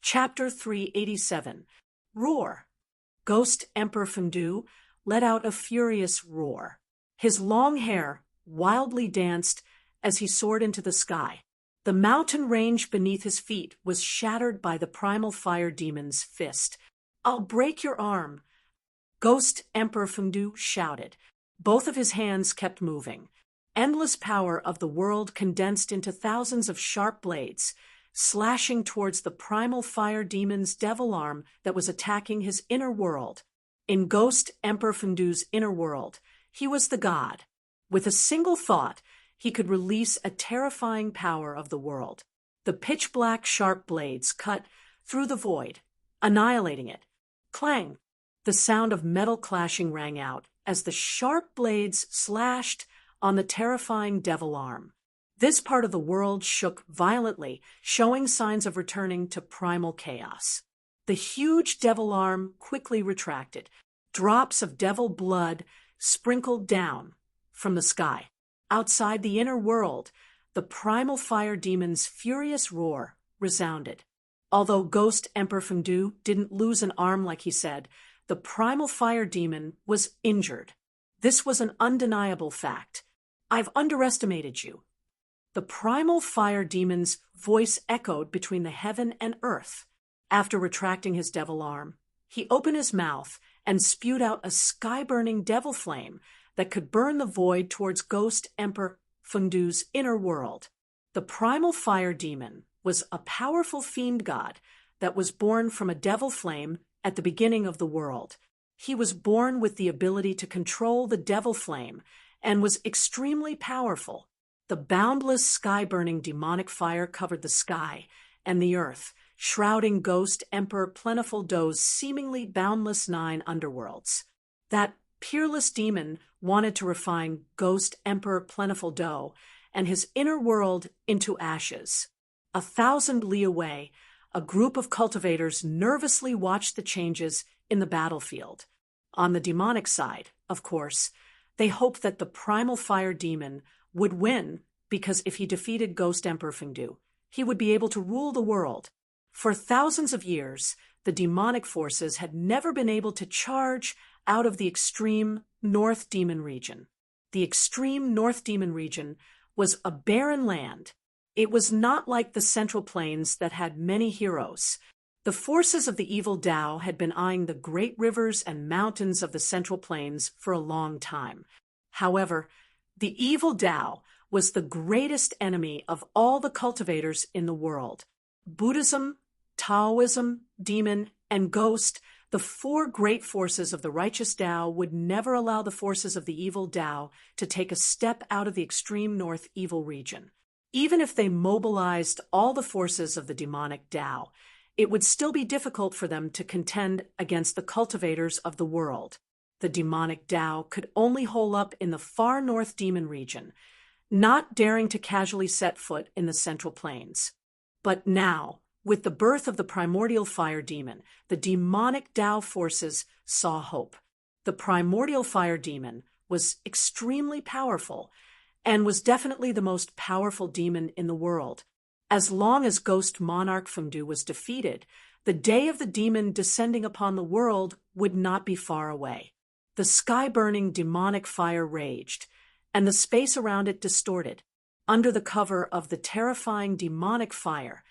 Chapter 387. Roar. Ghost Emperor Fendu let out a furious roar. His long hair wildly danced as he soared into the sky. The mountain range beneath his feet was shattered by the primal fire demon's fist. "I'll break your arm," Ghost Emperor Fendu shouted. Both of his hands kept moving. Endless power of the world condensed into thousands of sharp blades, slashing towards the primal fire demon's devil arm that was attacking his inner world. In Ghost Emperor Fendu's inner world, he was the god. With a single thought, he could release a terrifying power of the world. The pitch-black sharp blades cut through the void, annihilating it. Clang! The sound of metal clashing rang out as the sharp blades slashed on the terrifying devil arm. This part of the world shook violently, showing signs of returning to primal chaos. The huge devil arm quickly retracted. Drops of devil blood sprinkled down from the sky. Outside the inner world, the primal fire demon's furious roar resounded. Although Ghost Emperor Fendu didn't lose an arm like he said, the primal fire demon was injured. This was an undeniable fact. "I've underestimated you." The primal fire demon's voice echoed between the heaven and earth. After retracting his devil arm, he opened his mouth and spewed out a sky-burning devil flame that could burn the void towards Ghost Emperor Fendu's inner world. The primal fire demon was a powerful fiend god that was born from a devil flame at the beginning of the world. He was born with the ability to control the devil flame and was extremely powerful. The boundless sky-burning demonic fire covered the sky and the earth, shrouding Ghost Emperor Plentiful Do's seemingly boundless 9 underworlds. That peerless demon wanted to refine Ghost Emperor Plentiful Do and his inner world into ashes. 1,000 li away, a group of cultivators nervously watched the changes in the battlefield. On the demonic side, of course, they hoped that the primal fire demon would win because if he defeated Ghost Emperor Fendu, he would be able to rule the world. For thousands of years, the demonic forces had never been able to charge out of the extreme North Demon region. The extreme North Demon region was a barren land. It was not like the Central Plains that had many heroes. The forces of the evil Tao had been eyeing the great rivers and mountains of the Central Plains for a long time. However, the evil Tao was the greatest enemy of all the cultivators in the world. Buddhism, Taoism, demon, and ghost, the 4 great forces of the righteous Tao, would never allow the forces of the evil Tao to take a step out of the extreme north evil region. Even if they mobilized all the forces of the demonic Tao, it would still be difficult for them to contend against the cultivators of the world. The demonic Tao could only hole up in the far north demon region, not daring to casually set foot in the Central Plains. But now, with the birth of the primordial fire demon, the demonic Tao forces saw hope. The primordial fire demon was extremely powerful and was definitely the most powerful demon in the world. As long as Ghost Monarch Fendu was defeated, the day of the demon descending upon the world would not be far away. The sky-burning demonic fire raged, and the space around it distorted. Under the cover of the terrifying demonic fire,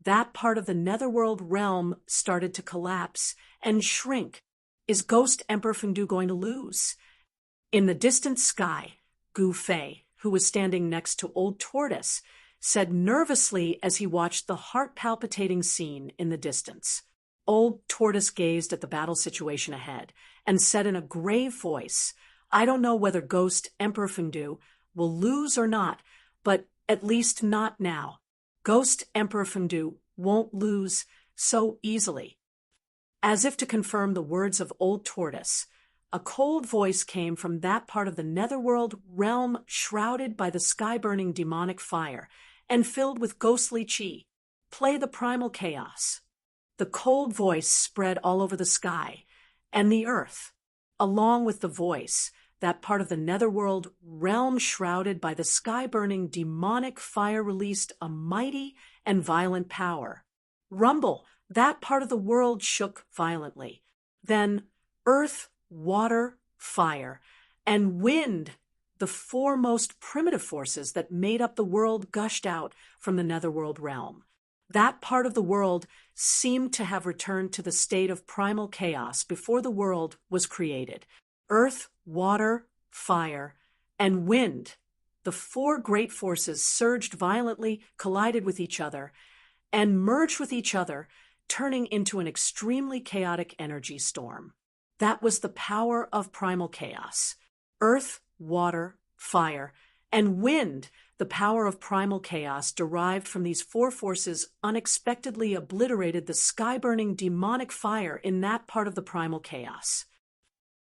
that part of the netherworld realm started to collapse and shrink. Is Ghost Emperor Fendu going to lose? In the distant sky, Gu Fei, who was standing next to Old Tortoise, said nervously as he watched the heart-palpitating scene in the distance. Old Tortoise gazed at the battle situation ahead and said in a grave voice, "I don't know whether Ghost Emperor Fendu will lose or not, but at least not now. Ghost Emperor Fendu won't lose so easily." As if to confirm the words of Old Tortoise, a cold voice came from that part of the netherworld realm shrouded by the sky-burning demonic fire and filled with ghostly chi. "Play the primal chaos." The cold voice spread all over the sky and the earth. Along with the voice, that part of the netherworld realm shrouded by the sky-burning demonic fire released a mighty and violent power. "Rumble, That part of the world shook violently. Then earth, water, fire, and wind, the four most primitive forces that made up the world, gushed out from the netherworld realm. That part of the world seemed to have returned to the state of primal chaos before the world was created. Earth, water, fire, and wind, the four great forces, surged violently, collided with each other, and merged with each other, turning into an extremely chaotic energy storm. That was the power of primal chaos. Earth, water, fire, and wind, the power of primal chaos derived from these four forces, unexpectedly obliterated the sky-burning demonic fire in that part of the primal chaos.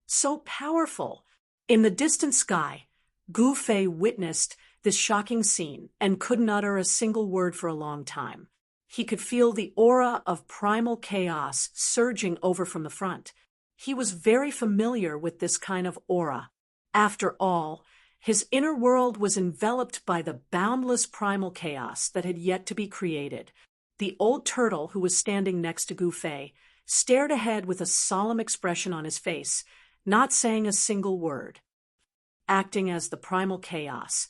So powerful! In the distant sky, Gu Fei witnessed this shocking scene and couldn't utter a single word for a long time. He could feel the aura of primal chaos surging over from the front. He was very familiar with this kind of aura. After all, his inner world was enveloped by the boundless primal chaos that had yet to be created. The old turtle, who was standing next to Gu Fei, stared ahead with a solemn expression on his face, not saying a single word. Acting as the primal chaos,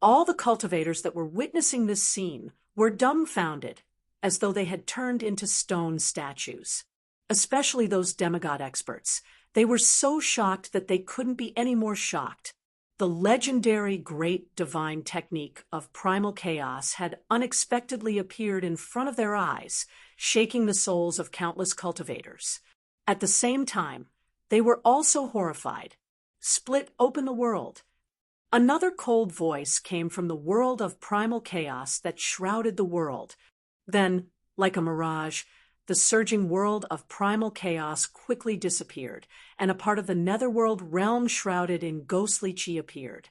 all the cultivators that were witnessing this scene were dumbfounded, as though they had turned into stone statues. Especially those demigod experts. They were so shocked that they couldn't be any more shocked. The legendary great divine technique of primal chaos had unexpectedly appeared in front of their eyes, shaking the souls of countless cultivators. At the same time, they were also horrified. Split open the world. Another cold voice came from the world of primal chaos that shrouded the world. Then, like a mirage, the surging world of primal chaos quickly disappeared, and a part of the netherworld realm shrouded in ghostly chi appeared.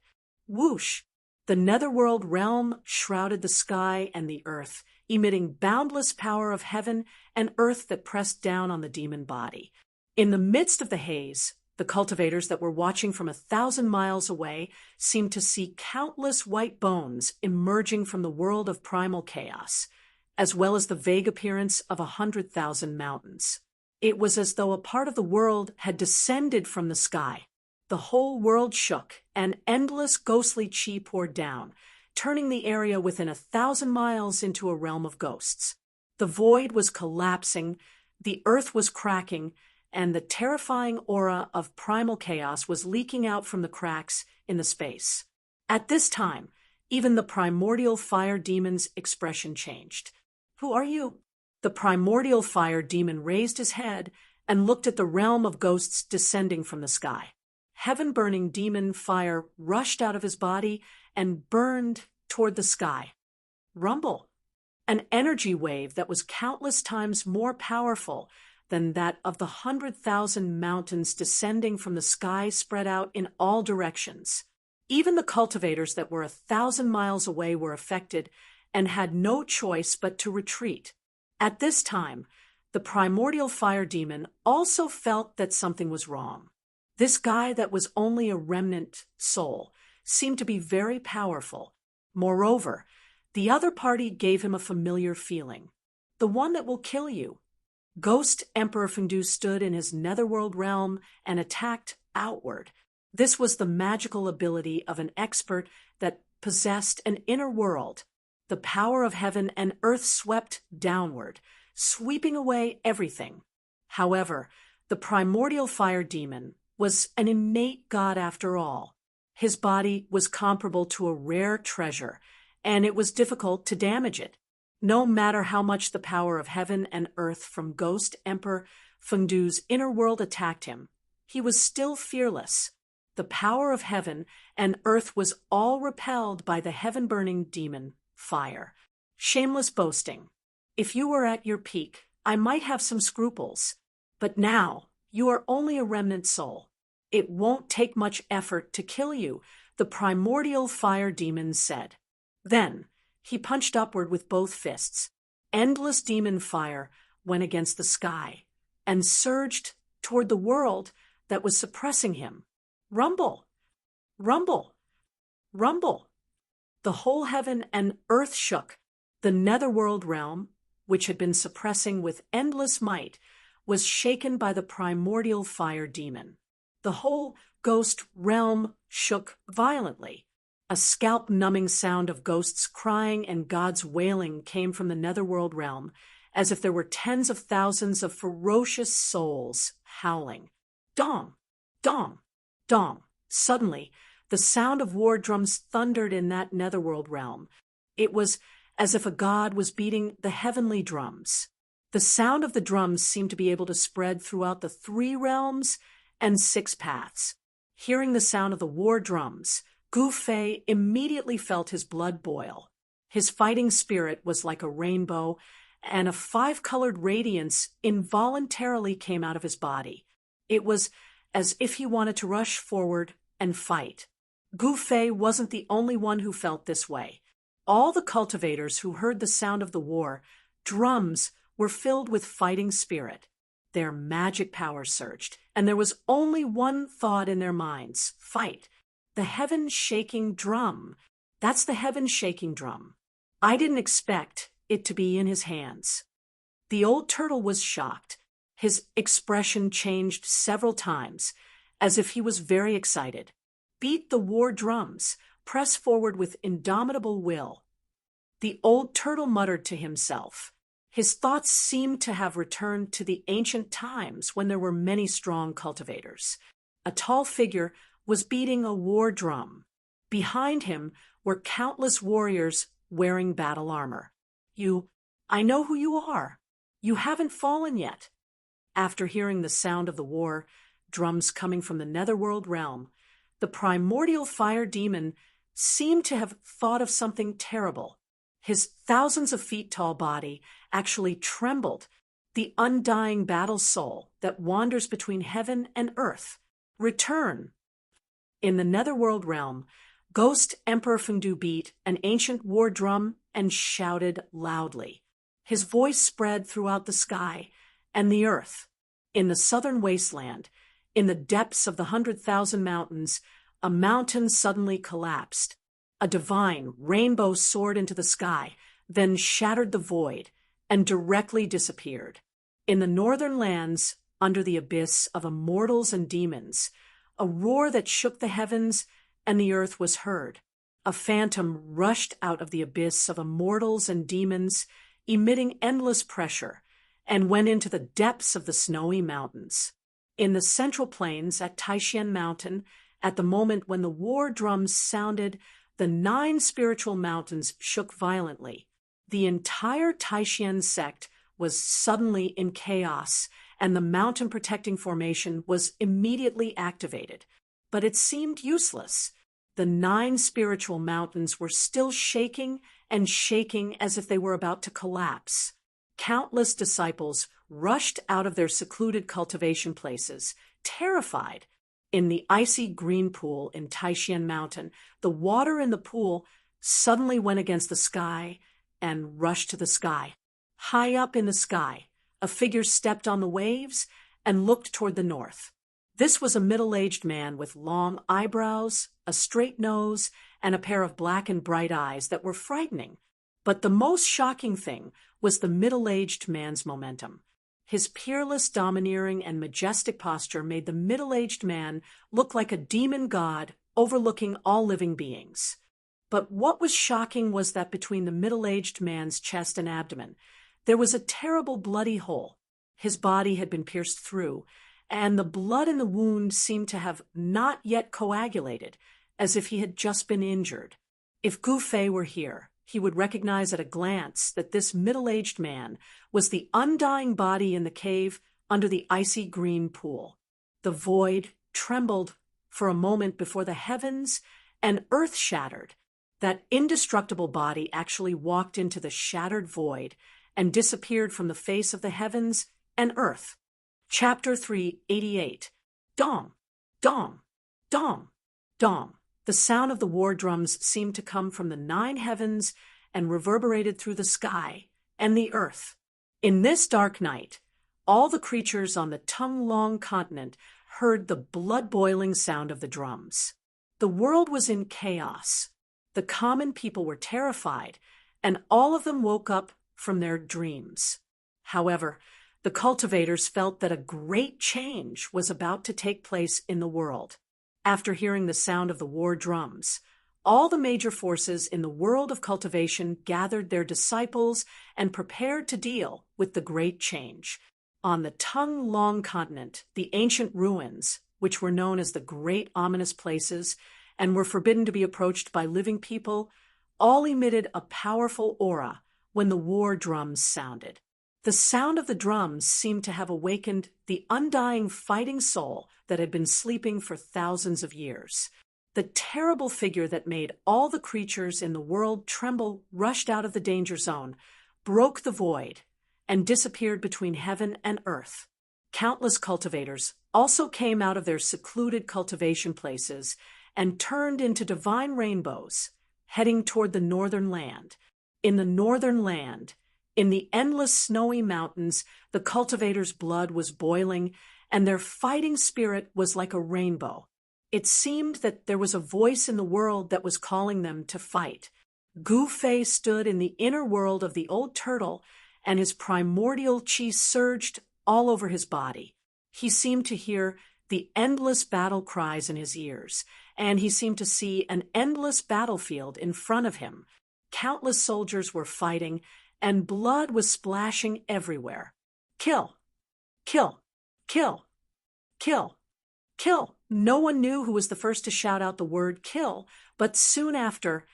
Whoosh! The netherworld realm shrouded the sky and the earth, emitting boundless power of heaven and earth that pressed down on the demon body. In the midst of the haze, the cultivators that were watching from 1,000 miles away seemed to see countless white bones emerging from the world of primal chaos, as well as the vague appearance of 100,000 mountains. It was as though a part of the world had descended from the sky. The whole world shook, and endless ghostly chi poured down, turning the area within 1,000 miles into a realm of ghosts. The void was collapsing, the earth was cracking, and the terrifying aura of primal chaos was leaking out from the cracks in the space. At this time, even the primordial fire demon's expression changed. "Who are you?" The primordial fire demon raised his head and looked at the realm of ghosts descending from the sky. Heaven-burning demon fire rushed out of his body and burned toward the sky. Rumble! An energy wave that was countless times more powerful than that of the 100,000 mountains descending from the sky spread out in all directions. Even the cultivators that were 1,000 miles away were affected and had no choice but to retreat. At this time, the primordial fire demon also felt that something was wrong. This guy that was only a remnant soul seemed to be very powerful. Moreover, the other party gave him a familiar feeling. The one that will kill you. Ghost Emperor Fengdu stood in his netherworld realm and attacked outward. This was the magical ability of an expert that possessed an inner world. The power of heaven and earth swept downward, sweeping away everything. However, the primordial fire demon was an innate god after all. His body was comparable to a rare treasure, and it was difficult to damage it. No matter how much the power of heaven and earth from Ghost Emperor Fengdu's inner world attacked him, he was still fearless. The power of heaven and earth was all repelled by the heaven-burning demon fire. Shameless boasting. If you were at your peak, I might have some scruples. But now, you are only a remnant soul. It won't take much effort to kill you, the primordial fire demon said. Then, he punched upward with both fists. Endless demon fire went against the sky and surged toward the world that was suppressing him. Rumble! Rumble! Rumble! The whole heaven and earth shook. The netherworld realm which had been suppressing with endless might, was shaken by the primordial fire demon. The whole ghost realm shook violently. A scalp-numbing sound of ghosts crying and gods wailing came from the netherworld realm, as if there were tens of thousands of ferocious souls howling. Dong! Dong! Dong! Suddenly, the sound of war drums thundered in that netherworld realm. It was as if a god was beating the heavenly drums. The sound of the drums seemed to be able to spread throughout the 3 realms and 6 paths. Hearing the sound of the war drums, Gu Fei immediately felt his blood boil. His fighting spirit was like a rainbow, and a 5-colored radiance involuntarily came out of his body. It was as if he wanted to rush forward and fight. Gu Fei wasn't the only one who felt this way. All the cultivators who heard the sound of the war drums were filled with fighting spirit. Their magic power surged, and there was only one thought in their minds: fight. The heaven-shaking drum. That's the heaven-shaking drum. I didn't expect it to be in his hands. The old turtle was shocked. His expression changed several times, as if he was very excited. Beat the war drums. Press forward with indomitable will. The old turtle muttered to himself. His thoughts seemed to have returned to the ancient times when there were many strong cultivators. A tall figure was beating a war drum. Behind him were countless warriors wearing battle armor. I know who you are. You haven't fallen yet. After hearing the sound of the war drums coming from the netherworld realm, the primordial fire demon seemed to have thought of something terrible. His thousands of feet tall body actually trembled. The undying battle soul that wanders between heaven and earth. Return. In the netherworld realm, Ghost Emperor Fengdu beat an ancient war drum and shouted loudly. His voice spread throughout the sky and the earth. In the southern wasteland, in the depths of the 100,000 mountains, a mountain suddenly collapsed. A divine rainbow soared into the sky, then shattered the void, and directly disappeared. In the northern lands, under the abyss of immortals and demons, a roar that shook the heavens and the earth was heard. A phantom rushed out of the abyss of immortals and demons, emitting endless pressure, and went into the depths of the snowy mountains. In the central plains at Taishan Mountain, at the moment when the war drums sounded, the 9 spiritual mountains shook violently. The entire Taishan sect was suddenly in chaos, and the mountain-protecting formation was immediately activated. But it seemed useless. The 9 spiritual mountains were still shaking and shaking as if they were about to collapse. Countless disciples rushed out of their secluded cultivation places, terrified. In the icy green pool in Taishan Mountain, the water in the pool suddenly went against the sky and rushed to the sky. High up in the sky, a figure stepped on the waves and looked toward the north. This was a middle-aged man with long eyebrows, a straight nose, and a pair of black and bright eyes that were frightening. But the most shocking thing was the middle-aged man's momentum. His peerless, domineering, and majestic posture made the middle-aged man look like a demon god overlooking all living beings. But what was shocking was that between the middle-aged man's chest and abdomen, there was a terrible bloody hole. His body had been pierced through, and the blood in the wound seemed to have not yet coagulated, as if he had just been injured. If Gu Fei were here, he would recognize at a glance that this middle-aged man was the undying body in the cave under the icy green pool. The void trembled for a moment before the heavens and earth shattered. That indestructible body actually walked into the shattered void and disappeared from the face of the heavens and earth. Chapter 388. Dong! Dong! Dong! Dong! The sound of the war drums seemed to come from the 9 heavens and reverberated through the sky and the earth. In this dark night, all the creatures on the tongue-long continent heard the blood-boiling sound of the drums. The world was in chaos. The common people were terrified, and all of them woke up from their dreams. However, the cultivators felt that a great change was about to take place in the world. After hearing the sound of the war drums, all the major forces in the world of cultivation gathered their disciples and prepared to deal with the great change. On the Tung-Long continent, the ancient ruins, which were known as the Great Ominous Places and were forbidden to be approached by living people, all emitted a powerful aura when the war drums sounded. The sound of the drums seemed to have awakened the undying fighting soul that had been sleeping for thousands of years. The terrible figure that made all the creatures in the world tremble rushed out of the danger zone, broke the void, and disappeared between heaven and earth. Countless cultivators also came out of their secluded cultivation places and turned into divine rainbows, heading toward the northern land. In the northern land, in the endless snowy mountains, the cultivators' blood was boiling, and their fighting spirit was like a rainbow. It seemed that there was a voice in the world that was calling them to fight. Gu-Fei stood in the inner world of the old turtle, and his primordial chi surged all over his body. He seemed to hear the endless battle cries in his ears, and he seemed to see an endless battlefield in front of him. Countless soldiers were fighting, and blood was splashing everywhere. Kill! Kill! Kill! Kill! Kill! No one knew who was the first to shout out the word kill, but soon after,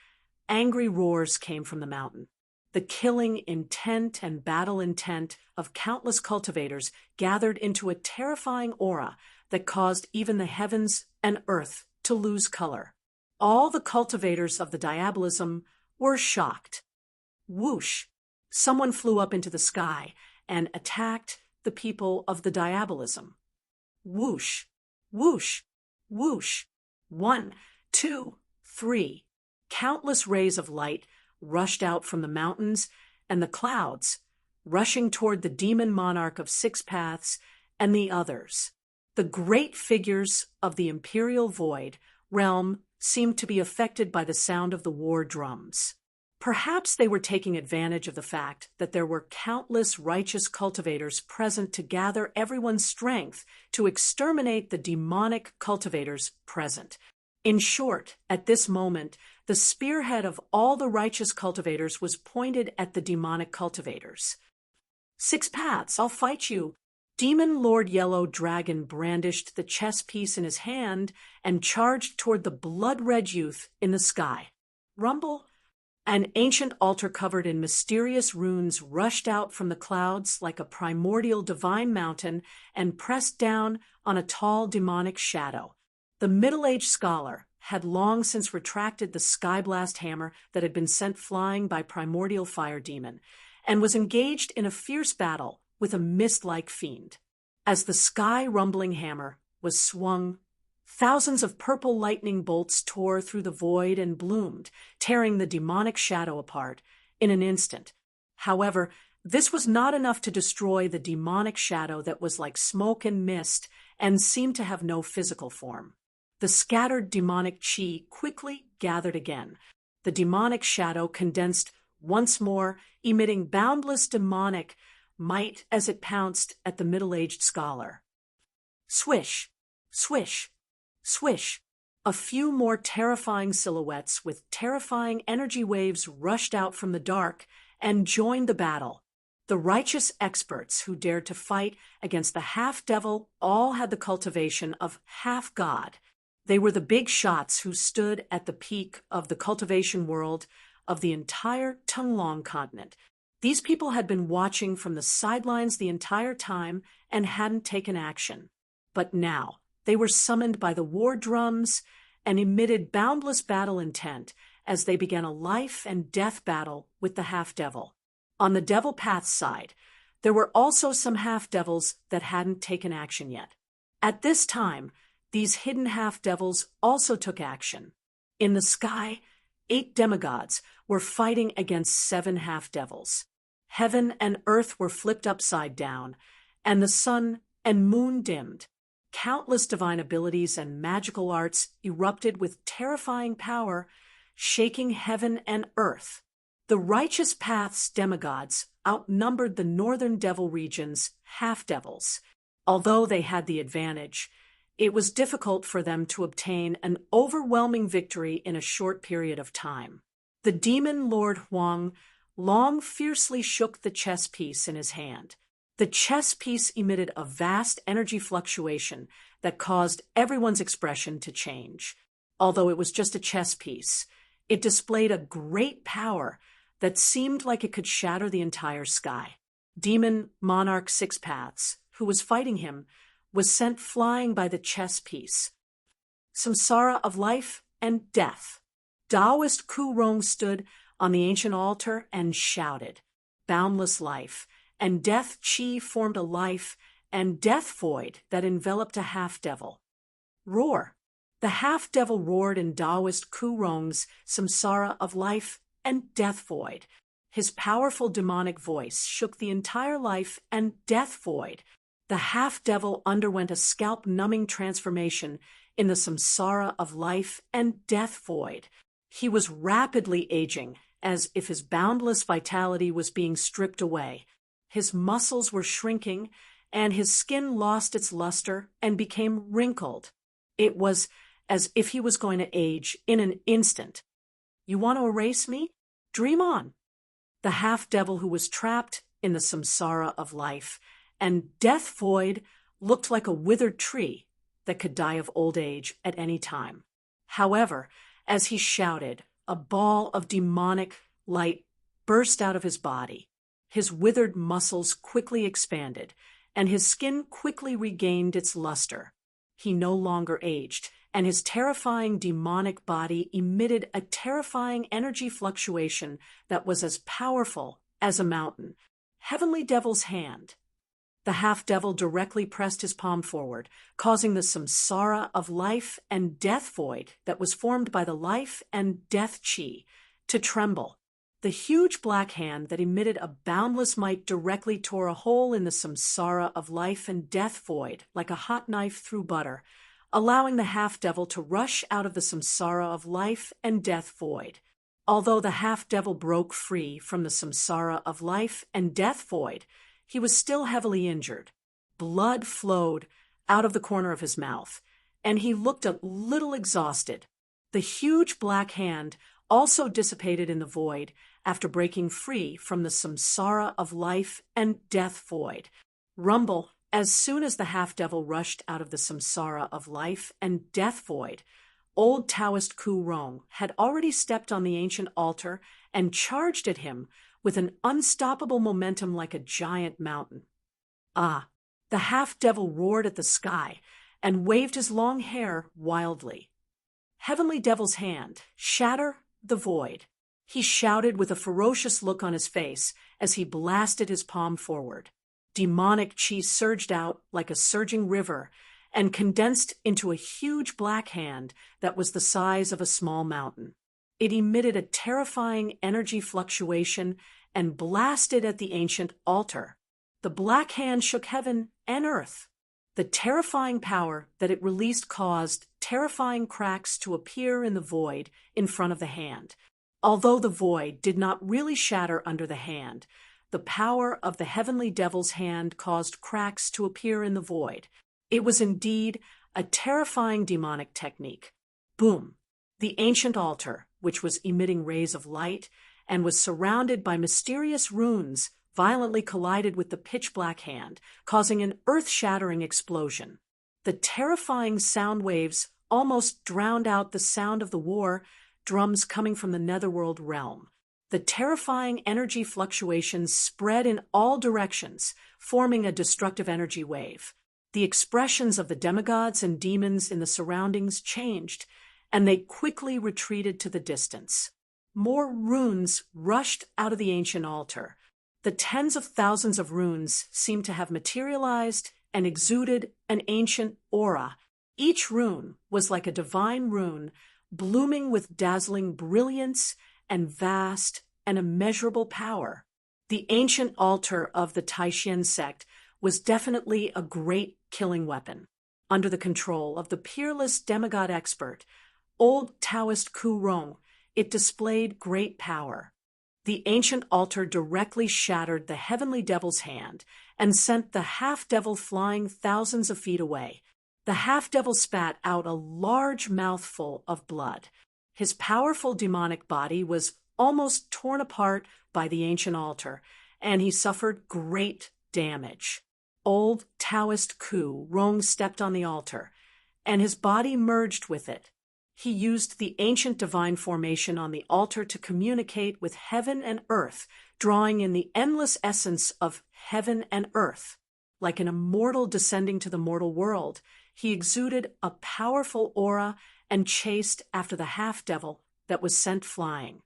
angry roars came from the mountain. The killing intent and battle intent of countless cultivators gathered into a terrifying aura that caused even the heavens and earth to lose color. All the cultivators of the diabolism were shocked. Whoosh! Someone flew up into the sky and attacked the people of the diabolism. Whoosh! Whoosh! Whoosh! 1, 2, 3. Countless rays of light rushed out from the mountains and the clouds, rushing toward the demon monarch of Six Paths and the others. The great figures of the imperial void realm seemed to be affected by the sound of the war drums. Perhaps they were taking advantage of the fact that there were countless righteous cultivators present to gather everyone's strength to exterminate the demonic cultivators present. In short, at this moment, the spearhead of all the righteous cultivators was pointed at the demonic cultivators. Six Paths, I'll fight you. Demon Lord Yellow Dragon brandished the chess piece in his hand and charged toward the blood-red youth in the sky. Rumble! An ancient altar covered in mysterious runes rushed out from the clouds like a primordial divine mountain and pressed down on a tall demonic shadow. The middle-aged scholar had long since retracted the sky-blast hammer that had been sent flying by primordial fire demon, and was engaged in a fierce battle with a mist-like fiend. As the sky-rumbling hammer was swung, thousands of purple lightning bolts tore through the void and bloomed, tearing the demonic shadow apart in an instant. However, this was not enough to destroy the demonic shadow that was like smoke and mist and seemed to have no physical form. The scattered demonic chi quickly gathered again. The demonic shadow condensed once more, emitting boundless demonic might as it pounced at the middle-aged scholar. Swish! Swish! Swish! A few more terrifying silhouettes with terrifying energy waves rushed out from the dark and joined the battle. The righteous experts who dared to fight against the half-devil all had the cultivation of half-god. They were the big shots who stood at the peak of the cultivation world of the entire Tung-Long continent. These people had been watching from the sidelines the entire time and hadn't taken action. But now, they were summoned by the war drums and emitted boundless battle intent as they began a life and death battle with the half-devil. On the Devil Path's side, there were also some half-devils that hadn't taken action yet. At this time, these hidden half-devils also took action. In the sky, 8 demigods were fighting against 7 half-devils. Heaven and earth were flipped upside down, and the sun and moon dimmed. Countless divine abilities and magical arts erupted with terrifying power, shaking heaven and earth. The righteous path's demigods outnumbered the northern devil region's half-devils. Although they had the advantage, it was difficult for them to obtain an overwhelming victory in a short period of time. The demon Lord Huang Long fiercely shook the chess piece in his hand. The chess piece emitted a vast energy fluctuation that caused everyone's expression to change. Although it was just a chess piece, it displayed a great power that seemed like it could shatter the entire sky. Demon Monarch Six Paths, who was fighting him, was sent flying by the chess piece. Samsara of life and death. Taoist Ku Rong stood on the ancient altar and shouted. Boundless life and death chi formed a life and death void that enveloped a half-devil. Roar. The half-devil roared in Taoist Ku Rong's samsara of life and death void. His powerful demonic voice shook the entire life and death void. The half-devil underwent a scalp-numbing transformation in the samsara of life and death void. He was rapidly aging, as if his boundless vitality was being stripped away. His muscles were shrinking, and his skin lost its luster and became wrinkled. It was as if he was going to age in an instant. You want to erase me? Dream on. The half-devil who was trapped in the samsara of life and death void looked like a withered tree that could die of old age at any time. However, as he shouted, a ball of demonic light burst out of his body. His withered muscles quickly expanded, and his skin quickly regained its luster. He no longer aged, and his terrifying demonic body emitted a terrifying energy fluctuation that was as powerful as a mountain. Heavenly Devil's hand. The half-devil directly pressed his palm forward, causing the samsara of life and death void that was formed by the life and death chi to tremble. The huge black hand that emitted a boundless might directly tore a hole in the samsara of life and death void like a hot knife through butter, allowing the half-devil to rush out of the samsara of life and death void. Although the half-devil broke free from the samsara of life and death void, he was still heavily injured. Blood flowed out of the corner of his mouth, and he looked a little exhausted. The huge black hand also dissipated in the void after breaking free from the samsara of life and death void. Rumble. As soon as the half-devil rushed out of the samsara of life and death void, old Taoist Ku Rong had already stepped on the ancient altar and charged at him with an unstoppable momentum like a giant mountain. Ah! The half-devil roared at the sky and waved his long hair wildly. Heavenly Devil's hand. Shatter the void. He shouted with a ferocious look on his face as he blasted his palm forward. Demonic chi surged out like a surging river and condensed into a huge black hand that was the size of a small mountain. It emitted a terrifying energy fluctuation and blasted at the ancient altar. The black hand shook heaven and earth. The terrifying power that it released caused terrifying cracks to appear in the void in front of the hand. Although the void did not really shatter under the hand, the power of the Heavenly Devil's hand caused cracks to appear in the void. It was indeed a terrifying demonic technique. Boom! The ancient altar, which was emitting rays of light and was surrounded by mysterious runes, violently collided with the pitch-black hand, causing an earth-shattering explosion. The terrifying sound waves almost drowned out the sound of the war drums coming from the netherworld realm. The terrifying energy fluctuations spread in all directions, forming a destructive energy wave. The expressions of the demigods and demons in the surroundings changed, and they quickly retreated to the distance. More runes rushed out of the ancient altar. The tens of thousands of runes seemed to have materialized and exuded an ancient aura. Each rune was like a divine rune, blooming with dazzling brilliance and vast and immeasurable power. The ancient altar of the Taishan sect was definitely a great killing weapon. Under the control of the peerless demigod expert, old Taoist Ku Rong, it displayed great power. The ancient altar directly shattered the heavenly devil's hand and sent the half-devil flying thousands of feet away. The half-devil spat out a large mouthful of blood. His powerful demonic body was almost torn apart by the ancient altar, and he suffered great damage. Old Taoist Ku Rong stepped on the altar, and his body merged with it. He used the ancient divine formation on the altar to communicate with heaven and earth, drawing in the endless essence of heaven and earth. Like an immortal descending to the mortal world, he exuded a powerful aura and chased after the half-devil that was sent flying.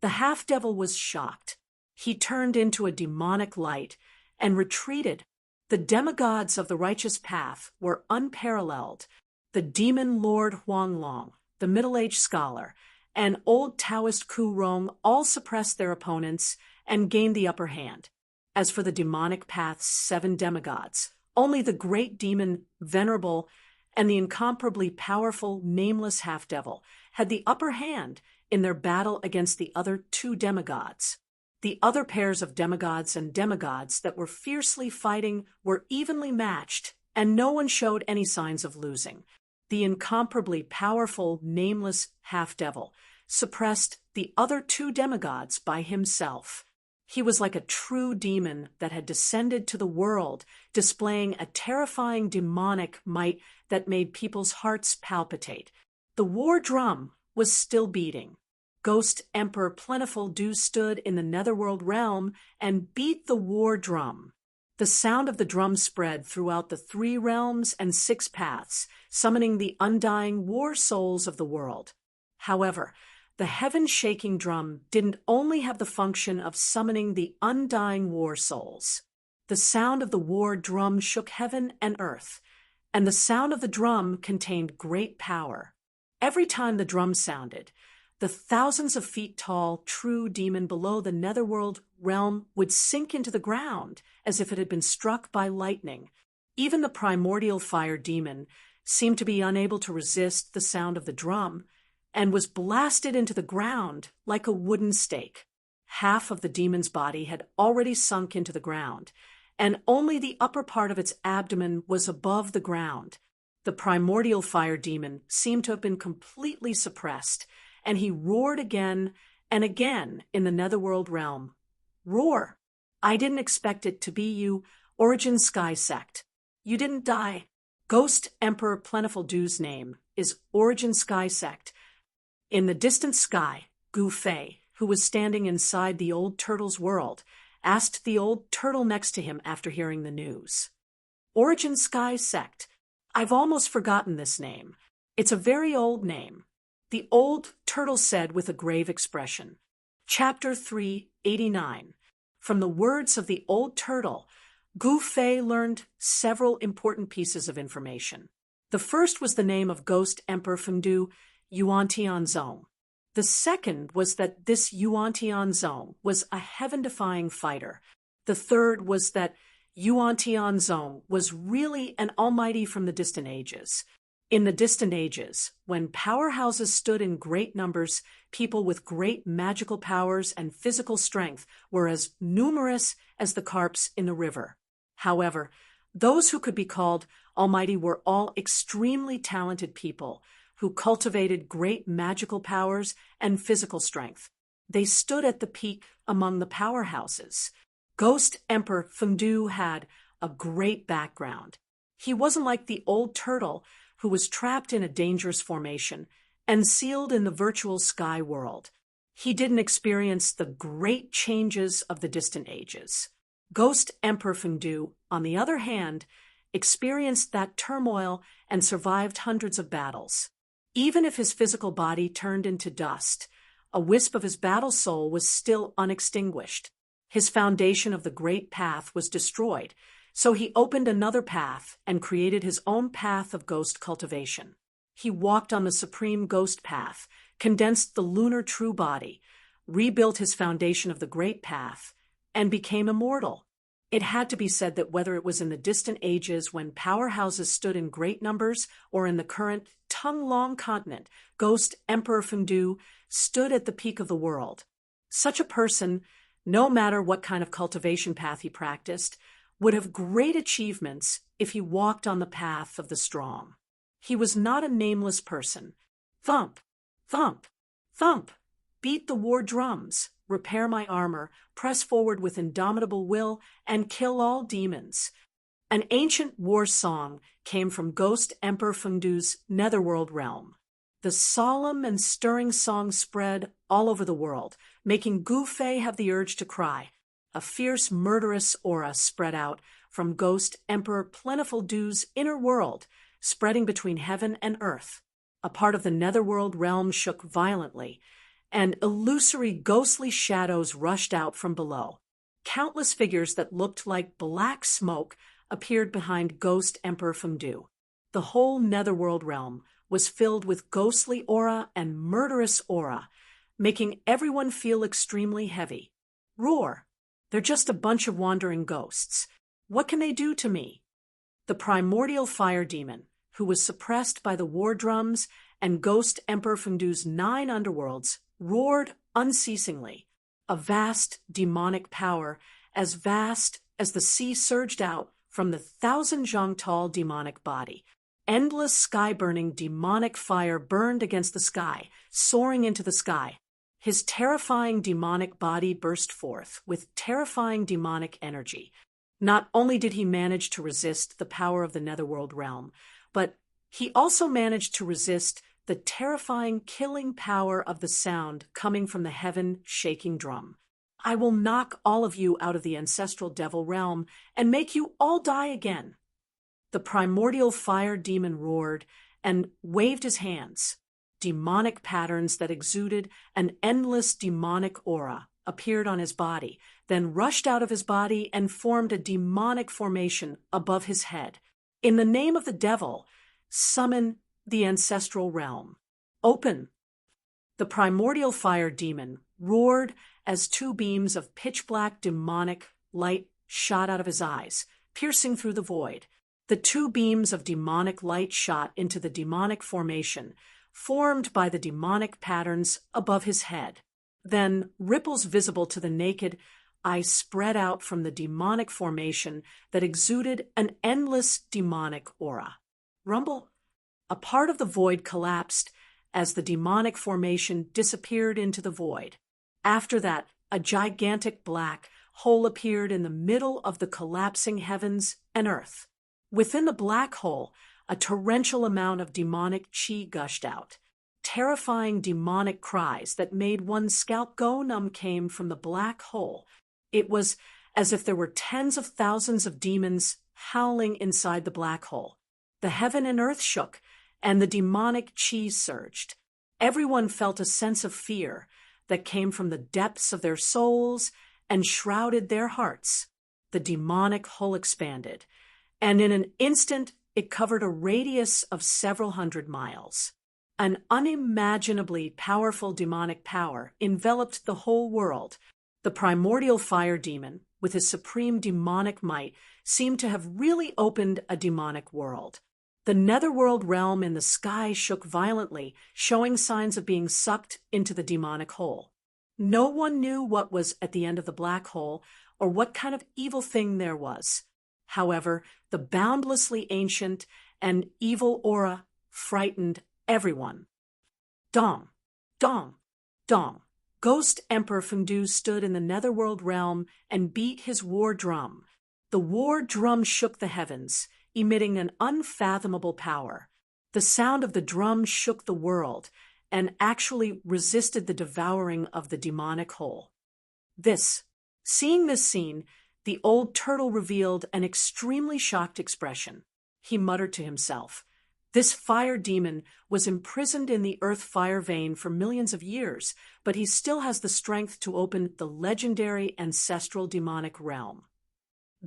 The half-devil was shocked. He turned into a demonic light and retreated. The demigods of the righteous path were unparalleled. The demon lord Huanglong, the middle-aged scholar, and old Taoist Ku Rong all suppressed their opponents and gained the upper hand. As for the demonic path's 7 demigods, only the great demon Venerable and the incomparably powerful nameless half-devil had the upper hand in their battle against the other 2 demigods. The other pairs of demigods and demigods that were fiercely fighting were evenly matched, and no one showed any signs of losing. The incomparably powerful nameless half-devil suppressed the other 2 demigods by himself. He was like a true demon that had descended to the world, displaying a terrifying demonic might that made people's hearts palpitate. The war drum was still beating. Ghost Emperor Plentiful Dew stood in the netherworld realm and beat the war drum. The sound of the drum spread throughout the 3 realms and 6 paths, summoning the undying war souls of the world. However, the heaven-shaking drum didn't only have the function of summoning the undying war souls. The sound of the war drum shook heaven and earth, and the sound of the drum contained great power. Every time the drum sounded, the thousands of feet tall true demon below the netherworld realm would sink into the ground as if it had been struck by lightning. Even the primordial fire demon seemed to be unable to resist the sound of the drum and was blasted into the ground like a wooden stake. Half of the demon's body had already sunk into the ground, and only the upper part of its abdomen was above the ground. The primordial fire demon seemed to have been completely suppressed, and he roared again and again in the netherworld realm. Roar! I didn't expect it to be you, Origin Sky Sect. You didn't die. Ghost Emperor Plentiful Dew's name is Origin Sky Sect. In the distant sky, Gu Fei, who was standing inside the old turtle's world, asked the old turtle next to him after hearing the news. Origin Sky Sect. I've almost forgotten this name. It's a very old name. The old turtle said with a grave expression. Chapter 389. From the words of the old turtle, Gu Fei learned several important pieces of information. The first was the name of Ghost Emperor Fengdu, Yuan Tianzong. The second was that this Yuan Tianzong was a heaven-defying fighter. The third was that Yuan Tianzong was really an almighty from the distant ages. In the distant ages, when powerhouses stood in great numbers, people with great magical powers and physical strength were as numerous as the carps in the river. However, those who could be called almighty were all extremely talented people who cultivated great magical powers and physical strength. They stood at the peak among the powerhouses. Ghost Emperor Fengdu had a great background. He wasn't like the old turtle who was trapped in a dangerous formation and sealed in the virtual sky world. He didn't experience the great changes of the distant ages. Ghost Emperor Fengdu, on the other hand, experienced that turmoil and survived hundreds of battles. Even if his physical body turned into dust, a wisp of his battle soul was still unextinguished. His foundation of the great path was destroyed, so he opened another path and created his own path of ghost cultivation. He walked on the supreme ghost path, condensed the lunar true body, rebuilt his foundation of the great path, and became immortal. It had to be said that whether it was in the distant ages when powerhouses stood in great numbers or in the current tongue-long continent, Ghost Emperor Fengdu stood at the peak of the world. Such a person, no matter what kind of cultivation path he practiced, would have great achievements if he walked on the path of the strong. He was not a nameless person. Thump, thump, thump, beat the war drums, repair my armor, press forward with indomitable will, and kill all demons. An ancient war song came from Ghost Emperor Fundu's netherworld realm. The solemn and stirring song spread all over the world, making Gu Fei have the urge to cry. A fierce, murderous aura spread out from Ghost Emperor Plentiful Du's inner world, spreading between heaven and earth. A part of the netherworld realm shook violently, and illusory ghostly shadows rushed out from below. Countless figures that looked like black smoke appeared behind Ghost Emperor Fundu. The whole netherworld realm was filled with ghostly aura and murderous aura, making everyone feel extremely heavy. Roar! They're just a bunch of wandering ghosts. What can they do to me? The primordial fire demon, who was suppressed by the war drums and Ghost Emperor Fundu's 9 underworlds, roared unceasingly. A vast demonic power, as vast as the sea, surged out from the 1,000-zhang-tall demonic body. Endless sky-burning demonic fire burned against the sky, soaring into the sky. His terrifying demonic body burst forth with terrifying demonic energy. Not only did he manage to resist the power of the netherworld realm, but he also managed to resist the terrifying killing power of the sound coming from the heaven-shaking drum. I will knock all of you out of the ancestral devil realm and make you all die again. The primordial fire demon roared and waved his hands. Demonic patterns that exuded an endless demonic aura appeared on his body, then rushed out of his body and formed a demonic formation above his head. In the name of the devil, summon the ancestral realm. Open! The primordial fire demon roared as 2 beams of pitch-black demonic light shot out of his eyes, piercing through the void. The 2 beams of demonic light shot into the demonic formation, formed by the demonic patterns above his head. Then ripples visible to the naked eye spread out from the demonic formation that exuded an endless demonic aura. Rumble! A part of the void collapsed as the demonic formation disappeared into the void. After that, a gigantic black hole appeared in the middle of the collapsing heavens and earth. Within the black hole, a torrential amount of demonic chi gushed out. Terrifying demonic cries that made one's scalp go numb came from the black hole. It was as if there were tens of thousands of demons howling inside the black hole. The heaven and earth shook, and the demonic chi surged. Everyone felt a sense of fear that came from the depths of their souls and shrouded their hearts. The demonic hole expanded, and in an instant it covered a radius of several hundred miles. An unimaginably powerful demonic power enveloped the whole world. The primordial fire demon, with his supreme demonic might, seemed to have really opened a demonic world. The netherworld realm in the sky shook violently, showing signs of being sucked into the demonic hole. No one knew what was at the end of the black hole or what kind of evil thing there was. However, the boundlessly ancient and evil aura frightened everyone. Dong, dong, dong. Ghost Emperor Fundu stood in the netherworld realm and beat his war drum. The war drum shook the heavens, emitting an unfathomable power. The sound of the drum shook the world and actually resisted the devouring of the demonic hole. Seeing this scene, the old turtle revealed an extremely shocked expression. He muttered to himself, "This fire demon was imprisoned in the earth fire vein for millions of years, but he still has the strength to open the legendary ancestral demonic realm."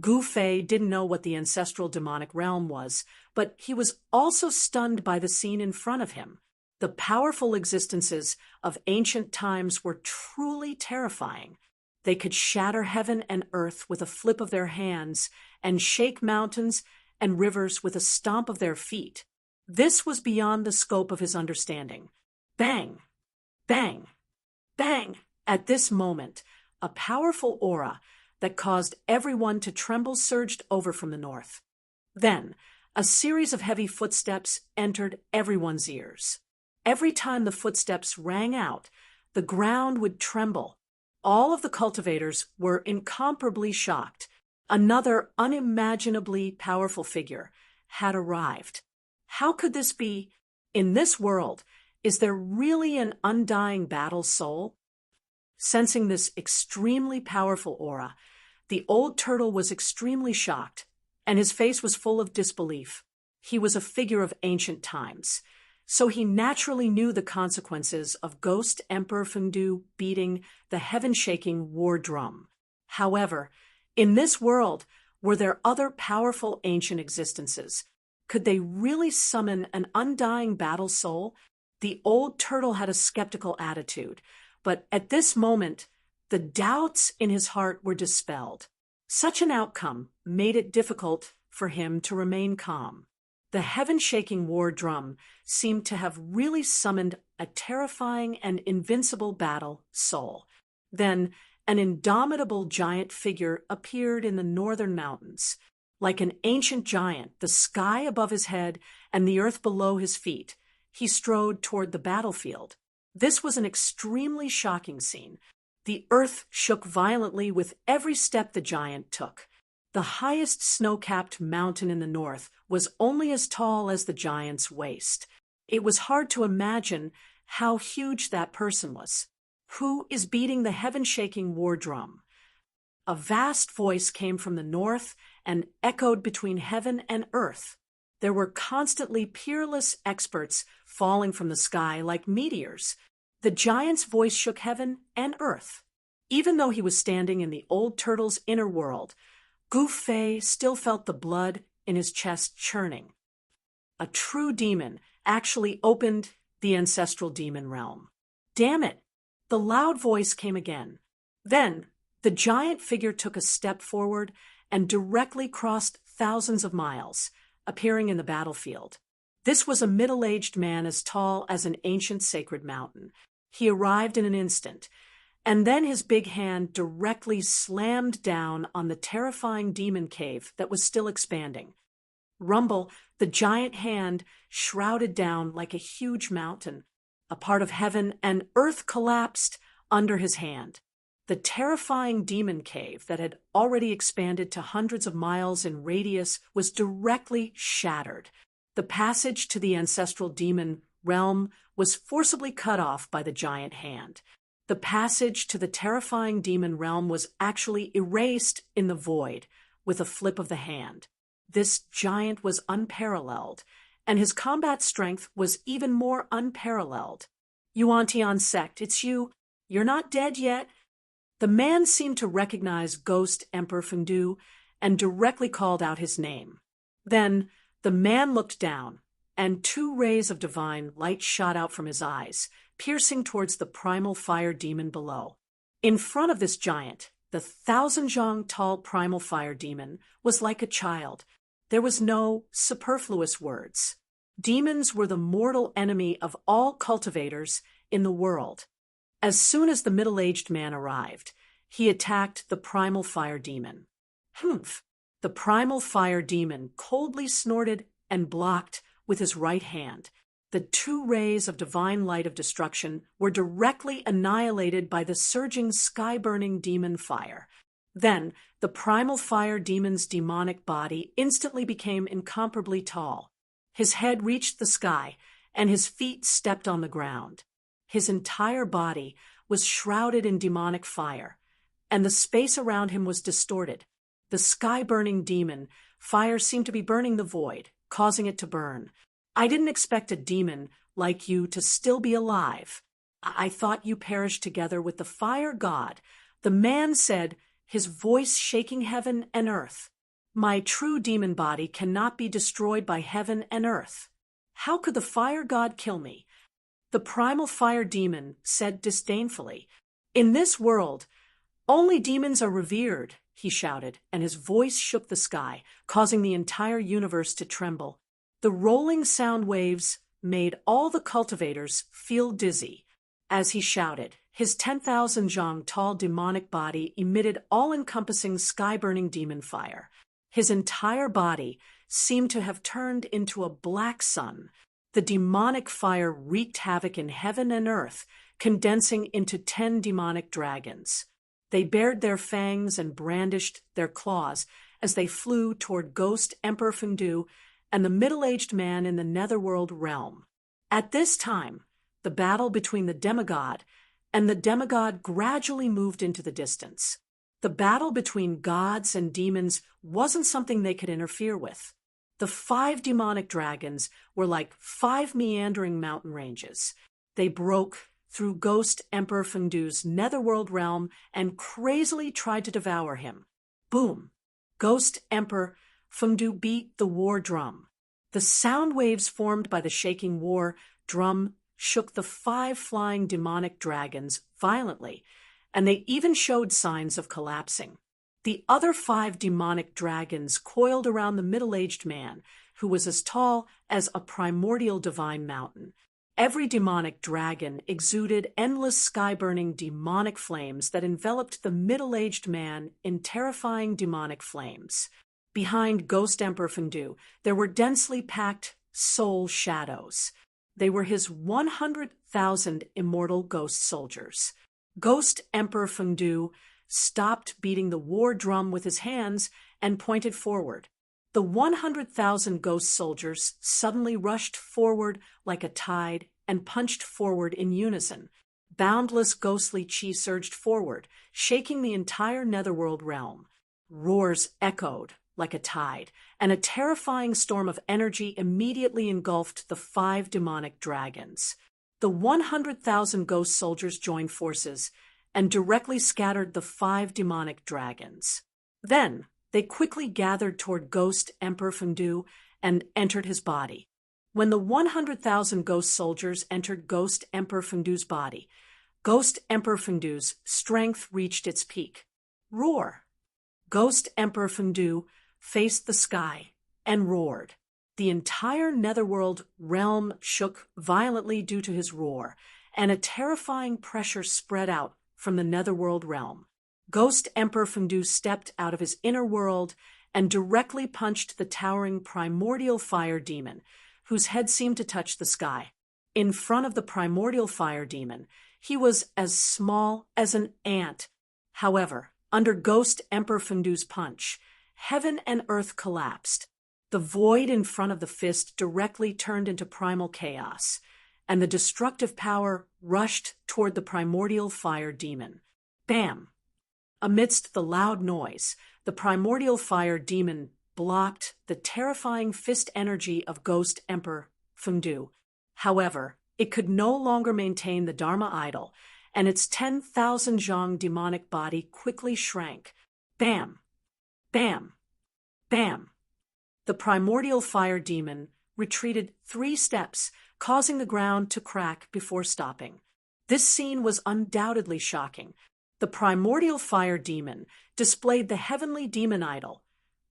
Gu Fei didn't know what the ancestral demonic realm was, but he was also stunned by the scene in front of him. The powerful existences of ancient times were truly terrifying. They could shatter heaven and earth with a flip of their hands and shake mountains and rivers with a stomp of their feet. This was beyond the scope of his understanding. Bang! Bang! Bang! At this moment, a powerful aura that caused everyone to tremble surged over from the north. Then, a series of heavy footsteps entered everyone's ears. Every time the footsteps rang out, the ground would tremble. All of the cultivators were incomparably shocked. Another unimaginably powerful figure had arrived. How could this be? In this world, is there really an undying battle soul? Sensing this extremely powerful aura, the old turtle was extremely shocked, and his face was full of disbelief. He was a figure of ancient times, so he naturally knew the consequences of Ghost Emperor Fendu beating the heaven-shaking war drum. However, in this world, were there other powerful ancient existences? Could they really summon an undying battle soul? The old turtle had a skeptical attitude, but at this moment, the doubts in his heart were dispelled. Such an outcome made it difficult for him to remain calm. The heaven-shaking war drum seemed to have really summoned a terrifying and invincible battle soul. Then, an indomitable giant figure appeared in the northern mountains. Like an ancient giant, the sky above his head and the earth below his feet, he strode toward the battlefield. This was an extremely shocking scene. The earth shook violently with every step the giant took. The highest snow-capped mountain in the north was only as tall as the giant's waist. It was hard to imagine how huge that person was. Who is beating the heaven-shaking war drum? A vast voice came from the north and echoed between heaven and earth. There were constantly peerless experts falling from the sky like meteors. The giant's voice shook heaven and earth. Even though he was standing in the old turtle's inner world, Gouffé still felt the blood in his chest churning. A true demon actually opened the ancestral demon realm. Damn it! The loud voice came again. Then, the giant figure took a step forward and directly crossed thousands of miles, appearing in the battlefield. This was a middle-aged man as tall as an ancient sacred mountain. He arrived in an instant, and then his big hand directly slammed down on the terrifying demon cave that was still expanding. Rumble, the giant hand, shrouded down like a huge mountain. A part of heaven and earth collapsed under his hand. The terrifying demon cave that had already expanded to hundreds of miles in radius was directly shattered. The passage to the ancestral demon realm was forcibly cut off by the giant hand. The passage to the terrifying demon realm was actually erased in the void with a flip of the hand. This giant was unparalleled, and his combat strength was even more unparalleled. Yuan-Tian sect, it's you. You're not dead yet. The man seemed to recognize Ghost Emperor Fendu and directly called out his name. Then the man looked down, and 2 rays of divine light shot out from his eyes, piercing towards the primal fire demon below. In front of this giant, the 1,000-zhang tall primal fire demon was like a child. There was no superfluous words. Demons were the mortal enemy of all cultivators in the world. As soon as the middle-aged man arrived, he attacked the primal fire demon. Humph! The primal fire demon coldly snorted and blocked with his right hand. The 2 rays of divine light of destruction were directly annihilated by the surging sky-burning demon fire. Then, the primal fire demon's demonic body instantly became incomparably tall. His head reached the sky, and his feet stepped on the ground. His entire body was shrouded in demonic fire, and the space around him was distorted. The sky-burning demon fire seemed to be burning the void, causing it to burn. I didn't expect a demon like you to still be alive. I thought you perished together with the fire god. The man said, his voice shaking heaven and earth. My true demon body cannot be destroyed by heaven and earth. How could the fire god kill me? The primal fire demon said disdainfully. In this world, only demons are revered, he shouted, and his voice shook the sky, causing the entire universe to tremble. The rolling sound waves made all the cultivators feel dizzy. As he shouted, His 10,000 zhang tall demonic body emitted all-encompassing sky-burning demon fire. His entire body seemed to have turned into a black sun. The demonic fire wreaked havoc in heaven and earth, condensing into 10 demonic dragons. They bared their fangs and brandished their claws as they flew toward Ghost Emperor Fengdu and the middle-aged man in the netherworld realm. At this time, the battle between the demigod and the demigod gradually moved into the distance. The battle between gods and demons wasn't something they could interfere with. The 5 demonic dragons were like 5 meandering mountain ranges. They broke through Ghost Emperor Fengdu's netherworld realm and crazily tried to devour him. Boom! Ghost Emperor Fengdu beat the war drum. The sound waves formed by the shaking war drum shook the 5 flying demonic dragons violently, and they even showed signs of collapsing. The other 5 demonic dragons coiled around the middle-aged man, who was as tall as a primordial divine mountain. Every demonic dragon exuded endless sky-burning demonic flames that enveloped the middle-aged man in terrifying demonic flames. Behind Ghost Emperor Fengdu, there were densely packed soul shadows. They were his 100,000 immortal ghost soldiers. Ghost Emperor Fengdu stopped beating the war drum with his hands and pointed forward. The 100,000 ghost soldiers suddenly rushed forward like a tide and punched forward in unison. Boundless ghostly chi surged forward, shaking the entire netherworld realm. Roars echoed like a tide, and a terrifying storm of energy immediately engulfed the 5 demonic dragons. The 100,000 ghost soldiers joined forces and directly scattered the 5 demonic dragons. Then, they quickly gathered toward Ghost Emperor Fengdu and entered his body. When the 100,000 ghost soldiers entered Ghost Emperor Fengdu's body, Ghost Emperor Fengdu's strength reached its peak. Roar! Ghost Emperor Fengdu faced the sky and roared. The entire netherworld realm shook violently due to his roar, and a terrifying pressure spread out from the netherworld realm. Ghost Emperor Fengdu stepped out of his inner world and directly punched the towering primordial fire demon, whose head seemed to touch the sky. In front of the primordial fire demon, he was as small as an ant. However, under Ghost Emperor Fengdu's punch, heaven and earth collapsed. The void in front of the fist directly turned into primal chaos, and the destructive power rushed toward the primordial fire demon. Bam! Amidst the loud noise, the primordial fire demon blocked the terrifying fist energy of Ghost Emperor Fengdu. However, it could no longer maintain the Dharma idol, and its 10,000 zhang demonic body quickly shrank. Bam! Bam! Bam! The primordial fire demon retreated 3 steps, causing the ground to crack before stopping. This scene was undoubtedly shocking. The primordial fire demon displayed the heavenly demon idol,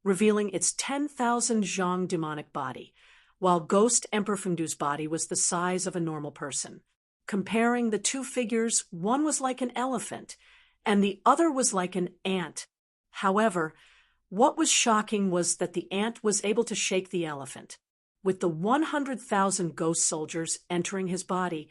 revealing its 10,000 zhang demonic body, while Ghost Emperor Fengdu's body was the size of a normal person. Comparing the 2 figures, one was like an elephant, and the other was like an ant. However, what was shocking was that the ant was able to shake the elephant. With the 100,000 ghost soldiers entering his body,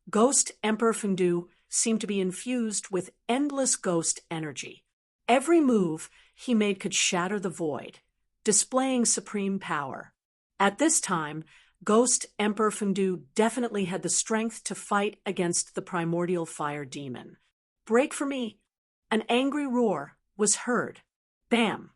Ghost Emperor Fengdu seemed to be infused with endless ghost energy. Every move he made could shatter the void, displaying supreme power. At this time, Ghost Emperor Fengdu definitely had the strength to fight against the primordial fire demon. Break for me! An angry roar was heard. Bam!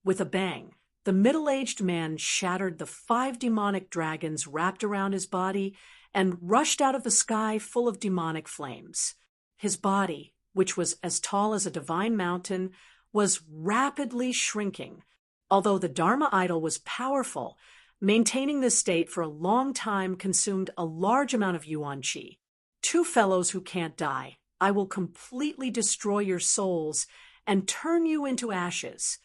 With a bang, the middle-aged man shattered the 5 demonic dragons wrapped around his body and rushed out of the sky full of demonic flames. His body, which was as tall as a divine mountain, was rapidly shrinking. Although the Dharma idol was powerful, maintaining this state for a long time consumed a large amount of yuan qi. 2 fellows who can't die, I will completely destroy your souls and turn you into ashes.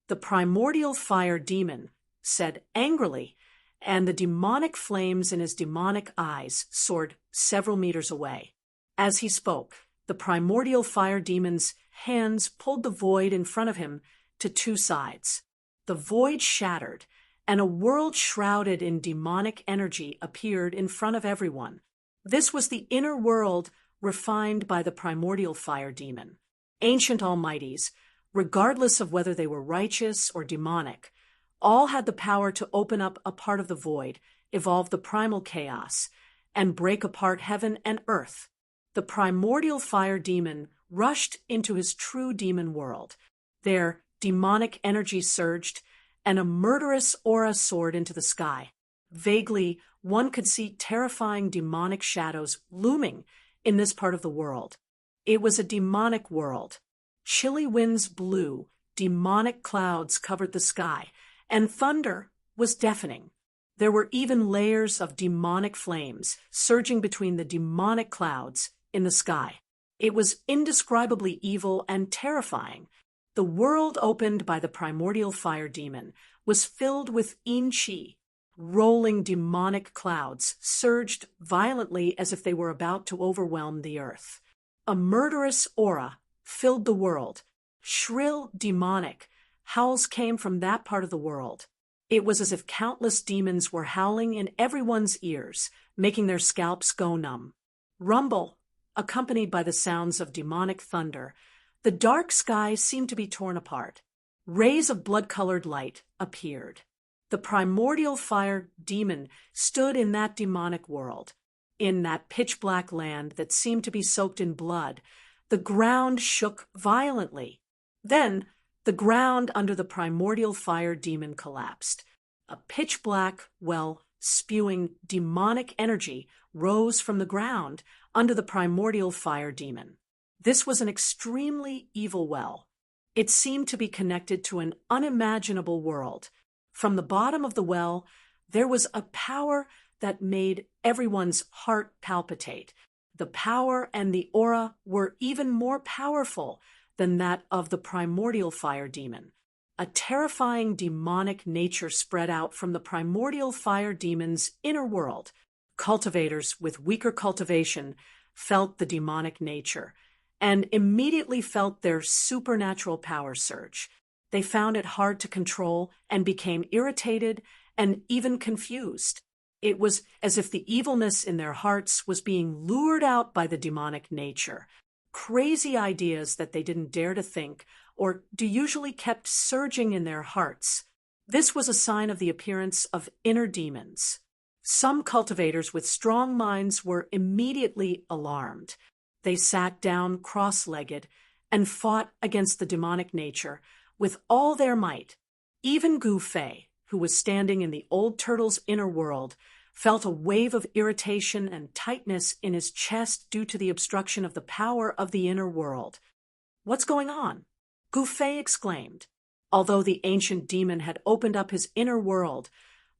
The primordial fire demon said angrily, and the demonic flames in his demonic eyes soared several meters away. As he spoke, the primordial fire demon's hands pulled the void in front of him to two sides. The void shattered, and a world shrouded in demonic energy appeared in front of everyone. This was the inner world refined by the primordial fire demon. Ancient almighties, regardless of whether they were righteous or demonic, all had the power to open up a part of the void, evolve the primal chaos, and break apart heaven and earth. The primordial fire demon rushed into his true demon world. There, demonic energy surged, and a murderous aura soared into the sky. Vaguely, one could see terrifying demonic shadows looming in this part of the world. It was a demonic world. Chilly winds blew, demonic clouds covered the sky, and thunder was deafening. There were even layers of demonic flames surging between the demonic clouds in the sky. It was indescribably evil and terrifying. The world opened by the primordial fire demon was filled with Inchi. Rolling demonic clouds surged violently as if they were about to overwhelm the earth. A murderous aura filled the world. Shrill, demonic howls came from that part of the world. It was as if countless demons were howling in everyone's ears, making their scalps go numb. Rumble, accompanied by the sounds of demonic thunder, the dark sky seemed to be torn apart. Rays of blood-colored light appeared. The primordial fire demon stood in that demonic world. In that pitch-black land that seemed to be soaked in blood, the ground shook violently. Then, the ground under the primordial fire demon collapsed. A pitch-black well spewing demonic energy rose from the ground under the primordial fire demon. This was an extremely evil well. It seemed to be connected to an unimaginable world. From the bottom of the well, there was a power that made everyone's heart palpitate. The power and the aura were even more powerful than that of the primordial fire demon. A terrifying demonic nature spread out from the primordial fire demon's inner world. Cultivators with weaker cultivation felt the demonic nature and immediately felt their supernatural power surge. They found it hard to control and became irritated and even confused. It was as if the evilness in their hearts was being lured out by the demonic nature. Crazy ideas that they didn't dare to think or usually kept surging in their hearts. This was a sign of the appearance of inner demons. Some cultivators with strong minds were immediately alarmed. They sat down cross-legged and fought against the demonic nature with all their might. Even Gu Fei, who was standing in the old turtle's inner world, felt a wave of irritation and tightness in his chest due to the obstruction of the power of the inner world. "What's going on?" Gu Fei exclaimed. Although the ancient demon had opened up his inner world,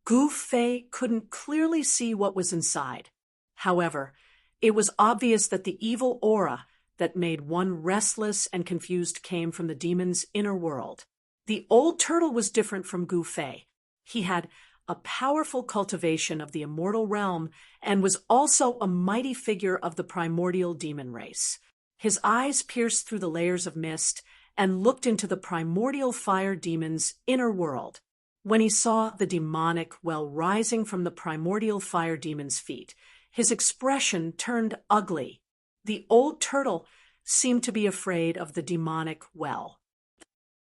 Gu Fei couldn't clearly see what was inside. However, it was obvious that the evil aura that made one restless and confused came from the demon's inner world. The old turtle was different from Gu Fei. He had a powerful cultivation of the immortal realm and was also a mighty figure of the primordial demon race. His eyes pierced through the layers of mist and looked into the primordial fire demon's inner world. When he saw the demonic well rising from the primordial fire demon's feet, his expression turned ugly. The old turtle seemed to be afraid of the demonic well.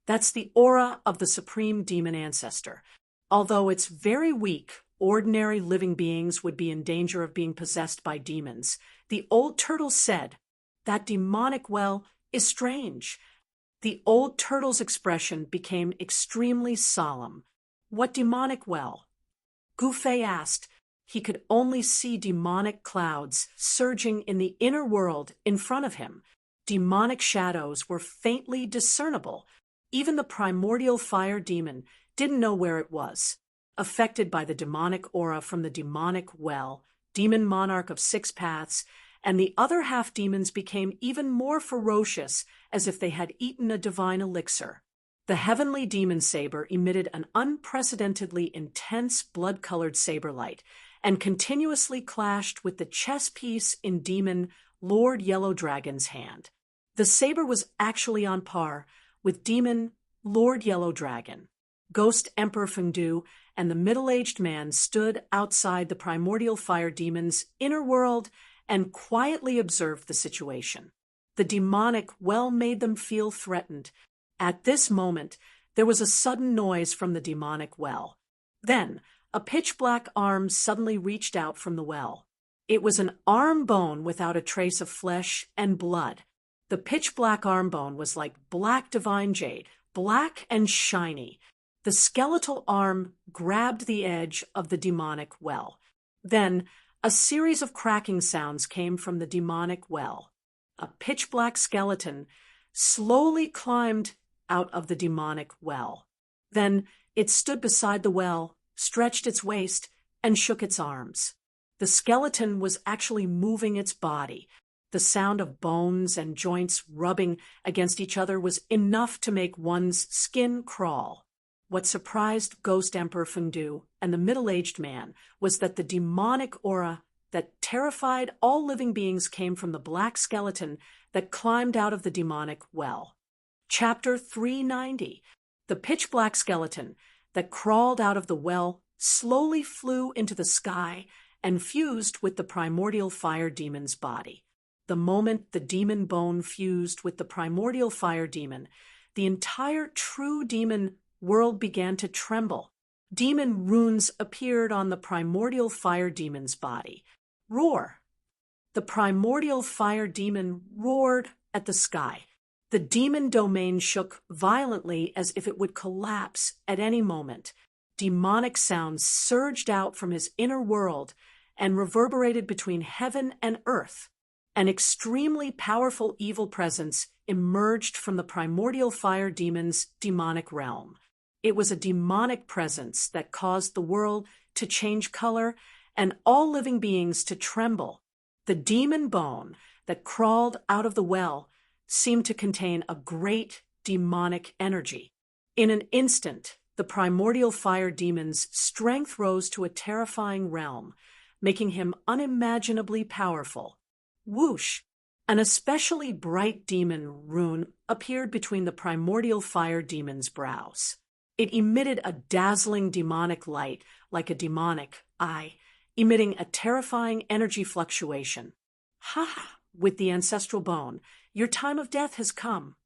That's the aura of the supreme demon ancestor. Although it's very weak, ordinary living beings would be in danger of being possessed by demons. The old turtle said, "That demonic well is strange." The old turtle's expression became extremely solemn. "What demonic well?" Gu Fei asked. He could only see demonic clouds surging in the inner world in front of him. Demonic shadows were faintly discernible. Even the primordial fire demon didn't know where it was. Affected by the demonic aura from the demonic well, demon monarch of 6 paths, and the other half-demons became even more ferocious as if they had eaten a divine elixir. The heavenly demon saber emitted an unprecedentedly intense blood-colored saber light and continuously clashed with the chess piece in demon Lord Yellow Dragon's hand. The saber was actually on par with demon Lord Yellow Dragon. Ghost Emperor Fengdu and the middle-aged man stood outside the primordial fire demon's inner world and quietly observed the situation. The demonic well made them feel threatened. At this moment, there was a sudden noise from the demonic well. Then, a pitch-black arm suddenly reached out from the well. It was an arm bone without a trace of flesh and blood. The pitch-black arm bone was like black divine jade, black and shiny. The skeletal arm grabbed the edge of the demonic well. Then, a series of cracking sounds came from the demonic well. A pitch-black skeleton slowly climbed out of the demonic well. Then, it stood beside the well, stretched its waist, and shook its arms. The skeleton was actually moving its body. The sound of bones and joints rubbing against each other was enough to make one's skin crawl. What surprised Ghost Emperor Fengdu and the middle-aged man was that the demonic aura that terrified all living beings came from the black skeleton that climbed out of the demonic well. Chapter 390. The pitch-black skeleton that crawled out of the well slowly flew into the sky and fused with the primordial fire demon's body. The moment the demon bone fused with the primordial fire demon, the entire true demon world began to tremble. Demon runes appeared on the primordial fire demon's body. Roar! The primordial fire demon roared at the sky. The demon domain shook violently as if it would collapse at any moment. Demonic sounds surged out from his inner world and reverberated between heaven and earth. An extremely powerful evil presence emerged from the primordial fire demon's demonic realm. It was a demonic presence that caused the world to change color and all living beings to tremble. The demon bone that crawled out of the well seemed to contain a great demonic energy. In an instant, the primordial fire demon's strength rose to a terrifying realm, making him unimaginably powerful. Whoosh! An especially bright demon rune appeared between the primordial fire demon's brows. It emitted a dazzling demonic light, like a demonic eye, emitting a terrifying energy fluctuation. Ha! With the ancestral bone, your time of death has come.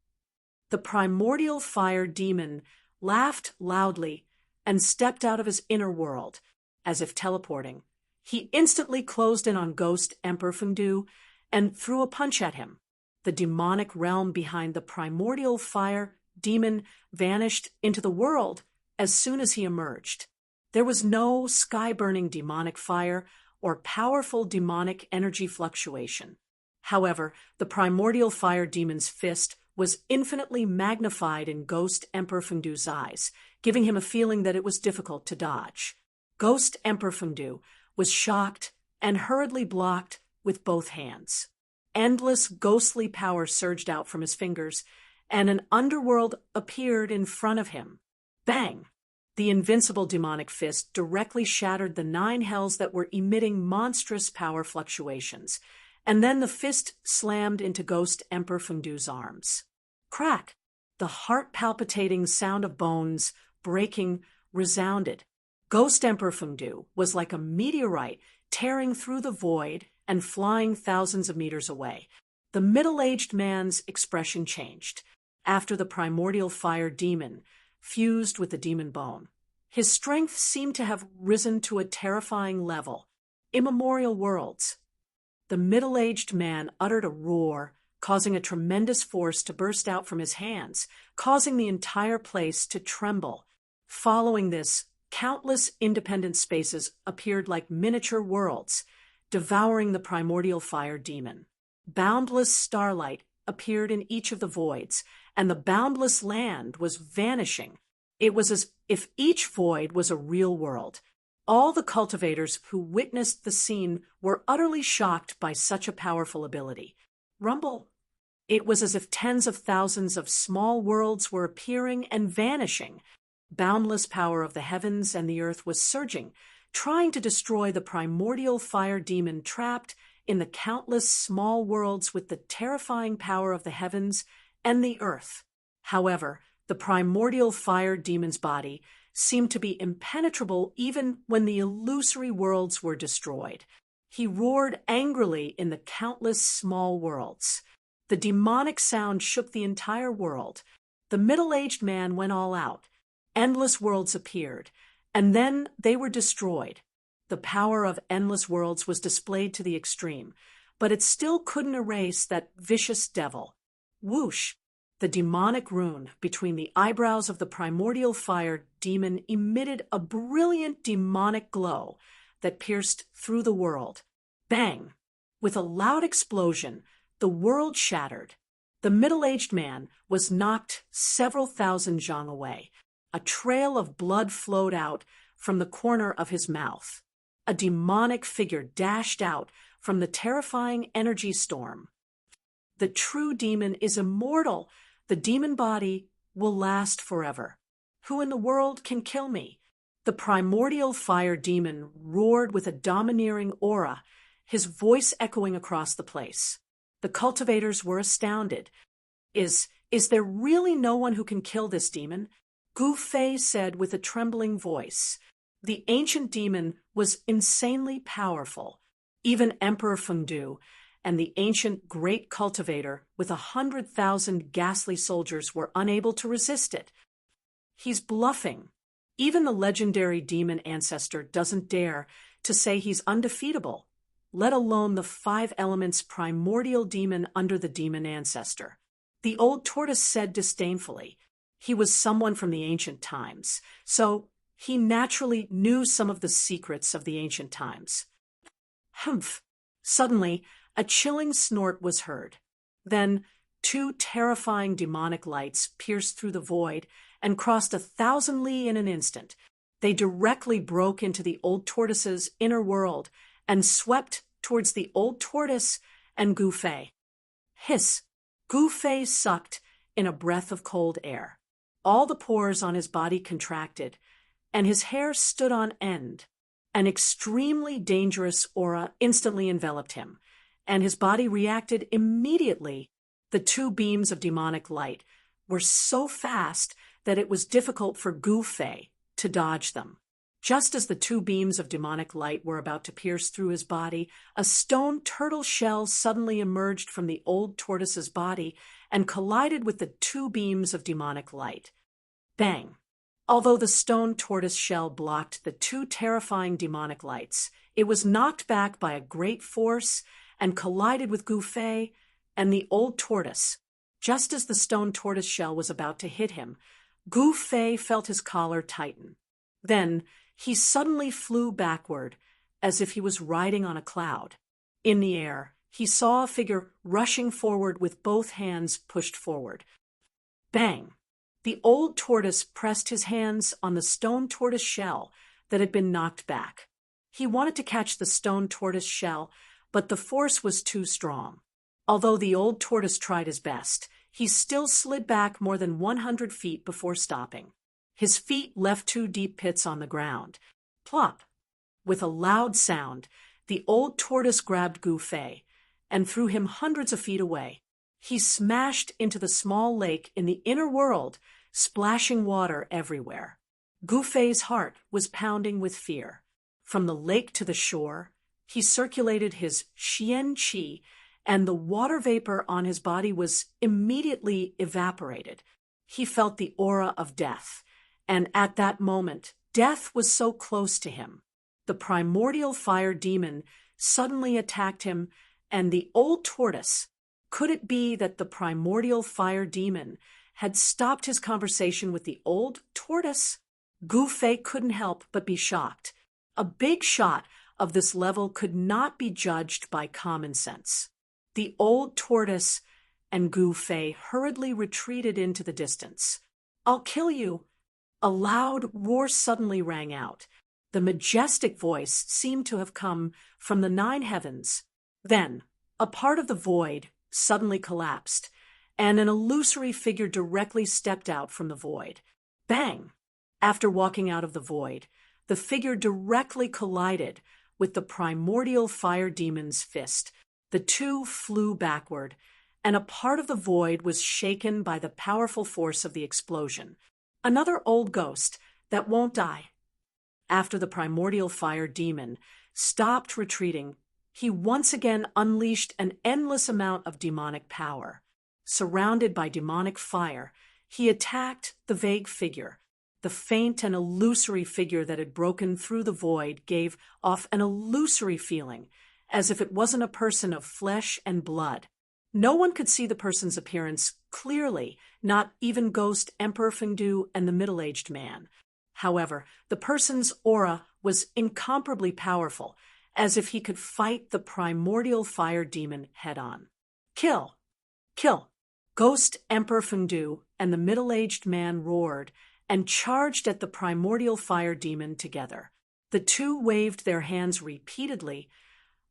The primordial fire demon laughed loudly and stepped out of his inner world, as if teleporting. He instantly closed in on Ghost Emperor Fengdu and threw a punch at him. The demonic realm behind the primordial fire demon vanished into the world as soon as he emerged. There was no sky-burning demonic fire or powerful demonic energy fluctuation. However, the primordial fire demon's fist was infinitely magnified in Ghost Emperor Fengdu's eyes, giving him a feeling that it was difficult to dodge. Ghost Emperor Fengdu was shocked and hurriedly blocked with both hands. Endless ghostly power surged out from his fingers, and an underworld appeared in front of him. Bang! The invincible demonic fist directly shattered the 9 hells that were emitting monstrous power fluctuations, and then the fist slammed into Ghost Emperor Fengdu's arms. Crack! The heart-palpitating sound of bones breaking resounded. Ghost Emperor Fengdu was like a meteorite tearing through the void and flying thousands of meters away. The middle-aged man's expression changed after the primordial fire demon fused with the demon bone. His strength seemed to have risen to a terrifying level. Immemorial worlds. The middle-aged man uttered a roar, causing a tremendous force to burst out from his hands, causing the entire place to tremble. Following this, countless independent spaces appeared like miniature worlds, devouring the primordial fire demon. Boundless starlight appeared in each of the voids, and the boundless land was vanishing. It was as if each void was a real world. All the cultivators who witnessed the scene were utterly shocked by such a powerful ability. Rumble! It was as if tens of thousands of small worlds were appearing and vanishing. Boundless power of the heavens and the earth was surging, trying to destroy the primordial fire demon trapped in the countless small worlds with the terrifying power of the heavens and the earth. However, the primordial fire demon's body seemed to be impenetrable even when the illusory worlds were destroyed. He roared angrily in the countless small worlds. The demonic sound shook the entire world. The middle-aged man went all out. Endless worlds appeared, and then they were destroyed. The power of endless worlds was displayed to the extreme, but it still couldn't erase that vicious devil. Whoosh! The demonic rune between the eyebrows of the primordial fire demon emitted a brilliant demonic glow that pierced through the world. Bang! With a loud explosion, the world shattered. The middle-aged man was knocked several thousand zhang away. A trail of blood flowed out from the corner of his mouth. A demonic figure dashed out from the terrifying energy storm. The true demon is immortal. The demon body will last forever. Who in the world can kill me? The primordial fire demon roared with a domineering aura, his voice echoing across the place. The cultivators were astounded. Is there really no one who can kill this demon? Gu Fei said with a trembling voice. The ancient demon was insanely powerful. Even Emperor Fengdu and the ancient great cultivator with 100,000 ghastly soldiers were unable to resist it. He's bluffing. Even the legendary demon ancestor doesn't dare to say he's undefeatable, let alone the 5 elements primordial demon under the demon ancestor. The old tortoise said disdainfully. He was someone from the ancient times, so he naturally knew some of the secrets of the ancient times. Humph! Suddenly, a chilling snort was heard. Then 2 terrifying demonic lights pierced through the void and crossed 1,000 li in an instant. They directly broke into the old tortoise's inner world and swept towards the old tortoise and Gu Fei. Hiss! Gu Fei sucked in a breath of cold air. All the pores on his body contracted, and his hair stood on end. An extremely dangerous aura instantly enveloped him, and his body reacted immediately. The 2 beams of demonic light were so fast that it was difficult for Gu Fei to dodge them. Just as the 2 beams of demonic light were about to pierce through his body, a stone turtle shell suddenly emerged from the old tortoise's body and collided with the 2 beams of demonic light. Bang! Although the stone tortoise shell blocked the 2 terrifying demonic lights, it was knocked back by a great force and collided with Gu Fei and the old tortoise. Just as the stone tortoise shell was about to hit him, Gu Fei felt his collar tighten. Then he suddenly flew backward, as if he was riding on a cloud. In the air, he saw a figure rushing forward with both hands pushed forward. Bang! The old tortoise pressed his hands on the stone tortoise shell that had been knocked back. He wanted to catch the stone tortoise shell, but the force was too strong. Although the old tortoise tried his best, he still slid back more than 100 feet before stopping. His feet left 2 deep pits on the ground. Plop! With a loud sound, the old tortoise grabbed Gu Fei and threw him hundreds of feet away. He smashed into the small lake in the inner world, splashing water everywhere. Gu Fei's heart was pounding with fear. From the lake to the shore, he circulated his xian qi, and the water vapor on his body was immediately evaporated. He felt the aura of death, and at that moment, death was so close to him. The primordial fire demon suddenly attacked him, and the old tortoise. Could it be that the primordial fire demon had stopped his conversation with the old tortoise? Gu Fei couldn't help but be shocked. A big shot of this level could not be judged by common sense. The old tortoise and Gu Fei hurriedly retreated into the distance. "I'll kill you!" A loud roar suddenly rang out. The majestic voice seemed to have come from the 9 heavens. Then, a part of the void suddenly collapsed, and an illusory figure directly stepped out from the void. Bang! After walking out of the void, the figure directly collided with the primordial fire demon's fist. The two flew backward, and a part of the void was shaken by the powerful force of the explosion. Another old ghost that won't die. After the primordial fire demon stopped retreating, he once again unleashed an endless amount of demonic power. Surrounded by demonic fire, he attacked the vague figure. The faint and illusory figure that had broken through the void gave off an illusory feeling, as if it wasn't a person of flesh and blood. No one could see the person's appearance clearly, not even Ghost Emperor Fengdu and the middle-aged man. However, the person's aura was incomparably powerful, as if he could fight the primordial fire demon head-on. Kill! Kill! Ghost Emperor Fengdu and the middle-aged man roared and charged at the primordial fire demon together. The two waved their hands repeatedly,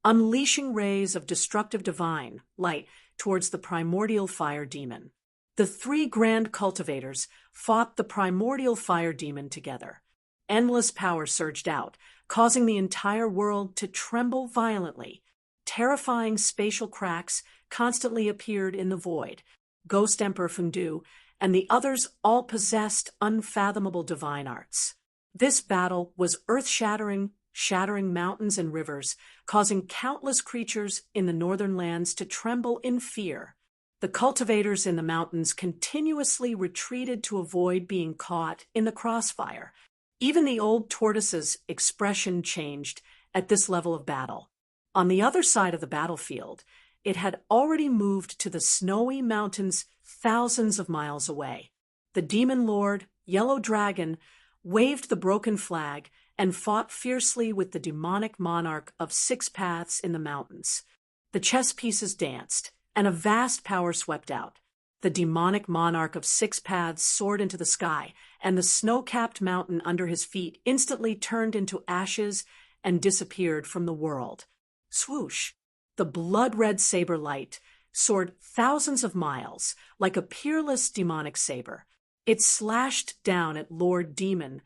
unleashing rays of destructive divine light towards the primordial fire demon. The three grand cultivators fought the primordial fire demon together. Endless power surged out, causing the entire world to tremble violently. Terrifying spatial cracks constantly appeared in the void. Ghost Emperor Fengdu and the others all possessed unfathomable divine arts. This battle was earth-shattering, shattering mountains and rivers, causing countless creatures in the northern lands to tremble in fear. The cultivators in the mountains continuously retreated to avoid being caught in the crossfire. Even the old tortoise's expression changed at this level of battle. On the other side of the battlefield, it had already moved to the snowy mountains thousands of miles away. The demon lord, Yellow Dragon, waved the broken flag and fought fiercely with the demonic monarch of Six Paths in the mountains. The chess pieces danced, and a vast power swept out. The demonic monarch of Six Paths soared into the sky, and the snow-capped mountain under his feet instantly turned into ashes and disappeared from the world. Swoosh! The blood-red saber light soared thousands of miles like a peerless demonic saber. It slashed down at Lord Demon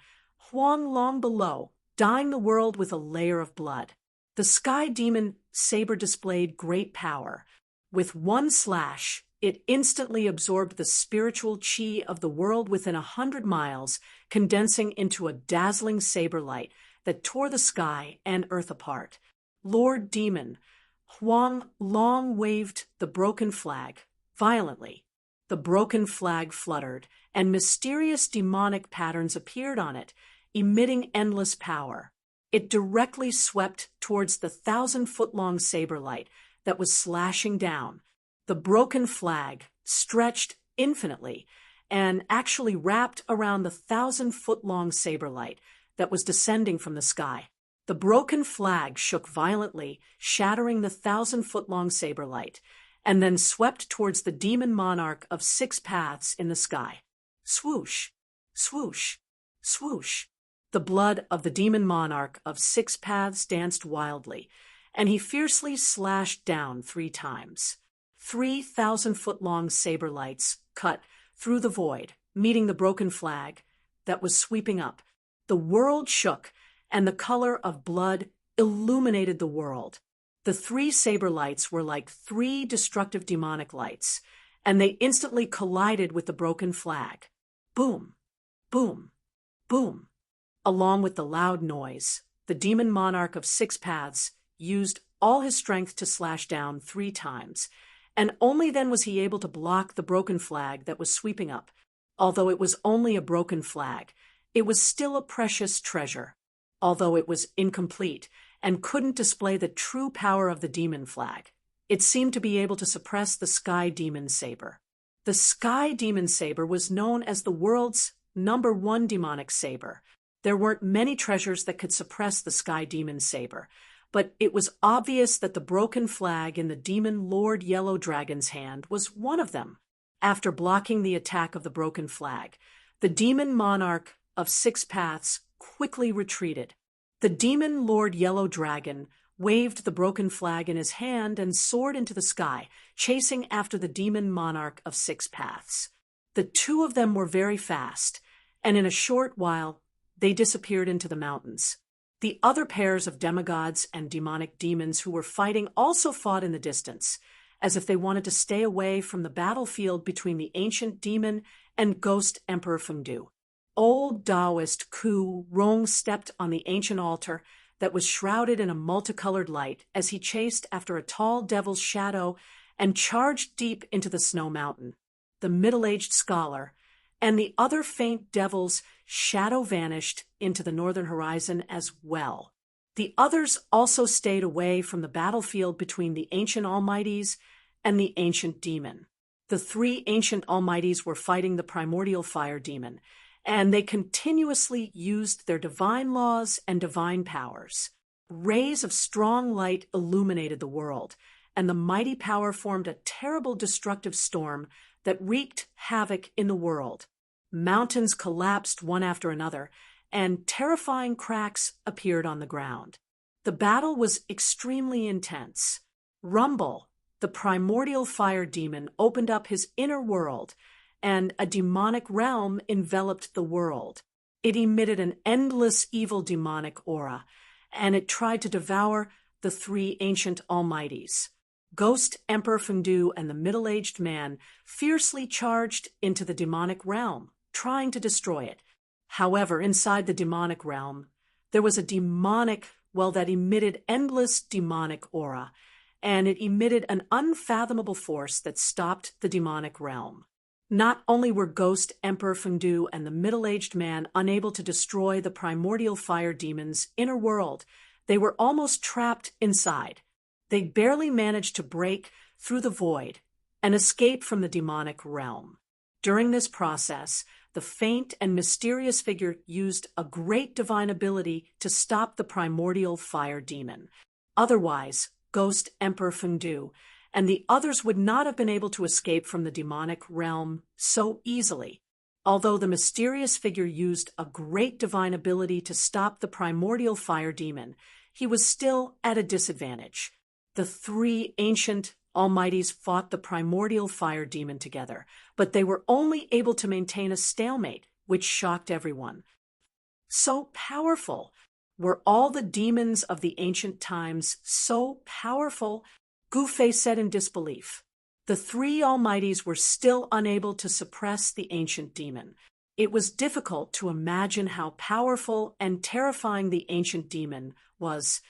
Huang long below, dyeing the world with a layer of blood. The sky demon saber displayed great power. With one slash, it instantly absorbed the spiritual chi of the world within 100 miles, condensing into a dazzling saber light that tore the sky and earth apart. Lord Demon Huang long waved the broken flag violently. The broken flag fluttered, and mysterious demonic patterns appeared on it, emitting endless power. It directly swept towards the 1,000-foot-long saber light that was slashing down. The broken flag stretched infinitely and actually wrapped around the 1,000-foot-long saber light that was descending from the sky. The broken flag shook violently, shattering the 1,000-foot-long saber light, and then swept towards the demon monarch of Six Paths in the sky. Swoosh! Swoosh! Swoosh! The blood of the demon monarch of Six Paths danced wildly, and he fiercely slashed down 3 times. 3,000-foot-long saber lights cut through the void, meeting the broken flag that was sweeping up. The world shook, and the color of blood illuminated the world. The 3 saber lights were like 3 destructive demonic lights, and they instantly collided with the broken flag. Boom! Boom! Boom! Along with the loud noise, the demon monarch of Six Paths used all his strength to slash down 3 times, and only then was he able to block the broken flag that was sweeping up. Although it was only a broken flag, it was still a precious treasure. Although it was incomplete and couldn't display the true power of the demon flag, it seemed to be able to suppress the Sky Demon Saber. The Sky Demon Saber was known as the world's #1 demonic saber. There weren't many treasures that could suppress the Sky Demon Saber, but it was obvious that the broken flag in the Demon Lord Yellow Dragon's hand was one of them. After blocking the attack of the broken flag, the demon monarch of Six Paths quickly retreated. The demon Lord Yellow Dragon waved the broken flag in his hand and soared into the sky, chasing after the demon monarch of Six Paths. The 2 of them were very fast, and in a short while they disappeared into the mountains. The other pairs of demigods and demonic demons who were fighting also fought in the distance, as if they wanted to stay away from the battlefield between the ancient demon and ghost Emperor Fengdu. Old Taoist Ku Rong stepped on the ancient altar that was shrouded in a multicolored light as he chased after a tall devil's shadow and charged deep into the snow mountain. The middle-aged scholar and the other faint devil's shadow vanished into the northern horizon as well. The others also stayed away from the battlefield between the ancient almighties and the ancient demon. The three ancient almighties were fighting the primordial fire demon, and they continuously used their divine laws and divine powers. Rays of strong light illuminated the world, and the mighty power formed a terrible destructive storm that wreaked havoc in the world. Mountains collapsed one after another, and terrifying cracks appeared on the ground. The battle was extremely intense. Rumble, the primordial fire demon, opened up his inner world, and a demonic realm enveloped the world. It emitted an endless evil demonic aura, and it tried to devour the three ancient almighties. Ghost Emperor Fengdu and the middle-aged man fiercely charged into the demonic realm, trying to destroy it. However, inside the demonic realm, there was a demonic, that emitted endless demonic aura, and it emitted an unfathomable force that stopped the demonic realm. Not only were Ghost Emperor Fengdu and the middle-aged man unable to destroy the primordial fire demon's inner world, they were almost trapped inside. They barely managed to break through the void and escape from the demonic realm. During this process, the faint and mysterious figure used a great divine ability to stop the primordial fire demon. Otherwise, Ghost Emperor Fengdu and the others would not have been able to escape from the demonic realm so easily. Although the mysterious figure used a great divine ability to stop the primordial fire demon, he was still at a disadvantage. The three ancient almighties fought the primordial fire demon together, but they were only able to maintain a stalemate, which shocked everyone. So powerful! Were all the demons of the ancient times so powerful? Gufei said in disbelief. The three almighties were still unable to suppress the ancient demon. It was difficult to imagine how powerful and terrifying the ancient demon was.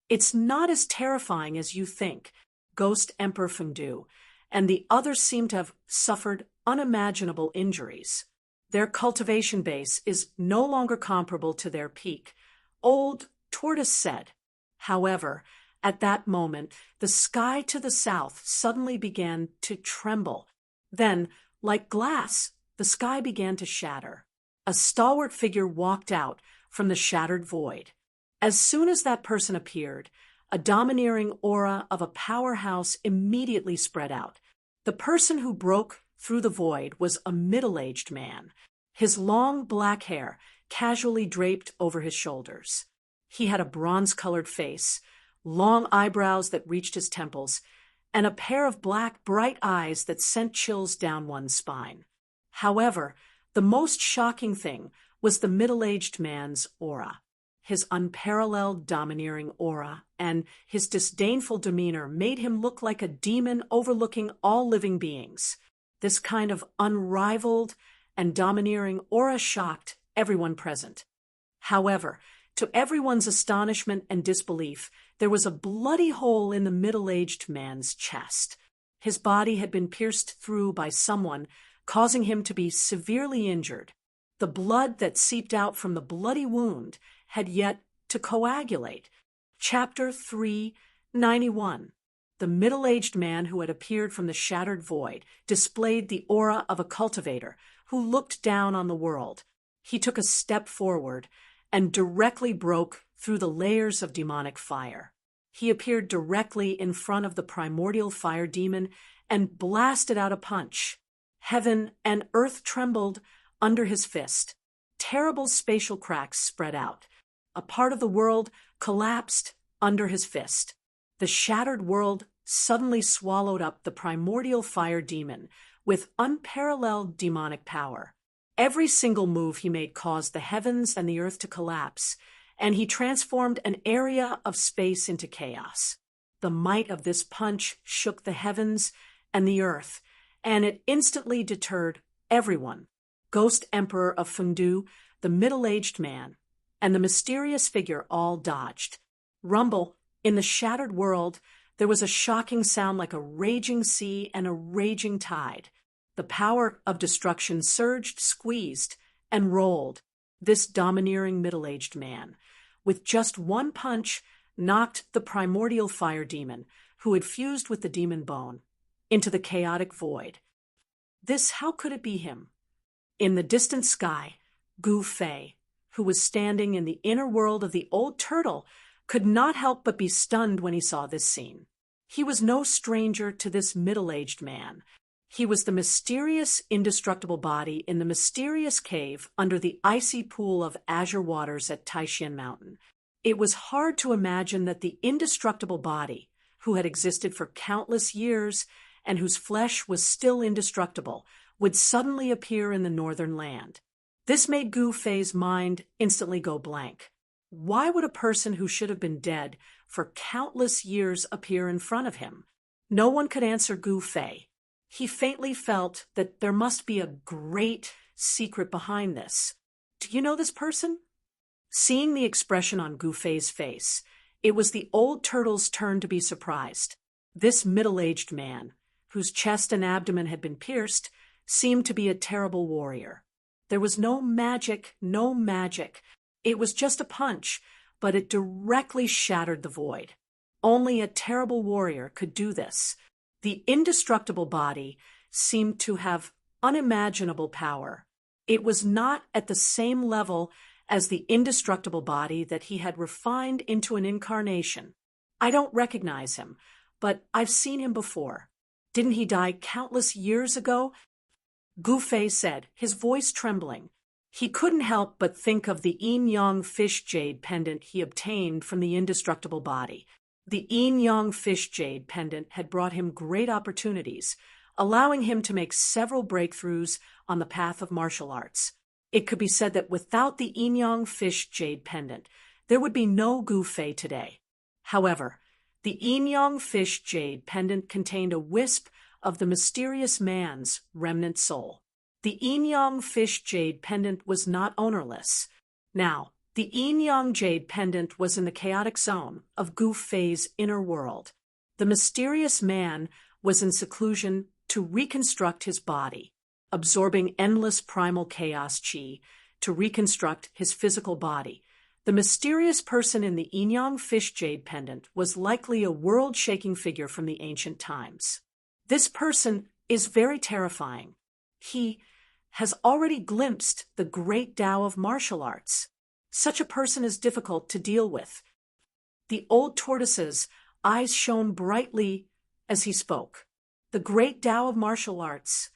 It's not as terrifying as you think, Ghost Emperor Fengdu, and the others seem to have suffered unimaginable injuries. Their cultivation base is no longer comparable to their peak, Old Tortoise said. However, at that moment, the sky to the south suddenly began to tremble. Then, like glass, the sky began to shatter. A stalwart figure walked out from the shattered void. As soon as that person appeared, a domineering aura of a powerhouse immediately spread out. The person who broke through the void was a middle-aged man, his long black hair casually draped over his shoulders. He had a bronze-colored face, long eyebrows that reached his temples, and a pair of black, bright eyes that sent chills down one's spine. However, the most shocking thing was the middle-aged man's aura. His unparalleled domineering aura and his disdainful demeanor made him look like a demon overlooking all living beings. This kind of unrivaled and domineering aura shocked everyone present. However, to everyone's astonishment and disbelief, there was a bloody hole in the middle-aged man's chest. His body had been pierced through by someone, causing him to be severely injured. The blood that seeped out from the bloody wound had yet to coagulate. Chapter 391. The middle-aged man who had appeared from the shattered void displayed the aura of a cultivator who looked down on the world. He took a step forward and directly broke through the layers of demonic fire. He appeared directly in front of the primordial fire demon and blasted out a punch. Heaven and earth trembled under his fist. Terrible spatial cracks spread out. A part of the world collapsed under his fist. The shattered world suddenly swallowed up the primordial fire demon with unparalleled demonic power. Every single move he made caused the heavens and the earth to collapse, and he transformed an area of space into chaos. The might of this punch shook the heavens and the earth, and it instantly deterred everyone. Ghost Emperor of Fundu, the middle-aged man, and the mysterious figure all dodged. Rumble, in the shattered world, there was a shocking sound like a raging sea and a raging tide. The power of destruction surged, squeezed, and rolled. This domineering middle-aged man, with just one punch, knocked the primordial fire demon, who had fused with the demon bone, into the chaotic void. How could it be him? In the distant sky, Gu Fei, who was standing in the inner world of the old turtle, could not help but be stunned when he saw this scene. He was no stranger to this middle-aged man. He was the mysterious, indestructible body in the mysterious cave under the icy pool of azure waters at Taishan Mountain. It was hard to imagine that the indestructible body, who had existed for countless years and whose flesh was still indestructible, would suddenly appear in the northern land. This made Gu Fei's mind instantly go blank. Why would a person who should have been dead for countless years appear in front of him? No one could answer Gu Fei. He faintly felt that there must be a great secret behind this. Do you know this person? Seeing the expression on Gu Fei's face, it was the old turtle's turn to be surprised. This middle-aged man, whose chest and abdomen had been pierced, seemed to be a terrible warrior. There was no magic. It was just a punch, but it directly shattered the void. Only a terrible warrior could do this. The indestructible body seemed to have unimaginable power. It was not at the same level as the indestructible body that he had refined into an incarnation. I don't recognize him, but I've seen him before. Didn't he die countless years ago? Gu Fei said, his voice trembling. He couldn't help but think of the yin-yang fish jade pendant he obtained from the indestructible body. The yin-yang fish jade pendant had brought him great opportunities, allowing him to make several breakthroughs on the path of martial arts. It could be said that without the yin-yang fish jade pendant, there would be no Gu Fei today. However, the yin-yang fish jade pendant contained a wisp of the mysterious man's remnant soul. The yin-yang fish jade pendant was not ownerless. Now, the yin-yang jade pendant was in the chaotic zone of Gu Fei's inner world. The mysterious man was in seclusion to reconstruct his body, absorbing endless primal chaos chi to reconstruct his physical body. The mysterious person in the yin-yang fish jade pendant was likely a world-shaking figure from the ancient times. This person is very terrifying. He has already glimpsed the great Tao of martial arts. Such a person is difficult to deal with. The old tortoise's eyes shone brightly as he spoke. The great Tao of martial arts.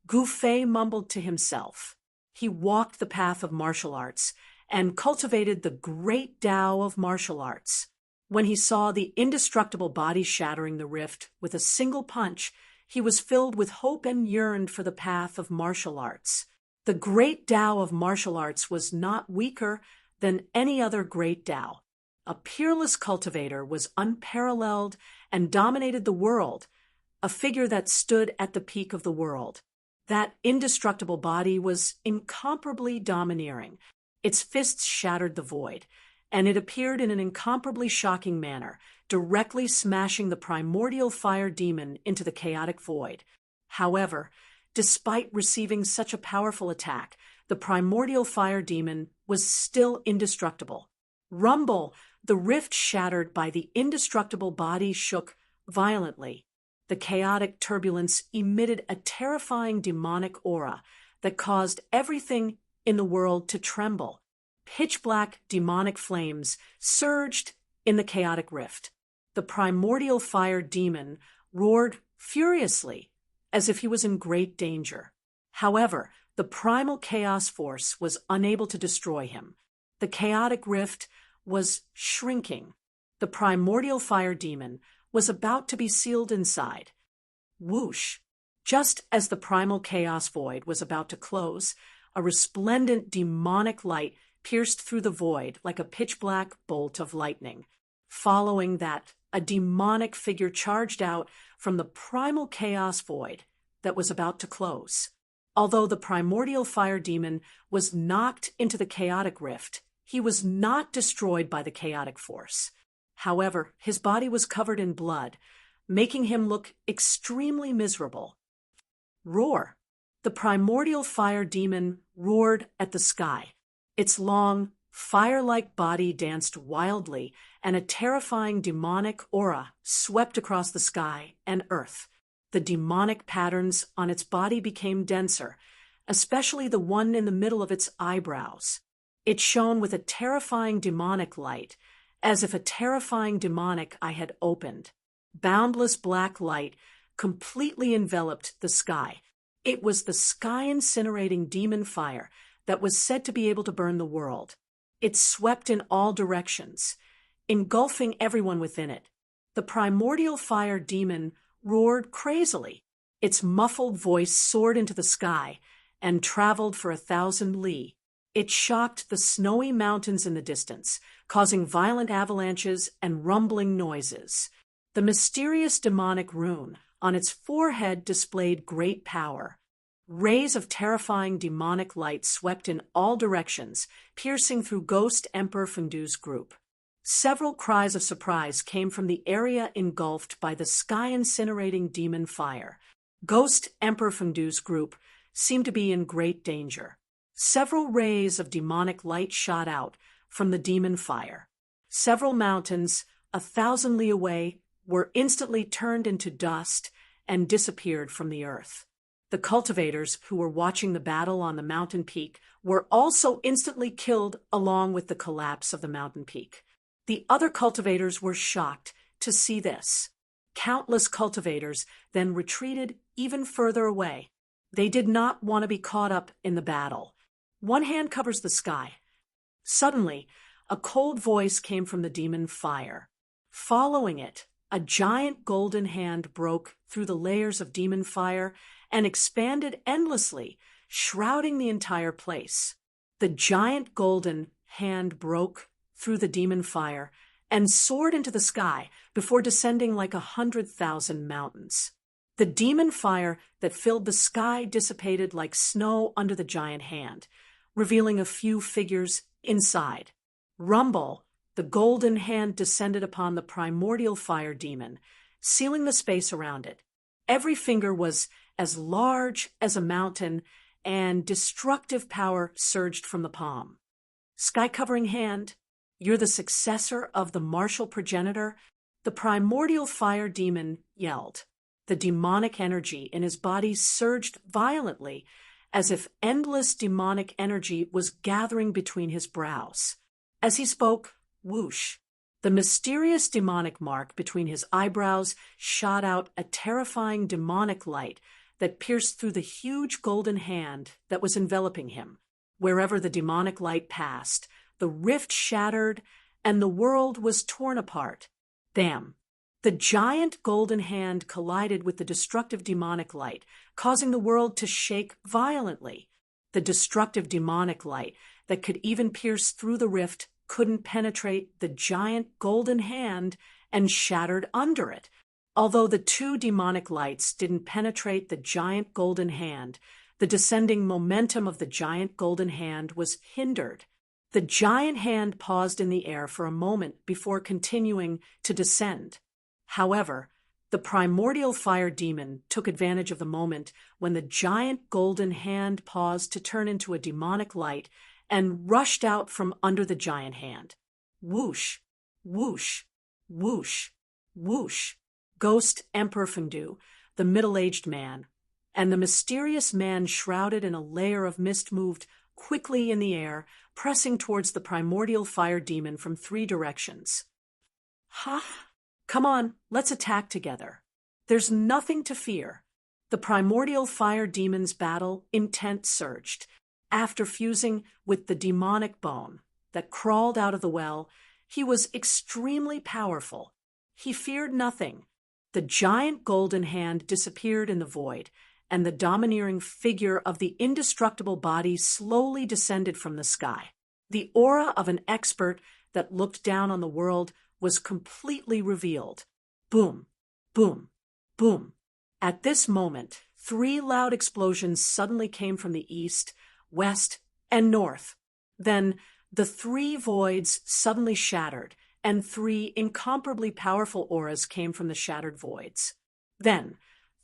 Gu Fei mumbled to himself. He walked the path of martial arts and cultivated the great Tao of martial arts. When he saw the indestructible body shattering the rift with a single punch, he was filled with hope and yearned for the path of martial arts. The great Tao of martial arts was not weaker than any other great Tao. A peerless cultivator was unparalleled and dominated the world, a figure that stood at the peak of the world. That indestructible body was incomparably domineering. Its fists shattered the void, and it appeared in an incomparably shocking manner, directly smashing the primordial fire demon into the chaotic void. However, despite receiving such a powerful attack, the primordial fire demon was still indestructible. Rumble, the rift shattered by the indestructible body shook violently. The chaotic turbulence emitted a terrifying demonic aura that caused everything in the world to tremble. Pitch-black demonic flames surged in the chaotic rift. The primordial fire demon roared furiously, as if he was in great danger. However, the primal chaos force was unable to destroy him. The chaotic rift was shrinking. The primordial fire demon was about to be sealed inside. Whoosh! Just as the primal chaos void was about to close, A resplendent demonic light pierced through the void like a pitch-black bolt of lightning. Following that, a demonic figure charged out from the primal chaos void that was about to close. Although the primordial fire demon was knocked into the chaotic rift, he was not destroyed by the chaotic force. However, his body was covered in blood, making him look extremely miserable. Roar. The primordial fire demon roared at the sky. Its long, fire-like body danced wildly, and a terrifying demonic aura swept across the sky and earth. The demonic patterns on its body became denser, especially the one in the middle of its eyebrows. It shone with a terrifying demonic light, as if a terrifying demonic eye had opened. Boundless black light completely enveloped the sky. It was the sky-incinerating demon fire that was said to be able to burn the world. It swept in all directions, engulfing everyone within it. The primordial fire demon roared crazily. Its muffled voice soared into the sky and traveled for 1,000 li. It shocked the snowy mountains in the distance, causing violent avalanches and rumbling noises. The mysterious demonic rune on its forehead displayed great power. Rays of terrifying demonic light swept in all directions, piercing through Ghost Emperor Fundu's group. Several cries of surprise came from the area engulfed by the sky-incinerating demon fire. Ghost Emperor Fundu's group seemed to be in great danger. Several rays of demonic light shot out from the demon fire. Several mountains, 1,000 li away, were instantly turned into dust and disappeared from the earth. The cultivators who were watching the battle on the mountain peak were also instantly killed along with the collapse of the mountain peak. The other cultivators were shocked to see this. Countless cultivators then retreated even further away. They did not want to be caught up in the battle. One hand covers the sky. Suddenly, a cold voice came from the demon fire. Following it, a giant golden hand broke through the layers of demon fire and expanded endlessly, shrouding the entire place. The giant golden hand broke through the demon fire and soared into the sky before descending like 100,000 mountains. The demon fire that filled the sky dissipated like snow under the giant hand, revealing a few figures inside. Rumble, the golden hand descended upon the primordial fire demon, sealing the space around it. Every finger was as large as a mountain, and destructive power surged from the palm. Sky-covering hand, you're the successor of the martial progenitor? The primordial fire demon yelled. The demonic energy in his body surged violently, as if endless demonic energy was gathering between his brows. As he spoke, whoosh, the mysterious demonic mark between his eyebrows shot out a terrifying demonic light that pierced through the huge golden hand that was enveloping him. Wherever the demonic light passed, the rift shattered and the world was torn apart. Damn! The giant golden hand collided with the destructive demonic light, causing the world to shake violently. The destructive demonic light that could even pierce through the rift couldn't penetrate the giant golden hand and shattered under it. Although the two demonic lights didn't penetrate the giant golden hand, the descending momentum of the giant golden hand was hindered. The giant hand paused in the air for a moment before continuing to descend. However, the primordial fire demon took advantage of the moment when the giant golden hand paused to turn into a demonic light and rushed out from under the giant hand. Whoosh, whoosh, whoosh, whoosh. Ghost Emperor Fundu, the middle-aged man, and the mysterious man shrouded in a layer of mist moved quickly in the air, pressing towards the primordial fire demon from 3 directions. Ha! Come on, let's attack together. There's nothing to fear. The primordial fire demon's battle intent surged. After fusing with the demonic bone that crawled out of the well, he was extremely powerful. He feared nothing. The giant golden hand disappeared in the void, and the domineering figure of the indestructible body slowly descended from the sky. The aura of an expert that looked down on the world was completely revealed. Boom, boom, boom. At this moment, 3 loud explosions suddenly came from the east, west, and north. Then, the 3 voids suddenly shattered, and 3 incomparably powerful auras came from the shattered voids. Then,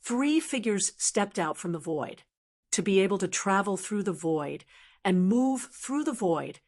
3 figures stepped out from the void. To be able to travel through the void and move through the void,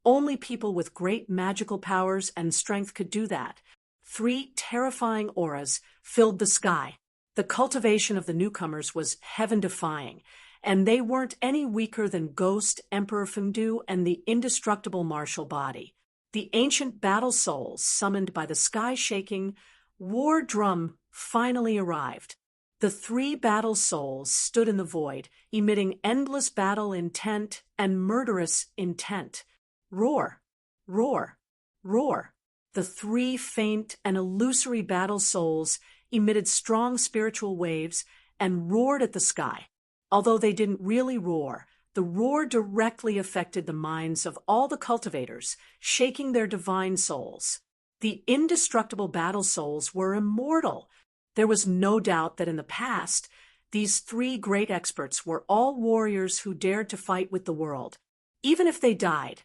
only people with great magical powers and strength could do that. 3 terrifying auras filled the sky. The cultivation of the newcomers was heaven-defying, and they weren't any weaker than Ghost Emperor Fengdu and the indestructible martial body. The ancient battle souls summoned by the sky-shaking war drum finally arrived. The 3 battle souls stood in the void, emitting endless battle intent and murderous intent. Roar, roar, roar. The 3 faint and illusory battle souls emitted strong spiritual waves and roared at the sky. Although they didn't really roar, the roar directly affected the minds of all the cultivators, shaking their divine souls. The indestructible battle souls were immortal. There was no doubt that in the past, these 3 great experts were all warriors who dared to fight with the world. Even if they died,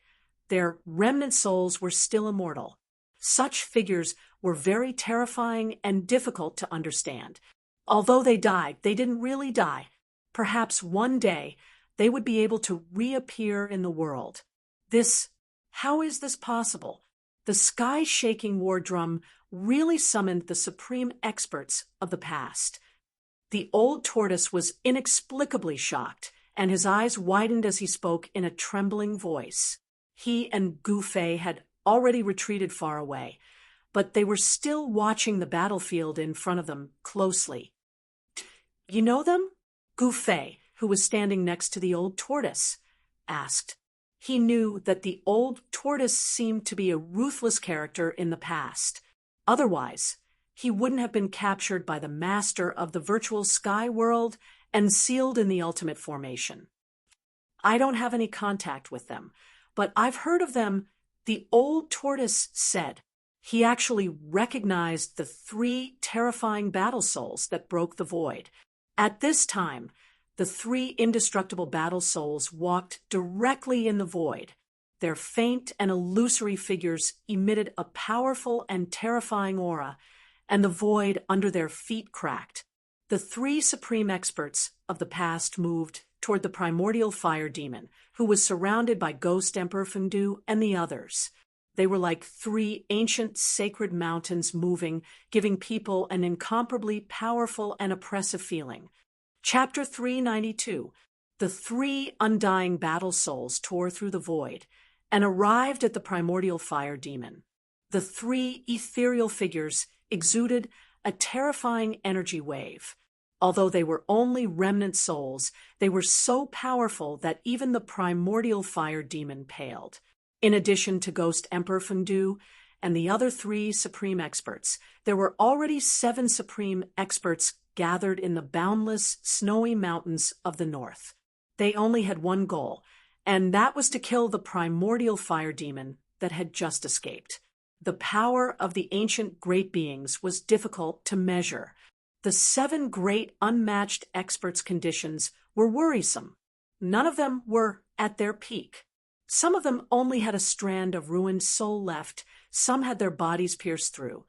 their remnant souls were still immortal. Such figures were very terrifying and difficult to understand. Although they died, they didn't really die. Perhaps one day they would be able to reappear in the world. How is this possible? The sky-shaking war drum really summoned the supreme experts of the past. The old tortoise was inexplicably shocked, and his eyes widened as he spoke in a trembling voice. He and Gu Fei had already retreated far away, but they were still watching the battlefield in front of them closely. "You know them?" Gu Fei, who was standing next to the old tortoise, asked. He knew that the old tortoise seemed to be a ruthless character in the past. Otherwise, he wouldn't have been captured by the master of the virtual sky world and sealed in the ultimate formation. "I don't have any contact with them, but I've heard of them," the old tortoise said. He actually recognized the 3 terrifying battle souls that broke the void. At this time, the 3 indestructible battle souls walked directly in the void. Their faint and illusory figures emitted a powerful and terrifying aura, and the void under their feet cracked. The 3 supreme experts of the past moved toward the primordial fire demon, who was surrounded by Ghost Emperor Fengdu and the others. They were like 3 ancient sacred mountains moving, giving people an incomparably powerful and oppressive feeling. Chapter 392. The 3 undying battle souls tore through the void and arrived at the primordial fire demon. The 3 ethereal figures exuded a terrifying energy wave. Although they were only remnant souls, they were so powerful that even the primordial fire demon paled. In addition to Ghost Emperor Fengdu and the other 3 supreme experts, there were already 7 supreme experts gathered in the boundless, snowy mountains of the north. They only had one goal, and that was to kill the primordial fire demon that had just escaped. The power of the ancient great beings was difficult to measure. The 7 great unmatched experts' conditions were worrisome. None of them were at their peak. Some of them only had a strand of ruined soul left, some had their bodies pierced through,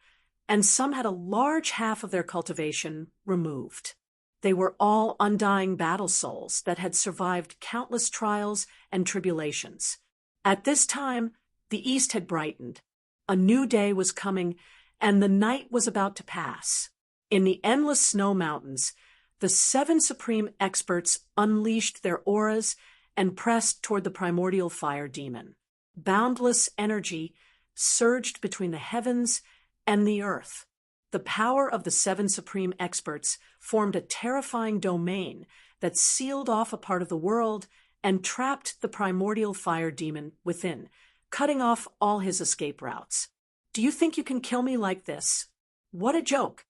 and some had a large half of their cultivation removed. They were all undying battle souls that had survived countless trials and tribulations. At this time, the east had brightened. A new day was coming, and the night was about to pass. In the endless snow mountains, the 7 supreme experts unleashed their auras and pressed toward the primordial fire demon. Boundless energy surged between the heavens and the earth. The power of the 7 supreme experts formed a terrifying domain that sealed off a part of the world and trapped the primordial fire demon within, cutting off all his escape routes. "Do you think you can kill me like this? What a joke!"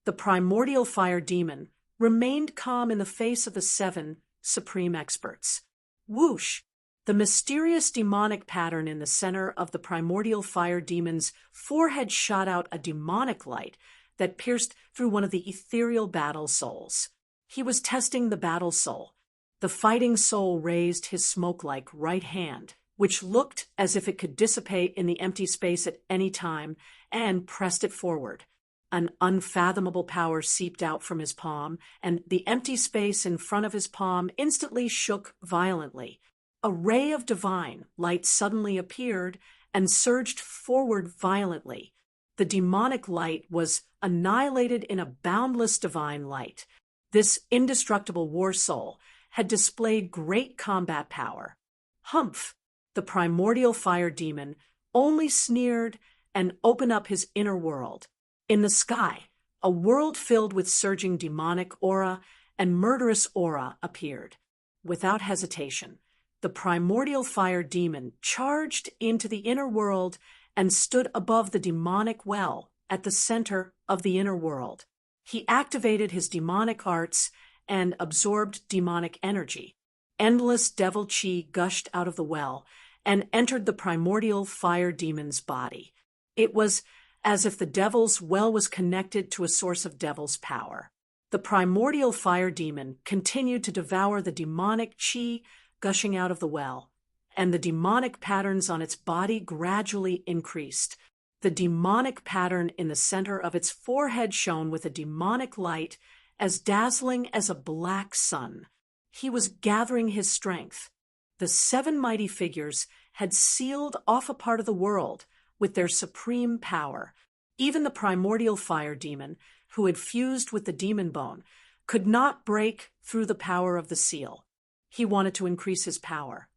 The primordial fire demon remained calm in the face of the 7 supreme experts. Whoosh! The mysterious demonic pattern in the center of the primordial fire demon's forehead shot out a demonic light that pierced through one of the ethereal battle souls. He was testing the battle soul. The fighting soul raised his smoke-like right hand, which looked as if it could dissipate in the empty space at any time, and pressed it forward. An unfathomable power seeped out from his palm, and the empty space in front of his palm instantly shook violently. A ray of divine light suddenly appeared and surged forward violently. The demonic light was annihilated in a boundless divine light. This indestructible war soul had displayed great combat power. Humph! The primordial fire demon only sneered and opened up his inner world. In the sky, a world filled with surging demonic aura and murderous aura appeared. Without hesitation, the primordial fire demon charged into the inner world and stood above the demonic well at the center of the inner world. He activated his demonic arts and absorbed demonic energy. Endless devil chi gushed out of the well and entered the primordial fire demon's body. It was as if the devil's well was connected to a source of devil's power. The primordial fire demon continued to devour the demonic chi gushing out of the well, and the demonic patterns on its body gradually increased. The demonic pattern in the center of its forehead shone with a demonic light as dazzling as a black sun. He was gathering his strength. The 7 mighty figures had sealed off a part of the world with their supreme power. Even the primordial fire demon, who had fused with the demon bone, could not break through the power of the seal. He wanted to increase his power,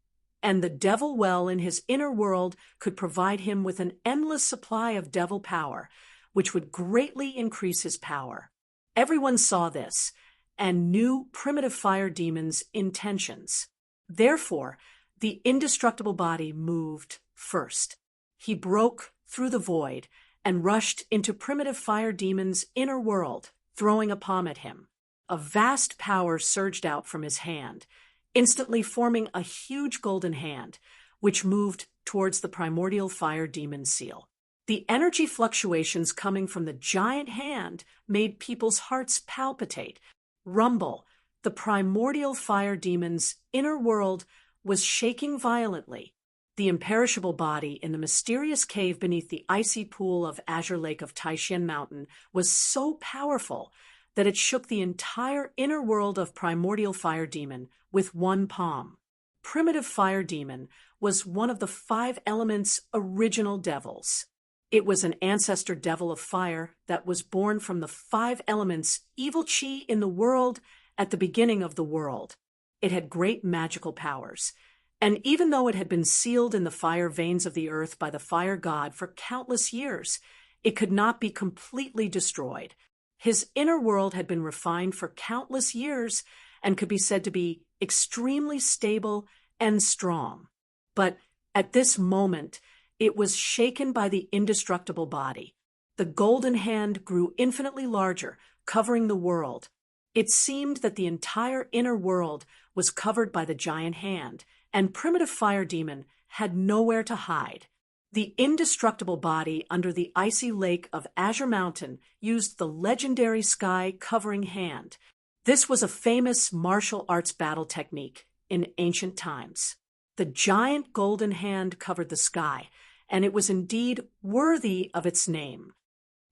and the devil well in his inner world could provide him with an endless supply of devil power, which would greatly increase his power. Everyone saw this and knew primitive fire demon's intentions. Therefore, the indestructible body moved first. He broke through the void and rushed into primitive fire demon's inner world, throwing a palm at him. A vast power surged out from his hand, instantly forming a huge golden hand, which moved towards the primordial fire demon seal. The energy fluctuations coming from the giant hand made people's hearts palpitate, rumble. The primordial fire demon's inner world was shaking violently. The imperishable body in the mysterious cave beneath the icy pool of Azure Lake of Taishan Mountain was so powerful that it shook the entire inner world of primordial fire demon with one palm. Primitive fire demon was one of the 5 elements' original devils. It was an ancestor devil of fire that was born from the 5 elements' evil chi in the world at the beginning of the world. It had great magical powers, and even though it had been sealed in the fire veins of the earth by the fire god for countless years, it could not be completely destroyed. His inner world had been refined for countless years and could be said to be extremely stable and strong. But at this moment, it was shaken by the indestructible body. The golden hand grew infinitely larger, covering the world. It seemed that the entire inner world was covered by the giant hand, and primitive fire demon had nowhere to hide. The indestructible body under the icy lake of Azure Mountain used the legendary sky-covering hand. This was a famous martial arts battle technique in ancient times. The giant golden hand covered the sky, and it was indeed worthy of its name.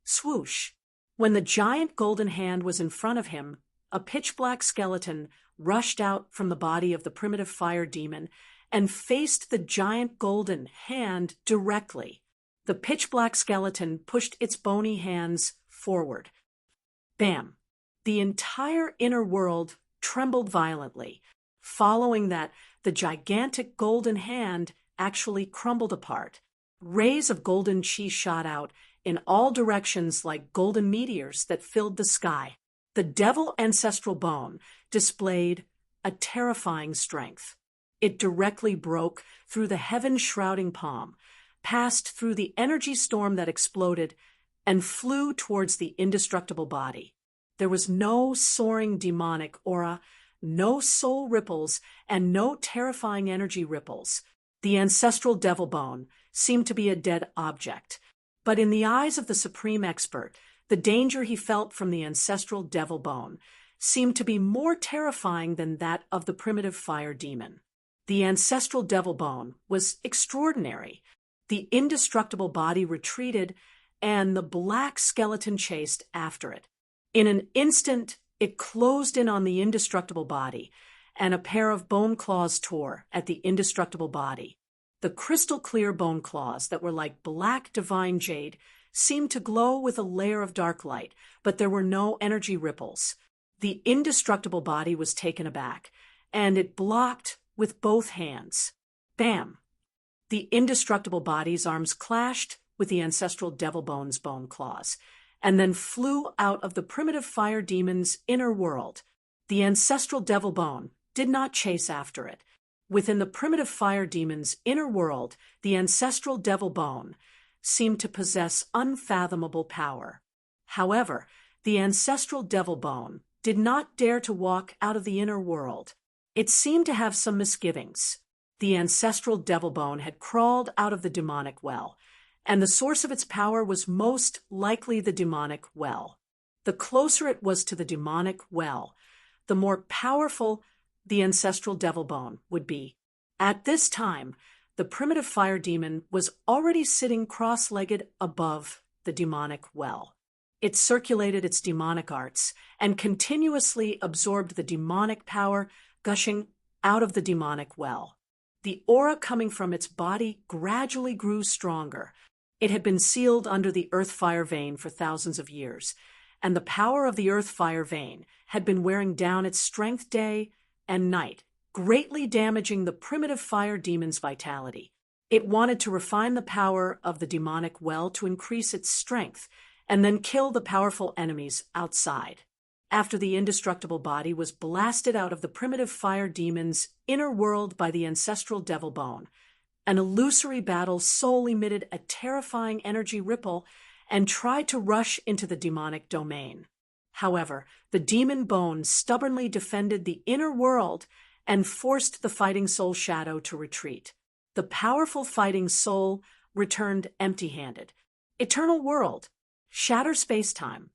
Swoosh! When the giant golden hand was in front of him, a pitch-black skeleton rushed out from the body of the primitive fire demon and faced the giant golden hand directly. The pitch-black skeleton pushed its bony hands forward. Bam! The entire inner world trembled violently. Following that, the gigantic golden hand actually crumbled apart. Rays of golden chi shot out in all directions like golden meteors that filled the sky. The devil ancestral bone displayed a terrifying strength. It directly broke through the heaven-shrouding palm, passed through the energy storm that exploded, and flew towards the indestructible body. There was no soaring demonic aura, no soul ripples, and no terrifying energy ripples. The ancestral devil bone seemed to be a dead object. But in the eyes of the supreme expert, the danger he felt from the ancestral devil bone seemed to be more terrifying than that of the primitive fire demon. The ancestral devil bone was extraordinary. The indestructible body retreated, and the black skeleton chased after it. In an instant, it closed in on the indestructible body, and a pair of bone claws tore at the indestructible body. The crystal-clear bone claws that were like black divine jade seemed to glow with a layer of dark light, but there were no energy ripples. The indestructible body was taken aback, and it blocked with both hands. Bam! The indestructible body's arms clashed with the ancestral devil bone's bone claws, and then flew out of the primitive fire demon's inner world. The ancestral devil bone did not chase after it. Within the primitive fire demon's inner world, the ancestral devil bone seemed to possess unfathomable power. However, the ancestral devil bone did not dare to walk out of the inner world. It seemed to have some misgivings. The ancestral devil bone had crawled out of the demonic well, and the source of its power was most likely the demonic well. The closer it was to the demonic well, the more powerful the ancestral devil bone would be. At this time, the primitive fire demon was already sitting cross-legged above the demonic well. It circulated its demonic arts and continuously absorbed the demonic power gushing out of the demonic well. The aura coming from its body gradually grew stronger. It had been sealed under the earth-fire vein for thousands of years, and the power of the earth-fire vein had been wearing down its strength day and night, greatly damaging the primitive fire demon's vitality. It wanted to refine the power of the demonic well to increase its strength, and then kill the powerful enemies outside. After the indestructible body was blasted out of the primitive fire demon's inner world by the ancestral devil bone, an illusory battle soul emitted a terrifying energy ripple and tried to rush into the demonic domain. However, the demon bone stubbornly defended the inner world and forced the fighting soul shadow to retreat. The powerful fighting soul returned empty-handed. Eternal world, shatter space-time.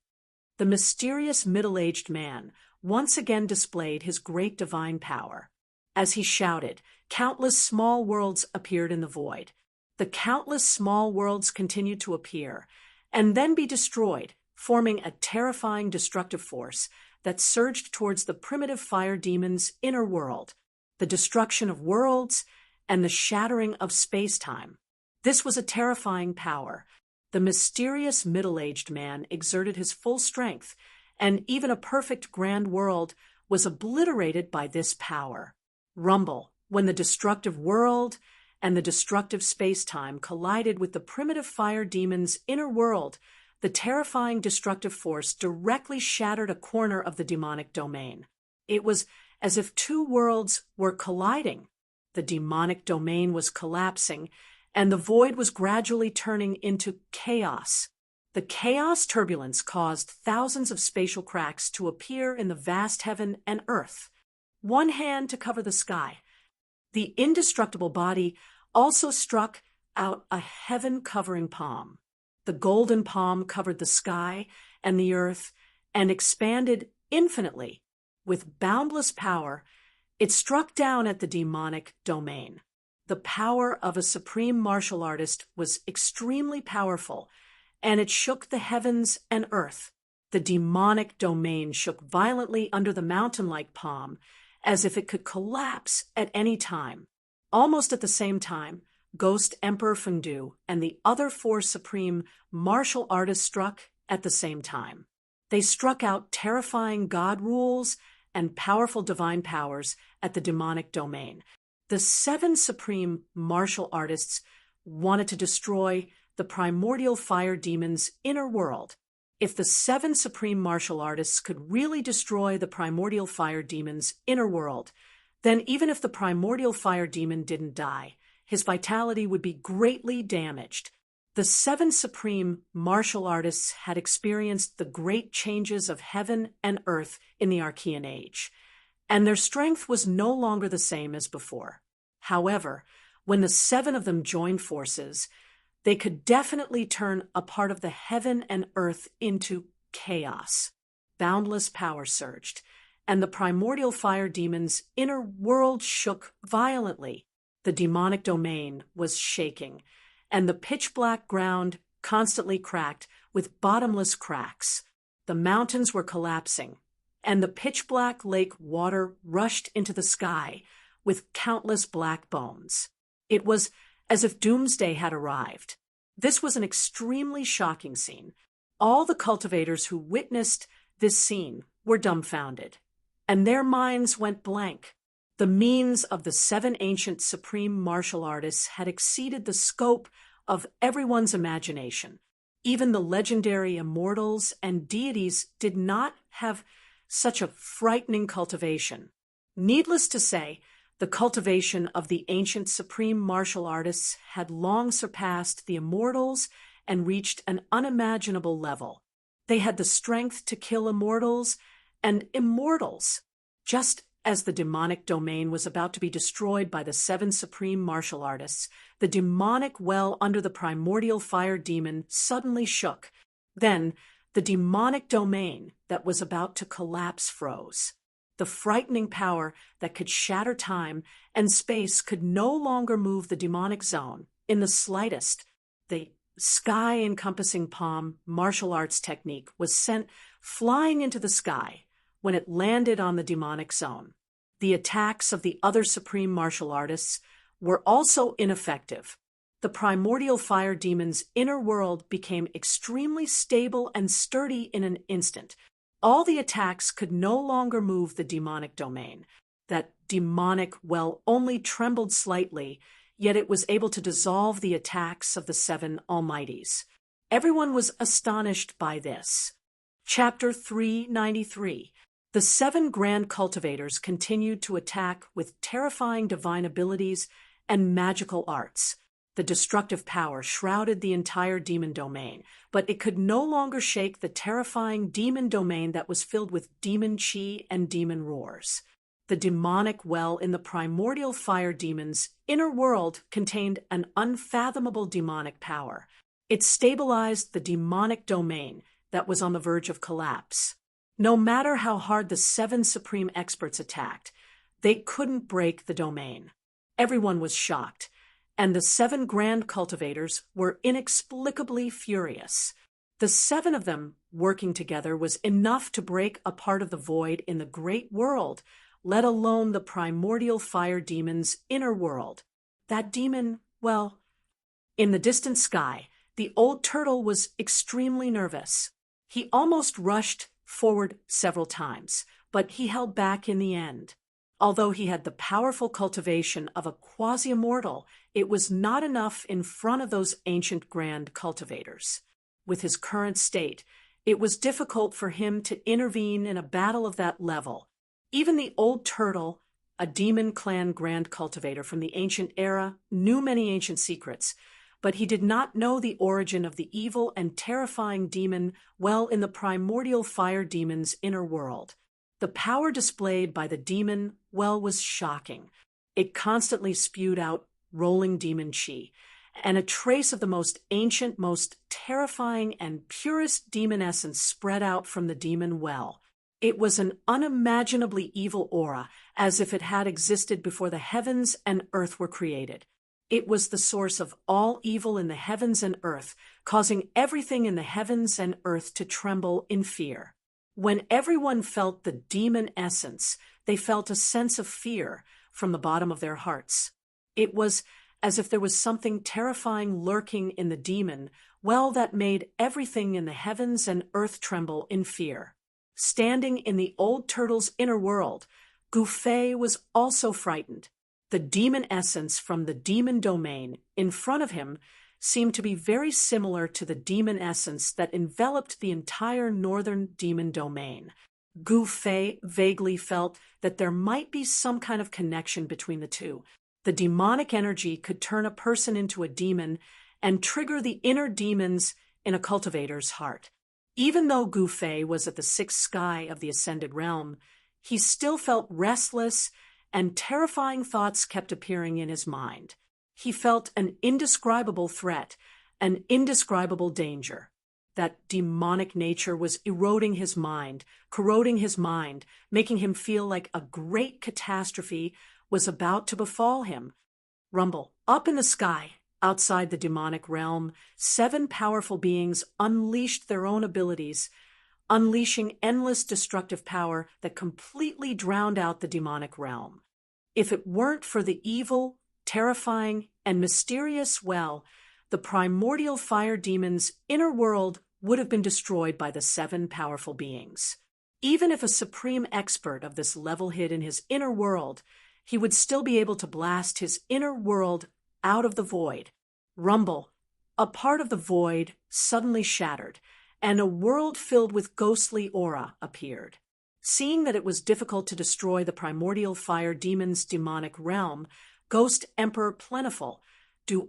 The mysterious middle-aged man once again displayed his great divine power. As he shouted, countless small worlds appeared in the void. The countless small worlds continued to appear, and then be destroyed, forming a terrifying destructive force that surged towards the primitive fire demon's inner world, the destruction of worlds and the shattering of space-time. This was a terrifying power. The mysterious middle-aged man exerted his full strength, and even a perfect grand world was obliterated by this power. Rumble, when the destructive world and the destructive space-time collided with the primitive fire demon's inner world, the terrifying destructive force directly shattered a corner of the demonic domain. It was as if two worlds were colliding. The demonic domain was collapsing, and the void was gradually turning into chaos. The chaos turbulence caused thousands of spatial cracks to appear in the vast heaven and earth. One hand to cover the sky. The indestructible body also struck out a heaven-covering palm. The golden palm covered the sky and the earth and expanded infinitely. With boundless power, it struck down at the demonic domain. The power of a supreme martial artist was extremely powerful, and it shook the heavens and earth. The demonic domain shook violently under the mountain-like palm, as if it could collapse at any time. Almost at the same time, Ghost Emperor Fengdu and the other four supreme martial artists struck at the same time. They struck out terrifying god rules and powerful divine powers at the demonic domain. The seven supreme martial artists wanted to destroy the primordial fire demon's inner world. If the seven supreme martial artists could really destroy the primordial fire demon's inner world, then even if the primordial fire demon didn't die, his vitality would be greatly damaged. The 7 supreme martial artists had experienced the great changes of heaven and earth in the Archean Age, and their strength was no longer the same as before. However, when the 7 of them joined forces, they could definitely turn a part of the heaven and earth into chaos. Boundless power surged, and the primordial fire demon's inner world shook violently. The demonic domain was shaking, and the pitch-black ground constantly cracked with bottomless cracks. The mountains were collapsing, and the pitch-black lake water rushed into the sky with countless black bones. It was as if doomsday had arrived. This was an extremely shocking scene. All the cultivators who witnessed this scene were dumbfounded, and their minds went blank. The means of the 7 ancient supreme martial artists had exceeded the scope of everyone's imagination. Even the legendary immortals and deities did not have such a frightening cultivation. Needless to say, the cultivation of the ancient supreme martial artists had long surpassed the immortals and reached an unimaginable level. They had the strength to kill immortals and immortals. Just as the demonic domain was about to be destroyed by the 7 supreme martial artists, the demonic well under the primordial fire demon suddenly shook. Then, the demonic domain that was about to collapse froze. The frightening power that could shatter time and space could no longer move the demonic zone in the slightest. The sky-encompassing palm martial arts technique was sent flying into the sky when it landed on the demonic zone. The attacks of the other supreme martial artists were also ineffective. The primordial fire demon's inner world became extremely stable and sturdy in an instant. All the attacks could no longer move the demonic domain. That demonic well only trembled slightly, yet it was able to dissolve the attacks of the 7 almighties. Everyone was astonished by this. Chapter 393. The 7 grand cultivators continued to attack with terrifying divine abilities and magical arts. The destructive power shrouded the entire demon domain, but it could no longer shake the terrifying demon domain that was filled with demon chi and demon roars. The demonic well in the primordial fire demon's inner world contained an unfathomable demonic power. It stabilized the demonic domain that was on the verge of collapse. No matter how hard the 7 supreme experts attacked, they couldn't break the domain. Everyone was shocked, and the 7 grand cultivators were inexplicably furious. The 7 of them working together was enough to break a part of the void in the great world, let alone the primordial fire demon's inner world. That demon, well, in the distant sky, the old turtle was extremely nervous. He almost rushed forward several times, but he held back in the end. Although he had the powerful cultivation of a quasi-immortal, it was not enough in front of those ancient grand cultivators. With his current state, it was difficult for him to intervene in a battle of that level. Even the old turtle, a demon clan grand cultivator from the ancient era, knew many ancient secrets, but he did not know the origin of the evil and terrifying demon well in the primordial fire demon's inner world. The power displayed by the demon well was shocking. It constantly spewed out rolling demon chi, and a trace of the most ancient, most terrifying, and purest demon essence spread out from the demon well. It was an unimaginably evil aura, as if it had existed before the heavens and earth were created. It was the source of all evil in the heavens and earth, causing everything in the heavens and earth to tremble in fear. When everyone felt the demon essence, they felt a sense of fear from the bottom of their hearts. It was as if there was something terrifying lurking in the demon, well, that made everything in the heavens and earth tremble in fear. Standing in the old turtle's inner world, Gufei was also frightened. The demon essence from the demon domain in front of him seemed to be very similar to the demon essence that enveloped the entire northern demon domain. Gufei vaguely felt that there might be some kind of connection between the two. The demonic energy could turn a person into a demon, and trigger the inner demons in a cultivator's heart. Even though Gu Fei was at the sixth sky of the ascended realm, he still felt restless, and terrifying thoughts kept appearing in his mind. He felt an indescribable threat, an indescribable danger. That demonic nature was eroding his mind, corroding his mind, making him feel like a great catastrophe was about to befall him. Rumble. Up in the sky, outside the demonic realm, 7 powerful beings unleashed their own abilities, unleashing endless destructive power that completely drowned out the demonic realm. If it weren't for the evil, terrifying, and mysterious well, the primordial fire demon's inner world would have been destroyed by the 7 powerful beings. Even if a supreme expert of this level hid in his inner world, he would still be able to blast his inner world out of the void. Rumble. A part of the void suddenly shattered, and a world filled with ghostly aura appeared. Seeing that it was difficult to destroy the primordial fire demon's demonic realm, Ghost Emperor Plentiful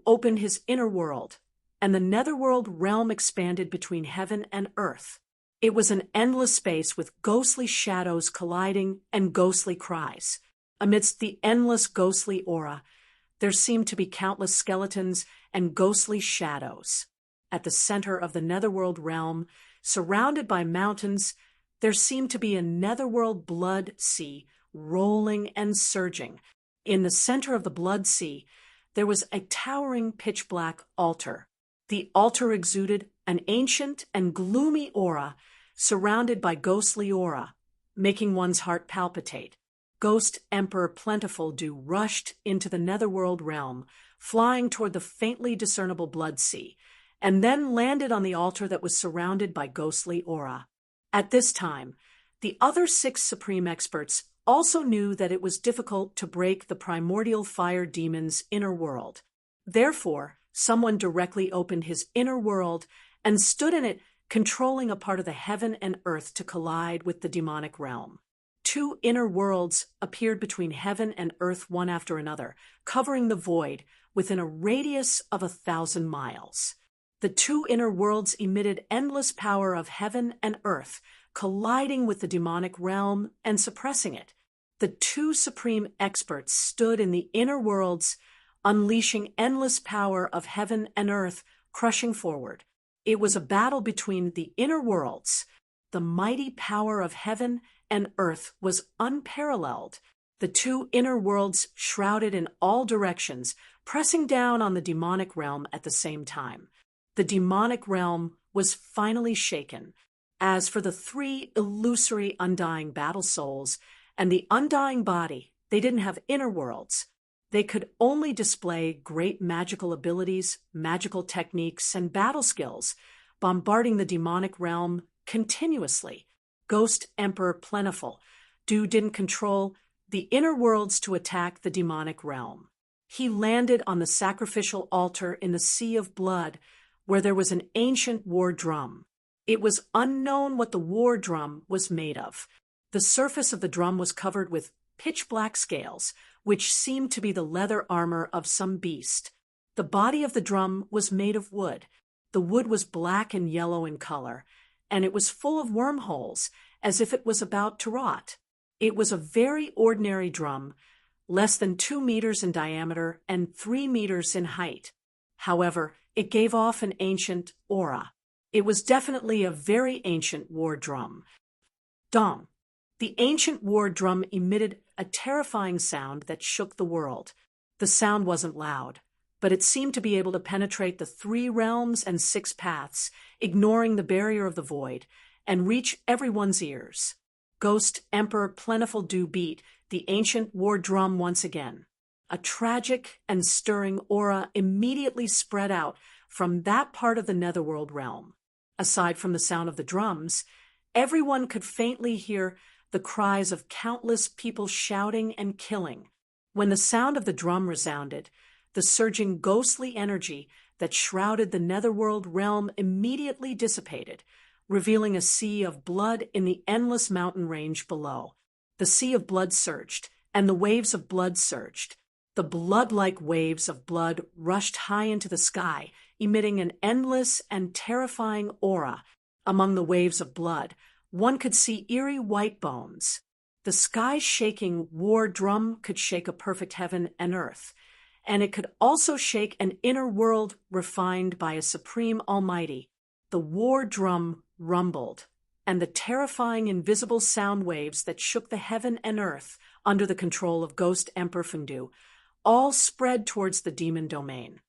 opened his inner world, and the netherworld realm expanded between heaven and earth. It was an endless space with ghostly shadows colliding and ghostly cries. Amidst the endless ghostly aura, there seemed to be countless skeletons and ghostly shadows. At the center of the netherworld realm, surrounded by mountains, there seemed to be a netherworld blood sea rolling and surging. In the center of the blood sea, there was a towering pitch-black altar. The altar exuded an ancient and gloomy aura, surrounded by ghostly aura, making one's heart palpitate. Ghost Emperor Plentiful rushed into the netherworld realm, flying toward the faintly discernible blood sea, and then landed on the altar that was surrounded by ghostly aura. At this time, the other 6 supreme experts also knew that it was difficult to break the primordial fire demon's inner world. Therefore, someone directly opened his inner world and stood in it, controlling a part of the heaven and earth to collide with the demonic realm. 2 inner worlds appeared between heaven and earth one after another, covering the void within a radius of 1,000 miles. The 2 inner worlds emitted endless power of heaven and earth, colliding with the demonic realm and suppressing it. The 2 supreme experts stood in the inner worlds, unleashing endless power of heaven and earth, crushing forward. It was a battle between the inner worlds. The mighty power of heaven and earth was unparalleled. The 2 inner worlds shrouded in all directions, pressing down on the demonic realm at the same time. The demonic realm was finally shaken. As for the 3 illusory undying battle souls and the undying body, they didn't have inner worlds. They could only display great magical abilities, magical techniques, and battle skills, bombarding the demonic realm continuously. Ghost Emperor Plentiful didn't control the inner worlds to attack the demonic realm. He landed on the sacrificial altar in the sea of blood, where there was an ancient war drum. It was unknown what the war drum was made of. The surface of the drum was covered with pitch-black scales, which seemed to be the leather armor of some beast. The body of the drum was made of wood. The wood was black and yellow in color, and it was full of wormholes, as if it was about to rot. It was a very ordinary drum, less than 2 meters in diameter and 3 meters in height. However, it gave off an ancient aura. It was definitely a very ancient war drum. Dong. The ancient war drum emitted a terrifying sound that shook the world. The sound wasn't loud, but it seemed to be able to penetrate the 3 realms and 6 paths, ignoring the barrier of the void, and reach everyone's ears. Ghost Emperor Plentiful beat the ancient war drum once again. A tragic and stirring aura immediately spread out from that part of the netherworld realm. Aside from the sound of the drums, everyone could faintly hear the cries of countless people shouting and killing. When the sound of the drum resounded, the surging ghostly energy that shrouded the netherworld realm immediately dissipated, revealing a sea of blood in the endless mountain range below. The sea of blood surged, and the waves of blood surged. The blood-like waves of blood rushed high into the sky, emitting an endless and terrifying aura. Among the waves of blood, one could see eerie white bones. The sky-shaking war drum could shake a perfect heaven and earth, and it could also shake an inner world refined by a supreme almighty. The war drum rumbled, and the terrifying invisible sound waves that shook the heaven and earth under the control of Ghost Emperor Fundu all spread towards the demon domain.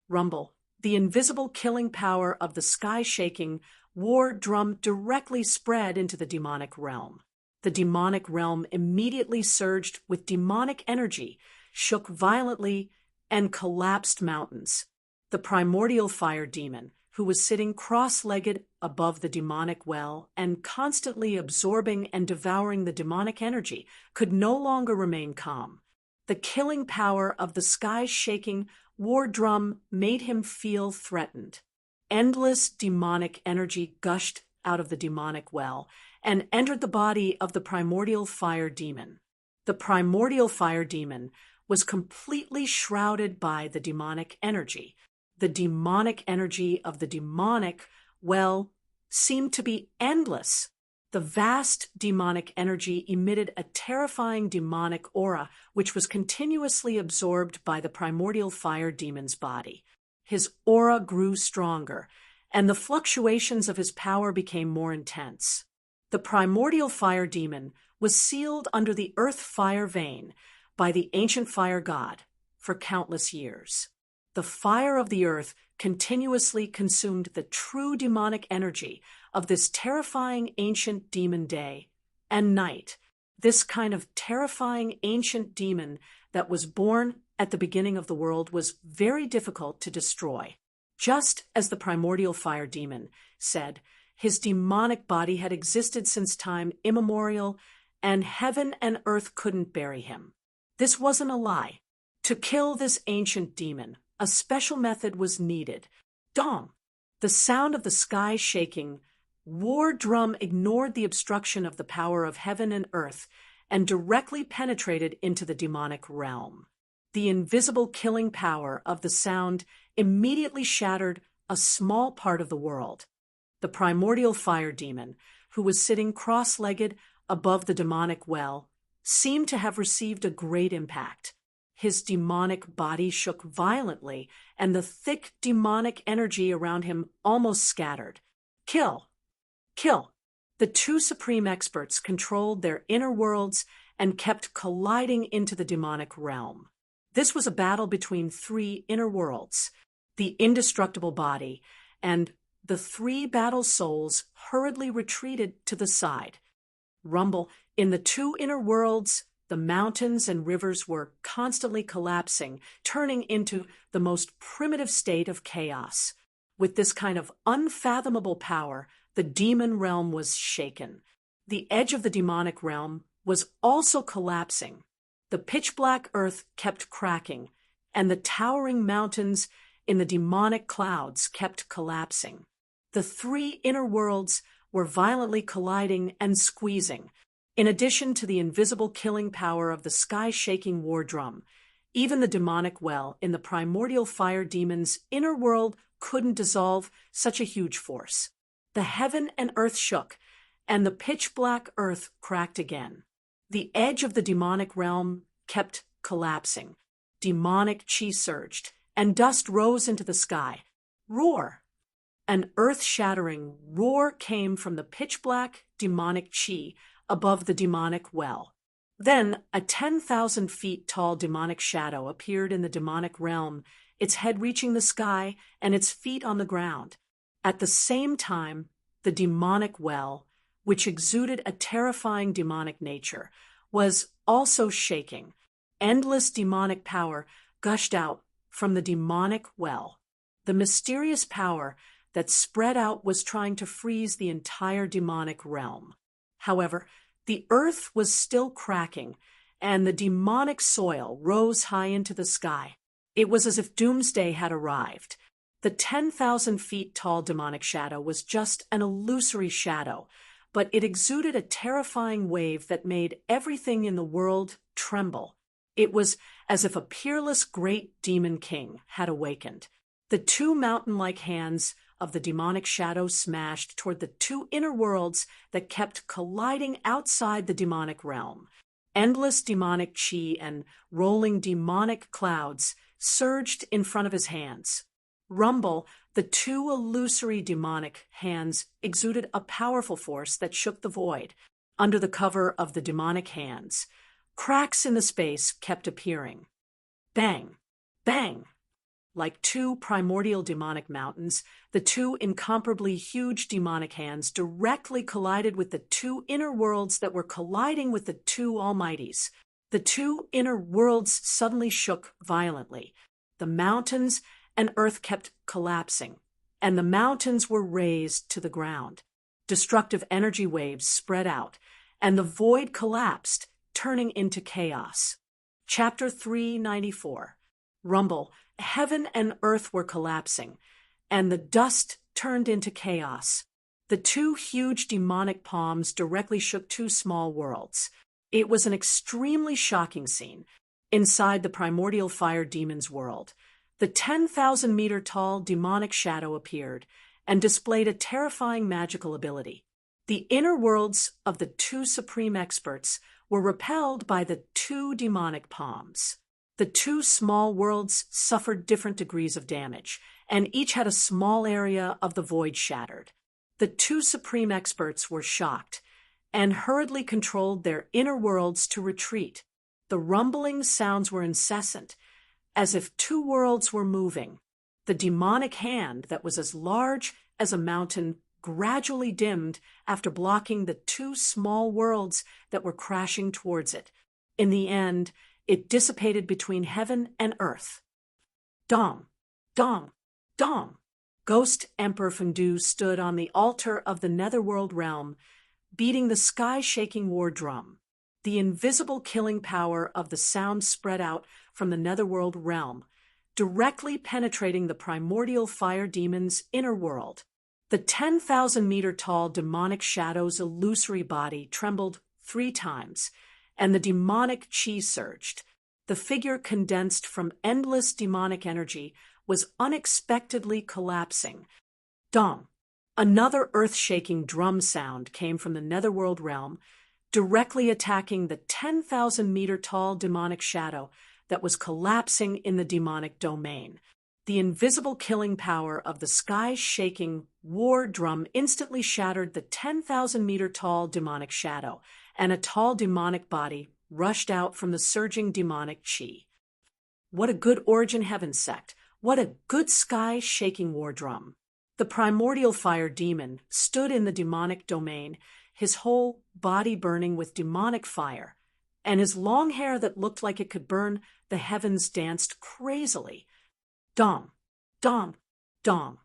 Rumble, the invisible killing power of the sky-shaking war drum directly spread into the demonic realm. The demonic realm immediately surged with demonic energy, shook violently, and collapsed mountains. The primordial fire demon, who was sitting cross-legged above the demonic well and constantly absorbing and devouring the demonic energy, could no longer remain calm. The killing power of the sky-shaking war drum made him feel threatened. Endless demonic energy gushed out of the demonic well and entered the body of the primordial fire demon. The primordial fire demon was completely shrouded by the demonic energy. The demonic energy of the demonic well seemed to be endless. The vast demonic energy emitted a terrifying demonic aura, which was continuously absorbed by the primordial fire demon's body. His aura grew stronger, and the fluctuations of his power became more intense. The primordial fire demon was sealed under the earth fire vein by the ancient fire god for countless years. The fire of the earth continuously consumed the true demonic energy of this terrifying ancient demon day and night, this kind of terrifying ancient demon that was born at the beginning of the world was very difficult to destroy. Just as the primordial fire demon said, his demonic body had existed since time immemorial, and heaven and earth couldn't bury him. This wasn't a lie. To kill this ancient demon, a special method was needed. Dong! The sound of the sky shaking war drum ignored the obstruction of the power of heaven and earth and directly penetrated into the demonic realm. The invisible killing power of the sound immediately shattered a small part of the world. The primordial fire demon, who was sitting cross-legged above the demonic well, seemed to have received a great impact. His demonic body shook violently, and the thick demonic energy around him almost scattered. Kill! Kill! The two supreme experts controlled their inner worlds and kept colliding into the demonic realm. This was a battle between three inner worlds, the indestructible body, and the three battle souls hurriedly retreated to the side. Rumble, in the two inner worlds, the mountains and rivers were constantly collapsing, turning into the most primitive state of chaos. With this kind of unfathomable power, the demon realm was shaken. The edge of the demonic realm was also collapsing. The pitch-black earth kept cracking, and the towering mountains in the demonic clouds kept collapsing. The three inner worlds were violently colliding and squeezing. In addition to the invisible killing power of the sky-shaking war drum, even the demonic well in the primordial fire demon's inner world couldn't dissolve such a huge force. The heaven and earth shook, and the pitch-black earth cracked again. The edge of the demonic realm kept collapsing. Demonic chi surged, and dust rose into the sky. Roar! An earth-shattering roar came from the pitch-black demonic chi above the demonic well. Then a 10,000 feet tall demonic shadow appeared in the demonic realm, its head reaching the sky and its feet on the ground. At the same time, the demonic well, which exuded a terrifying demonic nature, was also shaking. Endless demonic power gushed out from the demonic well. The mysterious power that spread out was trying to freeze the entire demonic realm. However, the earth was still cracking, and the demonic soil rose high into the sky. It was as if doomsday had arrived. The 10,000 feet tall demonic shadow was just an illusory shadow, but it exuded a terrifying wave that made everything in the world tremble. It was as if a peerless great demon king had awakened. The two mountain-like hands of the demonic shadow smashed toward the two inner worlds that kept colliding outside the demonic realm. Endless demonic chi and rolling demonic clouds surged in front of his hands. Rumble, the two illusory demonic hands exuded a powerful force that shook the void. Under the cover of the demonic hands, cracks in the space kept appearing. Bang! Bang! Like two primordial demonic mountains, the two incomparably huge demonic hands directly collided with the two inner worlds that were colliding with the two almighties. The two inner worlds suddenly shook violently. The mountains and earth kept collapsing, and the mountains were razed to the ground. Destructive energy waves spread out, and the void collapsed, turning into chaos. Chapter 394. Rumble. Heaven and earth were collapsing, and the dust turned into chaos. The two huge demonic palms directly shook two small worlds. It was an extremely shocking scene. Inside the primordial fire demon's world, the 10,000-meter-tall demonic shadow appeared and displayed a terrifying magical ability. The inner worlds of the two supreme experts were repelled by the two demonic palms. The two small worlds suffered different degrees of damage, and each had a small area of the void shattered. The two supreme experts were shocked and hurriedly controlled their inner worlds to retreat. The rumbling sounds were incessant, as if two worlds were moving. The demonic hand that was as large as a mountain gradually dimmed after blocking the two small worlds that were crashing towards it. In the end, it dissipated between heaven and earth. Dong, dong, dong. Ghost Emperor Fundu stood on the altar of the netherworld realm, beating the sky-shaking war drum. The invisible killing power of the sound spread out from the netherworld realm, directly penetrating the primordial fire demon's inner world. The 10,000-meter-tall demonic shadow's illusory body trembled 3 times, and the demonic chi surged. The figure, condensed from endless demonic energy, was unexpectedly collapsing. Dong! Another earth-shaking drum sound came from the netherworld realm, directly attacking the 10,000-meter-tall demonic shadow that was collapsing in the demonic domain. The invisible killing power of the sky-shaking war drum instantly shattered the 10,000-meter-tall demonic shadow, and a tall demonic body rushed out from the surging demonic chi. What a good Origin Heaven sect! What a good sky-shaking war drum! The primordial fire demon stood in the demonic domain, his whole body burning with demonic fire, and his long hair that looked like it could burn the heavens danced crazily. Dong, dong, dong.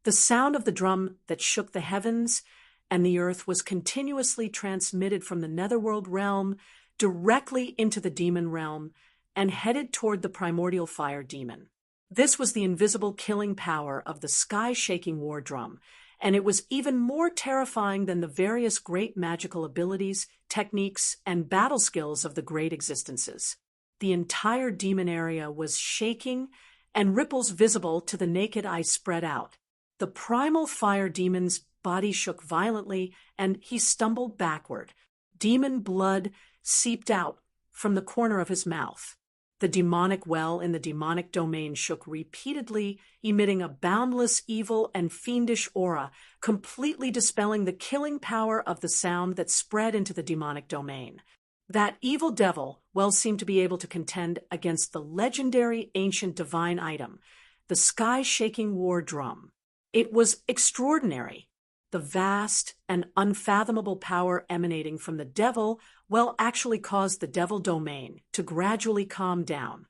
The sound of the drum that shook the heavens and the earth was continuously transmitted from the netherworld realm directly into the demon realm and headed toward the primordial fire demon. This was the invisible killing power of the sky-shaking war drum, and it was even more terrifying than the various great magical abilities, techniques, and battle skills of the great existences. The entire demon area was shaking, and ripples visible to the naked eye spread out. The primal fire demon's body shook violently, and he stumbled backward. Demon blood seeped out from the corner of his mouth. The demonic well in the demonic domain shook repeatedly, emitting a boundless evil and fiendish aura, completely dispelling the killing power of the sound that spread into the demonic domain. That evil devil well seemed to be able to contend against the legendary ancient divine item, the sky-shaking war drum. It was extraordinary. The vast and unfathomable power emanating from the devil well actually caused the devil domain to gradually calm down.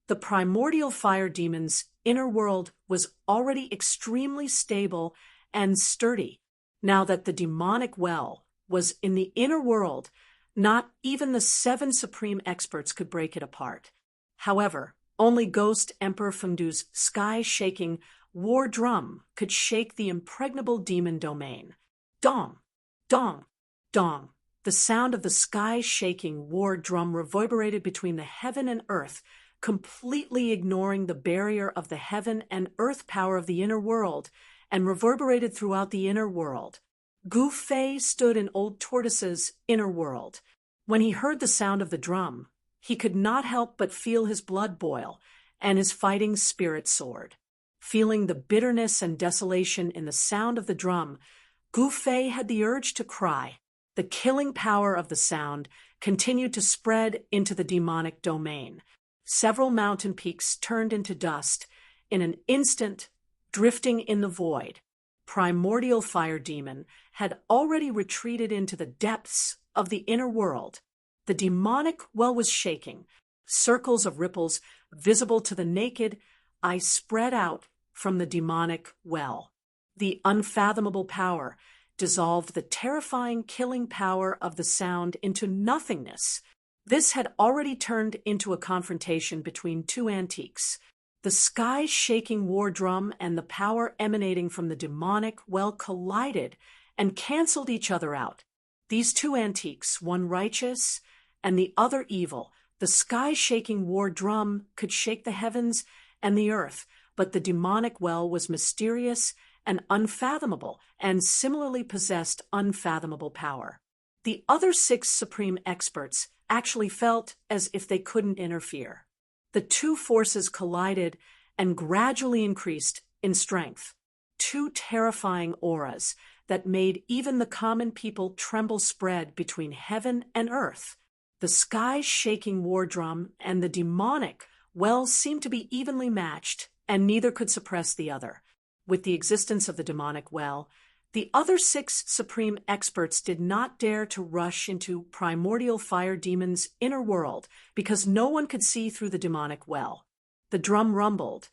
The primordial fire demon's inner world was already extremely stable and sturdy. Now that the demonic well was in the inner world, not even the 7 supreme experts could break it apart. However, only Ghost Emperor Fundu's sky-shaking war drum could shake the impregnable demon domain. Dong! Dong! Dong! The sound of the sky-shaking war drum reverberated between the heaven and earth, completely ignoring the barrier of the heaven and earth power of the inner world, and reverberated throughout the inner world. Gu Fei stood in Old Tortoise's inner world. When he heard the sound of the drum, he could not help but feel his blood boil and his fighting spirit soared. Feeling the bitterness and desolation in the sound of the drum, Gu Fei had the urge to cry. The killing power of the sound continued to spread into the demonic domain. Several mountain peaks turned into dust in an instant, drifting in the void. Primordial fire demon had already retreated into the depths of the inner world. The demonic well was shaking. Circles of ripples, visible to the naked eye, spread out from the demonic well. The unfathomable power dissolved the terrifying killing power of the sound into nothingness. This had already turned into a confrontation between two antiques. The sky-shaking war drum and the power emanating from the demonic well collided and canceled each other out. These two antiques, one righteous and the other evil. The sky-shaking war drum could shake the heavens and the earth, but the demonic well was mysterious and unfathomable, and similarly possessed unfathomable power. The other 6 supreme experts actually felt as if they couldn't interfere. The two forces collided and gradually increased in strength. 2 terrifying auras that made even the common people tremble spread between heaven and earth. The sky-shaking war drum and the demonic well seemed to be evenly matched, and neither could suppress the other. With the existence of the demonic well, the other 6 supreme experts did not dare to rush into primordial fire demon's inner world because no one could see through the demonic well. The drum rumbled,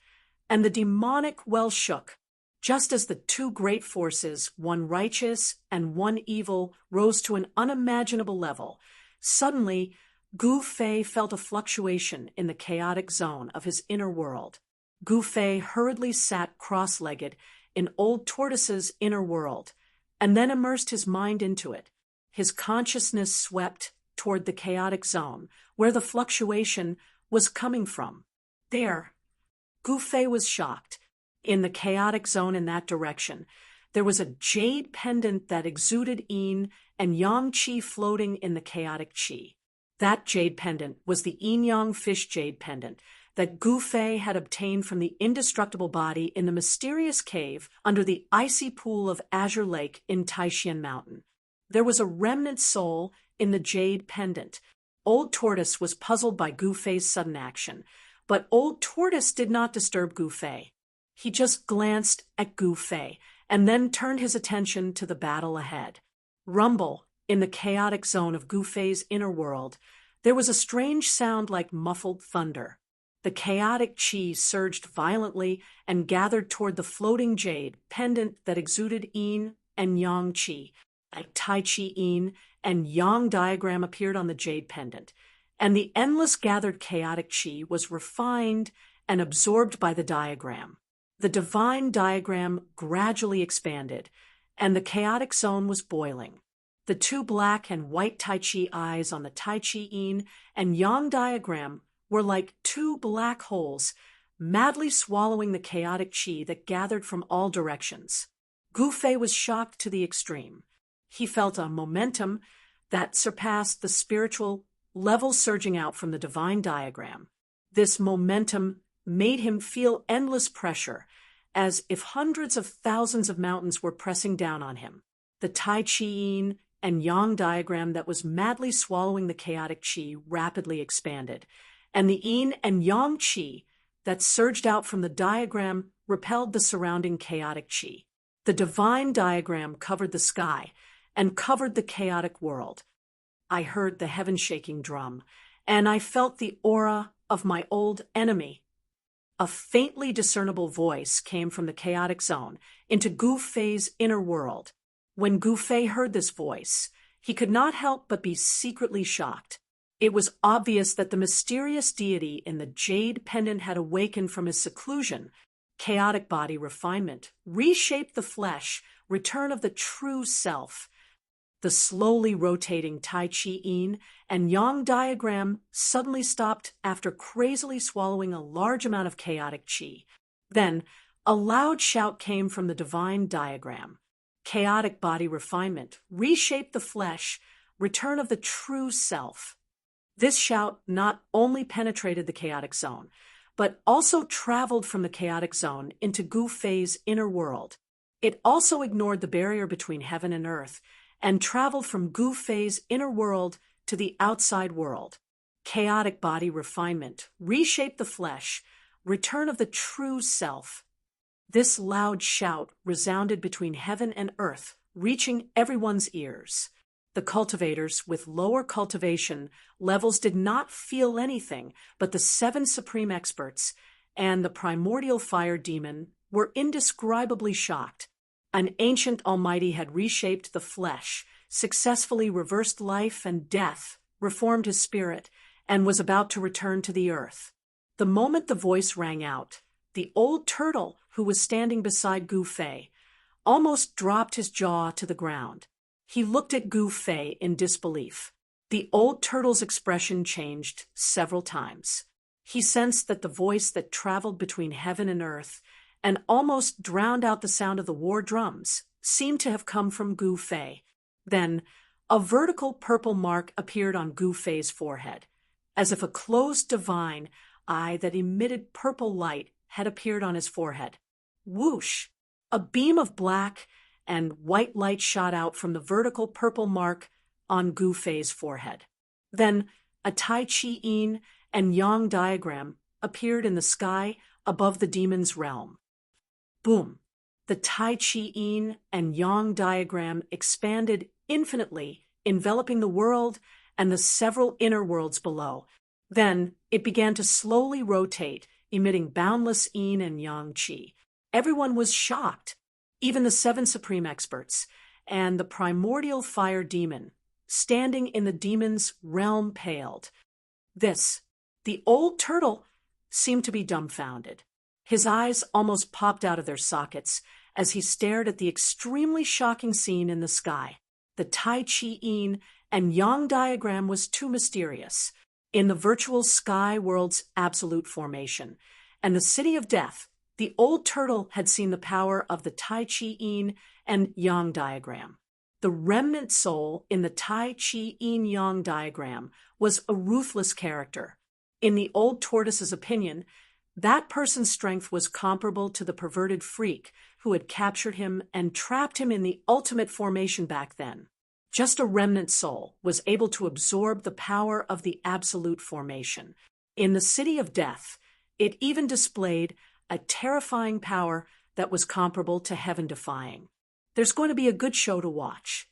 and the demonic well shook. Just as the 2 great forces, one righteous and one evil, rose to an unimaginable level, suddenly Gu Fei felt a fluctuation in the chaotic zone of his inner world. Gu Fei hurriedly sat cross-legged in Old Tortoise's inner world, and then immersed his mind into it. His consciousness swept toward the chaotic zone, where the fluctuation was coming from. There, Gu Fei was shocked. In the chaotic zone in that direction, there was a jade pendant that exuded yin and yang qi floating in the chaotic qi. That jade pendant was the yin-yang fish jade pendant that Gu Fei had obtained from the indestructible body in the mysterious cave under the icy pool of Azure Lake in Taishan Mountain. There was a remnant soul in the jade pendant. Old Tortoise was puzzled by Gu Fei's sudden action, but Old Tortoise did not disturb Gu Fei. He just glanced at Gu Fei and then turned his attention to the battle ahead. Rumble in the chaotic zone of Gu Fei's inner world. There was a strange sound like muffled thunder. The chaotic qi surged violently and gathered toward the floating jade pendant that exuded yin and yang qi. A tai chi yin and yang diagram appeared on the jade pendant, and the endless gathered chaotic qi was refined and absorbed by the diagram. The divine diagram gradually expanded, and the chaotic zone was boiling. The 2 black and white tai chi eyes on the tai chi yin and yang diagram were like 2 black holes, madly swallowing the chaotic qi that gathered from all directions. Gu Fei was shocked to the extreme. He felt a momentum that surpassed the spiritual level surging out from the divine diagram. This momentum made him feel endless pressure, as if hundreds of thousands of mountains were pressing down on him. The Tai Chi Yin and Yang diagram that was madly swallowing the chaotic Qi rapidly expanded, and the Yin and Yang Qi that surged out from the diagram repelled the surrounding chaotic Qi. The divine diagram covered the sky and covered the chaotic world. I heard the heaven-shaking drum, and I felt the aura of my old enemy. A faintly discernible voice came from the chaotic zone into Gu Fei's inner world. When Gu Fei heard this voice, he could not help but be secretly shocked. It was obvious that the mysterious deity in the jade pendant had awakened from his seclusion. Chaotic body refinement, reshaped the flesh, return of the true self. The slowly rotating Tai Chi Yin and Yang diagram suddenly stopped after crazily swallowing a large amount of chaotic Qi. Then, a loud shout came from the divine diagram. Chaotic body refinement, reshape the flesh, return of the true self. This shout not only penetrated the chaotic zone, but also traveled from the chaotic zone into Gu Fei's inner world. It also ignored the barrier between heaven and earth and traveled from Gu Fei's inner world to the outside world. Chaotic body refinement, reshape the flesh, return of the true self. This loud shout resounded between heaven and earth, reaching everyone's ears. The cultivators with lower cultivation levels did not feel anything, but the 7 supreme experts and the primordial fire demon were indescribably shocked. An ancient almighty had reshaped the flesh, successfully reversed life and death, reformed his spirit, and was about to return to the earth. The moment the voice rang out, the old turtle, who was standing beside Gu Fei, almost dropped his jaw to the ground. He looked at Gu Fei in disbelief. The old turtle's expression changed several times. He sensed that the voice that traveled between heaven and earth and almost drowned out the sound of the war drums seemed to have come from Gu Fei. Then, a vertical purple mark appeared on Gu Fei's forehead, as if a closed divine eye that emitted purple light had appeared on his forehead. Whoosh! A beam of black and white light shot out from the vertical purple mark on Gu Fei's forehead. Then, a Tai Chi Yin and Yang diagram appeared in the sky above the demon's realm. Boom! The Tai Chi Yin and Yang diagram expanded infinitely, enveloping the world and the several inner worlds below. Then, it began to slowly rotate, emitting boundless Yin and Yang Qi. Everyone was shocked. Even the 7 supreme experts and the primordial fire demon, standing in the demon's realm, paled. The old turtle, seemed to be dumbfounded. His eyes almost popped out of their sockets as he stared at the extremely shocking scene in the sky. The Tai Chi Yin and Yang diagram was too mysterious. In the virtual sky world's absolute formation and the city of death, the old turtle had seen the power of the Tai Chi Yin and Yang diagram. The remnant soul in the Tai Chi Yin Yang diagram was a ruthless character. In the old tortoise's opinion, that person's strength was comparable to the perverted freak who had captured him and trapped him in the ultimate formation back then. Just a remnant soul was able to absorb the power of the absolute formation. In the city of death, it even displayed a terrifying power that was comparable to heaven-defying. There's going to be a good show to watch.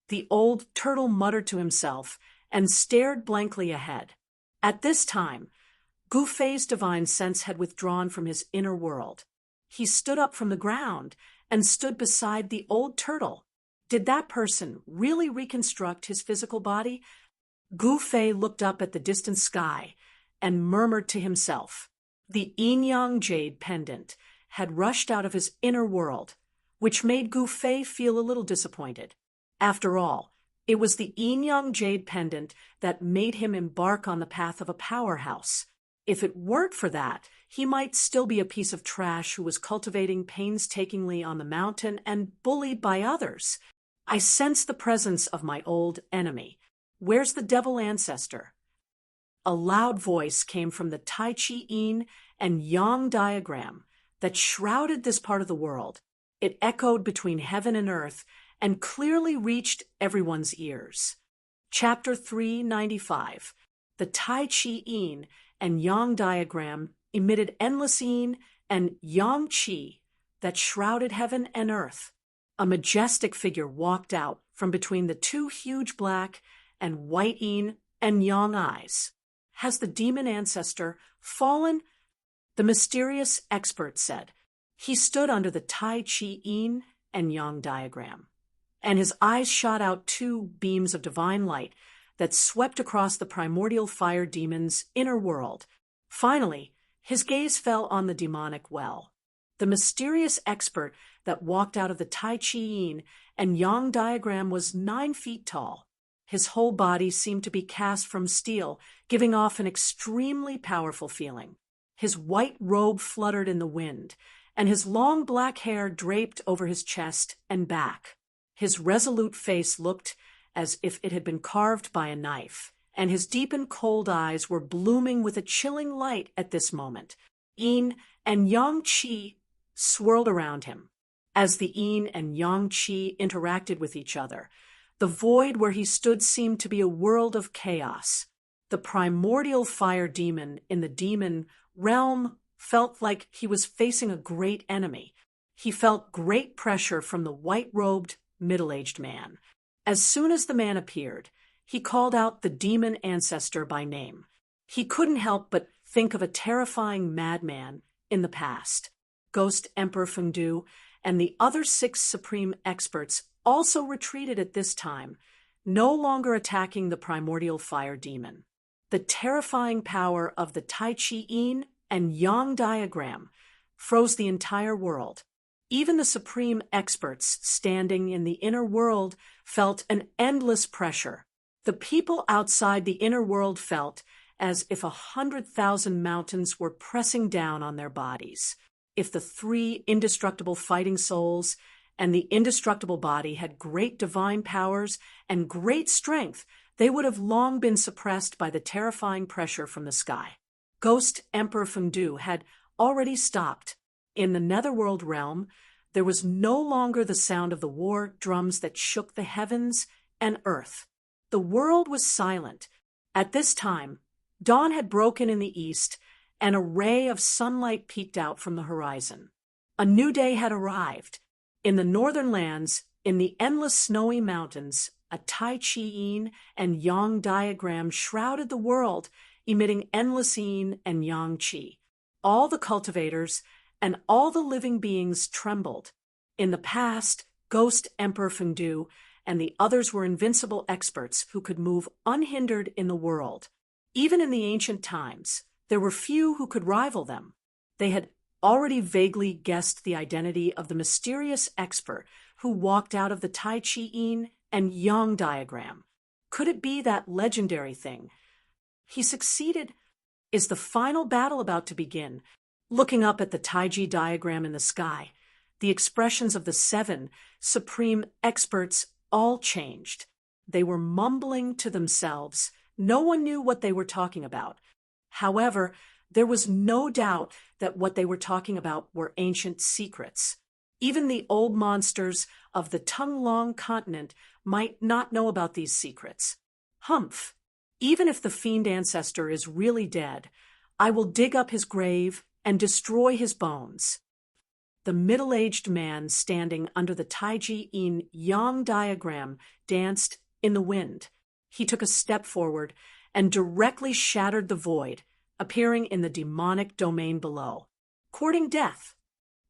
The old turtle muttered to himself and stared blankly ahead. At this time, Gu Fei's divine sense had withdrawn from his inner world. He stood up from the ground and stood beside the old turtle. Did that person really reconstruct his physical body? Gu Fei looked up at the distant sky and murmured to himself. The yin-yang jade pendant had rushed out of his inner world, which made Gu Fei feel a little disappointed. After all, it was the yin-yang jade pendant that made him embark on the path of a powerhouse. If it weren't for that, he might still be a piece of trash who was cultivating painstakingly on the mountain and bullied by others. I sense the presence of my old enemy. Where's the devil ancestor? A loud voice came from the Tai Chi Yin and Yang diagram that shrouded this part of the world. It echoed between heaven and earth and clearly reached everyone's ears. Chapter 395. The Tai Chi Yin and Yang diagram emitted endless Yin and Yang Qi that shrouded heaven and earth. A majestic figure walked out from between the 2 huge black and white Yin and Yang eyes. Has the demon ancestor fallen? The mysterious expert said. He stood under the Tai Chi Yin and Yang diagram, and his eyes shot out 2 beams of divine light that swept across the primordial fire demon's inner world. Finally, his gaze fell on the demonic well. The mysterious expert that walked out of the Tai Chi Yin and Yang diagram was 9 feet tall. His whole body seemed to be cast from steel, giving off an extremely powerful feeling. His white robe fluttered in the wind, and his long black hair draped over his chest and back. His resolute face looked as if it had been carved by a knife, and his deep and cold eyes were blooming with a chilling light at this moment. Yin and Yang Qi swirled around him. As the Yin and Yang Qi interacted with each other, the void where he stood seemed to be a world of chaos. The primordial fire demon in the demon realm felt like he was facing a great enemy. He felt great pressure from the white-robed, middle-aged man. As soon as the man appeared, he called out the demon ancestor by name. He couldn't help but think of a terrifying madman in the past. Ghost Emperor Fengdu and the other 6 supreme experts also retreated at this time, no longer attacking the primordial fire demon. The terrifying power of the Tai Chi Yin and Yang diagram froze the entire world. Even the supreme experts standing in the inner world felt an endless pressure. The people outside the inner world felt as if 100,000 mountains were pressing down on their bodies. If the 3 indestructible fighting souls and the indestructible body had great divine powers and great strength, they would have long been suppressed by the terrifying pressure from the sky. Ghost Emperor Fengdu had already stopped. In the netherworld realm, there was no longer the sound of the war drums that shook the heavens and earth. The world was silent. At this time, dawn had broken in the east, and a ray of sunlight peeked out from the horizon. A new day had arrived. In the northern lands, in the endless snowy mountains, a Tai Chi Yin and Yang diagram shrouded the world, emitting endless Yin and Yang Qi. All the cultivators and all the living beings trembled. In the past, Ghost Emperor Fengdu and the others were invincible experts who could move unhindered in the world. Even in the ancient times, there were few who could rival them. They had already vaguely guessed the identity of the mysterious expert who walked out of the Tai Chi Yin and Yang diagram. Could it be that legendary thing? He succeeded. Is the final battle about to begin? Looking up at the Taiji diagram in the sky, the expressions of the 7 supreme experts all changed. They were mumbling to themselves. No one knew what they were talking about. However, there was no doubt that what they were talking about were ancient secrets. Even the old monsters of the Tonglong continent might not know about these secrets. Humph! Even if the fiend ancestor is really dead, I will dig up his grave and destroy his bones. The middle-aged man standing under the Taiji Yin Yang diagram danced in the wind. He took a step forward and directly shattered the void, appearing in the demonic domain below. Courting death,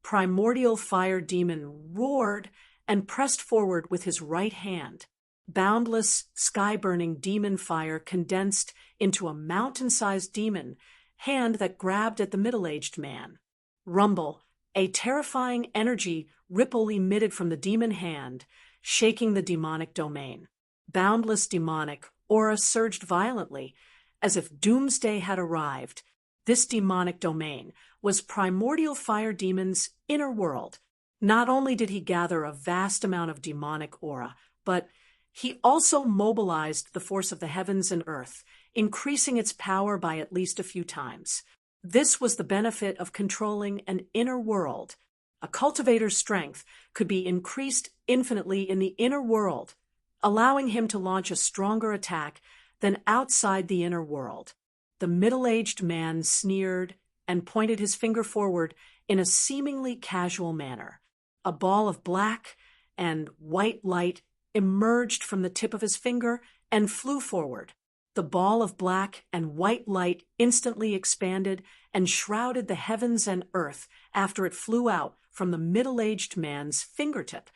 primordial fire demon roared and pressed forward with his right hand. Boundless, sky-burning demon fire condensed into a mountain-sized demon hand that grabbed at the middle-aged man. Rumble, a terrifying energy ripple emitted from the demon hand, shaking the demonic domain. Boundless demonic aura surged violently, as if doomsday had arrived. This demonic domain was primordial fire demon's inner world. Not only did he gather a vast amount of demonic aura, but he also mobilized the force of the heavens and earth, increasing its power by at least a few times. This was the benefit of controlling an inner world. A cultivator's strength could be increased infinitely in the inner world, allowing him to launch a stronger attack than outside the inner world. The middle-aged man sneered and pointed his finger forward in a seemingly casual manner. A ball of black and white light emerged from the tip of his finger and flew forward. The ball of black and white light instantly expanded and shrouded the heavens and earth after it flew out from the middle-aged man's fingertip.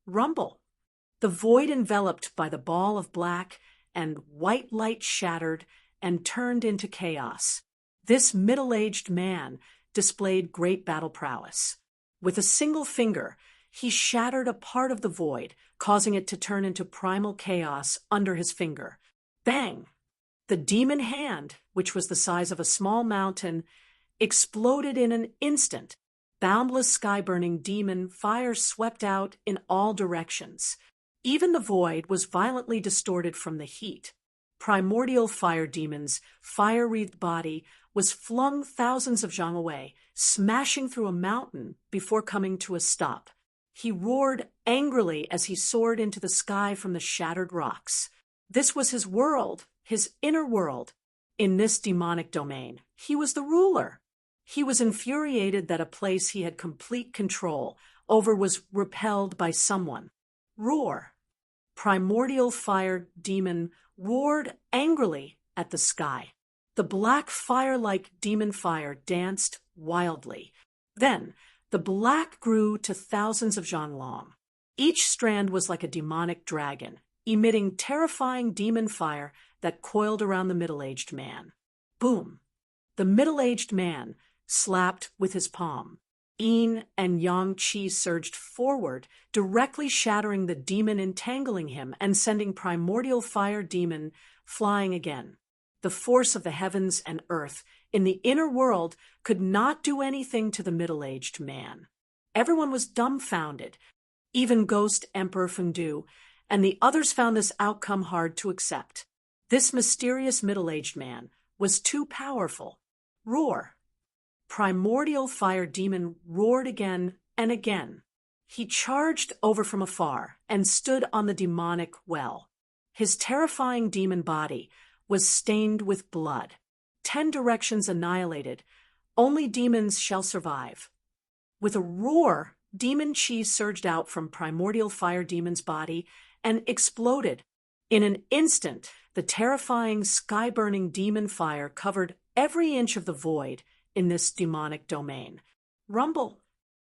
Rumble! The void enveloped by the ball of black and white light shattered and turned into chaos. This middle-aged man displayed great battle prowess. With a single finger, he shattered a part of the void, causing it to turn into primal chaos under his finger. Bang! The demon hand, which was the size of a small mountain, exploded in an instant. Boundless sky-burning demon fire swept out in all directions. Even the void was violently distorted from the heat. Primordial fire demon's fire-wreathed body was flung thousands of zhang away, smashing through a mountain before coming to a stop. He roared angrily as he soared into the sky from the shattered rocks. This was his world, his inner world. In this demonic domain, he was the ruler. He was infuriated that a place he had complete control over was repelled by someone. Roar. Primordial fire demon roared angrily at the sky. The black fire-like demon fire danced wildly. Then, the black grew to thousands of zhang long. Each strand was like a demonic dragon, emitting terrifying demon fire that coiled around the middle-aged man. Boom! The middle-aged man slapped with his palm. Yin and Yang Qi surged forward, directly shattering the demon entangling him and sending primordial fire demon flying again. The force of the heavens and earth in the inner world could not do anything to the middle-aged man. Everyone was dumbfounded. Even Ghost Emperor Fengdu and the others found this outcome hard to accept. This mysterious middle-aged man was too powerful. Roar. Primordial fire demon roared again and again. He charged over from afar and stood on the demonic well. His terrifying demon body was stained with blood. 10 directions annihilated. Only demons shall survive. With a roar, demon chi surged out from primordial fire demon's body and exploded. In an instant, the terrifying sky-burning demon fire covered every inch of the void in this demonic domain. Rumble!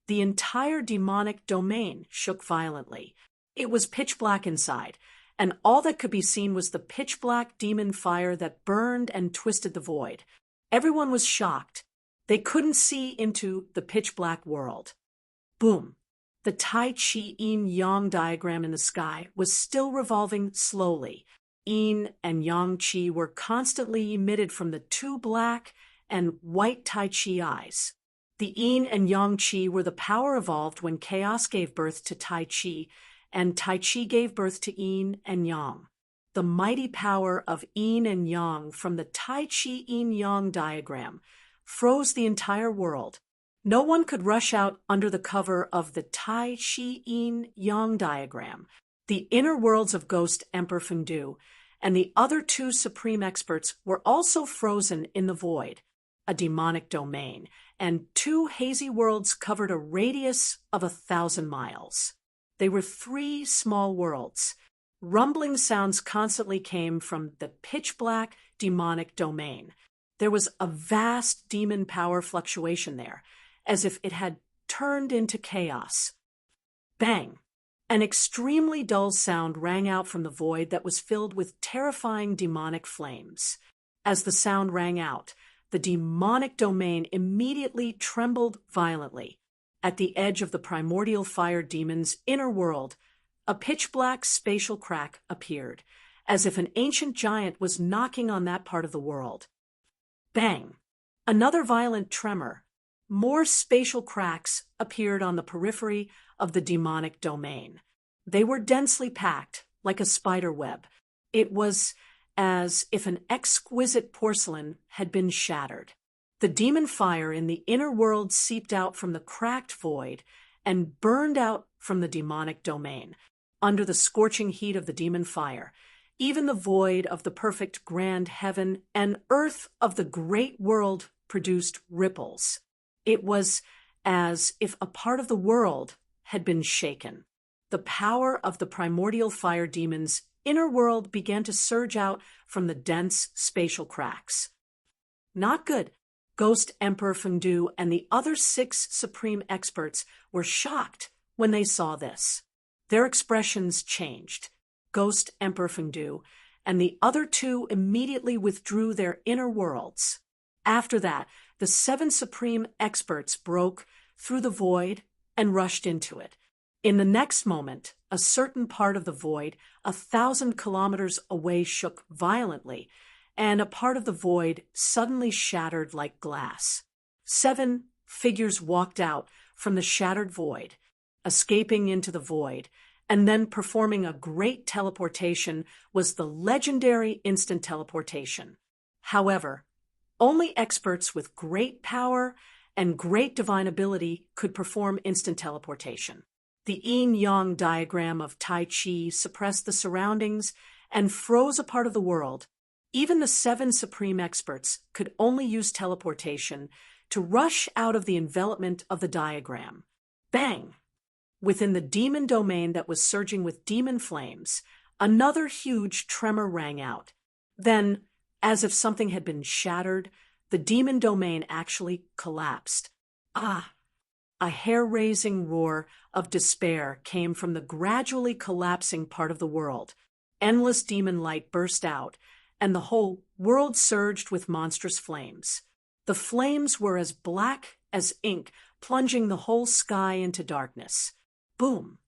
The entire demonic domain shook violently. It was pitch black inside, and all that could be seen was the pitch-black demon fire that burned and twisted the void. Everyone was shocked. They couldn't see into the pitch-black world. Boom! The Tai Chi Yin-Yang diagram in the sky was still revolving slowly. Yin and Yang Qi were constantly emitted from the 2 black and white Tai Chi eyes. The Yin and Yang Qi were the power evolved when chaos gave birth to Tai Chi, and Tai Chi gave birth to Yin and Yang. The mighty power of Yin and Yang from the Tai Chi Yin-Yang diagram froze the entire world. No one could rush out under the cover of the Tai Chi Yin-Yang diagram. The inner worlds of Ghost Emperor Fengdu and the other 2 supreme experts were also frozen in the void, a demonic domain, and 2 hazy worlds covered a radius of 1,000 miles. They were 3 small worlds. Rumbling sounds constantly came from the pitch-black demonic domain. There was a vast demon power fluctuation there, as if it had turned into chaos. Bang! An extremely dull sound rang out from the void that was filled with terrifying demonic flames. As the sound rang out, the demonic domain immediately trembled violently. At the edge of the primordial fire demon's inner world, a pitch-black spatial crack appeared, as if an ancient giant was knocking on that part of the world. Bang! Another violent tremor. More spatial cracks appeared on the periphery of the demonic domain. They were densely packed, like a spider web. It was as if an exquisite porcelain had been shattered. The demon fire in the inner world seeped out from the cracked void and burned out from the demonic domain. Under the scorching heat of the demon fire, even the void of the perfect grand heaven and earth of the great world produced ripples. It was as if a part of the world had been shaken. The power of the primordial fire demon's inner world began to surge out from the dense spatial cracks. Not good. Ghost Emperor Fengdu and the other 6 supreme experts were shocked when they saw this. Their expressions changed. Ghost Emperor Fengdu and the other 2 immediately withdrew their inner worlds. After that, the 7 supreme experts broke through the void and rushed into it. In the next moment, a certain part of the void 1,000 kilometers away shook violently, and a part of the void suddenly shattered like glass. 7 figures walked out from the shattered void, escaping into the void, and then performing a great teleportation was the legendary instant teleportation. However, only experts with great power and great divine ability could perform instant teleportation. The yin-yang diagram of Tai Chi suppressed the surroundings and froze a part of the world. Even the 7 supreme experts could only use teleportation to rush out of the envelopment of the diagram. Bang! Within the demon domain that was surging with demon flames, another huge tremor rang out. Then, as if something had been shattered, the demon domain actually collapsed. Ah! A hair-raising roar of despair came from the gradually collapsing part of the world. Endless demon light burst out, and the whole world surged with monstrous flames. The flames were as black as ink, plunging the whole sky into darkness. Boom!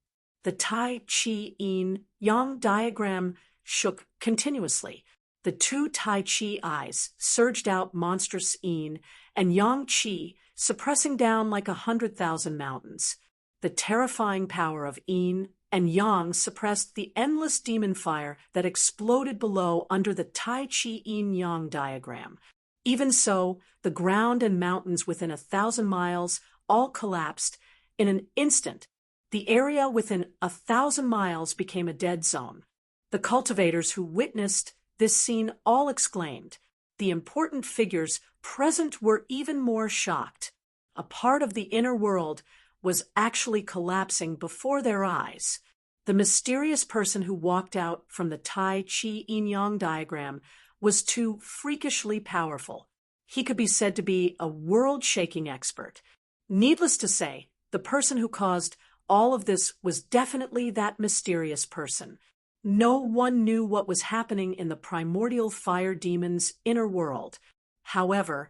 The Tai Chi yin-yang diagram shook continuously. The 2 Tai Chi eyes surged out monstrous yin and yang chi, suppressing down like 100,000 mountains. The terrifying power of yin and yang suppressed the endless demon fire that exploded below under the Tai Chi yin-yang diagram. Even so, the ground and mountains within 1,000 miles all collapsed. In an instant, the area within 1,000 miles became a dead zone. The cultivators who witnessed this scene all exclaimed. The important figures present were even more shocked. A part of the inner world was actually collapsing before their eyes. The mysterious person who walked out from the Tai Chi yin-yang diagram was too freakishly powerful. He could be said to be a world-shaking expert. Needless to say, the person who caused all of this was definitely that mysterious person. No one knew what was happening in the primordial fire demon's inner world. However,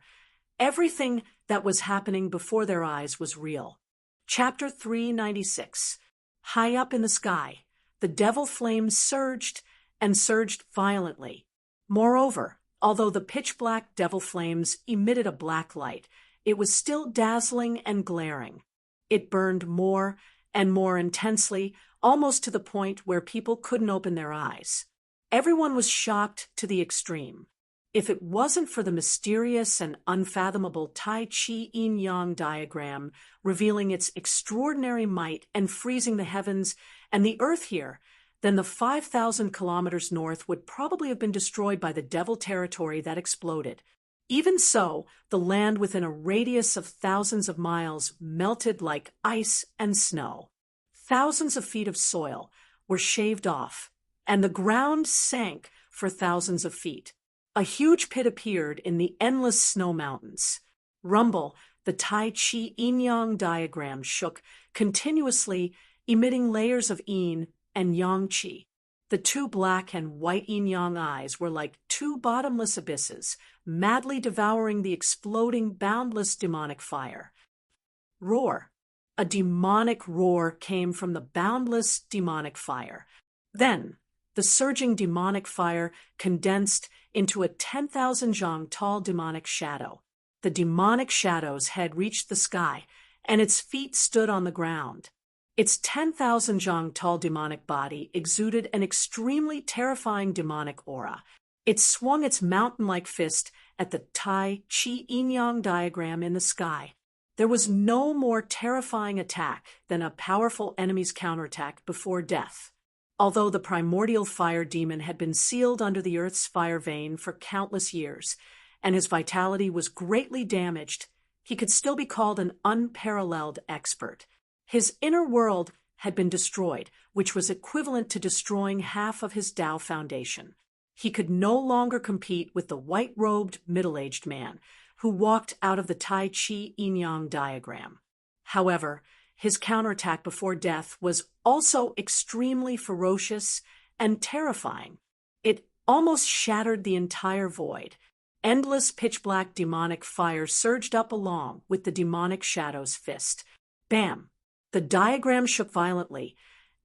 everything that was happening before their eyes was real. Chapter 396. High up in the sky, the devil flames surged and surged violently. Moreover, although the pitch-black devil flames emitted a black light, it was still dazzling and glaring. It burned more and more intensely, almost to the point where people couldn't open their eyes. Everyone was shocked to the extreme. If it wasn't for the mysterious and unfathomable Tai Chi yin-yang diagram revealing its extraordinary might and freezing the heavens and the earth here, then the 5,000 kilometers north would probably have been destroyed by the devil territory that exploded. Even so, the land within a radius of thousands of miles melted like ice and snow. Thousands of feet of soil were shaved off, and the ground sank for thousands of feet. A huge pit appeared in the endless snow mountains. Rumble, the Tai Chi yin-yang diagram shook continuously, emitting layers of yin and yang chi. The 2 black and white yin-yang eyes were like 2 bottomless abysses, madly devouring the exploding, boundless demonic fire. Roar! A demonic roar came from the boundless demonic fire. Then, the surging demonic fire condensed into a 10,000 zhang tall demonic shadow. The demonic shadow's head reached the sky, and its feet stood on the ground. Its 10,000 zhang tall demonic body exuded an extremely terrifying demonic aura. It swung its mountain-like fist at the Tai Chi yin-yang diagram in the sky. There was no more terrifying attack than a powerful enemy's counterattack before death. Although the primordial fire demon had been sealed under the earth's fire vein for countless years, and his vitality was greatly damaged, he could still be called an unparalleled expert. His inner world had been destroyed, which was equivalent to destroying half of his Tao foundation. He could no longer compete with the white-robed, middle-aged man who walked out of the Tai Chi yin-yang diagram. However, his counterattack before death was also extremely ferocious and terrifying. It almost shattered the entire void. Endless pitch-black demonic fire surged up along with the demonic shadow's fist. Bam! The diagram shook violently,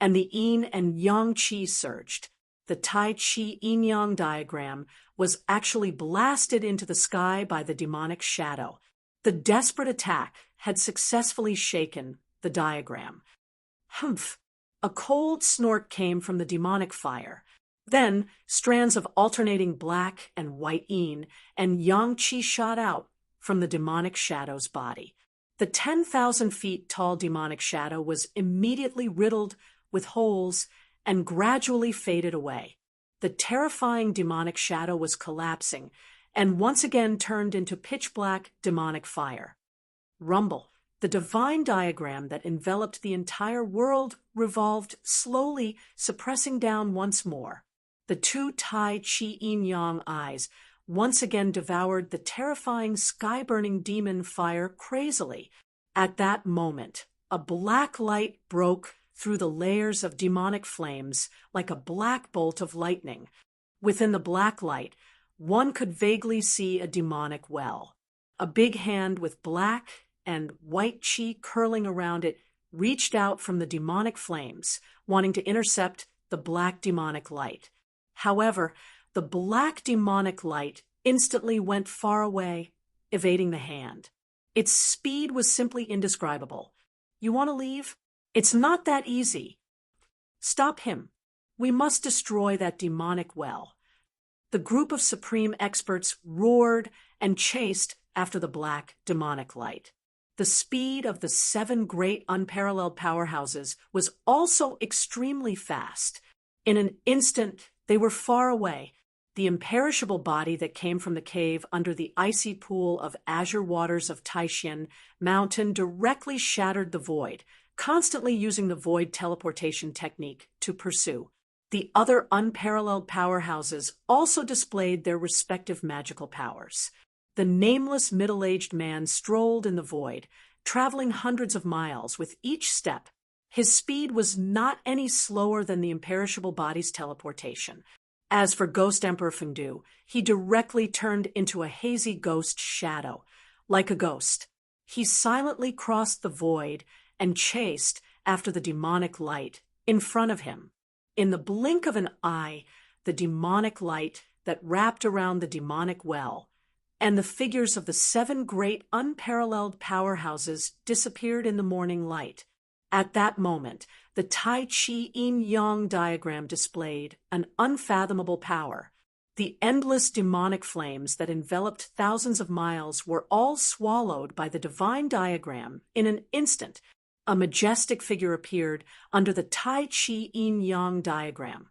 and the yin and yang qi surged. The Tai Chi yin-yang diagram was actually blasted into the sky by the demonic shadow. The desperate attack had successfully shaken the diagram. Humph! A cold snort came from the demonic fire. Then, strands of alternating black and white yin and yang qi shot out from the demonic shadow's body. The 10,000 feet tall demonic shadow was immediately riddled with holes and gradually faded away. The terrifying demonic shadow was collapsing and once again turned into pitch-black demonic fire. Rumble. The divine diagram that enveloped the entire world revolved slowly, suppressing down once more. The two Tai Chi yin-yang eyes once again devoured the terrifying sky-burning demon fire crazily. At that moment, a black light broke through the layers of demonic flames like a black bolt of lightning. Within the black light, one could vaguely see a demonic well. A big hand with black and white chi curling around it reached out from the demonic flames, wanting to intercept the black demonic light. However, the black demonic light instantly went far away, evading the hand. Its speed was simply indescribable. You want to leave? It's not that easy. Stop him. We must destroy that demonic well. The group of supreme experts roared and chased after the black demonic light. The speed of the 7 great unparalleled powerhouses was also extremely fast. In an instant, they were far away. The imperishable body that came from the cave under the icy pool of azure waters of Taishan Mountain directly shattered the void, constantly using the void teleportation technique to pursue. The other unparalleled powerhouses also displayed their respective magical powers. The nameless middle-aged man strolled in the void, traveling hundreds of miles with each step. His speed was not any slower than the imperishable body's teleportation. As for Ghost Emperor Fengdu, he directly turned into a hazy ghost shadow. Like a ghost, he silently crossed the void and chased after the demonic light in front of him. In the blink of an eye, the demonic light that wrapped around the demonic well and the figures of the 7 great unparalleled powerhouses disappeared in the morning light. At that moment, the Tai Chi yin-yang diagram displayed an unfathomable power. The endless demonic flames that enveloped thousands of miles were all swallowed by the divine diagram in an instant. A majestic figure appeared under the Tai Chi yin-yang diagram,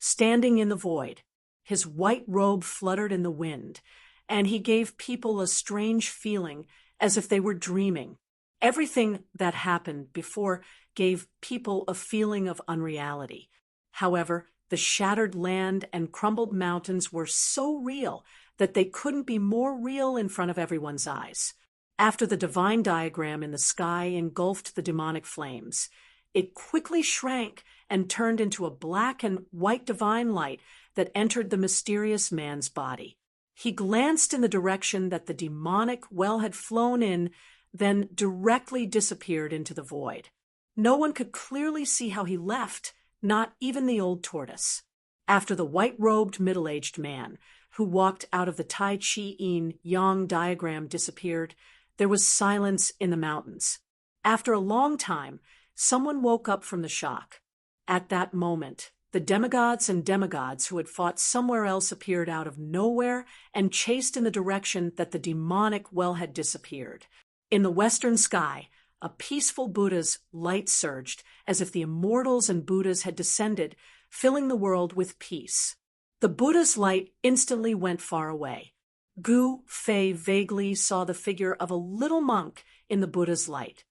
standing in the void. His white robe fluttered in the wind, and he gave people a strange feeling as if they were dreaming. Everything that happened before gave people a feeling of unreality. However, the shattered land and crumbled mountains were so real that they couldn't be more real in front of everyone's eyes. After the divine diagram in the sky engulfed the demonic flames, it quickly shrank and turned into a black and white divine light that entered the mysterious man's body. He glanced in the direction that the demonic well had flown in, then directly disappeared into the void. No one could clearly see how he left, not even the old tortoise. After the white-robed middle-aged man, who walked out of the Tai Chi yin-yang diagram, disappeared, there was silence in the mountains. After a long time, someone woke up from the shock. At that moment, the demigods and demigods who had fought somewhere else appeared out of nowhere and chased in the direction that the demonic well had disappeared. In the western sky, a peaceful Buddha's light surged, as if the immortals and Buddhas had descended, filling the world with peace. The Buddha's light instantly went far away. Gu Fei vaguely saw the figure of a little monk in the Buddha's light.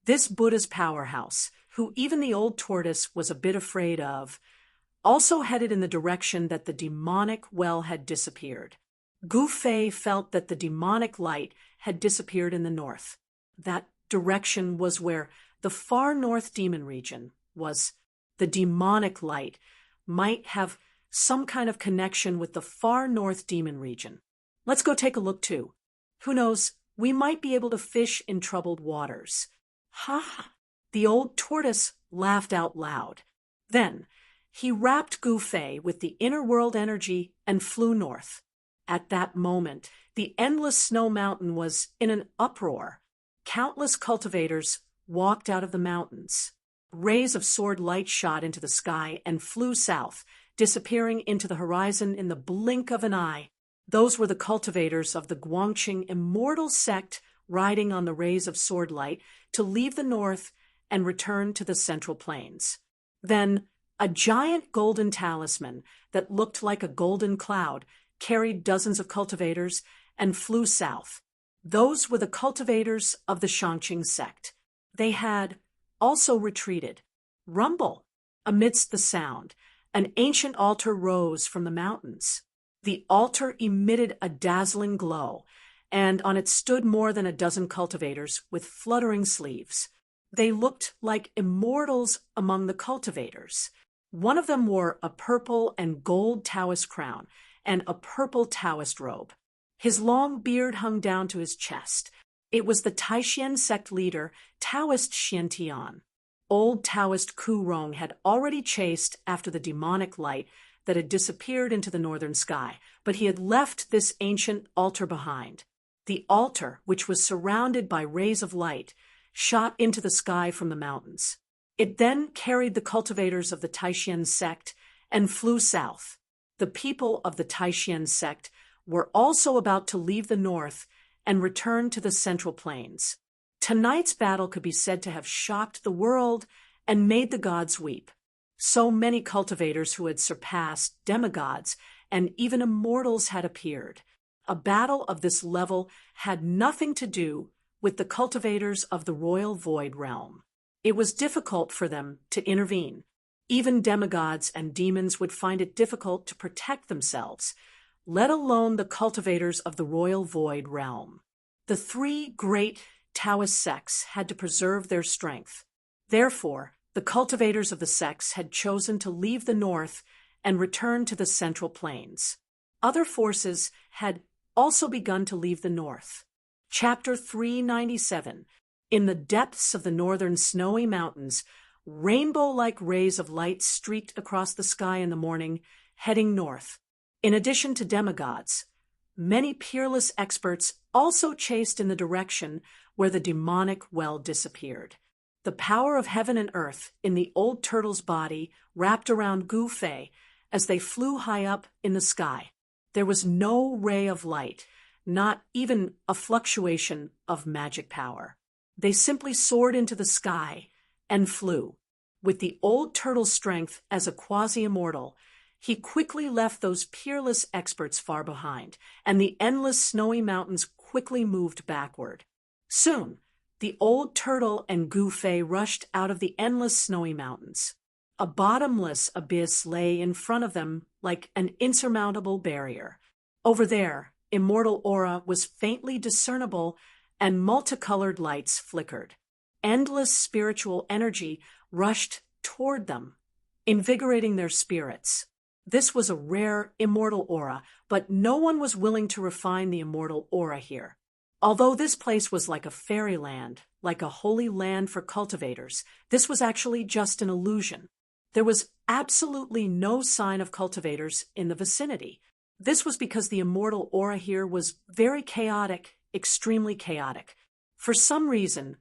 This Buddha's powerhouse, who even the old tortoise was a bit afraid of, also headed in the direction that the demonic well had disappeared. Gu Fei felt that the demonic light had disappeared in the north. That direction was where the far north demon region was. The demonic light might have some kind of connection with the far north demon region. Let's go take a look too. Who knows, we might be able to fish in troubled waters. Ha! The old tortoise laughed out loud. Then, he wrapped Gufei with the inner world energy and flew north. At that moment, the endless snow mountain was in an uproar. Countless cultivators walked out of the mountains. Rays of sword light shot into the sky and flew south, disappearing into the horizon in the blink of an eye. Those were the cultivators of the Guangqing immortal sect riding on the rays of sword light to leave the north and return to the central plains. Then, a giant golden talisman that looked like a golden cloud carried dozens of cultivators and flew south. Those were the cultivators of the Shangqing sect. They had also retreated. Rumble! Amidst the sound, an ancient altar rose from the mountains. The altar emitted a dazzling glow, and on it stood more than a dozen cultivators with fluttering sleeves. They looked like immortals among the cultivators. One of them wore a purple and gold Taoist crown and a purple Taoist robe. His long beard hung down to his chest. It was the Taishan sect leader, Taoist Xiantian. Old Taoist Ku Rong had already chased after the demonic light that had disappeared into the northern sky, but he had left this ancient altar behind. The altar, which was surrounded by rays of light, shot into the sky from the mountains. It then carried the cultivators of the Taishan sect and flew south. The people of the Taishan sect were also about to leave the north and return to the central plains. Tonight's battle could be said to have shocked the world and made the gods weep. So many cultivators who had surpassed demigods and even immortals had appeared. A battle of this level had nothing to do with the cultivators of the royal void realm. It was difficult for them to intervene. Even demigods and demons would find it difficult to protect themselves, let alone the cultivators of the royal void realm. The three great Taoist sects had to preserve their strength. Therefore, the cultivators of the sects had chosen to leave the north and return to the central plains. Other forces had also begun to leave the north. Chapter 397. In the depths of the northern snowy mountains, rainbow-like rays of light streaked across the sky in the morning, heading north. In addition to demigods, many peerless experts also chased in the direction where the demonic well disappeared. The power of heaven and earth in the old turtle's body wrapped around Gufei as they flew high up in the sky. There was no ray of light, not even a fluctuation of magic power. They simply soared into the sky and flew. With the old turtle's strength as a quasi-immortal, he quickly left those peerless experts far behind, and the endless snowy mountains quickly moved backward. Soon, the old turtle and Gufei rushed out of the endless snowy mountains. A bottomless abyss lay in front of them like an insurmountable barrier. Over there, immortal aura was faintly discernible, and multicolored lights flickered. Endless spiritual energy rushed toward them, invigorating their spirits. This was a rare immortal aura, but no one was willing to refine the immortal aura here. Although this place was like a fairyland, like a holy land for cultivators, this was actually just an illusion. There was absolutely no sign of cultivators in the vicinity. This was because the immortal aura here was very chaotic, extremely chaotic. For some reason,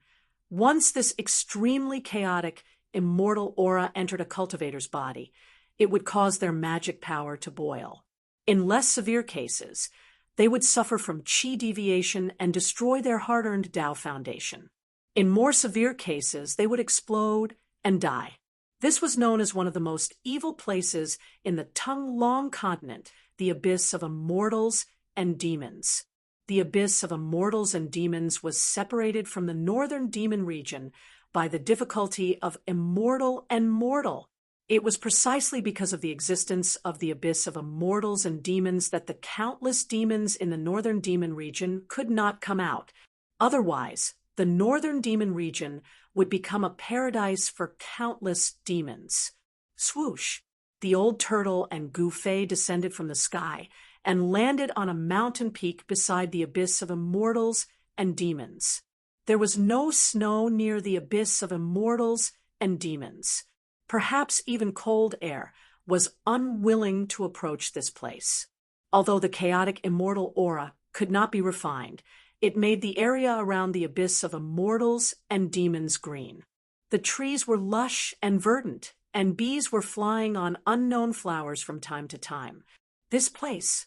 once this extremely chaotic, immortal aura entered a cultivator's body, it would cause their magic power to boil. In less severe cases, they would suffer from qi deviation and destroy their hard-earned Tao foundation. In more severe cases, they would explode and die. This was known as one of the most evil places in the Tonglong continent, the abyss of immortals and demons. The abyss of immortals and demons was separated from the northern demon region by the difficulty of immortal and mortal. It was precisely because of the existence of the abyss of immortals and demons that the countless demons in the northern demon region could not come out. Otherwise, the northern demon region would become a paradise for countless demons. Swoosh! The old turtle and Gufei descended from the sky and landed on a mountain peak beside the abyss of immortals and demons. There was no snow near the abyss of immortals and demons. Perhaps even cold air was unwilling to approach this place. Although the chaotic immortal aura could not be refined, it made the area around the abyss of immortals and demons green. The trees were lush and verdant, and bees were flying on unknown flowers from time to time. This place,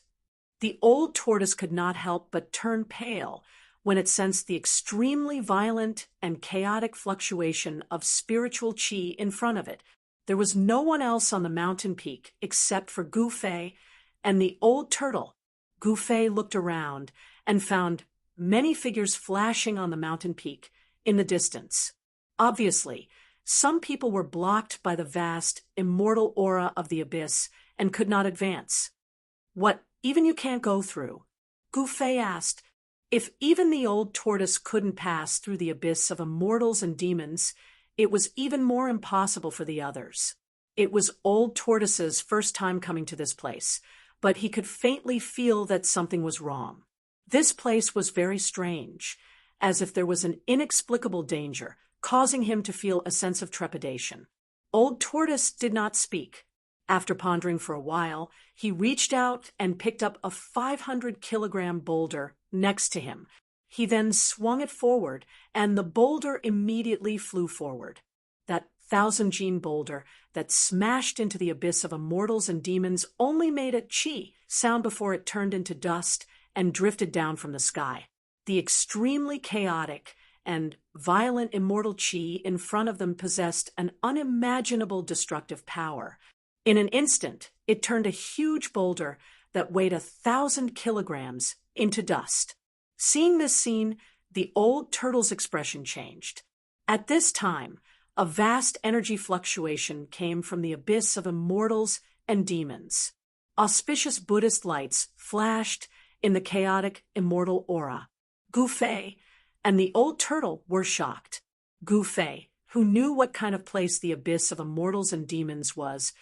the old tortoise could not help but turn pale when it sensed the extremely violent and chaotic fluctuation of spiritual chi in front of it. There was no one else on the mountain peak except for Gu Fei and the old turtle. Gu Fei looked around and found many figures flashing on the mountain peak in the distance. Obviously, some people were blocked by the vast, immortal aura of the abyss and could not advance. What, even you can't go through? Gu Fei asked. If even the old tortoise couldn't pass through the abyss of immortals and demons, it was even more impossible for the others. It was old tortoise's first time coming to this place, but he could faintly feel that something was wrong. This place was very strange, as if there was an inexplicable danger, causing him to feel a sense of trepidation. Old Tortoise did not speak. After pondering for a while, he reached out and picked up a 500-kilogram boulder next to him. He then swung it forward, and the boulder immediately flew forward. That 1,000-gene boulder that smashed into the abyss of immortals and demons only made a chi sound before it turned into dust and drifted down from the sky. The extremely chaotic and violent immortal chi in front of them possessed an unimaginable destructive power. In an instant, it turned a huge boulder that weighed 1,000 kilograms into dust. Seeing this scene, the old turtle's expression changed. At this time, a vast energy fluctuation came from the abyss of immortals and demons. Auspicious Buddhist lights flashed in the chaotic immortal aura. Gu Fei and the old turtle were shocked. Gu Fei, who knew what kind of place the abyss of immortals and demons was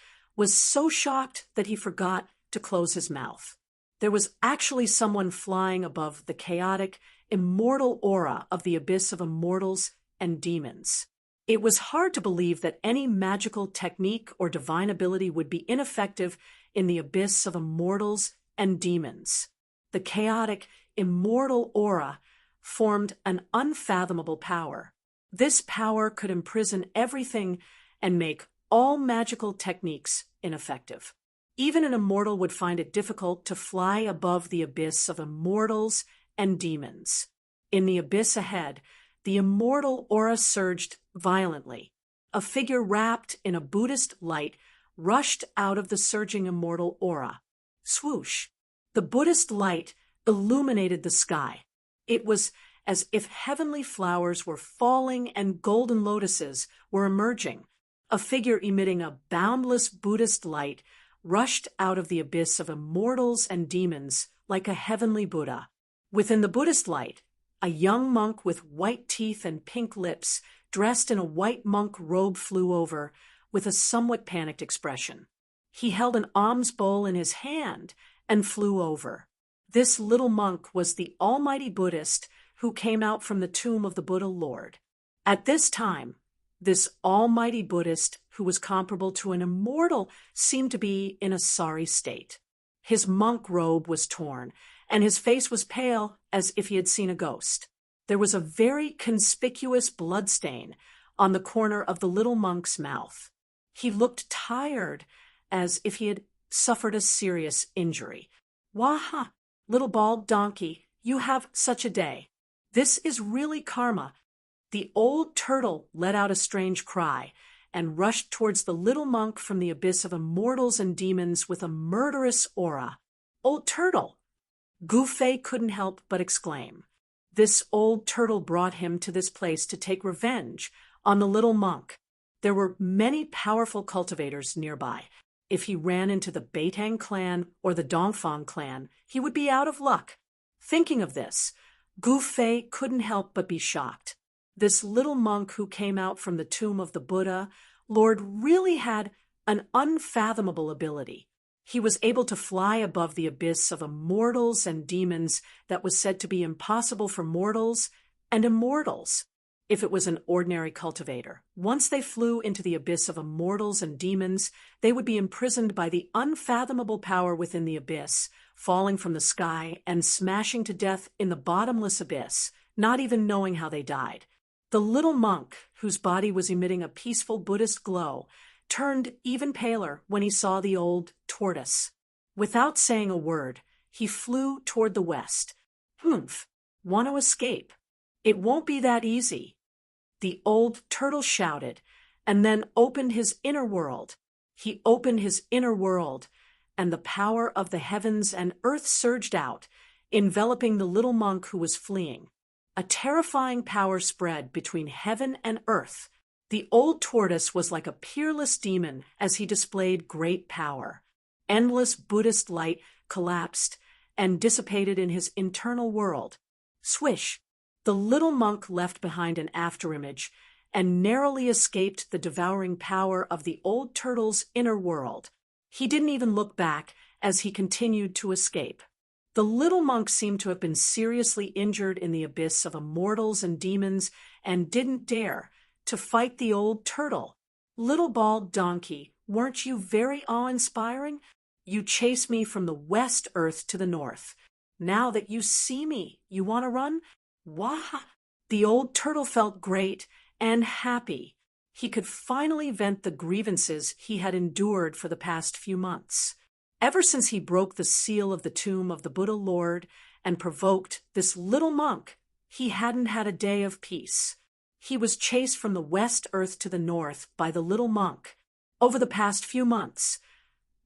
so shocked that he forgot to close his mouth. There was actually someone flying above the chaotic, immortal aura of the abyss of immortals and demons. It was hard to believe that any magical technique or divine ability would be ineffective in the abyss of immortals and demons. The chaotic, immortal aura formed an unfathomable power. This power could imprison everything and make all magical techniques ineffective. Even an immortal would find it difficult to fly above the abyss of immortals and demons. In the abyss ahead, the immortal aura surged violently. A figure wrapped in a Buddhist light rushed out of the surging immortal aura. Swoosh! The Buddhist light illuminated the sky. It was as if heavenly flowers were falling and golden lotuses were emerging. A figure emitting a boundless Buddhist light rushed out of the abyss of immortals and demons like a heavenly Buddha. Within the Buddhist light, a young monk with white teeth and pink lips, dressed in a white monk robe, flew over with a somewhat panicked expression. He held an alms bowl in his hand and flew over. This little monk was the almighty Buddhist who came out from the tomb of the Buddha Lord. At this time, this almighty Buddhist, who was comparable to an immortal, seemed to be in a sorry state. His monk robe was torn, and his face was pale as if he had seen a ghost. There was a very conspicuous bloodstain on the corner of the little monk's mouth. He looked tired, as if he had suffered a serious injury. "Waha, little bald donkey, you have such a day. This is really karma." The old turtle let out a strange cry and rushed towards the little monk from the abyss of immortals and demons with a murderous aura. "Old turtle!" Gu Fei couldn't help but exclaim. This old turtle brought him to this place to take revenge on the little monk. There were many powerful cultivators nearby. If he ran into the Beitang clan or the Dongfang clan, he would be out of luck. Thinking of this, Gu Fei couldn't help but be shocked. This little monk who came out from the tomb of the Buddha Lord really had an unfathomable ability. He was able to fly above the abyss of immortals and demons that was said to be impossible for mortals and immortals. If it was an ordinary cultivator, once they flew into the abyss of immortals and demons, they would be imprisoned by the unfathomable power within the abyss, falling from the sky and smashing to death in the bottomless abyss, not even knowing how they died. The little monk, whose body was emitting a peaceful Buddhist glow, turned even paler when he saw the old tortoise. Without saying a word, he flew toward the west. "Humph, want to escape? It won't be that easy," the old turtle shouted, and then opened his inner world. He opened his inner world, and the power of the heavens and earth surged out, enveloping the little monk who was fleeing. A terrifying power spread between heaven and earth. The old tortoise was like a peerless demon as he displayed great power. Endless Buddhist light collapsed and dissipated in his internal world. Swish! The little monk left behind an afterimage and narrowly escaped the devouring power of the old turtle's inner world. He didn't even look back as he continued to escape. The little monk seemed to have been seriously injured in the abyss of immortals and demons and didn't dare to fight the old turtle. "Little bald donkey, weren't you very awe-inspiring? You chased me from the west earth to the north. Now that you see me, you want to run? Wah!" The old turtle felt great and happy. He could finally vent the grievances he had endured for the past few months. Ever since he broke the seal of the tomb of the Buddha Lord and provoked this little monk, he hadn't had a day of peace. He was chased from the west earth to the north by the little monk. Over the past few months,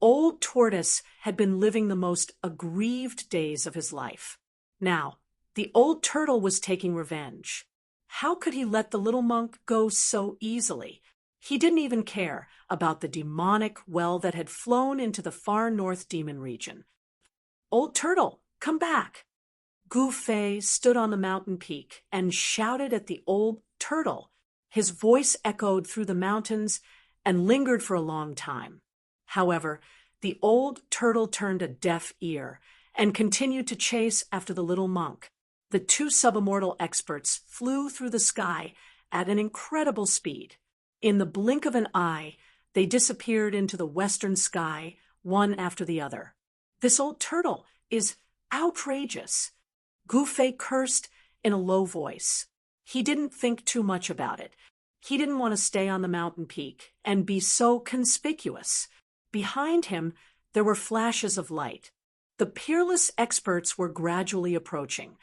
old tortoise had been living the most aggrieved days of his life. Now, the old turtle was taking revenge. How could he let the little monk go so easily? He didn't even care about the demonic well that had flown into the far north demon region. "Old turtle, come back!" Gu Fei stood on the mountain peak and shouted at the old turtle. His voice echoed through the mountains and lingered for a long time. However, the old turtle turned a deaf ear and continued to chase after the little monk. The two subimmortal experts flew through the sky at an incredible speed. In the blink of an eye, they disappeared into the western sky, one after the other. "This old turtle is outrageous," Gu Fei cursed in a low voice. He didn't think too much about it. He didn't want to stay on the mountain peak and be so conspicuous. Behind him, there were flashes of light. The peerless experts were gradually approaching.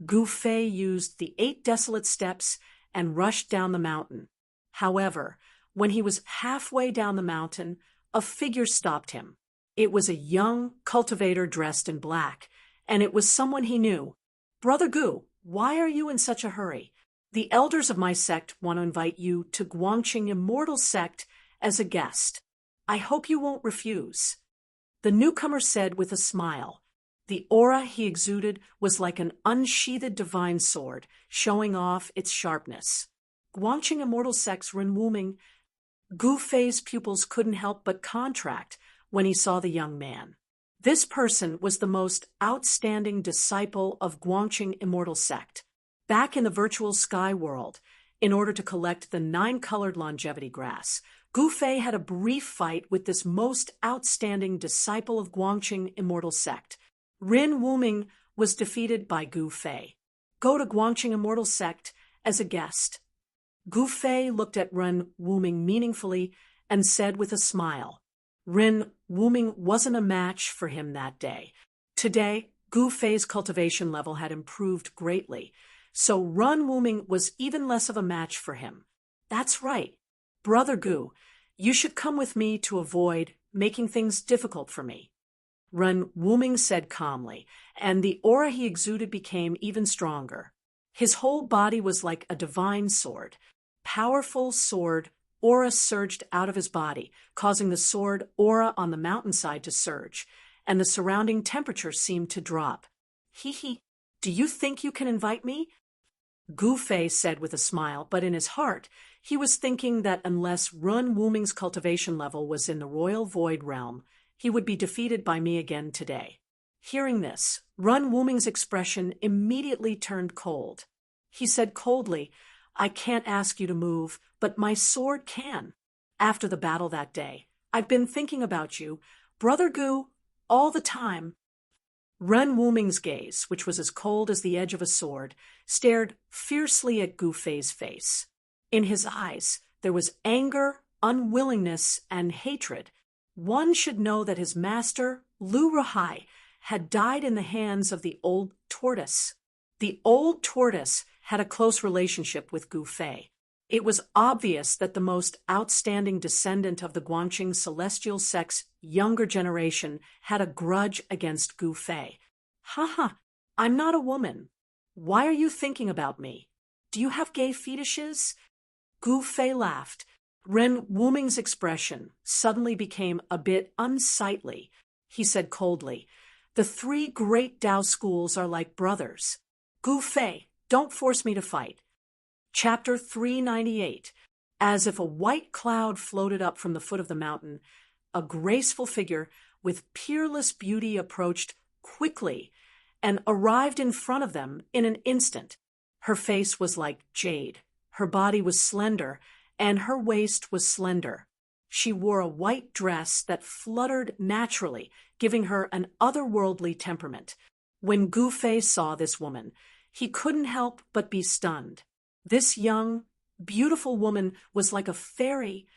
Gu Fei used the 8 desolate steps and rushed down the mountain. However, when he was halfway down the mountain, a figure stopped him. It was a young cultivator dressed in black, and it was someone he knew. "Brother Gu, why are you in such a hurry? The elders of my sect want to invite you to Guangqing Immortal Sect as a guest. I hope you won't refuse." The newcomer said with a smile. The aura he exuded was like an unsheathed divine sword, showing off its sharpness. Guangqing Immortal Sect's Ren Wuming. Gu Fei's pupils couldn't help but contract when he saw the young man. This person was the most outstanding disciple of Guangqing Immortal Sect. Back in the virtual sky world, in order to collect the 9-colored longevity grass, Gu Fei had a brief fight with this most outstanding disciple of Guangqing Immortal Sect. Ren Wuming was defeated by Gu Fei. "Go to Guangqing Immortal Sect as a guest." Gu Fei looked at Ren Wuming meaningfully and said with a smile. Ren Wuming wasn't a match for him that day. Today, Gu Fei's cultivation level had improved greatly, so Ren Wuming was even less of a match for him. "That's right. Brother Gu, you should come with me to avoid making things difficult for me," Ren Wuming said calmly, and the aura he exuded became even stronger. His whole body was like a divine sword. Powerful sword aura surged out of his body, causing the sword aura on the mountainside to surge, and the surrounding temperature seemed to drop. "Hee, do you think you can invite me?" Gu Fei said with a smile, but in his heart, he was thinking that unless Ren Wuming's cultivation level was in the royal void realm, he would be defeated by me again today. Hearing this, Ren Wuming's expression immediately turned cold. He said coldly, "I can't ask you to move, but my sword can. After the battle that day, I've been thinking about you, Brother Gu, all the time." Ren Wuming's gaze, which was as cold as the edge of a sword, stared fiercely at Gu Fei's face. In his eyes, there was anger, unwillingness, and hatred. One should know that his master, Lu Ruhai, had died in the hands of the old tortoise. The old tortoise had a close relationship with Gu Fei. It was obvious that the most outstanding descendant of the Guangqing celestial sect's younger generation had a grudge against Gu Fei. "Haha, I'm not a woman. Why are you thinking about me? Do you have gay fetishes?" Gu Fei laughed. Ren Wuming's expression suddenly became a bit unsightly. He said coldly, "The three great Dao schools are like brothers. Gu Fei, don't force me to fight." Chapter 398. As if a white cloud floated up from the foot of the mountain, a graceful figure with peerless beauty approached quickly and arrived in front of them in an instant. Her face was like jade, her body was slender, and her waist was slender. She wore a white dress that fluttered naturally, giving her an otherworldly temperament. When Gu Fei saw this woman, he couldn't help but be stunned. This young, beautiful woman was like a fairy,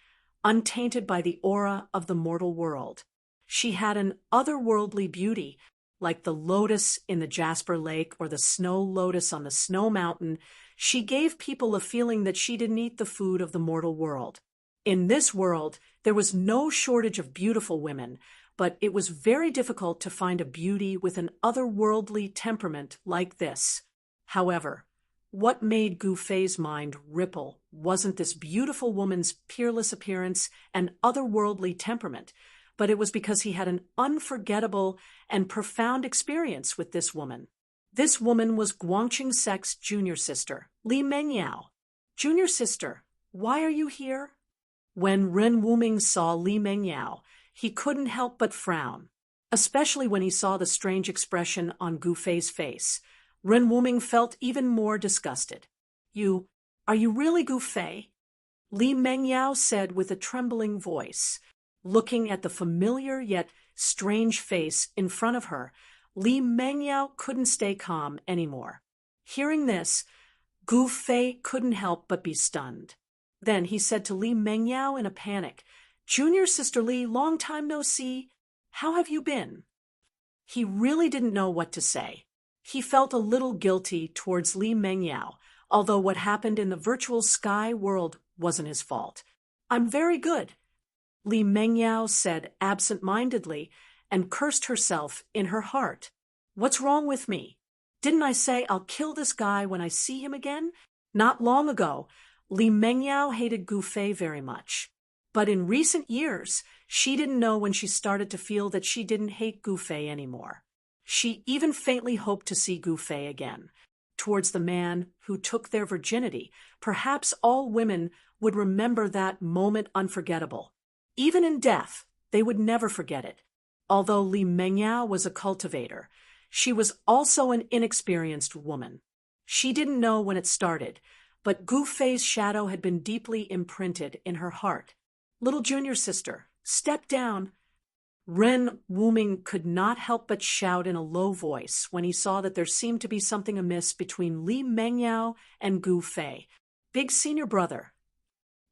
untainted by the aura of the mortal world. She had an otherworldly beauty, like the lotus in the Jasper Lake or the snow lotus on the snow mountain. She gave people a feeling that she didn't eat the food of the mortal world. In this world, there was no shortage of beautiful women, but it was very difficult to find a beauty with an otherworldly temperament like this. However, what made Gu Fei's mind ripple wasn't this beautiful woman's peerless appearance and otherworldly temperament, but it was because he had an unforgettable and profound experience with this woman. This woman was Guangqing Sect's junior sister, Li Mengyao. "Junior sister, why are you here?" When Ren Wuming saw Li Mengyao, he couldn't help but frown, especially when he saw the strange expression on Gu Fei's face. Ren Wuming felt even more disgusted. Are you really Gu Fei?" Li Mengyao said with a trembling voice. Looking at the familiar yet strange face in front of her, Li Mengyao couldn't stay calm anymore. Hearing this, Gu Fei couldn't help but be stunned. Then he said to Li Mengyao in a panic, "Junior sister Li, long time no see. How have you been?" He really didn't know what to say. He felt a little guilty towards Li Mengyao, although what happened in the virtual sky world wasn't his fault. "I'm very good," Li Mengyao said absent-mindedly and cursed herself in her heart. "What's wrong with me? Didn't I say I'll kill this guy when I see him again?" Not long ago, Li Mengyao hated Gu Fei very much. But in recent years, she didn't know when she started to feel that she didn't hate Gu Fei anymore. She even faintly hoped to see Gu Fei again. Towards the man who took their virginity, perhaps all women would remember that moment unforgettable. Even in death, they would never forget it. Although Li Mengyao was a cultivator, she was also an inexperienced woman. She didn't know when it started, but Gu Fei's shadow had been deeply imprinted in her heart. "Little junior sister, step down." Ren Wuming could not help but shout in a low voice when he saw that there seemed to be something amiss between Li Mengyao and Gu Fei. "Big senior brother."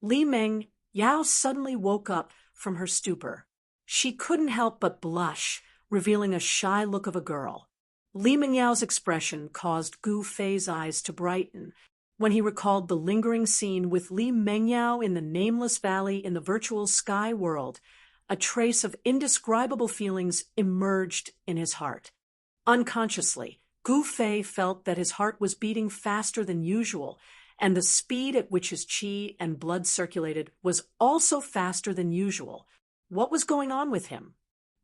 Li Mengyao suddenly woke up from her stupor. She couldn't help but blush, revealing a shy look of a girl. Li Mengyao's expression caused Gu Fei's eyes to brighten when he recalled the lingering scene with Li Mengyao in the nameless valley in the virtual sky world. A trace of indescribable feelings emerged in his heart. Unconsciously, Gu Fei felt that his heart was beating faster than usual, and the speed at which his qi and blood circulated was also faster than usual. What was going on with him?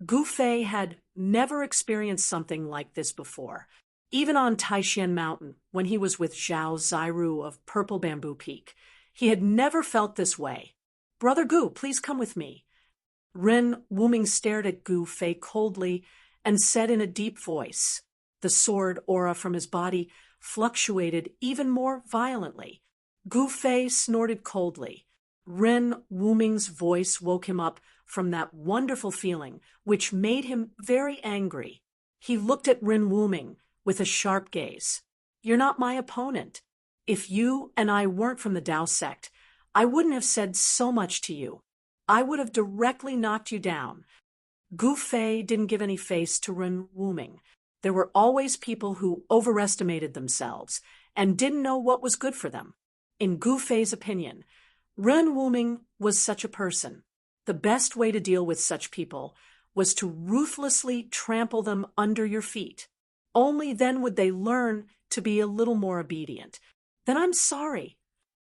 Gu Fei had never experienced something like this before. Even on Taishan Mountain, when he was with Zhao Zairu of Purple Bamboo Peak, he had never felt this way. "Brother Gu, please come with me." Ren Wuming stared at Gu Fei coldly and said in a deep voice. The sword aura from his body fluctuated even more violently. Gu Fei snorted coldly. Ren Wuming's voice woke him up from that wonderful feeling, which made him very angry. He looked at Ren Wuming with a sharp gaze. "You're not my opponent. If you and I weren't from the Tao sect, I wouldn't have said so much to you. I would have directly knocked you down." Gu Fei didn't give any face to Ren Wuming. There were always people who overestimated themselves and didn't know what was good for them. In Gu Fei's opinion, Ren Wuming was such a person. The best way to deal with such people was to ruthlessly trample them under your feet. Only then would they learn to be a little more obedient. "Then I'm sorry."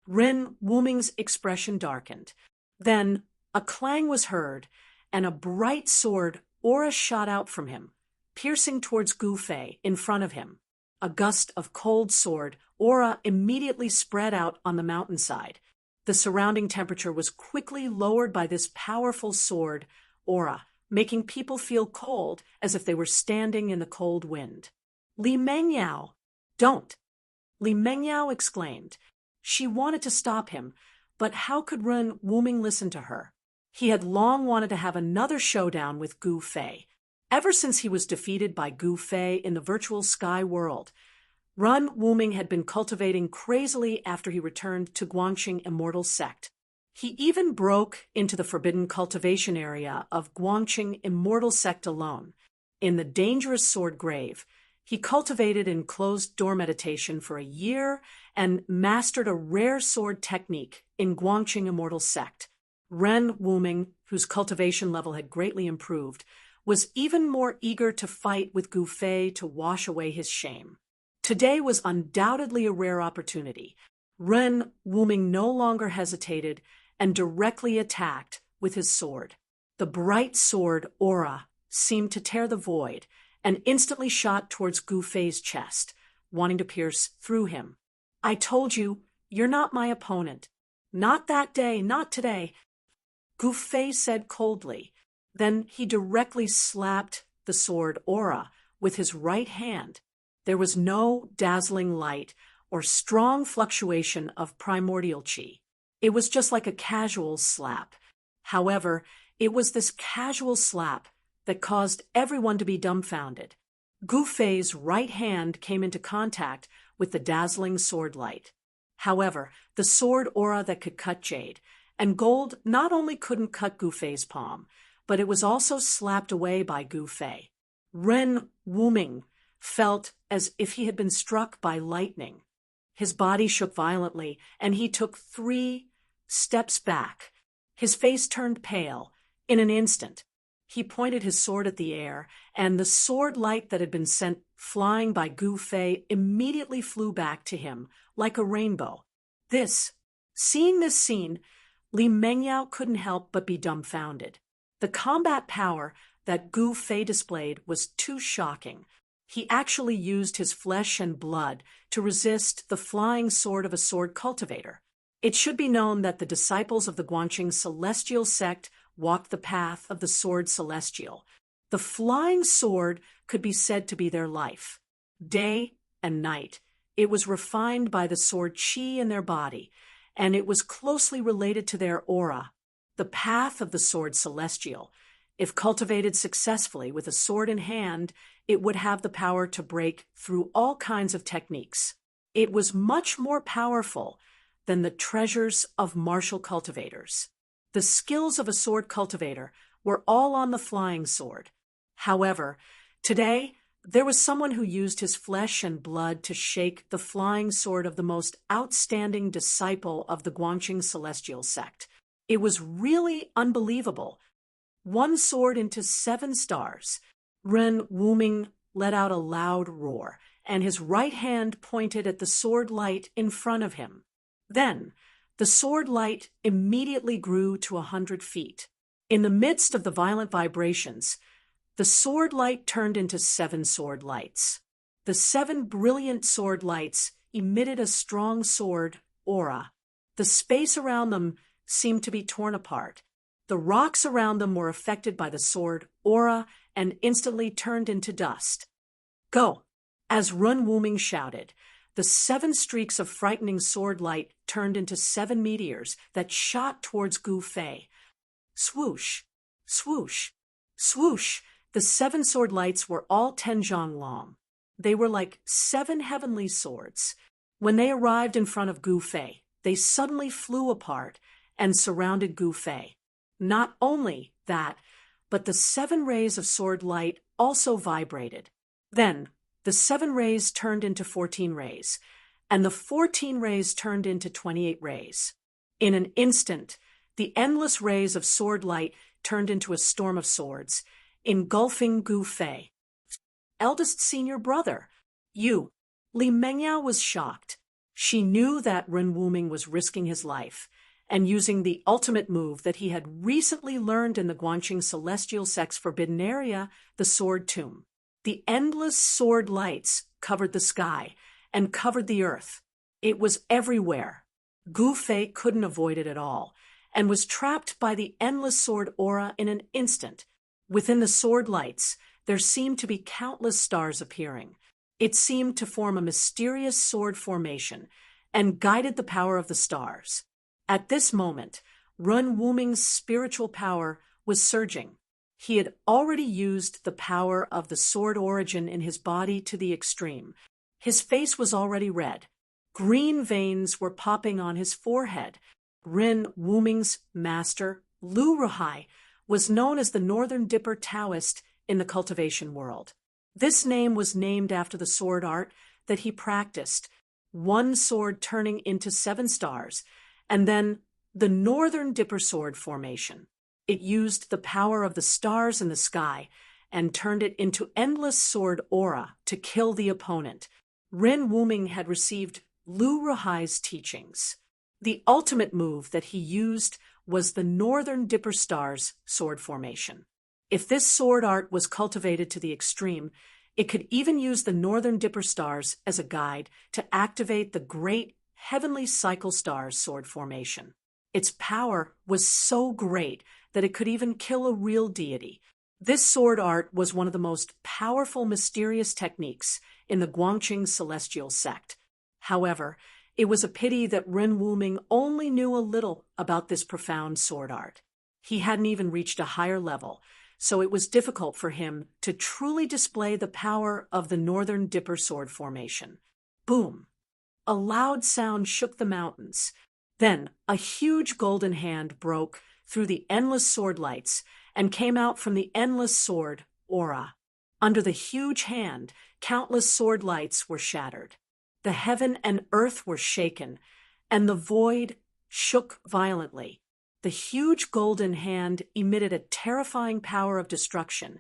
Ren Wuming's expression darkened. Then a clang was heard, and a bright sword aura shot out from him, piercing towards Gu Fei in front of him. A gust of cold sword aura immediately spread out on the mountainside. The surrounding temperature was quickly lowered by this powerful sword aura, making people feel cold as if they were standing in the cold wind. "Li Mengyao, don't!" Li Mengyao exclaimed. She wanted to stop him, but how could Ren Wuming listen to her? He had long wanted to have another showdown with Gu Fei. Ever since he was defeated by Gu Fei in the virtual sky world, Ren Wuming had been cultivating crazily after he returned to Guangqing Immortal Sect. He even broke into the forbidden cultivation area of Guangqing Immortal Sect alone. In the dangerous sword grave, he cultivated in closed-door meditation for a year and mastered a rare sword technique in Guangqing Immortal Sect. Ren Wuming, whose cultivation level had greatly improved, was even more eager to fight with Gu Fei to wash away his shame. Today was undoubtedly a rare opportunity. Ren Wuming no longer hesitated and directly attacked with his sword. The bright sword aura seemed to tear the void and instantly shot towards Gu Fei's chest, wanting to pierce through him. "I told you, you're not my opponent." "Not that day, not today," Gu Fei said coldly. Then he directly slapped the sword aura with his right hand. There was no dazzling light or strong fluctuation of primordial qi. It was just like a casual slap. However, it was this casual slap that caused everyone to be dumbfounded. Gu Fei's right hand came into contact with the dazzling sword light. However, the sword aura that could cut jade and gold not only couldn't cut Gu Fei's palm, but it was also slapped away by Gu Fei. Ren Wuming felt as if he had been struck by lightning. His body shook violently, and he took 3 steps back. His face turned pale. In an instant, he pointed his sword at the air, and the sword light that had been sent flying by Gu Fei immediately flew back to him like a rainbow. Seeing this scene, Li Mengyao couldn't help but be dumbfounded. The combat power that Gu Fei displayed was too shocking. He actually used his flesh and blood to resist the flying sword of a sword cultivator. It should be known that the disciples of the Guangqing Celestial Sect walked the path of the sword celestial. The flying sword could be said to be their life. Day and night, it was refined by the sword qi in their body, and it was closely related to their aura. The path of the sword celestial, if cultivated successfully with a sword in hand, it would have the power to break through all kinds of techniques. It was much more powerful than the treasures of martial cultivators. The skills of a sword cultivator were all on the flying sword. However, today, there was someone who used his flesh and blood to shake the flying sword of the most outstanding disciple of the Guangqing Celestial Sect. It was really unbelievable. 1 sword into 7 stars. Ren Wuming let out a loud roar, and his right hand pointed at the sword light in front of him. Then, the sword light immediately grew to 100 feet. In the midst of the violent vibrations, the sword light turned into 7 sword lights. The 7 brilliant sword lights emitted a strong sword aura. The space around them seemed to be torn apart. The rocks around them were affected by the sword aura and instantly turned into dust. "Go!" As Ren Wuming shouted, the 7 streaks of frightening sword light turned into 7 meteors that shot towards Gu Fei. Swoosh, swoosh, swoosh. The 7 sword lights were all 10 zhang long. They were like 7 heavenly swords. When they arrived in front of Gu Fei, they suddenly flew apart and surrounded Gu Fei. Not only that, but the 7 rays of sword light also vibrated. Then, the 7 rays turned into 14 rays, and the 14 rays turned into 28 rays. In an instant, the endless rays of sword light turned into a storm of swords, engulfing Gu Fei. Eldest senior brother, you. Li Mengyao was shocked. She knew that Ren Wuming was risking his life, and using the ultimate move that he had recently learned in the Guanqing Celestial Sect's forbidden area, the Sword Tomb. The endless sword lights covered the sky and covered the earth. It was everywhere. Gu Fei couldn't avoid it at all, and was trapped by the endless sword aura in an instant. Within the sword lights, there seemed to be countless stars appearing. It seemed to form a mysterious sword formation and guided the power of the stars. At this moment, Ren Wuming's spiritual power was surging. He had already used the power of the sword origin in his body to the extreme. His face was already red. Green veins were popping on his forehead. Ren Wuming's master, Lu Ruhai, was known as the Northern Dipper Taoist in the cultivation world. This name was named after the sword art that he practiced, 1 sword turning into 7 stars, and then the Northern Dipper sword formation. It used the power of the stars in the sky and turned it into endless sword aura to kill the opponent. Ren Wuming had received Lu Ruhai's teachings. The ultimate move that he used was the Northern Dipper Stars sword formation. If this sword art was cultivated to the extreme, it could even use the Northern Dipper Stars as a guide to activate the great Heavenly Cycle Stars sword formation. Its power was so great that it could even kill a real deity. This sword art was one of the most powerful mysterious techniques in the Guanqing Celestial Sect. However, it was a pity that Ren Wuming only knew a little about this profound sword art. He hadn't even reached a higher level, so it was difficult for him to truly display the power of the Northern Dipper sword formation. Boom! A loud sound shook the mountains. Then a huge golden hand broke through the endless sword lights and came out from the endless sword aura. Under the huge hand, countless sword lights were shattered. The heaven and earth were shaken, and the void shook violently. The huge golden hand emitted a terrifying power of destruction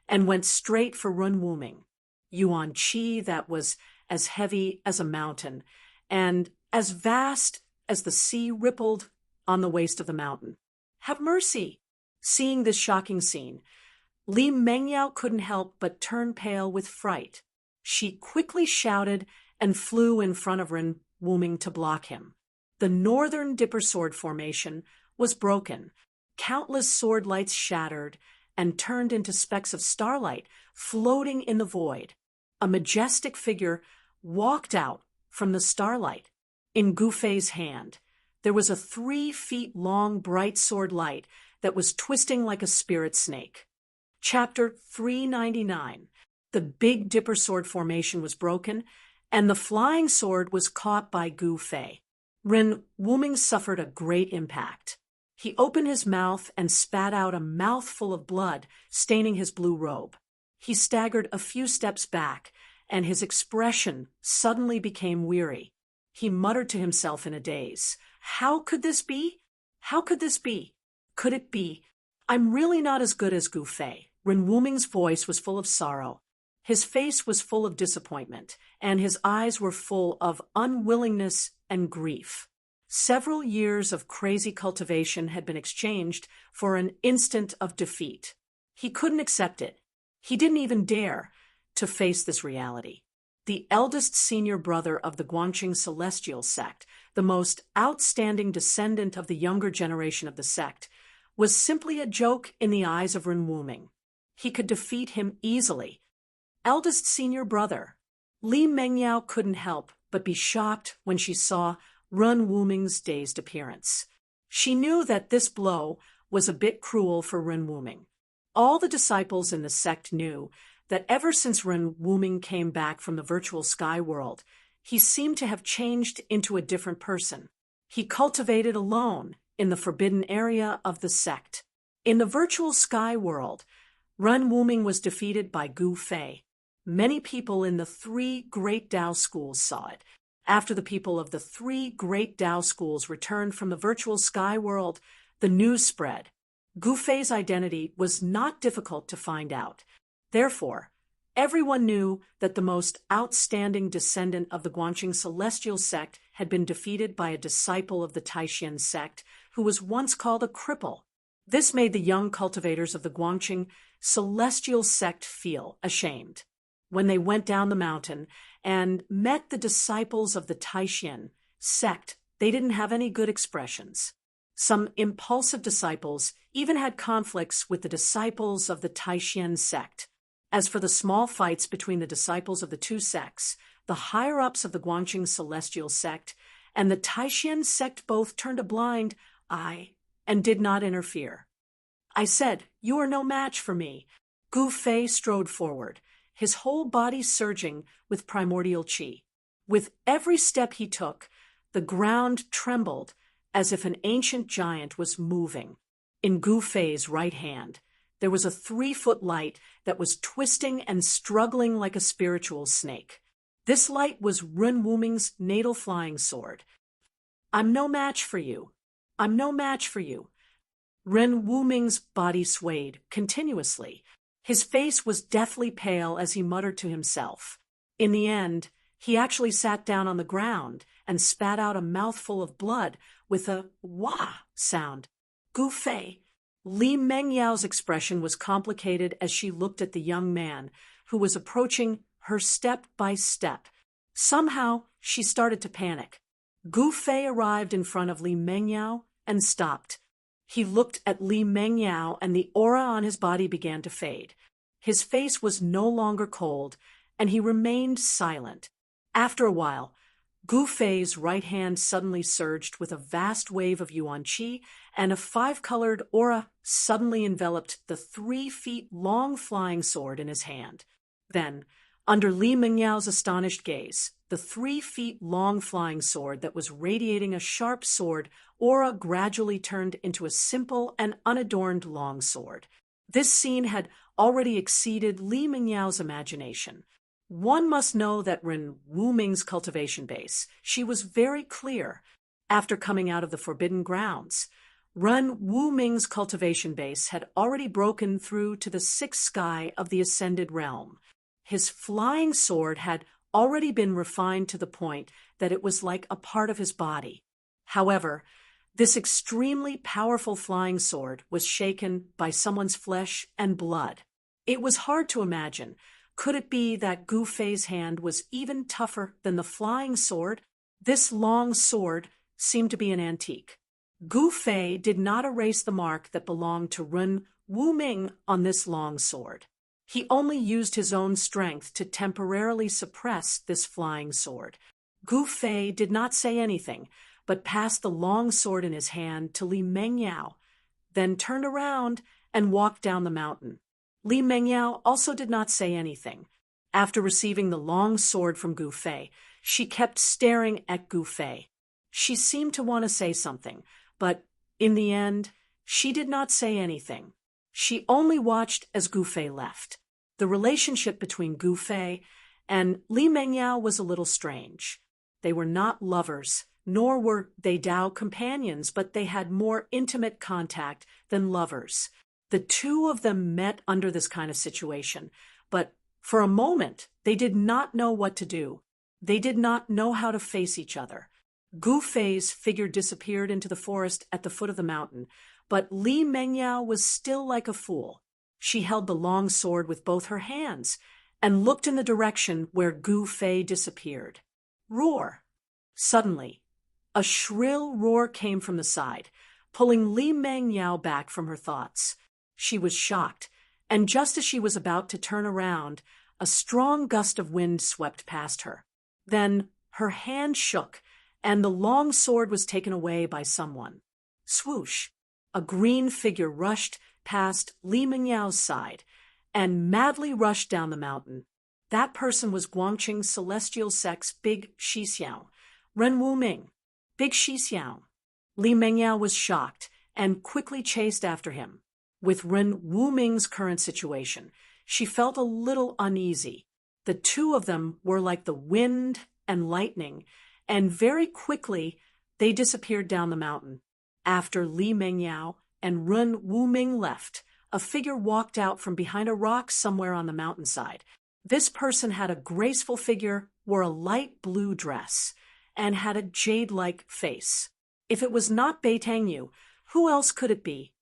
and went straight for Ren Wuming. Yuan Qi that was as heavy as a mountain and as vast as the sea rippled on the waist of the mountain. Have mercy! Seeing this shocking scene, Li Mengyao couldn't help but turn pale with fright. She quickly shouted and flew in front of Ren Wuming to block him. The Northern Dipper sword formation was broken. Countless sword lights shattered and turned into specks of starlight floating in the void. A majestic figure walked out from the starlight. In Gu Fei's hand, there was a 3 feet long bright sword light that was twisting like a spirit snake. Chapter 399. The Big Dipper sword formation was broken, and the flying sword was caught by Gu Fei. Ren Wuming suffered a great impact. He opened his mouth and spat out a mouthful of blood, staining his blue robe. He staggered a few steps back, and his expression suddenly became weary. He muttered to himself in a daze. How could this be? How could this be? Could it be? I'm really not as good as Gu Fei. Ren Wuming's voice was full of sorrow. His face was full of disappointment, and his eyes were full of unwillingness and grief. Several years of crazy cultivation had been exchanged for an instant of defeat. He couldn't accept it. He didn't even dare to face this reality. The eldest senior brother of the Guanqing Celestial Sect, the most outstanding descendant of the younger generation of the sect, was simply a joke in the eyes of Ren Wuming. He could defeat him easily. Eldest senior brother. Li Mengyao couldn't help but be shocked when she saw Run Wuming's dazed appearance. She knew that this blow was a bit cruel for Run Wuming. All the disciples in the sect knew that ever since Run Wuming came back from the virtual sky world, he seemed to have changed into a different person. He cultivated alone in the forbidden area of the sect. In the virtual sky world, Run Wuming was defeated by Gu Fei. Many people in the 3 great Tao schools saw it. After the people of the 3 great Tao schools returned from the virtual sky world, the news spread. Gu Fei's identity was not difficult to find out. Therefore, everyone knew that the most outstanding descendant of the Guanxing celestial sect had been defeated by a disciple of the Taishan sect who was once called a cripple. This made the young cultivators of the Guanxing celestial sect feel ashamed. When they went down the mountain and met the disciples of the Taishan sect, they didn't have any good expressions. Some impulsive disciples even had conflicts with the disciples of the Taishan sect. As for the small fights between the disciples of the 2 sects, the higher-ups of the Guanxing celestial sect and the Taishan sect both turned a blind eye and did not interfere. I said, "You are no match for me." Gu Fei strode forward, his whole body surging with primordial qi. With every step he took, the ground trembled as if an ancient giant was moving. In Gu Fei's right hand, there was a 3-foot light that was twisting and struggling like a spiritual snake. This light was Run Wuming's natal flying sword. "I'm no match for you. I'm no match for you." Run Wuming's body swayed continuously. His face was deathly pale as he muttered to himself. In the end, he actually sat down on the ground and spat out a mouthful of blood with a wah sound. Gu Fei. Li Mengyao's expression was complicated as she looked at the young man, who was approaching her step by step. Somehow, she started to panic. Gu Fei arrived in front of Li Mengyao and stopped. He looked at Li Mengyao and the aura on his body began to fade. His face was no longer cold, and he remained silent. After a while, Gu Fei's right hand suddenly surged with a vast wave of yuan qi, and a 5-colored aura suddenly enveloped the 3-feet-long flying sword in his hand. Then, under Li Mengyao's astonished gaze, the 3-feet-long flying sword that was radiating a sharp sword aura gradually turned into a simple and unadorned long sword. This scene had already exceeded Li Mengyao's imagination. One must know that Run Wuming's cultivation base. She was very clear. After coming out of the forbidden grounds, Run Wuming's cultivation base had already broken through to the 6th sky of the ascended realm. His flying sword had already been refined to the point that it was like a part of his body. However, this extremely powerful flying sword was shaken by someone's flesh and blood. It was hard to imagine. Could it be that Gu Fei's hand was even tougher than the flying sword? This long sword seemed to be an antique. Gu Fei did not erase the mark that belonged to Run Wuming on this long sword. He only used his own strength to temporarily suppress this flying sword. Gu Fei did not say anything, but passed the long sword in his hand to Li Mengyao, then turned around and walked down the mountain. Li Mengyao also did not say anything. After receiving the long sword from Gu Fei, she kept staring at Gu Fei. She seemed to want to say something, but in the end, she did not say anything. She only watched as Gu Fei left. The relationship between Gu Fei and Li Mengyao was a little strange. They were not lovers, nor were they Tao companions, but they had more intimate contact than lovers. The two of them met under this kind of situation, but for a moment they did not know what to do. They did not know how to face each other. Gu Fei's figure disappeared into the forest at the foot of the mountain, but Li Mengyao was still like a fool. She held the long sword with both her hands and looked in the direction where Gu Fei disappeared. Roar! Suddenly, a shrill roar came from the side, pulling Li Mengyao back from her thoughts. She was shocked, and just as she was about to turn around, a strong gust of wind swept past her. Then, Her hand shook, and the long sword was taken away by someone. Swoosh! A green figure rushed past Li Mengyao's side and madly rushed down the mountain. That person was Guangqing's celestial sex Big Shixiao, Ren Wuming. Big Shixiao. Li Mengyao was shocked and quickly chased after him. With Ren Wuming's current situation, she felt a little uneasy. The two of them were like the wind and lightning, and very quickly they disappeared down the mountain. After Li Mengyao and Ren Wuming left, a figure walked out from behind a rock somewhere on the mountainside. This person had a graceful figure, wore a light blue dress, and had a jade-like face. If it was not Beitang Yu, who else could it be?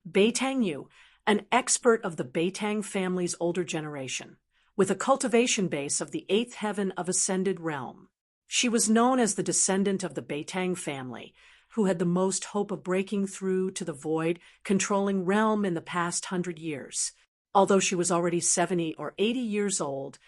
Beitang Yu, an expert of the Beitang family's older generation, with a cultivation base of the eighth heaven of ascended realm. She was known as the descendant of the Beitang family, who had the most hope of breaking through to the void, controlling realm in the past 100 years. Although she was already 70 or 80 years old,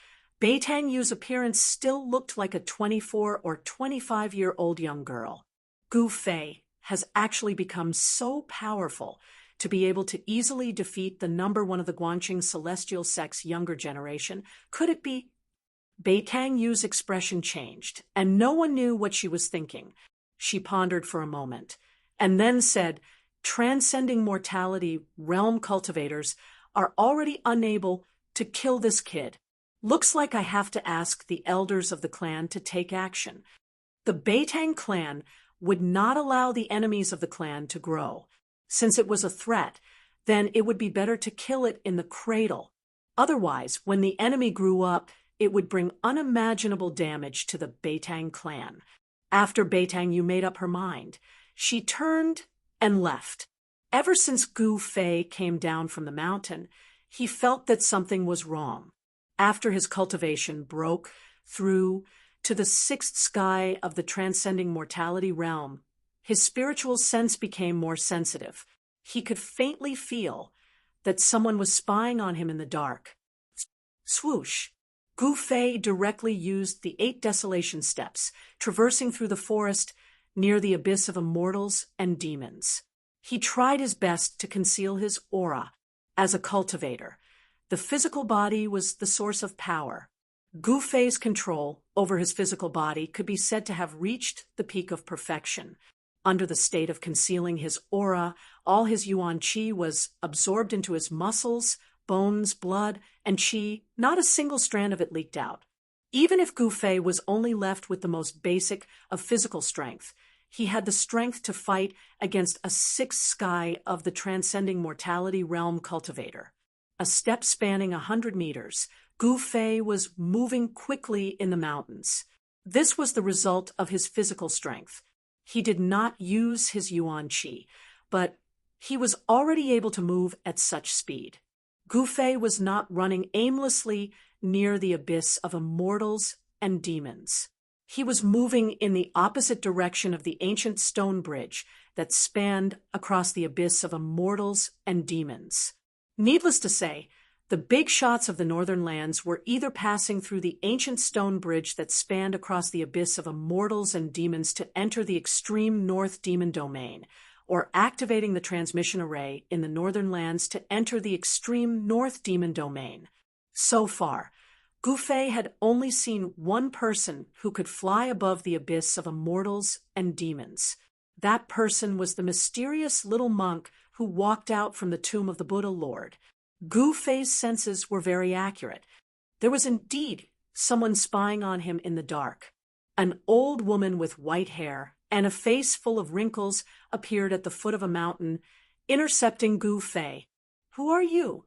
Beitang Yu's appearance still looked like a 24 or 25-year-old young girl. Gu Fei has actually become so powerful to be able to easily defeat the number one of the Guangqing celestial sex younger generation. Could it be? Beitang Yu's expression changed, and no one knew what she was thinking. She pondered for a moment, and then said, "Transcending mortality realm cultivators are already unable to kill this kid. Looks like I have to ask the elders of the clan to take action." The Beitang clan would not allow the enemies of the clan to grow. Since it was a threat, then it would be better to kill it in the cradle. Otherwise, when the enemy grew up, it would bring unimaginable damage to the Beitang clan. After Beitang Yu made up her mind, she turned and left. Ever since Gu Fei came down from the mountain, he felt that something was wrong. After his cultivation broke through to the sixth sky of the transcending mortality realm, his spiritual sense became more sensitive. He could faintly feel that someone was spying on him in the dark. Swoosh! Gu Fei directly used the 8 desolation steps, traversing through the forest near the abyss of immortals and demons. He tried his best to conceal his aura. As a cultivator, the physical body was the source of power. Gu Fei's control over his physical body could be said to have reached the peak of perfection. Under the state of concealing his aura, all his yuan qi was absorbed into his muscles, bones, blood, and qi. Not a single strand of it leaked out. Even if Gu Fei was only left with the most basic of physical strength, he had the strength to fight against a sixth sky of the transcending mortality realm cultivator. A step spanning 100 meters, Gu Fei was moving quickly in the mountains. This was the result of his physical strength. He did not use his yuan qi, but he was already able to move at such speed. Gu Fei was not running aimlessly near the abyss of immortals and demons. He was moving in the opposite direction of the ancient stone bridge that spanned across the abyss of immortals and demons. Needless to say, the big shots of the northern lands were either passing through the ancient stone bridge that spanned across the abyss of immortals and demons to enter the extreme north demon domain, or activating the transmission array in the northern lands to enter the extreme north demon domain. So far, Gu Fei had only seen one person who could fly above the abyss of immortals and demons. That person was the mysterious little monk who walked out from the tomb of the Buddha Lord. Gu Fei's senses were very accurate. There was indeed someone spying on him in the dark. An old woman with white hair and a face full of wrinkles appeared at the foot of a mountain, intercepting Gu Fei. "Who are you?"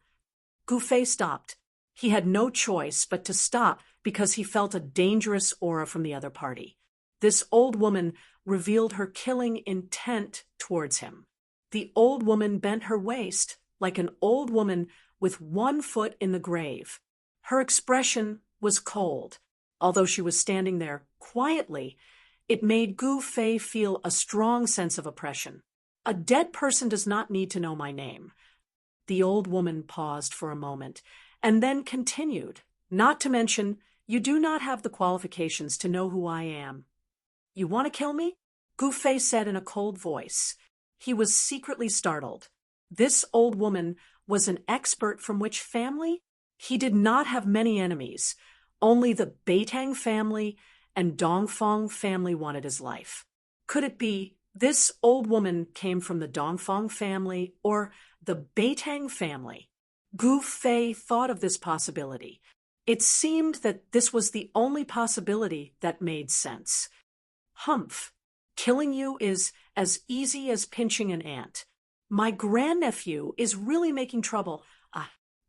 Gu Fei stopped. He had no choice but to stop because he felt a dangerous aura from the other party. This old woman revealed her killing intent towards him. The old woman bent her waist like an old woman with one foot in the grave. Her expression was cold. Although she was standing there quietly, it made Gu Fei feel a strong sense of oppression. "A dead person does not need to know my name." The old woman paused for a moment and then continued, "Not to mention, You do not have the qualifications to know who I am. You want to kill me? Gu Fei said in a cold voice. He was secretly startled. This old woman was an expert from which family? He did not have many enemies. Only the Beitang family and Dongfang family wanted his life. Could it be this old woman came from the Dongfang family or the Beitang family? Gu Fei thought of this possibility. It seemed that this was the only possibility that made sense. Humph! Killing you is as easy as pinching an ant. My grandnephew is really making trouble,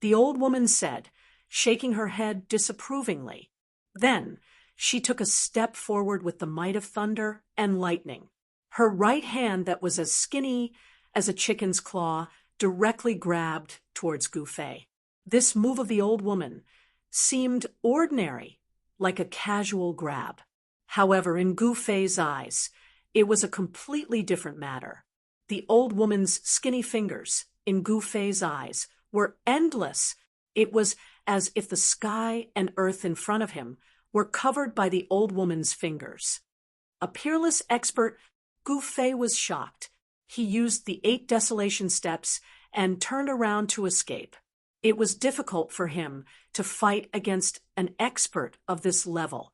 the old woman said, shaking her head disapprovingly. Then she took a step forward with the might of thunder and lightning. Her right hand, that was as skinny as a chicken's claw, directly grabbed towards Gu Fei. This move of the old woman seemed ordinary, like a casual grab. However, in Gu Fei's eyes, it was a completely different matter. The old woman's skinny fingers, in Gu Fei's eyes, were endless. It was as if the sky and earth in front of him were covered by the old woman's fingers. A peerless expert, Gu Fei was shocked. He used the 8 desolation steps and turned around to escape. It was difficult for him to fight against an expert of this level.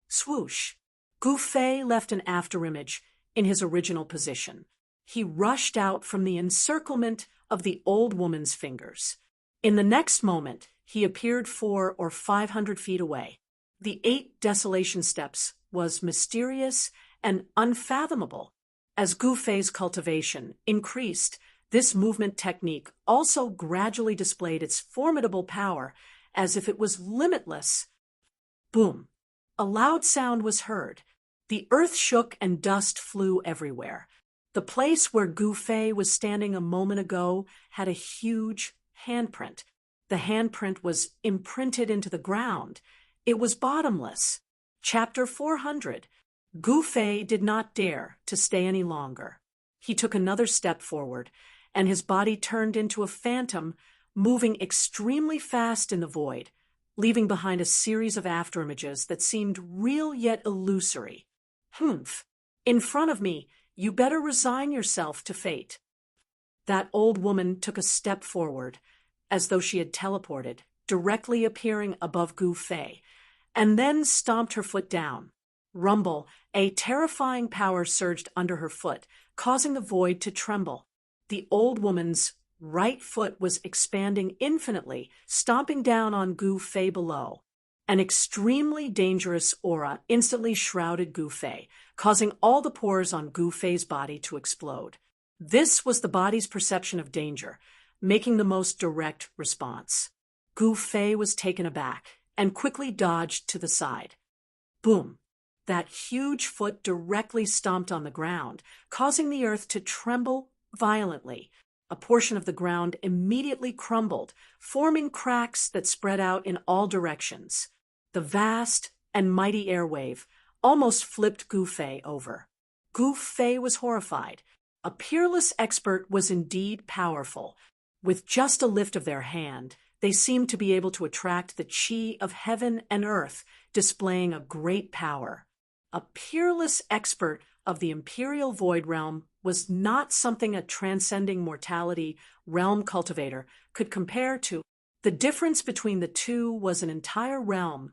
Swoosh! Gu Fei left an afterimage in his original position. He rushed out from the encirclement of the old woman's fingers. In the next moment, he appeared 400 or 500 feet away. The 8 desolation steps was mysterious and unfathomable. As Gu Fei's cultivation increased, this movement technique also gradually displayed its formidable power as if it was limitless. Boom! A loud sound was heard. The earth shook and dust flew everywhere. The place where Gu Fei was standing a moment ago had a huge handprint. The handprint was imprinted into the ground. It was bottomless. Chapter 400. Gu Fei did not dare to stay any longer. He took another step forward, and his body turned into a phantom, moving extremely fast in the void, leaving behind a series of afterimages that seemed real yet illusory. Humph! In front of me, you better resign yourself to fate. That old woman took a step forward, as though she had teleported, directly appearing above Gu Fei, and then stomped her foot down. Rumble, a terrifying power surged under her foot, causing the void to tremble. The old woman's right foot was expanding infinitely, stomping down on Gu Fei below. An extremely dangerous aura instantly shrouded Gu Fei, causing all the pores on Gu Fei's body to explode. This was the body's perception of danger, making the most direct response. Gu Fei was taken aback and quickly dodged to the side. Boom! That huge foot directly stomped on the ground, causing the earth to tremble violently. A portion of the ground immediately crumbled, forming cracks that spread out in all directions. The vast and mighty airwave almost flipped Gu Fei over. Gu Fei was horrified. A peerless expert was indeed powerful. With just a lift of their hand, they seemed to be able to attract the chi of heaven and earth, displaying a great power. A peerless expert of the Imperial Void Realm was not something a transcending mortality realm cultivator could compare to. The difference between the two was an entire realm,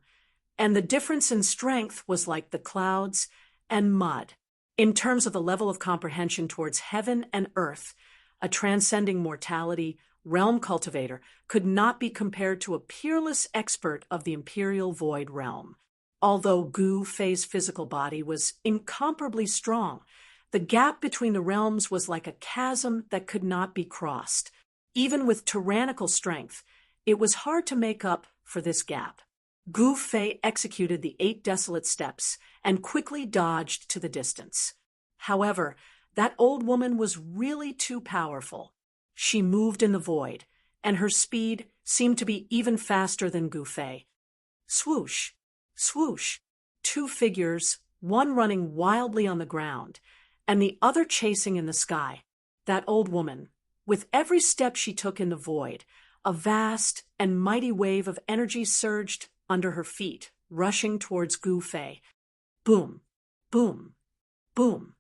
and the difference in strength was like the clouds and mud. In terms of the level of comprehension towards heaven and earth, a transcending mortality realm cultivator could not be compared to a peerless expert of the Imperial Void Realm. Although Gu Fei's physical body was incomparably strong, the gap between the realms was like a chasm that could not be crossed. Even with tyrannical strength, it was hard to make up for this gap. Gu Fei executed the 8 desolate steps and quickly dodged to the distance. However, that old woman was really too powerful. She moved in the void, and her speed seemed to be even faster than Gu Fei. Swoosh! Swoosh! 2 figures, one running wildly on the ground, and the other chasing in the sky. That old woman, with every step she took in the void, a vast and mighty wave of energy surged under her feet, rushing towards Gu Fei. Boom, boom, boom.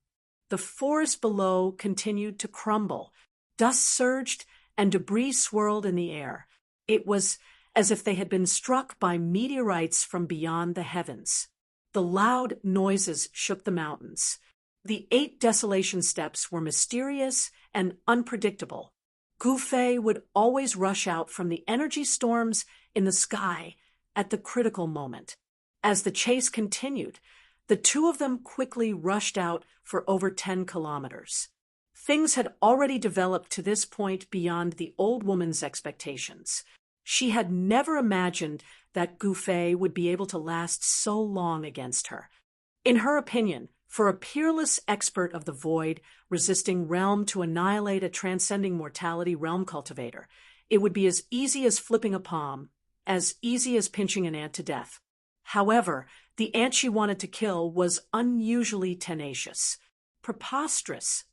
The forest below continued to crumble. Dust surged and debris swirled in the air. It was as if they had been struck by meteorites from beyond the heavens. The loud noises shook the mountains. The 8 desolation steps were mysterious and unpredictable. Gu Fei would always rush out from the energy storms in the sky at the critical moment. As the chase continued, the two of them quickly rushed out for over 10 kilometers. Things had already developed to this point beyond the old woman's expectations. She had never imagined that Gu Fei would be able to last so long against her. In her opinion, for a peerless expert of the void, resisting realm to annihilate a transcending mortality realm cultivator, it would be as easy as flipping a palm, as easy as pinching an ant to death. However, the ant she wanted to kill was unusually tenacious. Preposterous.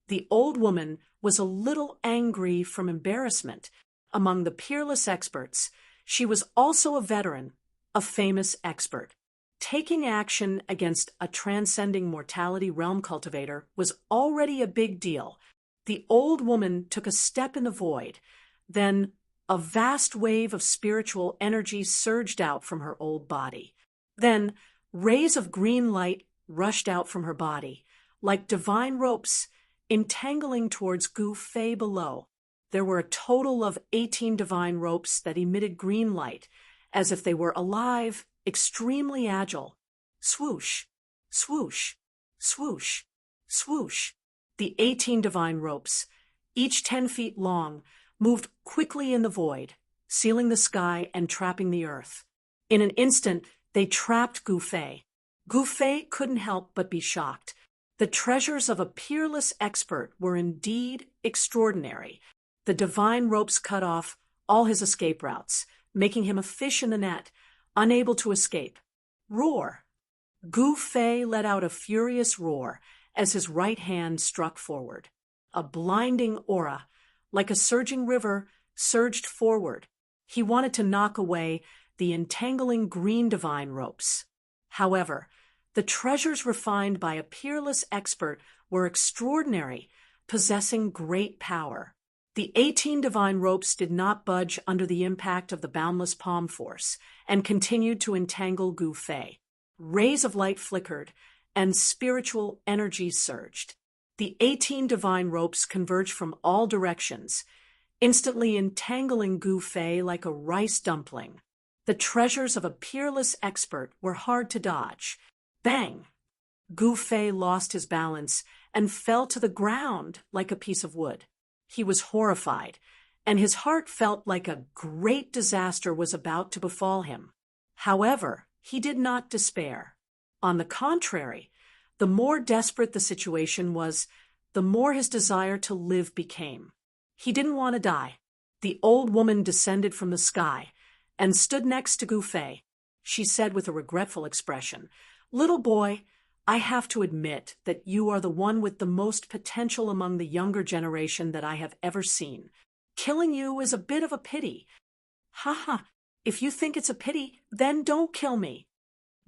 The old woman was a little angry from embarrassment. Among the peerless experts, she was also a veteran, a famous expert. Taking action against a transcending mortality realm cultivator was already a big deal. The old woman took a step in the void. Then a vast wave of spiritual energy surged out from her old body. Then rays of green light rushed out from her body, like divine ropes, entangling towards Gu Fei below. There were a total of 18 divine ropes that emitted green light, as if they were alive, extremely agile. Swoosh, swoosh, swoosh, swoosh. The 18 divine ropes, each 10 feet long, moved quickly in the void, sealing the sky and trapping the earth. In an instant, they trapped Gu Fei. Gu Fei couldn't help but be shocked. The treasures of a peerless expert were indeed extraordinary. The divine ropes cut off all his escape routes, making him a fish in the net, unable to escape. Roar! Gu Fei let out a furious roar as his right hand struck forward. A blinding aura, like a surging river, surged forward. He wanted to knock away the entangling green divine ropes. However, the treasures refined by a peerless expert were extraordinary, possessing great power. The 18 divine ropes did not budge under the impact of the boundless palm force and continued to entangle Gu Fei. Rays of light flickered, and spiritual energy surged. The 18 divine ropes converged from all directions, instantly entangling Gu Fei like a rice dumpling. The treasures of a peerless expert were hard to dodge. Bang! Gu Fei lost his balance and fell to the ground like a piece of wood. He was horrified, and his heart felt like a great disaster was about to befall him. However, he did not despair. On the contrary, the more desperate the situation was, the more his desire to live became. He didn't want to die. The old woman descended from the sky and stood next to Gu Fei. She said with a regretful expression, "Little boy, I have to admit that you are the one with the most potential among the younger generation that I have ever seen. Killing you is a bit of a pity." "Ha ha, if you think it's a pity, then don't kill me."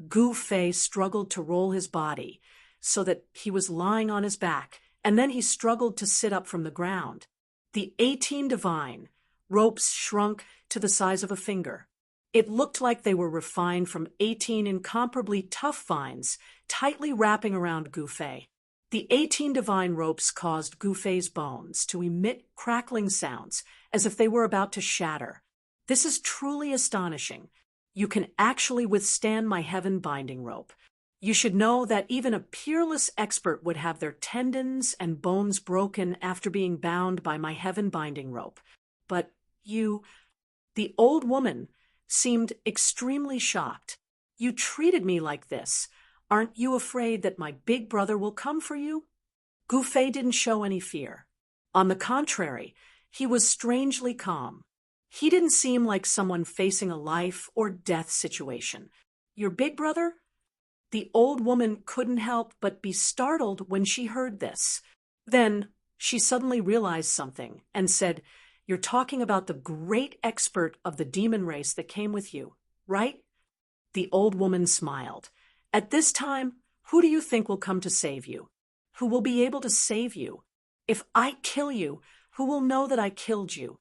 Gu Fei struggled to roll his body so that he was lying on his back, and then he struggled to sit up from the ground. The 18 divine ropes shrunk to the size of a finger. It looked like they were refined from 18 incomparably tough vines, tightly wrapping around Gu Fei. The 18 divine ropes caused Gu Fei's bones to emit crackling sounds as if they were about to shatter. "This is truly astonishing. You can actually withstand my heaven binding rope. You should know that even a peerless expert would have their tendons and bones broken after being bound by my heaven binding rope. But you..." The old woman seemed extremely shocked. "You treated me like this. Aren't you afraid that my big brother will come for you?" Gu Fei didn't show any fear. On the contrary, he was strangely calm. He didn't seem like someone facing a life or death situation. "Your big brother?" The old woman couldn't help but be startled when she heard this. Then she suddenly realized something and said, "You're talking about the great expert of the demon race that came with you, right?" The old woman smiled. At this time, who do you think will come to save you? Who will be able to save you? If I kill you, who will know that I killed you?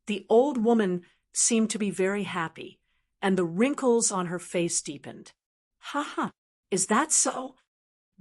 The old woman seemed to be very happy, and the wrinkles on her face deepened. Ha ha, is that so?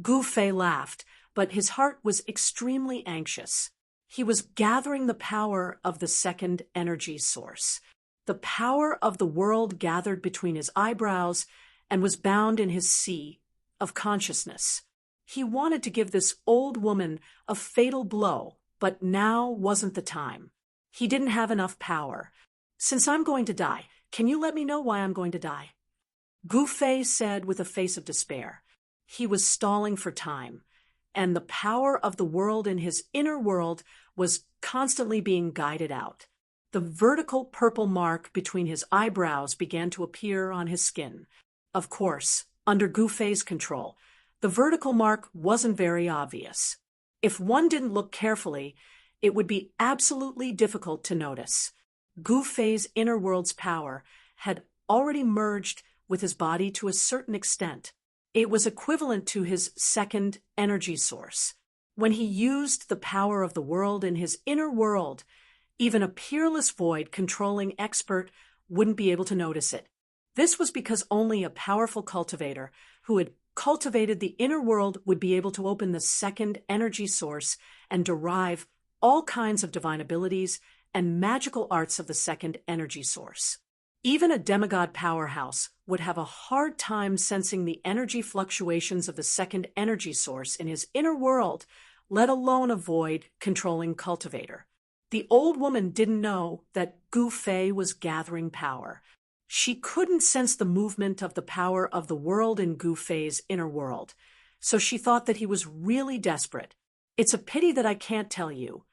Gu Fei laughed, but his heart was extremely anxious. He was gathering the power of the second energy source. The power of the world gathered between his eyebrows and was bound in his sea of consciousness. He wanted to give this old woman a fatal blow, but now wasn't the time. He didn't have enough power. Since I'm going to die, can you let me know why I'm going to die? Gu Fei said with a face of despair. He was stalling for time, and the power of the world in his inner world was constantly being guided out. The vertical purple mark between his eyebrows began to appear on his skin. Of course, under Gu Fei's control, the vertical mark wasn't very obvious. If one didn't look carefully, it would be absolutely difficult to notice. Gu Fei's inner world's power had already merged with his body to a certain extent. It was equivalent to his second energy source. When he used the power of the world in his inner world, even a peerless void controlling expert wouldn't be able to notice it. This was because only a powerful cultivator who had cultivated the inner world would be able to open the second energy source and derive all kinds of divine abilities and magical arts of the second energy source. Even a demigod powerhouse would have a hard time sensing the energy fluctuations of the second energy source in his inner world, let alone a void controlling cultivator. The old woman didn't know that Gu Fei was gathering power. She couldn't sense the movement of the power of the world in Gu Fei's inner world, so she thought that he was really desperate. It's a pity that I can't tell you,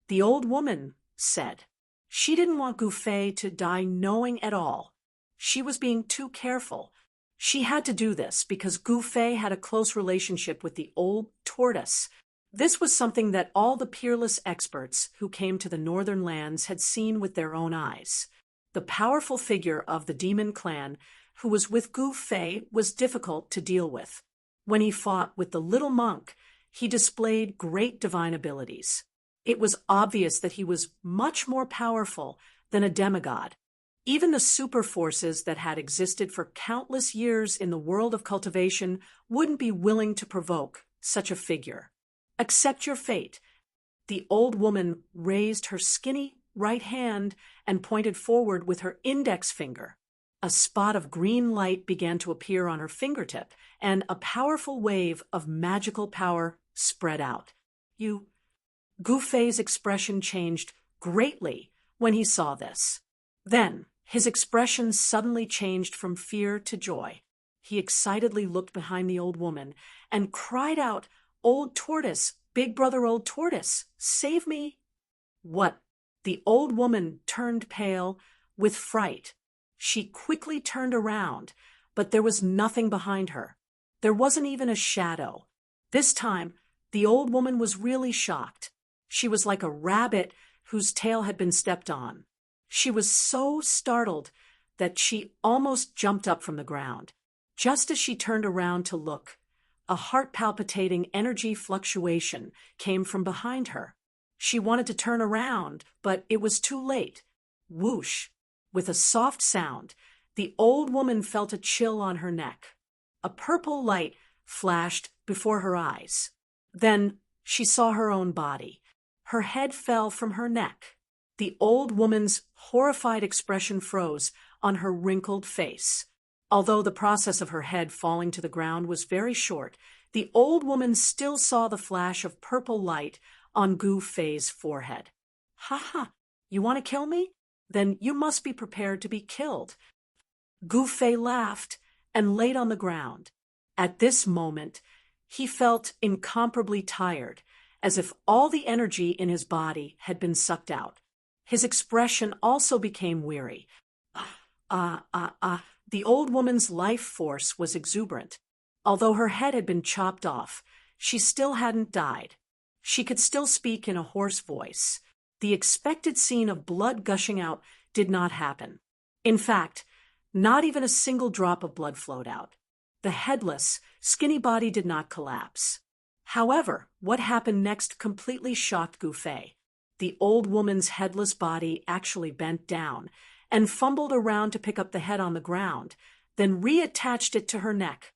the old woman said. She didn't want Gu Fei to die knowing at all. She was being too careful. She had to do this because Gu Fei had a close relationship with the old tortoise. This was something that all the peerless experts who came to the northern lands had seen with their own eyes. The powerful figure of the demon clan who was with Gu Fei was difficult to deal with. When he fought with the little monk, he displayed great divine abilities. It was obvious that he was much more powerful than a demigod. Even the super forces that had existed for countless years in the world of cultivation wouldn't be willing to provoke such a figure. Accept your fate. The old woman raised her skinny right hand and pointed forward with her index finger. A spot of green light began to appear on her fingertip, and a powerful wave of magical power spread out. Gu Fei's expression changed greatly when he saw this. Then, his expression suddenly changed from fear to joy. He excitedly looked behind the old woman and cried out, "Old tortoise, big brother old tortoise, save me!" What? The old woman turned pale with fright. She quickly turned around, but there was nothing behind her. There wasn't even a shadow. This time, the old woman was really shocked. She was like a rabbit whose tail had been stepped on. She was so startled that she almost jumped up from the ground. Just as she turned around to look, a heart-palpitating energy fluctuation came from behind her. She wanted to turn around, but it was too late. Whoosh! With a soft sound, the old woman felt a chill on her neck. A purple light flashed before her eyes. Then she saw her own body. Her head fell from her neck. The old woman's horrified expression froze on her wrinkled face. Although the process of her head falling to the ground was very short, the old woman still saw the flash of purple light on Gu Fei's forehead. "Ha ha! You want to kill me? Then you must be prepared to be killed." Gu Fei laughed and laid on the ground. At this moment, he felt incomparably tired, as if all the energy in his body had been sucked out. His expression also became weary. The old woman's life force was exuberant. Although her head had been chopped off, she still hadn't died. She could still speak in a hoarse voice. The expected scene of blood gushing out did not happen. In fact, Not even a single drop of blood flowed out. The headless, skinny body did not collapse. However, what happened next completely shocked Gu Fei. The old woman's headless body actually bent down and fumbled around to pick up the head on the ground, then reattached it to her neck.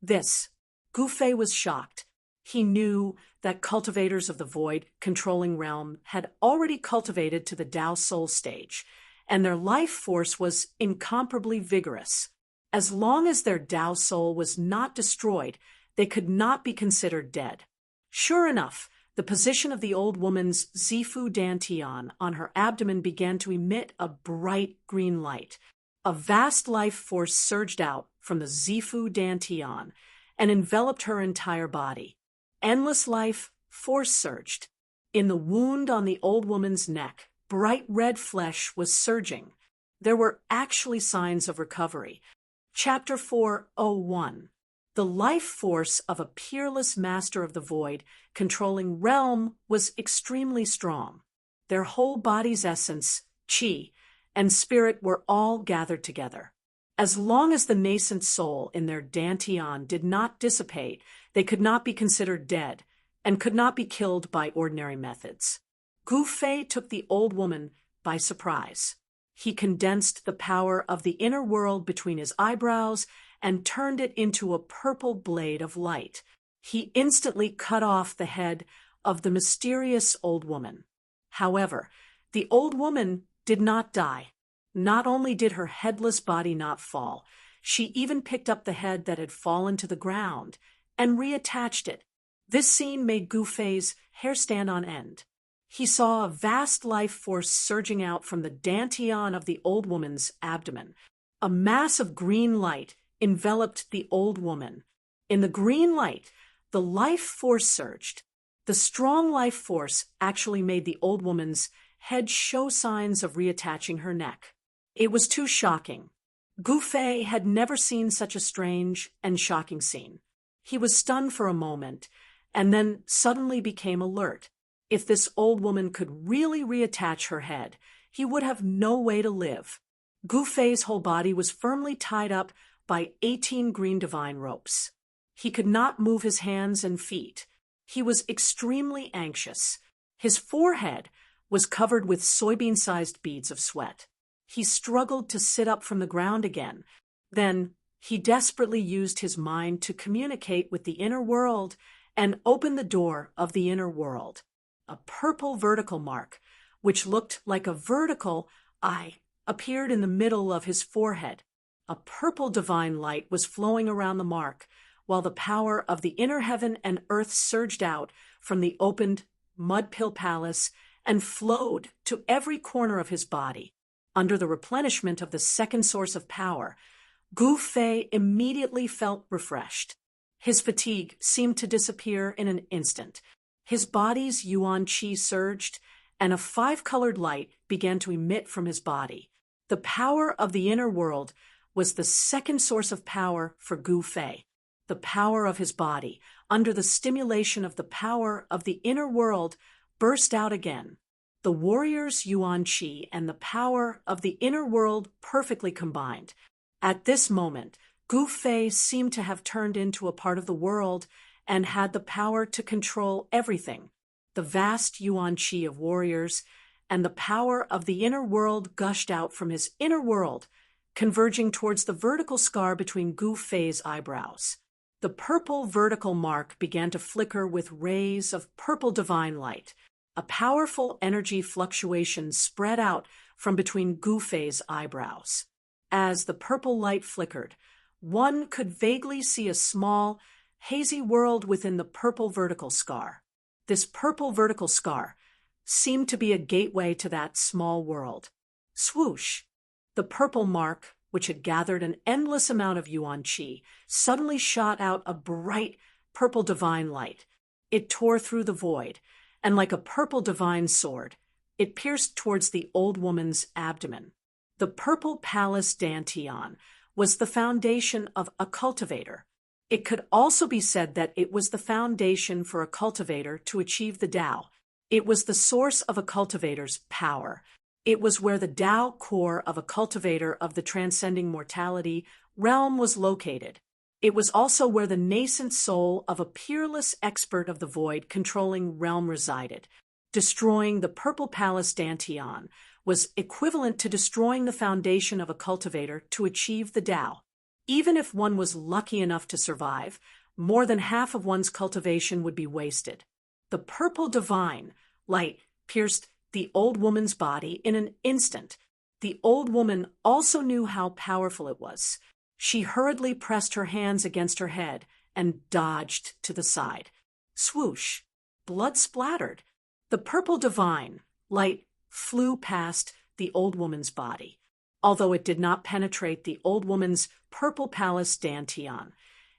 Gu Fei was shocked. He knew that cultivators of the void controlling realm had already cultivated to the Tao soul stage, and their life force was incomparably vigorous. As long as their Tao soul was not destroyed, they could not be considered dead. Sure enough, the position of the old woman's Zifu Dantian on her abdomen began to emit a bright green light. A vast life force surged out from the Zifu Dantian and enveloped her entire body. Endless life force surged. In the wound on the old woman's neck, bright red flesh was surging. There were actually signs of recovery. Chapter 401. The life force of a peerless master of the void controlling realm was extremely strong. Their whole body's essence, qi, and spirit were all gathered together. As long as the nascent soul in their Dantian did not dissipate, they could not be considered dead and could not be killed by ordinary methods. Gu Fei took the old woman by surprise. He condensed the power of the inner world between his eyebrows and turned it into a purple blade of light. He instantly cut off the head of the mysterious old woman. However, the old woman did not die. Not only did her headless body not fall, she even picked up the head that had fallen to the ground and reattached it. This scene made Gu Fei's hair stand on end. He saw a vast life force surging out from the Dantian of the old woman's abdomen. A mass of green light enveloped the old woman. In the green light, the life force surged. The strong life force actually made the old woman's head show signs of reattaching her neck. It was too shocking. Gu Fei had never seen such a strange and shocking scene. He was stunned for a moment, and then suddenly became alert. If this old woman could really reattach her head, he would have no way to live. Gu Fei's whole body was firmly tied up by 18 green divine ropes. He could not move his hands and feet. He was extremely anxious. His forehead was covered with soybean-sized beads of sweat. He struggled to sit up from the ground again. Then he desperately used his mind to communicate with the inner world and open the door of the inner world. A purple vertical mark, which looked like a vertical eye, appeared in the middle of his forehead. A purple divine light was flowing around the mark, while the power of the inner heaven and earth surged out from the opened mud pill palace and flowed to every corner of his body. Under the replenishment of the second source of power, Gu Fei immediately felt refreshed. His fatigue seemed to disappear in an instant. His body's yuan qi surged, and a 5-colored light began to emit from his body. The power of the inner world was the second source of power for Gu Fei. The power of his body, under the stimulation of the power of the inner world, burst out again. The warrior's yuan qi and the power of the inner world perfectly combined. At this moment, Gu Fei seemed to have turned into a part of the world and had the power to control everything. The vast yuan qi of warriors and the power of the inner world gushed out from his inner world, converging towards the vertical scar between Gu Fei's eyebrows. The purple vertical mark began to flicker with rays of purple divine light. A powerful energy fluctuation spread out from between Gu Fei's eyebrows. As the purple light flickered, one could vaguely see a small, hazy world within the purple vertical scar. This purple vertical scar seemed to be a gateway to that small world. Swoosh! The purple mark, which had gathered an endless amount of yuan qi, suddenly shot out a bright purple divine light. It tore through the void, and like a purple divine sword, it pierced towards the old woman's abdomen. The purple palace Dantian was the foundation of a cultivator. It could also be said that it was the foundation for a cultivator to achieve the Tao. It was the source of a cultivator's power. It was where the Tao core of a cultivator of the transcending mortality realm was located. It was also where the nascent soul of a peerless expert of the void controlling realm resided. Destroying the Purple Palace Dantian was equivalent to destroying the foundation of a cultivator to achieve the Tao. Even if one was lucky enough to survive, more than half of one's cultivation would be wasted. The purple divine light pierced the old woman's body in an instant. The old woman also knew how powerful it was. She hurriedly pressed her hands against her head and dodged to the side. Swoosh! Blood splattered. The purple divine light flew past the old woman's body. Although it did not penetrate the old woman's Purple Palace Dantian,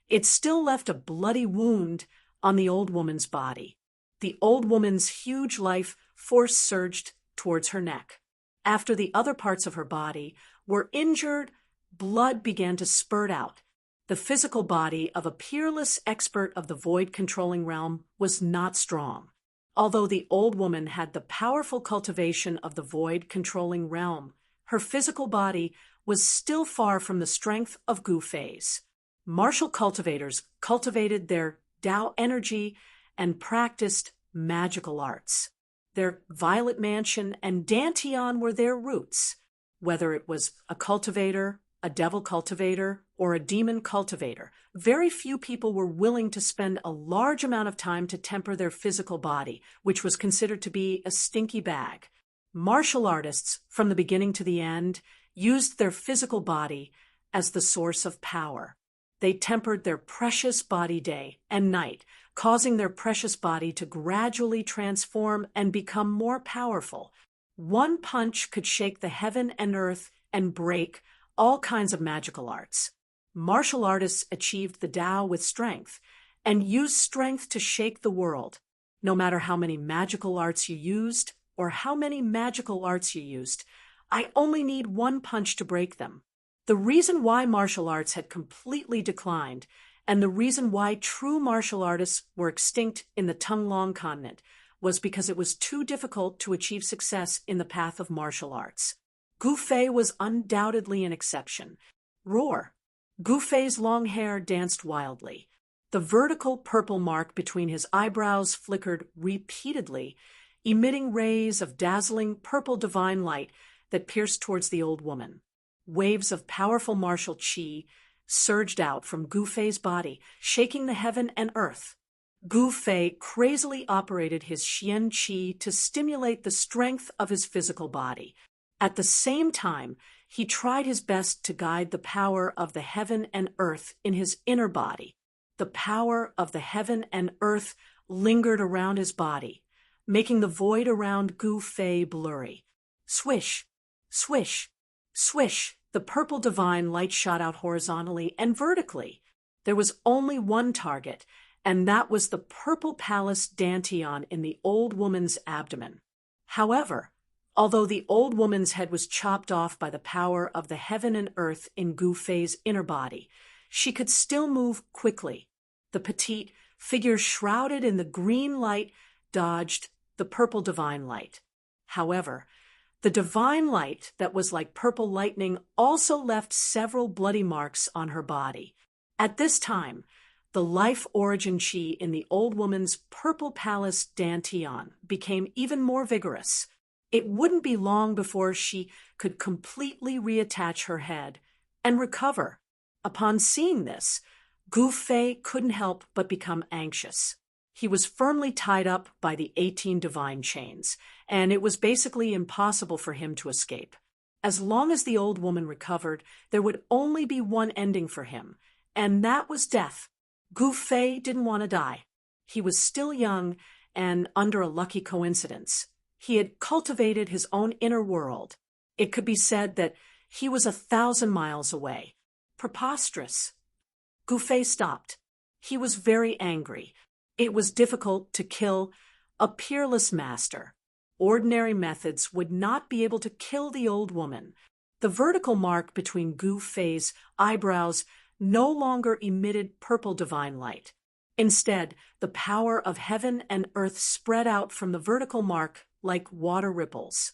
it still left a bloody wound on the old woman's body. The old woman's huge life force surged towards her neck. After the other parts of her body were injured, blood began to spurt out. The physical body of a peerless expert of the void-controlling realm was not strong. Although the old woman had the powerful cultivation of the void-controlling realm, her physical body was still far from the strength of Gu Fei's. Martial cultivators cultivated their Tao energy and practiced magical arts. Their Violet Mansion and Dantian were their roots. Whether it was a cultivator, a devil cultivator, or a demon cultivator, very few people were willing to spend a large amount of time to temper their physical body, which was considered to be a stinky bag. Martial artists, from the beginning to the end, used their physical body as the source of power. They tempered their precious body day and night, causing their precious body to gradually transform and become more powerful. One punch could shake the heaven and earth and break all kinds of magical arts. Martial artists achieved the Tao with strength and used strength to shake the world. No matter how many magical arts you used or how many magical arts you used, I only need one punch to break them. The reason why martial arts had completely declined and the reason why true martial artists were extinct in the Tunglong continent was because it was too difficult to achieve success in the path of martial arts. Gu Fei was undoubtedly an exception. Roar! Gu Fei's long hair danced wildly. The vertical purple mark between his eyebrows flickered repeatedly, emitting rays of dazzling purple divine light that pierced towards the old woman. Waves of powerful martial qi surged out from Gu Fei's body, shaking the heaven and earth. Gu Fei crazily operated his xian qi to stimulate the strength of his physical body. At the same time, he tried his best to guide the power of the heaven and earth in his inner body. The power of the heaven and earth lingered around his body, making the void around Gu Fei blurry. Swish, swish, swish, the purple divine light shot out horizontally and vertically. There was only one target, and that was the Purple Palace Dantian in the old woman's abdomen. However, although the old woman's head was chopped off by the power of the heaven and earth in Gu Fei's inner body, she could still move quickly. The petite figure shrouded in the green light dodged the purple divine light. However, the divine light that was like purple lightning also left several bloody marks on her body. At this time, the life origin chi in the old woman's Purple Palace Dantian became even more vigorous. It wouldn't be long before she could completely reattach her head and recover. Upon seeing this, Gu Fei couldn't help but become anxious. He was firmly tied up by the 18 divine chains, and it was basically impossible for him to escape. As long as the old woman recovered, there would only be one ending for him, and that was death. Gu Fei didn't want to die. He was still young, and under a lucky coincidence, he had cultivated his own inner world. It could be said that he was 1,000 miles away. Preposterous. Gu Fei stopped. He was very angry. It was difficult to kill a peerless master. Ordinary methods would not be able to kill the old woman. The vertical mark between Gu Fei's eyebrows no longer emitted purple divine light. Instead, the power of heaven and earth spread out from the vertical mark like water ripples.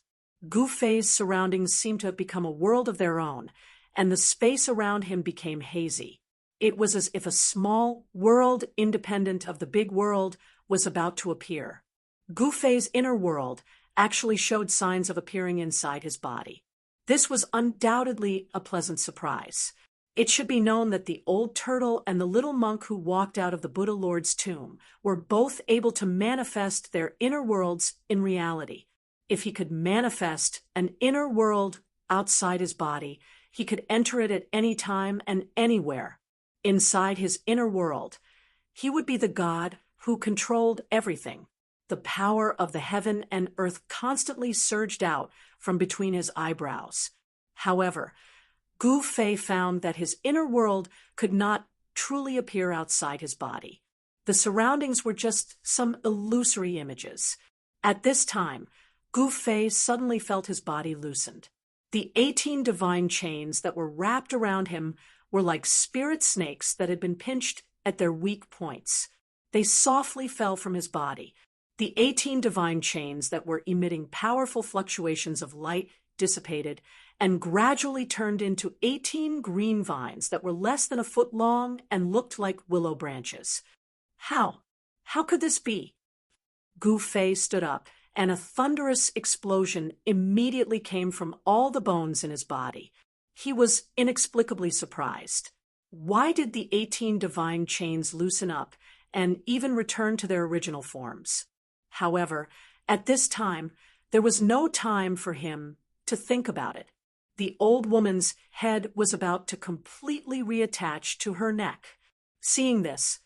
Gu Fei's surroundings seemed to have become a world of their own, and the space around him became hazy. It was as if a small world independent of the big world was about to appear. Gu Fei's inner world actually showed signs of appearing inside his body. This was undoubtedly a pleasant surprise. It should be known that the old turtle and the little monk who walked out of the Buddha Lord's tomb were both able to manifest their inner worlds in reality. If he could manifest an inner world outside his body, he could enter it at any time and anywhere. Inside his inner world, he would be the God who controlled everything. The power of the heaven and earth constantly surged out from between his eyebrows. However, Gu Fei found that his inner world could not truly appear outside his body. The surroundings were just some illusory images. At this time, Gu Fei suddenly felt his body loosened. The 18 divine chains that were wrapped around him were like spirit snakes that had been pinched at their weak points. They softly fell from his body. The 18 divine chains that were emitting powerful fluctuations of light dissipated and gradually turned into 18 green vines that were less than a foot long and looked like willow branches. How? How could this be? Gu Fei stood up, and a thunderous explosion immediately came from all the bones in his body. He was inexplicably surprised. Why did the 18 divine chains loosen up and even return to their original forms? However, at this time, there was no time for him to think about it. The old woman's head was about to completely reattach to her neck. Seeing this,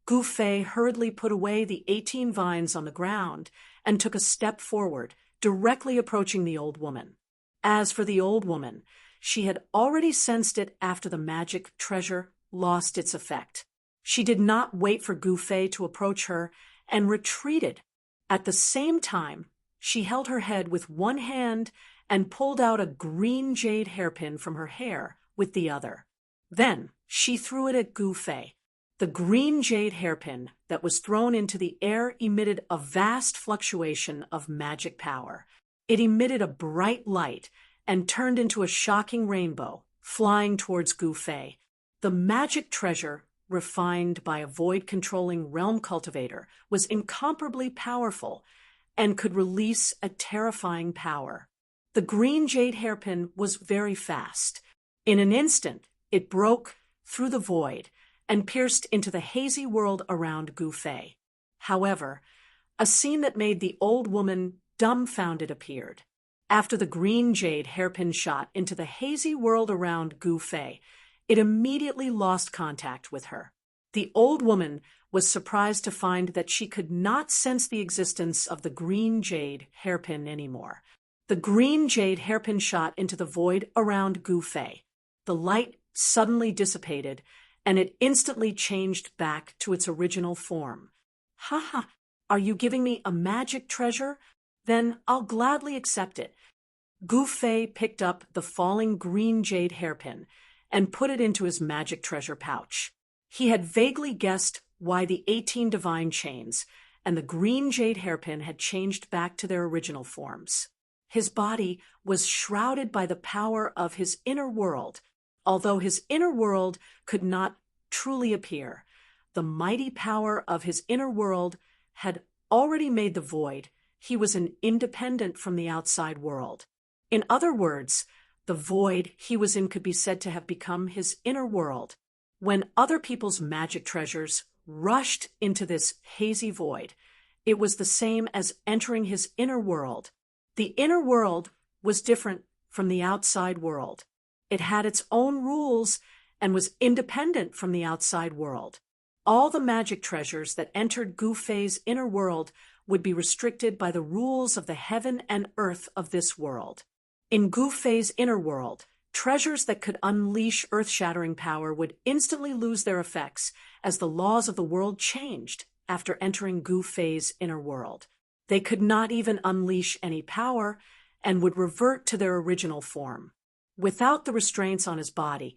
Gu Fei hurriedly put away the 18 vines on the ground and took a step forward, directly approaching the old woman. As for the old woman, she had already sensed it after the magic treasure lost its effect. She did not wait for Gu Fei to approach her and retreated. At the same time, she held her head with one hand and pulled out a green jade hairpin from her hair with the other. Then she threw it at Gu Fei. The green jade hairpin that was thrown into the air emitted a vast fluctuation of magic power. It emitted a bright light and turned into a shocking rainbow, flying towards Gu Fei. The magic treasure, refined by a void-controlling realm cultivator, was incomparably powerful and could release a terrifying power. The green jade hairpin was very fast. In an instant, it broke through the void and pierced into the hazy world around Gu Fei. However, a scene that made the old woman dumbfounded appeared. After the green jade hairpin shot into the hazy world around Gu Fei, it immediately lost contact with her. The old woman was surprised to find that she could not sense the existence of the green jade hairpin anymore. The green jade hairpin shot into the void around Gu Fei. The light suddenly dissipated, and it instantly changed back to its original form. "Ha ha, are you giving me a magic treasure? Then I'll gladly accept it." Gu Fei picked up the falling green jade hairpin and put it into his magic treasure pouch. He had vaguely guessed why the 18 divine chains and the green jade hairpin had changed back to their original forms. His body was shrouded by the power of his inner world. Although his inner world could not truly appear, the mighty power of his inner world had already made the void. He was an independent from the outside world. In other words, the void he was in could be said to have become his inner world. When other people's magic treasures rushed into this hazy void, it was the same as entering his inner world. The inner world was different from the outside world. It had its own rules and was independent from the outside world. All the magic treasures that entered Gu Fei's inner world would be restricted by the rules of the heaven and earth of this world. In Gu Fei's inner world, treasures that could unleash earth-shattering power would instantly lose their effects as the laws of the world changed after entering Gu Fei's inner world. They could not even unleash any power and would revert to their original form. Without the restraints on his body,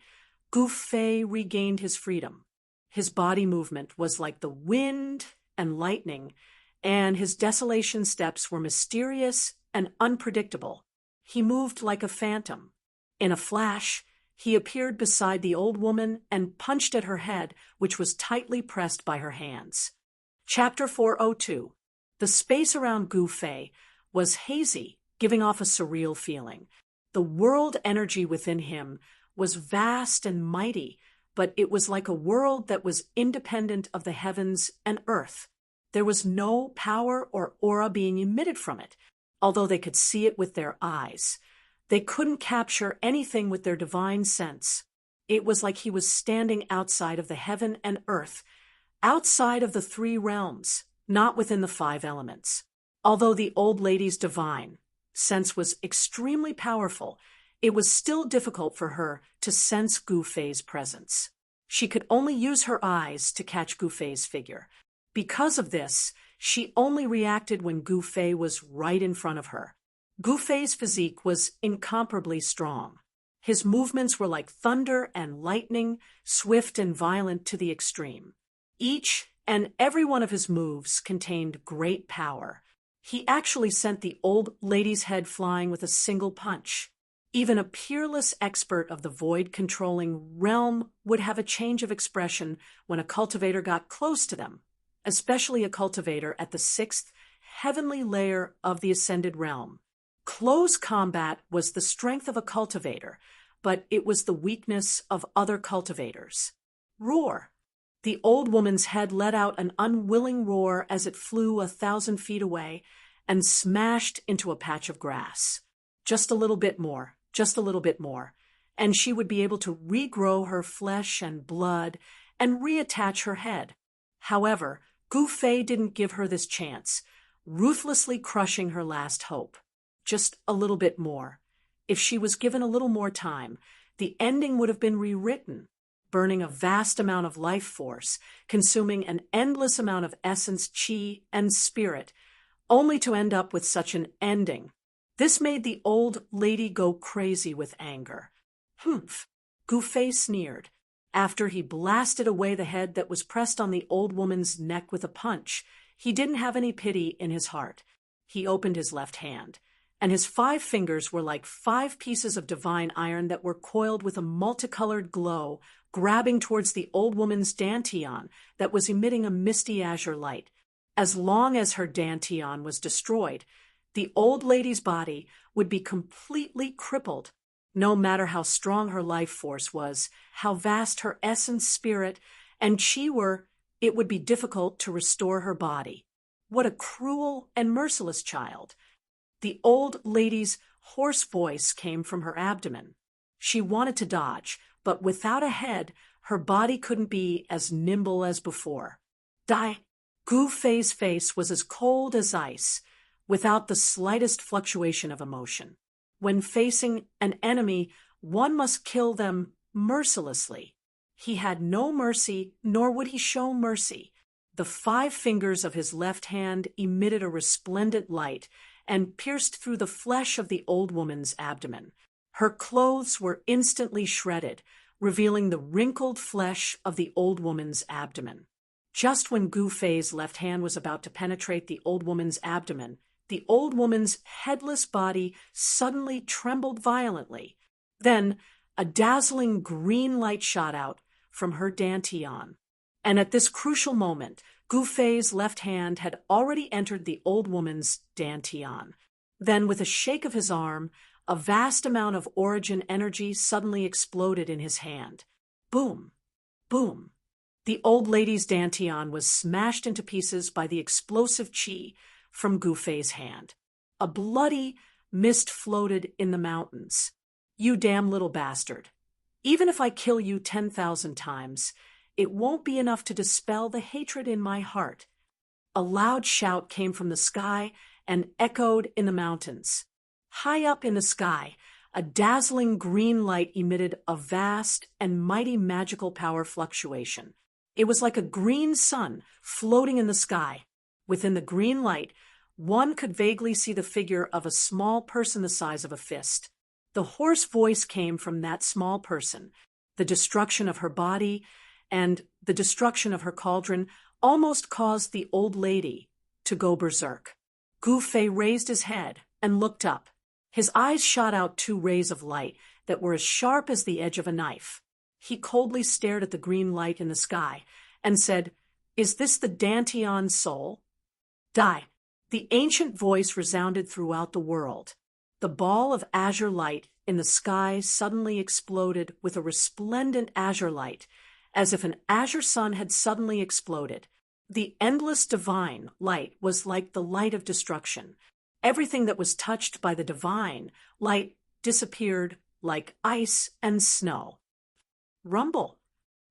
Gu Fei regained his freedom. His body movement was like the wind and lightning, and his desolation steps were mysterious and unpredictable. He moved like a phantom. In a flash, he appeared beside the old woman and punched at her head, which was tightly pressed by her hands. Chapter 402. The space around Gu Fei was hazy, giving off a surreal feeling. The world energy within him was vast and mighty, but it was like a world that was independent of the heavens and earth. There was no power or aura being emitted from it, although they could see it with their eyes. They couldn't capture anything with their divine sense. It was like he was standing outside of the heaven and earth, outside of the three realms, not within the five elements. Although the old lady's divine sense was extremely powerful, it was still difficult for her to sense Gu Fei's presence. She could only use her eyes to catch Gu Fei's figure. Because of this, she only reacted when Gu Fei was right in front of her. Gu Fei's physique was incomparably strong. His movements were like thunder and lightning, swift and violent to the extreme. Each and every one of his moves contained great power. He actually sent the old lady's head flying with a single punch. Even a peerless expert of the void-controlling realm would have a change of expression when a cultivator got close to them, especially a cultivator at the sixth heavenly layer of the ascended realm. Close combat was the strength of a cultivator, but it was the weakness of other cultivators. Roar! The old woman's head let out an unwilling roar as it flew 1,000 feet away and smashed into a patch of grass. Just a little bit more, just a little bit more, and she would be able to regrow her flesh and blood and reattach her head. However, Gu Fei didn't give her this chance, ruthlessly crushing her last hope. Just a little bit more. If she was given a little more time, the ending would have been rewritten, burning a vast amount of life force, consuming an endless amount of essence, chi, and spirit, only to end up with such an ending. This made the old lady go crazy with anger. Humph! Gu Fei sneered. After he blasted away the head that was pressed on the old woman's neck with a punch, he didn't have any pity in his heart. He opened his left hand, and his 5 fingers were like 5 pieces of divine iron that were coiled with a multicolored glow, grabbing towards the old woman's dantian that was emitting a misty azure light. As long as her dantian was destroyed, the old lady's body would be completely crippled. No matter how strong her life force was, how vast her essence, spirit, and chi were, it would be difficult to restore her body. What a cruel and merciless child! The old lady's hoarse voice came from her abdomen. She wanted to dodge, but without a head, her body couldn't be as nimble as before. Gu Fei's face was as cold as ice, without the slightest fluctuation of emotion. When facing an enemy, one must kill them mercilessly. He had no mercy, nor would he show mercy. The 5 fingers of his left hand emitted a resplendent light and pierced through the flesh of the old woman's abdomen. Her clothes were instantly shredded, revealing the wrinkled flesh of the old woman's abdomen. Just when Gu Fei's left hand was about to penetrate the old woman's abdomen, the old woman's headless body suddenly trembled violently. Then a dazzling green light shot out from her dantian. And at this crucial moment, Gu Fei's left hand had already entered the old woman's dantian. Then, with a shake of his arm, a vast amount of origin energy suddenly exploded in his hand. Boom! Boom! The old lady's dantian was smashed into pieces by the explosive chi from Gu Fei's hand. A bloody mist floated in the mountains. You damn little bastard. Even if I kill you 10,000 times, it won't be enough to dispel the hatred in my heart. A loud shout came from the sky and echoed in the mountains. High up in the sky, a dazzling green light emitted a vast and mighty magical power fluctuation. It was like a green sun floating in the sky. Within the green light, one could vaguely see the figure of a small person the size of a fist. The hoarse voice came from that small person. The destruction of her body and the destruction of her cauldron almost caused the old lady to go berserk. Gu Fei raised his head and looked up. His eyes shot out two rays of light that were as sharp as the edge of a knife. He coldly stared at the green light in the sky and said, "Is this the Danteon soul?" Die. The ancient voice resounded throughout the world. The ball of azure light in the sky suddenly exploded with a resplendent azure light, as if an azure sun had suddenly exploded. The endless divine light was like the light of destruction. Everything that was touched by the divine light disappeared like ice and snow. Rumble.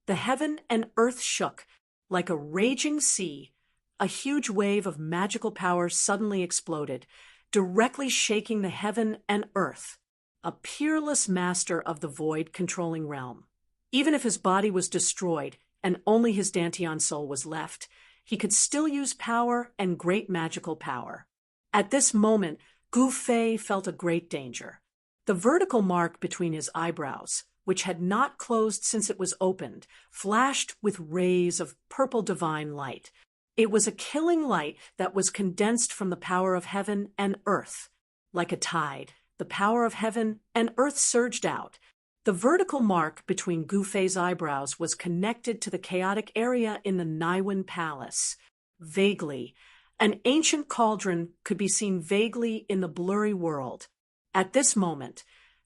The heaven and earth shook. Like a raging sea, a huge wave of magical power suddenly exploded, directly shaking the heaven and earth. A peerless master of the void-controlling realm. Even if his body was destroyed and only his Danteon soul was left, he could still use power and great magical power. At this moment, Gu Fei felt a great danger. The vertical mark between his eyebrows, which had not closed since it was opened, flashed with rays of purple divine light. It was a killing light that was condensed from the power of heaven and earth. Like a tide, the power of heaven and earth surged out. The vertical mark between Gu Fei's eyebrows was connected to the chaotic area in the Naiwen Palace. Vaguely, an ancient cauldron could be seen vaguely in the blurry world. At this moment,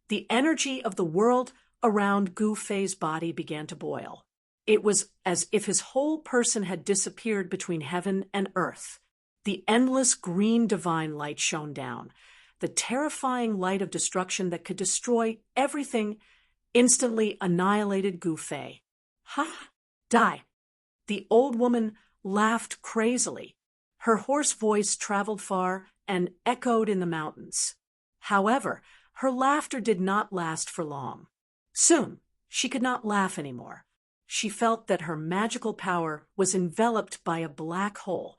the energy of the world around Gu Fei's body began to boil. It was as if his whole person had disappeared between heaven and earth. The endless green divine light shone down, the terrifying light of destruction that could destroy everything, instantly annihilated Gu Fei. Ha! Die! The old woman laughed crazily. Her hoarse voice traveled far and echoed in the mountains. However, her laughter did not last for long. Soon, she could not laugh anymore. She felt that her magical power was enveloped by a black hole.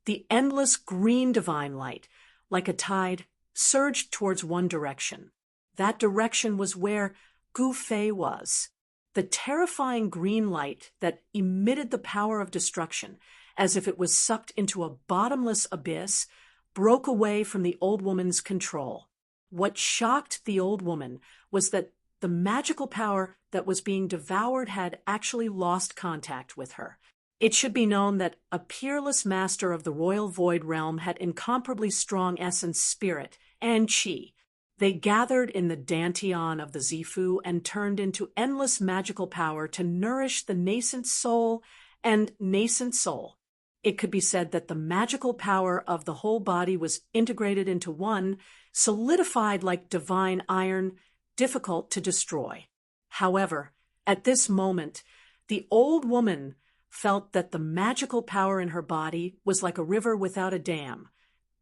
The endless green divine light, like a tide, surged towards one direction. That direction was where Gu Fei was. The terrifying green light that emitted the power of destruction, as if it was sucked into a bottomless abyss, broke away from the old woman's control. What shocked the old woman was that the magical power that was being devoured had actually lost contact with her. It should be known that a peerless master of the royal void realm had incomparably strong essence, spirit, and chi. They gathered in the Danteon of the Zifu and turned into endless magical power to nourish the nascent soul and nascent soul. It could be said that the magical power of the whole body was integrated into one, solidified like divine iron, difficult to destroy. However, at this moment, the old woman felt that the magical power in her body was like a river without a dam.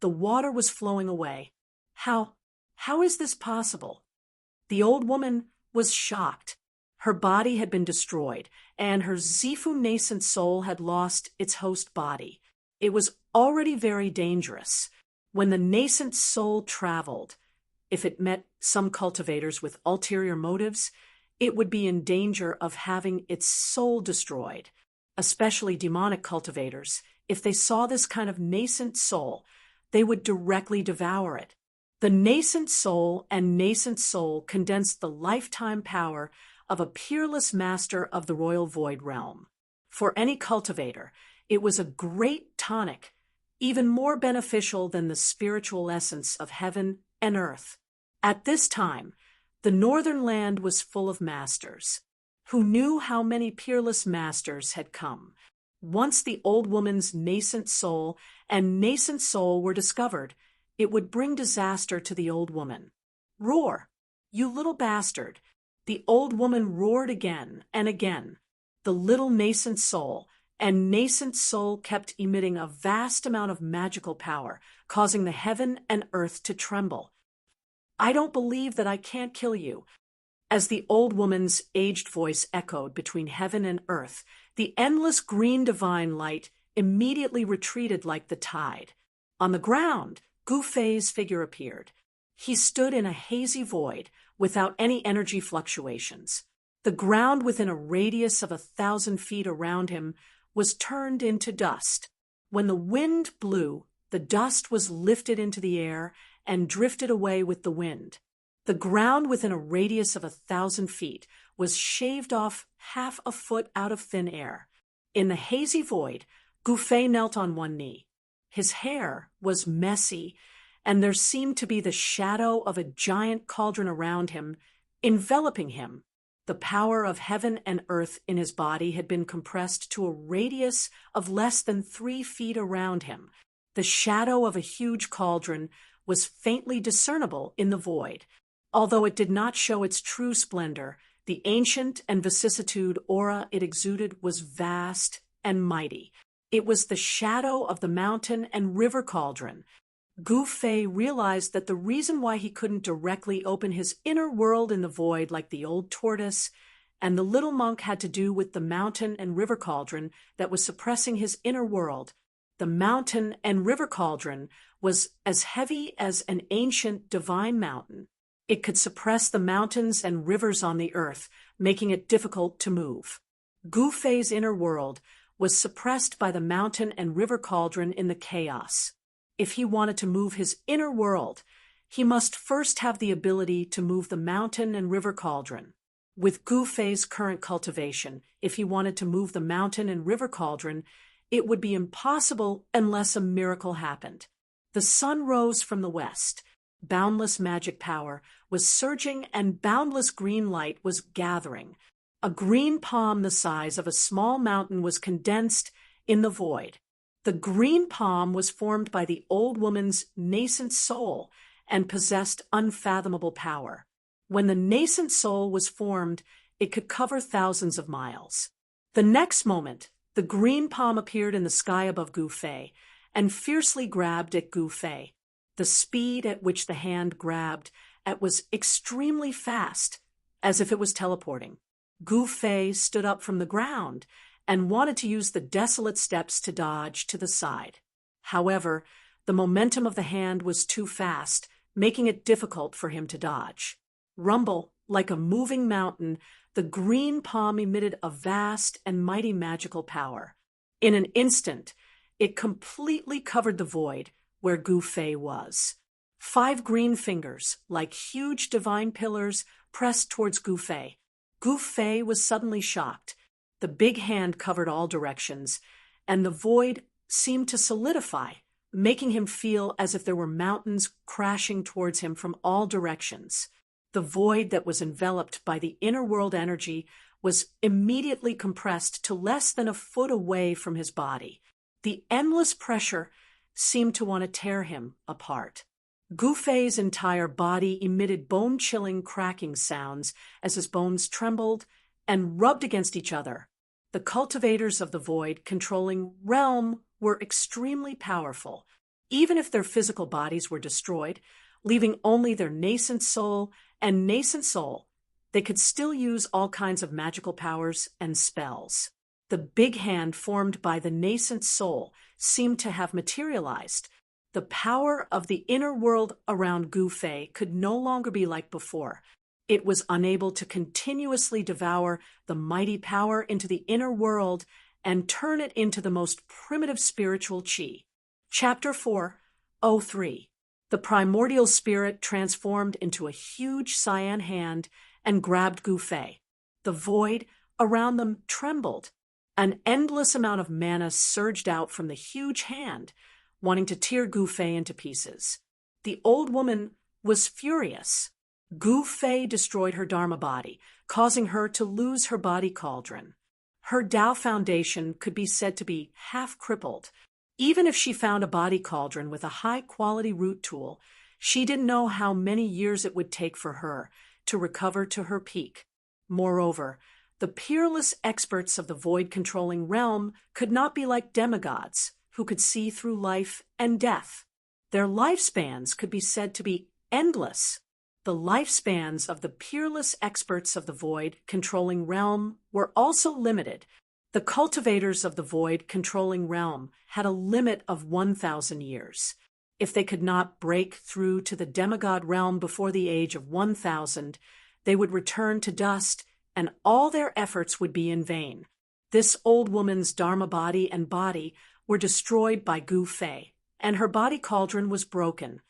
The water was flowing away. How is this possible? The old woman was shocked. Her body had been destroyed, and her Zifu nascent soul had lost its host body. It was already very dangerous. When the nascent soul traveled, if it met some cultivators with ulterior motives, it would be in danger of having its soul destroyed. Especially demonic cultivators, if they saw this kind of nascent soul, they would directly devour it. The nascent soul and nascent soul condensed the lifetime power of a peerless master of the royal void realm. For any cultivator, it was a great tonic, even more beneficial than the spiritual essence of heaven and earth. At this time, the northern land was full of masters. Who knew how many peerless masters had come? Once the old woman's nascent soul and nascent soul were discovered, it would bring disaster to the old woman. Roar, you little bastard! The old woman roared again and again. The little nascent soul and nascent soul kept emitting a vast amount of magical power, causing the heaven and earth to tremble. I don't believe that I can't kill you. As the old woman's aged voice echoed between heaven and earth, the endless green divine light immediately retreated like the tide. On the ground, Gu Fei's figure appeared. He stood in a hazy void, without any energy fluctuations. The ground within a radius of 1,000 feet around him was turned into dust. When the wind blew, the dust was lifted into the air and drifted away with the wind. The ground within a radius of 1,000 feet was shaved off half a foot out of thin air. In the hazy void, Gouffet knelt on one knee. His hair was messy, and there seemed to be the shadow of a giant cauldron around him, enveloping him. The power of heaven and earth in his body had been compressed to a radius of less than 3 feet around him. The shadow of a huge cauldron was faintly discernible in the void. Although it did not show its true splendor, the ancient and vicissitude aura it exuded was vast and mighty. It was the shadow of the mountain and river cauldron. Gouffet realized that the reason why he couldn't directly open his inner world in the void like the old tortoise and the little monk had to do with the mountain and river cauldron that was suppressing his inner world. The mountain and river cauldron was as heavy as an ancient divine mountain. It could suppress the mountains and rivers on the earth, making it difficult to move. Gouffet's inner world was suppressed by the mountain and river cauldron in the chaos. If he wanted to move his inner world, he must first have the ability to move the mountain and river cauldron. With Gouffet's current cultivation, if he wanted to move the mountain and river cauldron, it would be impossible unless a miracle happened. The sun rose from the west. Boundless magic power was surging and boundless green light was gathering. A green palm the size of a small mountain was condensed in the void. The green palm was formed by the old woman's nascent soul and possessed unfathomable power. When the nascent soul was formed, it could cover thousands of miles. The next moment, the green palm appeared in the sky above Gouffet and fiercely grabbed at Gouffet. The speed at which the hand grabbed at was extremely fast, as if it was teleporting. Gouffet stood up from the ground and wanted to use the desolate steps to dodge to the side. However, the momentum of the hand was too fast, making it difficult for him to dodge. Rumble, like a moving mountain, the green palm emitted a vast and mighty magical power. In an instant, it completely covered the void where Gouffet was. 5 green fingers, like huge divine pillars, pressed towards Gouffet. Gouffet was suddenly shocked. The big hand covered all directions, and the void seemed to solidify, making him feel as if there were mountains crashing towards him from all directions. The void that was enveloped by the inner world energy was immediately compressed to less than a foot away from his body. The endless pressure seemed to want to tear him apart. Gouffet's entire body emitted bone-chilling cracking sounds as his bones trembled and rubbed against each other. The cultivators of the void controlling realm were extremely powerful, even if their physical bodies were destroyed, leaving only their nascent soul and nascent soul. They could still use all kinds of magical powers and spells. The big hand formed by the nascent soul seemed to have materialized. The power of the inner world around Gouffet could no longer be like before. It was unable to continuously devour the mighty power into the inner world and turn it into the most primitive spiritual chi. Chapter 4:03. The primordial spirit transformed into a huge cyan hand and grabbed Gouffet. The void around them trembled. An endless amount of mana surged out from the huge hand, wanting to tear Gouffet into pieces. The old woman was furious. Gouffet destroyed her Dharma body, causing her to lose her body cauldron. Her Tao foundation could be said to be half crippled. Even if she found a body cauldron with a high-quality root tool, she didn't know how many years it would take for her to recover to her peak. Moreover, the peerless experts of the void-controlling realm could not be like demigods who could see through life and death. Their lifespans could be said to be endless. The lifespans of the peerless experts of the void-controlling realm were also limited. The cultivators of the void-controlling realm had a limit of 1,000 years. If they could not break through to the demigod realm before the age of 1,000, they would return to dust, and all their efforts would be in vain. This old woman's Dharma body and body were destroyed by Gouffet, and her body cauldron was broken.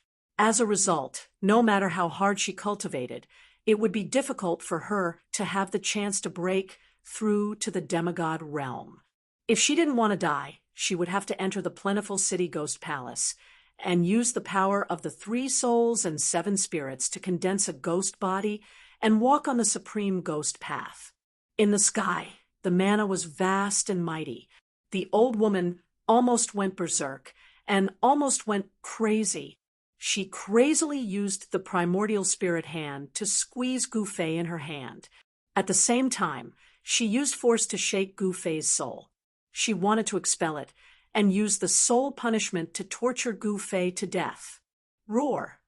As a result, no matter how hard she cultivated, it would be difficult for her to have the chance to break through to the demigod realm. If she didn't want to die, she would have to enter the plentiful city ghost palace and use the power of the 3 souls and 7 spirits to condense a ghost body and walk on the supreme ghost path. In the sky, the manna was vast and mighty. The old woman almost went berserk and almost went crazy. She crazily used the primordial spirit hand to squeeze Gufei in her hand. At the same time, she used force to shake Gufei's soul. She wanted to expel it and use the soul punishment to torture Gufei to death. Roar!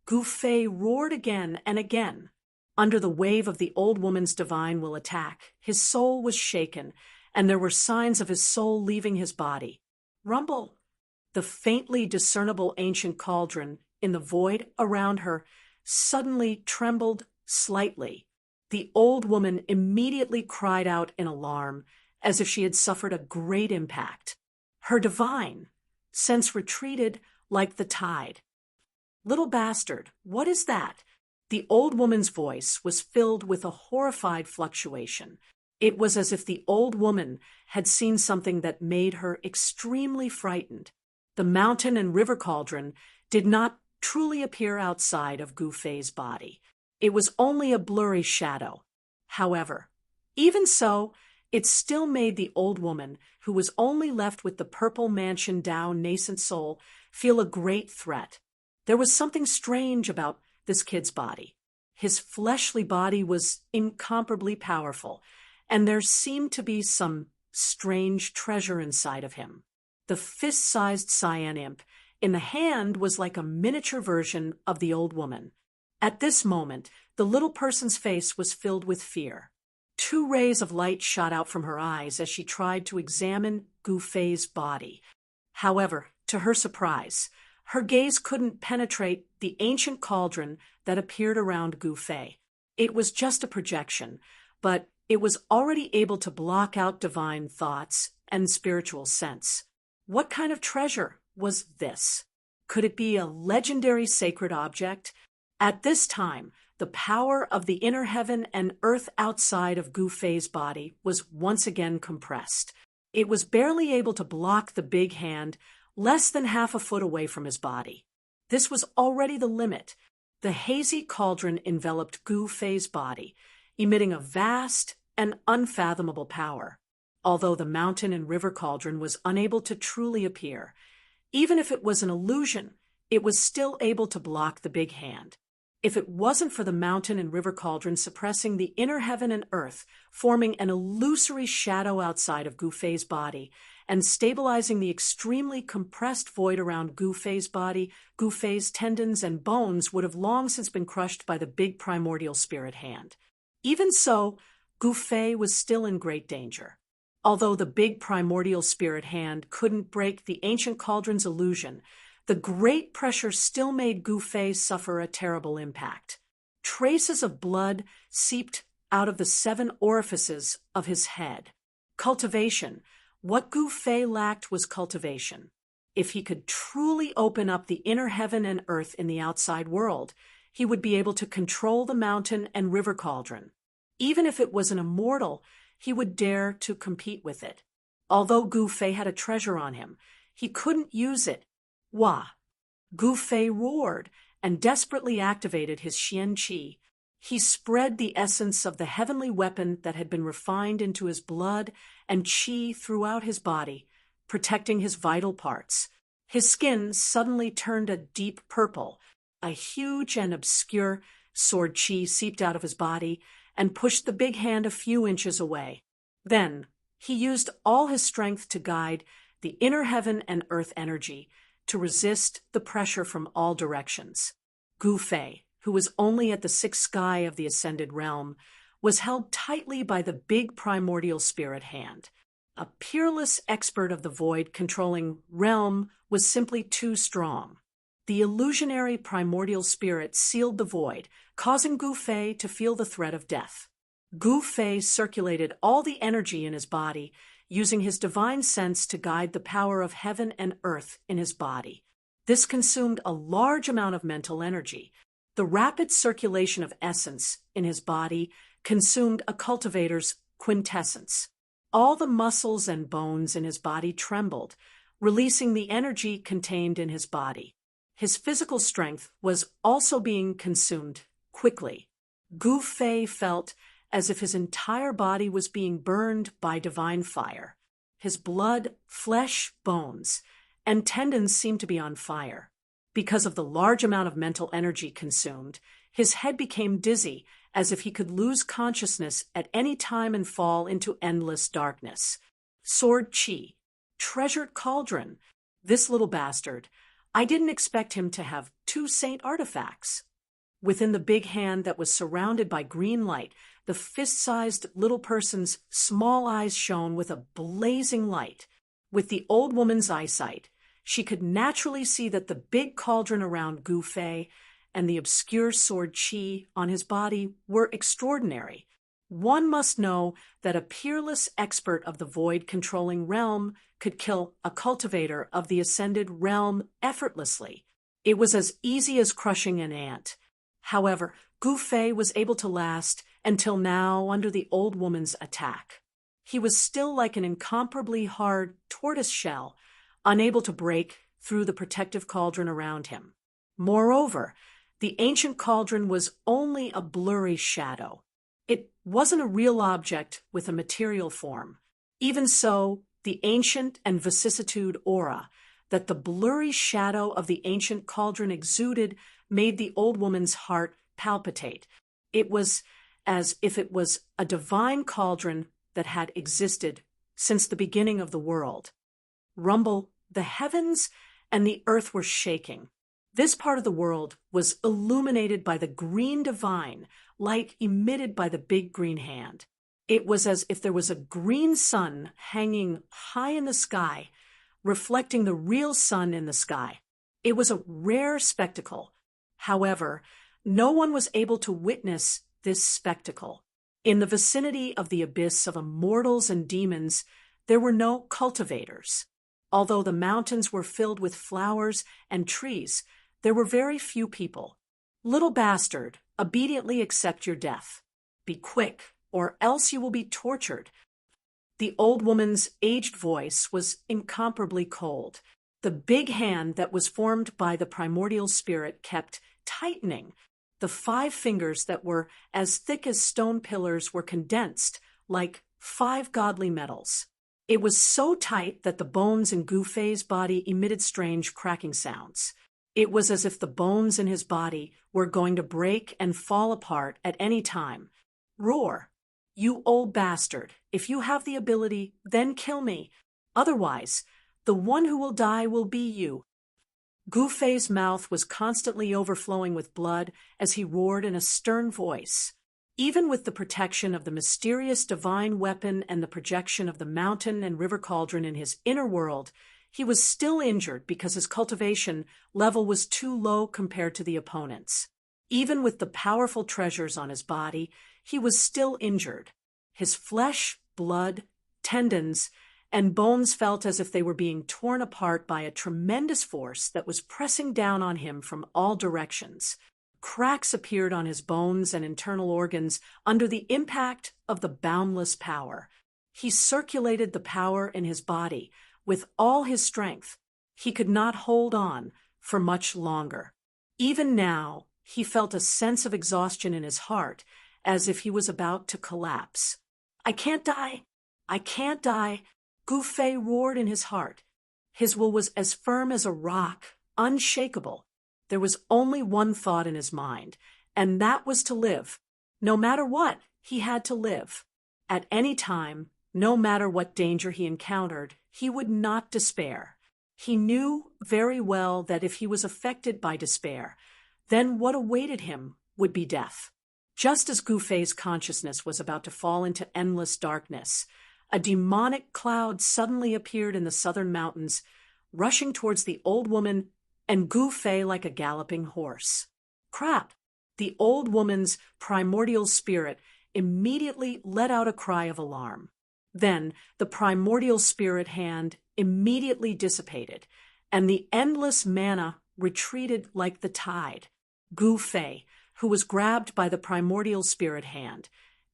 Gufei roared again and again. Under the wave of the old woman's divine will attack, his soul was shaken, and there were signs of his soul leaving his body. Rumble! The faintly discernible ancient cauldron in the void around her suddenly trembled slightly. The old woman immediately cried out in alarm, as if she had suffered a great impact. Her divine sense retreated like the tide. Little bastard, what is that? The old woman's voice was filled with a horrified fluctuation. It was as if the old woman had seen something that made her extremely frightened. The mountain and river cauldron did not truly appear outside of Gufei's body. It was only a blurry shadow. However, even so, it still made the old woman, who was only left with the purple mansion down nascent soul, feel a great threat. There was something strange about this kid's body. His fleshly body was incomparably powerful, and there seemed to be some strange treasure inside of him. The fist-sized cyan imp in the hand was like a miniature version of the old woman. At this moment, the little person's face was filled with fear. 2 rays of light shot out from her eyes as she tried to examine Gufei's body. However, to her surprise, her gaze couldn't penetrate the ancient cauldron that appeared around Gufei. It was just a projection, but it was already able to block out divine thoughts and spiritual sense. What kind of treasure was this? Could it be a legendary sacred object? At this time, the power of the inner heaven and earth outside of Gufei's body was once again compressed. It was barely able to block the big hand less than half a foot away from his body. This was already the limit. The hazy cauldron enveloped Gufei's body, emitting a vast and unfathomable power. Although the mountain and river cauldron was unable to truly appear, even if it was an illusion, it was still able to block the big hand. If it wasn't for the mountain and river cauldron suppressing the inner heaven and earth, forming an illusory shadow outside of Gufei's body, and stabilizing the extremely compressed void around Gufei's body, Gufei's tendons and bones would have long since been crushed by the big primordial spirit hand. Even so, Gufei was still in great danger. Although the big primordial spirit hand couldn't break the ancient cauldron's illusion, the great pressure still made Gufei suffer a terrible impact. Traces of blood seeped out of the 7 orifices of his head. Cultivation. What Gufei lacked was cultivation. If he could truly open up the inner heaven and earth in the outside world, he would be able to control the mountain and river cauldron. Even if it was an immortal, he would dare to compete with it. Although Gufei had a treasure on him, he couldn't use it. Wah! Gufei roared and desperately activated his Xian Qi. He spread the essence of the heavenly weapon that had been refined into his blood and Qi throughout his body, protecting his vital parts. His skin suddenly turned a deep purple. A huge and obscure sword Qi seeped out of his body and pushed the big hand a few inches away. Then, he used all his strength to guide the inner heaven and earth energy to resist the pressure from all directions. Gufei, who was only at the 6th sky of the ascended realm, was held tightly by the big primordial spirit hand. A peerless expert of the void controlling realm was simply too strong. The illusionary primordial spirit sealed the void, causing Gufei to feel the threat of death. Gufei circulated all the energy in his body, using his divine sense to guide the power of heaven and earth in his body. This consumed a large amount of mental energy. The rapid circulation of essence in his body consumed a cultivator's quintessence. All the muscles and bones in his body trembled, releasing the energy contained in his body. His physical strength was also being consumed quickly. Gu Fei felt as if his entire body was being burned by divine fire. His blood, flesh, bones, and tendons seemed to be on fire. Because of the large amount of mental energy consumed, his head became dizzy, as if he could lose consciousness at any time and fall into endless darkness. Sword Chi, treasured cauldron. This little bastard. I didn't expect him to have 2 saint artifacts. Within the big hand that was surrounded by green light, the fist-sized little person's small eyes shone with a blazing light. With the old woman's eyesight, she could naturally see that the big cauldron around Gu Fei and the obscure sword Qi on his body were extraordinary. One must know that a peerless expert of the void-controlling realm could kill a cultivator of the ascended realm effortlessly. It was as easy as crushing an ant. However, Gu Fei was able to last until now under the old woman's attack. He was still like an incomparably hard tortoise shell, unable to break through the protective cauldron around him. Moreover, the ancient cauldron was only a blurry shadow. It wasn't a real object with a material form. Even so, the ancient and vicissitude aura that the blurry shadow of the ancient cauldron exuded made the old woman's heart palpitate. It was as if it was a divine cauldron that had existed since the beginning of the world. Rumble, the heavens and the earth were shaking. This part of the world was illuminated by the green divine, light emitted by the big green hand. It was as if there was a green sun hanging high in the sky, reflecting the real sun in the sky. It was a rare spectacle. However, no one was able to witness this spectacle. In the vicinity of the abyss of immortals and demons, there were no cultivators. Although the mountains were filled with flowers and trees, there were very few people. Little bastard, obediently accept your death. Be quick, or else you will be tortured. The old woman's aged voice was incomparably cold. The big hand that was formed by the primordial spirit kept tightening. The 5 fingers that were as thick as stone pillars were condensed like 5 godly metals. It was so tight that the bones in Gu Fei's body emitted strange cracking sounds. It was as if the bones in his body were going to break and fall apart at any time. Roar, you old bastard. If you have the ability, then kill me. Otherwise, the one who will die will be you. Gu Fei's mouth was constantly overflowing with blood as he roared in a stern voice. Even with the protection of the mysterious divine weapon and the projection of the mountain and river cauldron in his inner world, he was still injured because his cultivation level was too low compared to the opponent's. Even with the powerful treasures on his body, he was still injured. His flesh, blood, tendons, and bones felt as if they were being torn apart by a tremendous force that was pressing down on him from all directions. Cracks appeared on his bones and internal organs under the impact of the boundless power. He circulated the power in his body with all his strength. He could not hold on for much longer. Even now, he felt a sense of exhaustion in his heart, as if he was about to collapse. I can't die! I can't die! Gu Fei roared in his heart. His will was as firm as a rock, unshakable. There was only one thought in his mind, and that was to live. No matter what, he had to live. At any time, no matter what danger he encountered, he would not despair. He knew very well that if he was affected by despair, then what awaited him would be death. Just as Gu Fei's consciousness was about to fall into endless darkness, a demonic cloud suddenly appeared in the southern mountains, rushing towards the old woman and Gu Fei like a galloping horse. Crap! The old woman's primordial spirit immediately let out a cry of alarm. Then the primordial spirit hand immediately dissipated, and the endless mana retreated like the tide. Gu Fei, who was grabbed by the primordial spirit hand,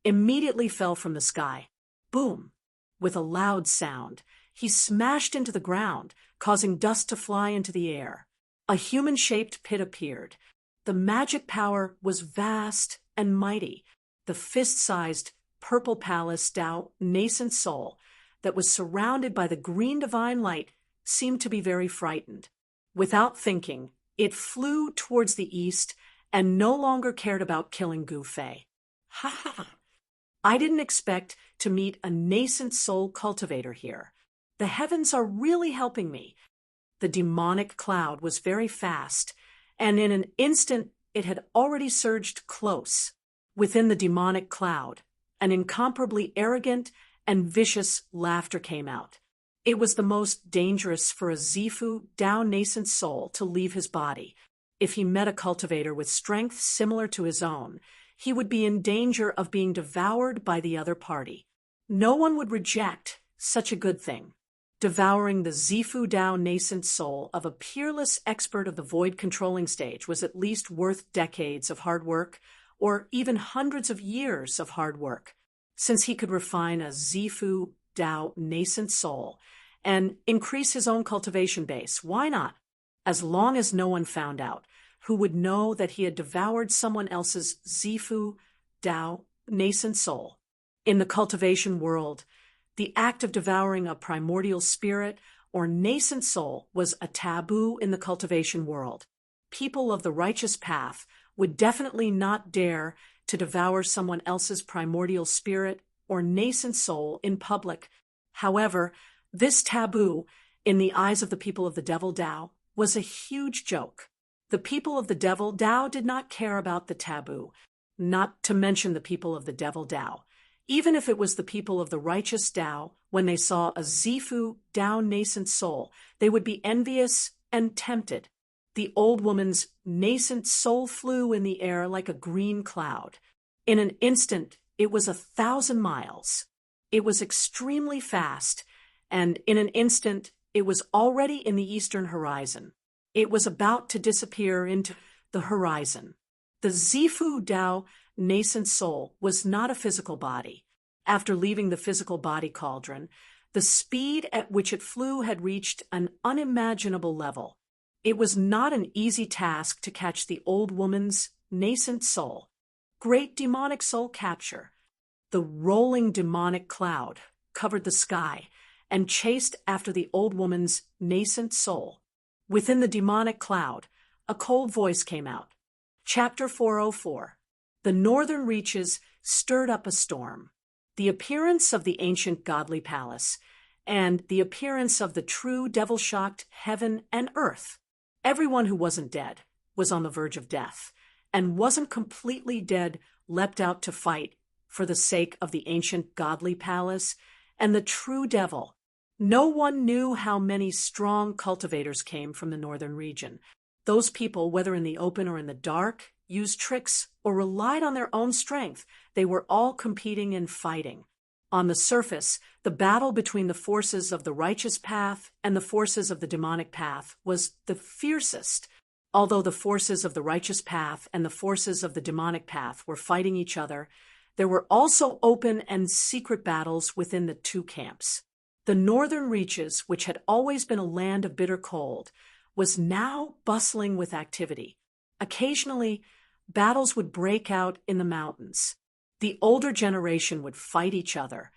immediately fell from the sky. Boom! With a loud sound, he smashed into the ground, causing dust to fly into the air. A human-shaped pit appeared. The magic power was vast and mighty. The fist-sized purple palace Tao nascent soul that was surrounded by the green divine light seemed to be very frightened. Without thinking, it flew towards the east and no longer cared about killing Gu Fei. Ha ha! I didn't expect to meet a nascent soul cultivator here. The heavens are really helping me. The demonic cloud was very fast, and in an instant it had already surged close. Within the demonic cloud, an incomparably arrogant and vicious laughter came out. It was the most dangerous for a Zifu Dao nascent soul to leave his body. If he met a cultivator with strength similar to his own, he would be in danger of being devoured by the other party. No one would reject such a good thing. Devouring the Zifu Dao nascent soul of a peerless expert of the void controlling stage was at least worth decades of hard work, or even hundreds of years of hard work, since he could refine a Zifu Dao nascent soul and increase his own cultivation base. Why not? As long as no one found out, who would know that he had devoured someone else's Zifu Dao nascent soul. In the cultivation world, the act of devouring a primordial spirit or nascent soul was a taboo in the cultivation world. People of the righteous path would definitely not dare to devour someone else's primordial spirit or nascent soul in public. However, this taboo, in the eyes of the people of the Devil Dao, was a huge joke. The people of the Devil Dao did not care about the taboo, not to mention the people of the Devil Dao. Even if it was the people of the righteous Dao, when they saw a Zifu Dao nascent soul, they would be envious and tempted. The old woman's nascent soul flew in the air like a green cloud. In an instant, it was 1,000 miles. It was extremely fast, and in an instant, it was already in the eastern horizon. It was about to disappear into the horizon. The Zifu Dao nascent soul was not a physical body. After leaving the physical body cauldron, the speed at which it flew had reached an unimaginable level. It was not an easy task to catch the old woman's nascent soul. Great demonic soul capture. The rolling demonic cloud covered the sky and chased after the old woman's nascent soul. Within the demonic cloud, a cold voice came out. Chapter 404. The northern reaches stirred up a storm. The appearance of the ancient godly palace, and the appearance of the true devil-shocked heaven and earth. Everyone who wasn't dead was on the verge of death, and wasn't completely dead leapt out to fight for the sake of the ancient godly palace and the true devil. No one knew how many strong cultivators came from the northern region. Those people, whether in the open or in the dark, used tricks or relied on their own strength. They were all competing and fighting. On the surface, the battle between the forces of the righteous path and the forces of the demonic path was the fiercest. Although the forces of the righteous path and the forces of the demonic path were fighting each other, there were also open and secret battles within the two camps. The northern reaches, which had always been a land of bitter cold, was now bustling with activity. Occasionally, battles would break out in the mountains. The older generation would fight each other,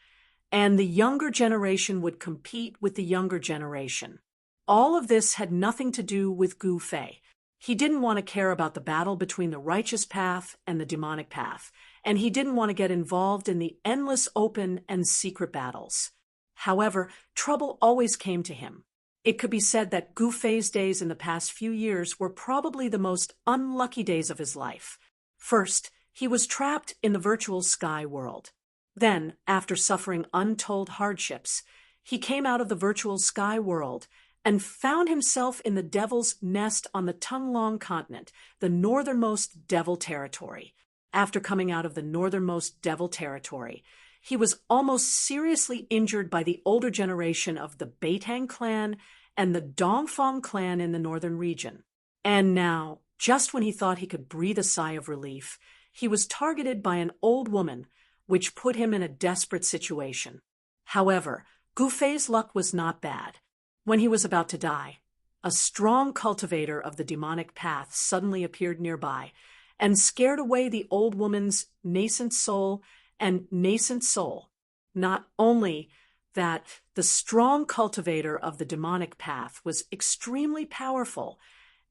and the younger generation would compete with the younger generation. All of this had nothing to do with Gu Fei. He didn't want to care about the battle between the righteous path and the demonic path, and he didn't want to get involved in the endless open and secret battles. However, trouble always came to him. It could be said that Gu Fei's days in the past few years were probably the most unlucky days of his life. First, he was trapped in the virtual sky world. Then, after suffering untold hardships, he came out of the virtual sky world and found himself in the devil's nest on the Tonglong continent, the northernmost devil territory. After coming out of the northernmost devil territory, he was almost seriously injured by the older generation of the Beitang clan and the Dongfang clan in the northern region. And now, just when he thought he could breathe a sigh of relief, he was targeted by an old woman, which put him in a desperate situation. However, Gufei's luck was not bad. When he was about to die, a strong cultivator of the demonic path suddenly appeared nearby and scared away the old woman's nascent soul and nascent soul. Not only that, the strong cultivator of the demonic path was extremely powerful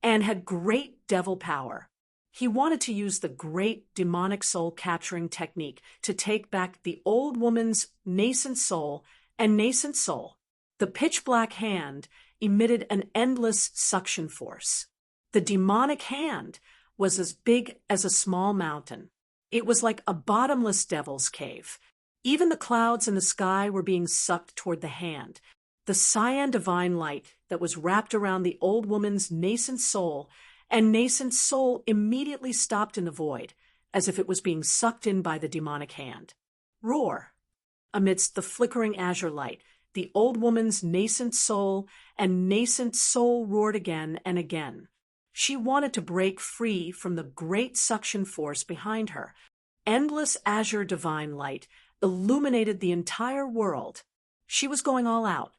and had great devil power. He wanted to use the great demonic soul capturing technique to take back the old woman's nascent soul and nascent soul. The pitch-black hand emitted an endless suction force. The demonic hand was as big as a small mountain. It was like a bottomless devil's cave. Even the clouds in the sky were being sucked toward the hand. The cyan divine light that was wrapped around the old woman's nascent soul and nascent soul immediately stopped in the void, as if it was being sucked in by the demonic hand. Roar! Amidst the flickering azure light, the old woman's nascent soul and nascent soul roared again and again. She wanted to break free from the great suction force behind her. Endless azure divine light illuminated the entire world. She was going all out.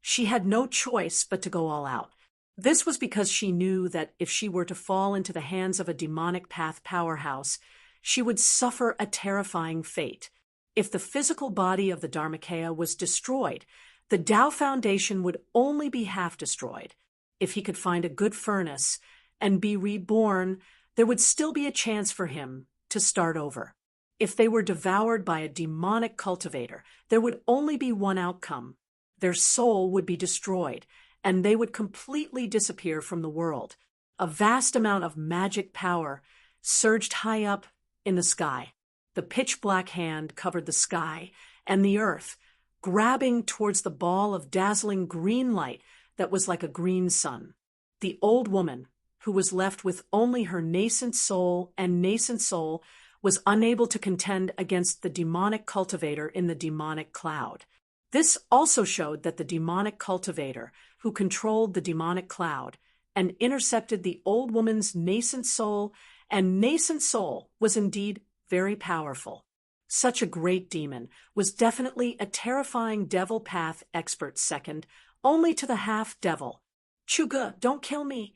She had no choice but to go all out. This was because she knew that if she were to fall into the hands of a demonic path powerhouse, she would suffer a terrifying fate. If the physical body of the Dharmakaya was destroyed, the Tao Foundation would only be half destroyed. If he could find a good furnace and be reborn, there would still be a chance for him to start over. If they were devoured by a demonic cultivator, there would only be one outcome. Their soul would be destroyed, and they would completely disappear from the world. A vast amount of magic power surged high up in the sky. The pitch-black hand covered the sky and the earth, grabbing towards the ball of dazzling green light that was like a green sun. The old woman, who was left with only her nascent soul and nascent soul, was unable to contend against the demonic cultivator in the demonic cloud. This also showed that the demonic cultivator, who controlled the demonic cloud and intercepted the old woman's nascent soul and nascent soul, was indeed very powerful. Such a great demon was definitely a terrifying devil path expert second only to the half-devil. Chuga, don't kill me!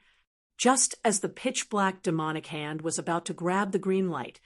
Just as the pitch-black demonic hand was about to grab the green light,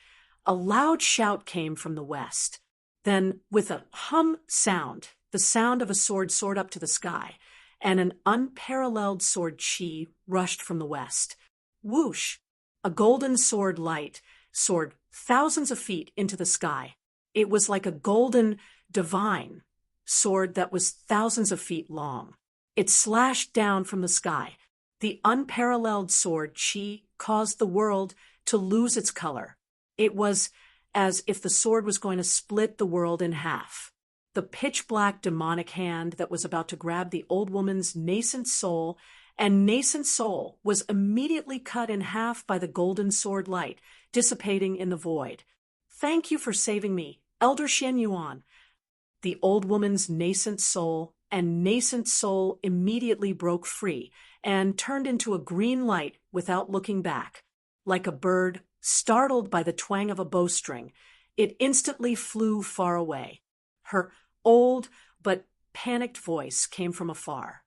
a loud shout came from the west. Then, with a hum sound, the sound of a sword soared up to the sky, and an unparalleled sword chi rushed from the west. Whoosh! A golden sword light soared thousands of feet into the sky. It was like a golden, divine sword that was thousands of feet long. It slashed down from the sky. The unparalleled sword chi caused the world to lose its color. It was as if the sword was going to split the world in half. The pitch-black demonic hand that was about to grab the old woman's nascent soul and nascent soul was immediately cut in half by the golden sword light, dissipating in the void. Thank you for saving me, Elder Shen Yuan. The old woman's nascent soul and nascent soul immediately broke free and turned into a green light without looking back. Like a bird startled by the twang of a bowstring, it instantly flew far away. Her old but panicked voice came from afar.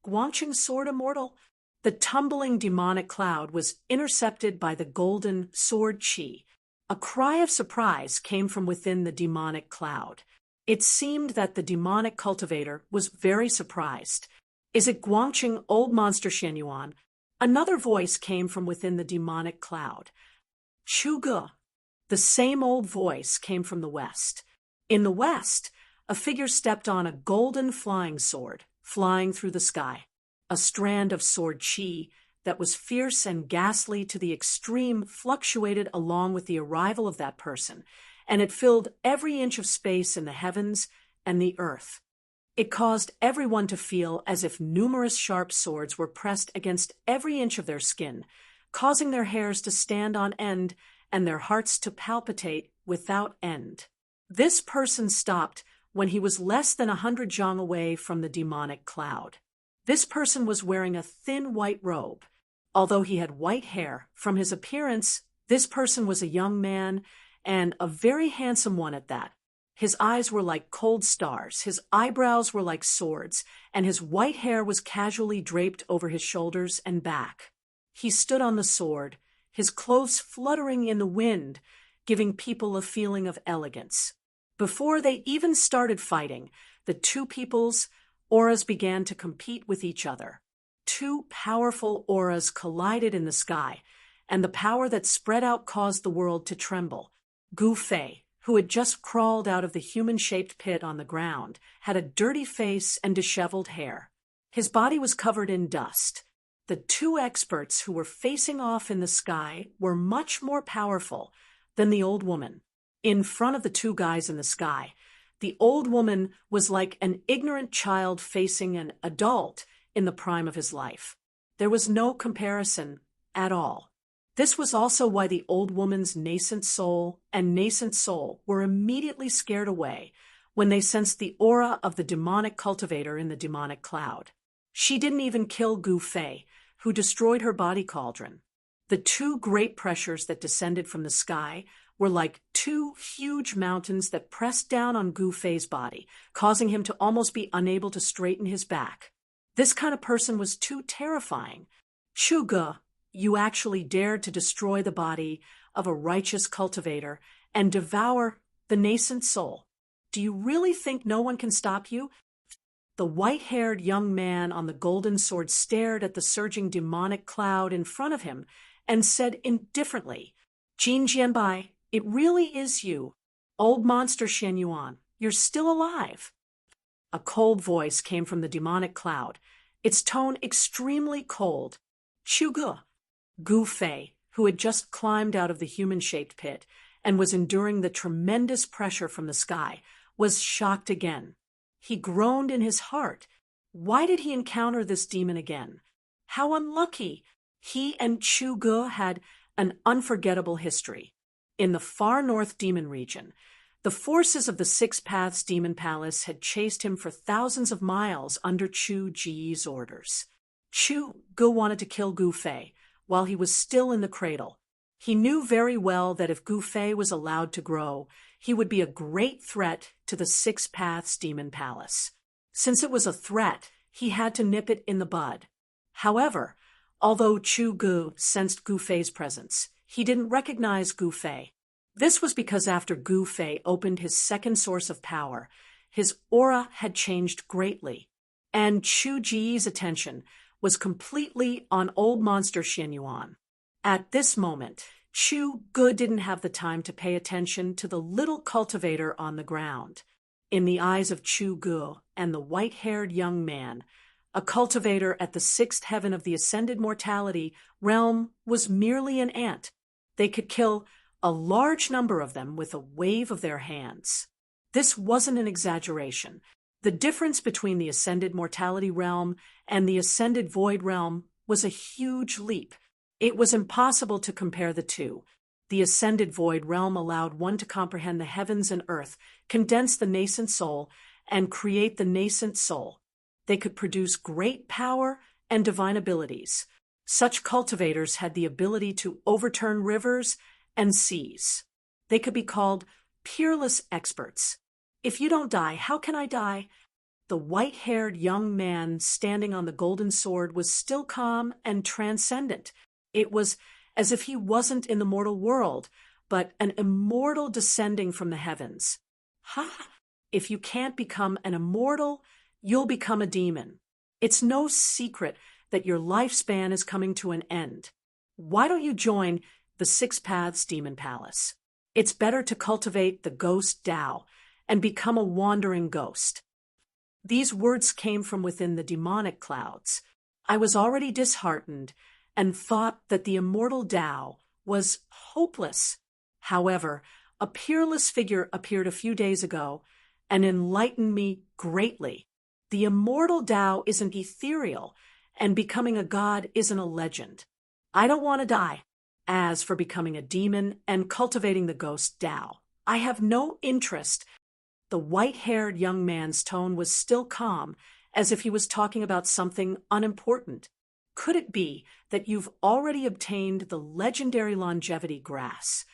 Guangqing sword immortal? The tumbling demonic cloud was intercepted by the golden sword chi. A cry of surprise came from within the demonic cloud. It seemed that the demonic cultivator was very surprised. Is it Guangqing old monster Shen Yuan? Another voice came from within the demonic cloud. Chuge! The same old voice came from the west. In the west, a figure stepped on a golden flying sword, flying through the sky. A strand of sword chi that was fierce and ghastly to the extreme fluctuated along with the arrival of that person, and it filled every inch of space in the heavens and the earth. It caused everyone to feel as if numerous sharp swords were pressed against every inch of their skin, causing their hairs to stand on end and their hearts to palpitate without end. This person stopped when he was less than 100 zhang away from the demonic cloud. This person was wearing a thin white robe. Although he had white hair, from his appearance, this person was a young man, and a very handsome one at that. His eyes were like cold stars, his eyebrows were like swords, and his white hair was casually draped over his shoulders and back. He stood on the sword, his clothes fluttering in the wind, giving people a feeling of elegance. Before they even started fighting, the two people's auras began to compete with each other. Two powerful auras collided in the sky, and the power that spread out caused the world to tremble. Gu Fei, who had just crawled out of the human-shaped pit on the ground, had a dirty face and disheveled hair. His body was covered in dust. The two experts who were facing off in the sky were much more powerful than the old woman. In front of the two guys in the sky, the old woman was like an ignorant child facing an adult in the prime of his life. There was no comparison at all. This was also why the old woman's nascent soul were immediately scared away when they sensed the aura of the demonic cultivator in the demonic cloud. She didn't even kill Gu Fei, who destroyed her body cauldron. The two great pressures that descended from the sky were like two huge mountains that pressed down on Gu Fei's body, causing him to almost be unable to straighten his back. This kind of person was too terrifying. Chu Ge, you actually dared to destroy the body of a righteous cultivator and devour the nascent soul. Do you really think no one can stop you? The white-haired young man on the golden sword stared at the surging demonic cloud in front of him and said indifferently, Jin Jianbai, it really is you. Old monster Shen Yuan, you're still alive. A cold voice came from the demonic cloud, its tone extremely cold. Chu Ge. Gu Fei, who had just climbed out of the human-shaped pit and was enduring the tremendous pressure from the sky, was shocked again. He groaned in his heart. Why did he encounter this demon again? How unlucky! He and Chu Ge had an unforgettable history. In the far north demon region, the forces of the Six Paths Demon Palace had chased him for thousands of miles under Chu Ji's orders. Chu Ge wanted to kill Gu Fei while he was still in the cradle. He knew very well that if Gu Fei was allowed to grow, he would be a great threat to the Six Paths Demon Palace. Since it was a threat, he had to nip it in the bud. However, although Chu Ge sensed Gu Fei's presence, he didn't recognize Gu Fei. This was because after Gu Fei opened his second source of power, his aura had changed greatly, and Chu Ji's attention was completely on old monster Shen Yuan. At this moment, Chu Ge didn't have the time to pay attention to the little cultivator on the ground. In the eyes of Chu Ge and the white-haired young man, a cultivator at the sixth heaven of the ascended mortality realm was merely an ant. They could kill a large number of them with a wave of their hands. This wasn't an exaggeration. The difference between the ascended mortality realm and the ascended void realm was a huge leap. It was impossible to compare the two. The ascended void realm allowed one to comprehend the heavens and earth, condense the nascent soul, and create the nascent soul. They could produce great power and divine abilities. Such cultivators had the ability to overturn rivers and seas. They could be called peerless experts. If you don't die, how can I die? The white-haired young man standing on the golden sword was still calm and transcendent. It was as if he wasn't in the mortal world, but an immortal descending from the heavens. Ha! If you can't become an immortal, you'll become a demon. It's no secret that your lifespan is coming to an end. Why don't you join the Six Paths Demon Palace? It's better to cultivate the ghost Tao and become a wandering ghost. These words came from within the demonic clouds. I was already disheartened and thought that the immortal Tao was hopeless. However, a peerless figure appeared a few days ago and enlightened me greatly. The immortal Tao isn't ethereal, and becoming a god isn't a legend. I don't want to die. As for becoming a demon and cultivating the ghost Tao, I have no interest. The white-haired young man's tone was still calm, as if he was talking about something unimportant. Could it be that you've already obtained the legendary longevity grass?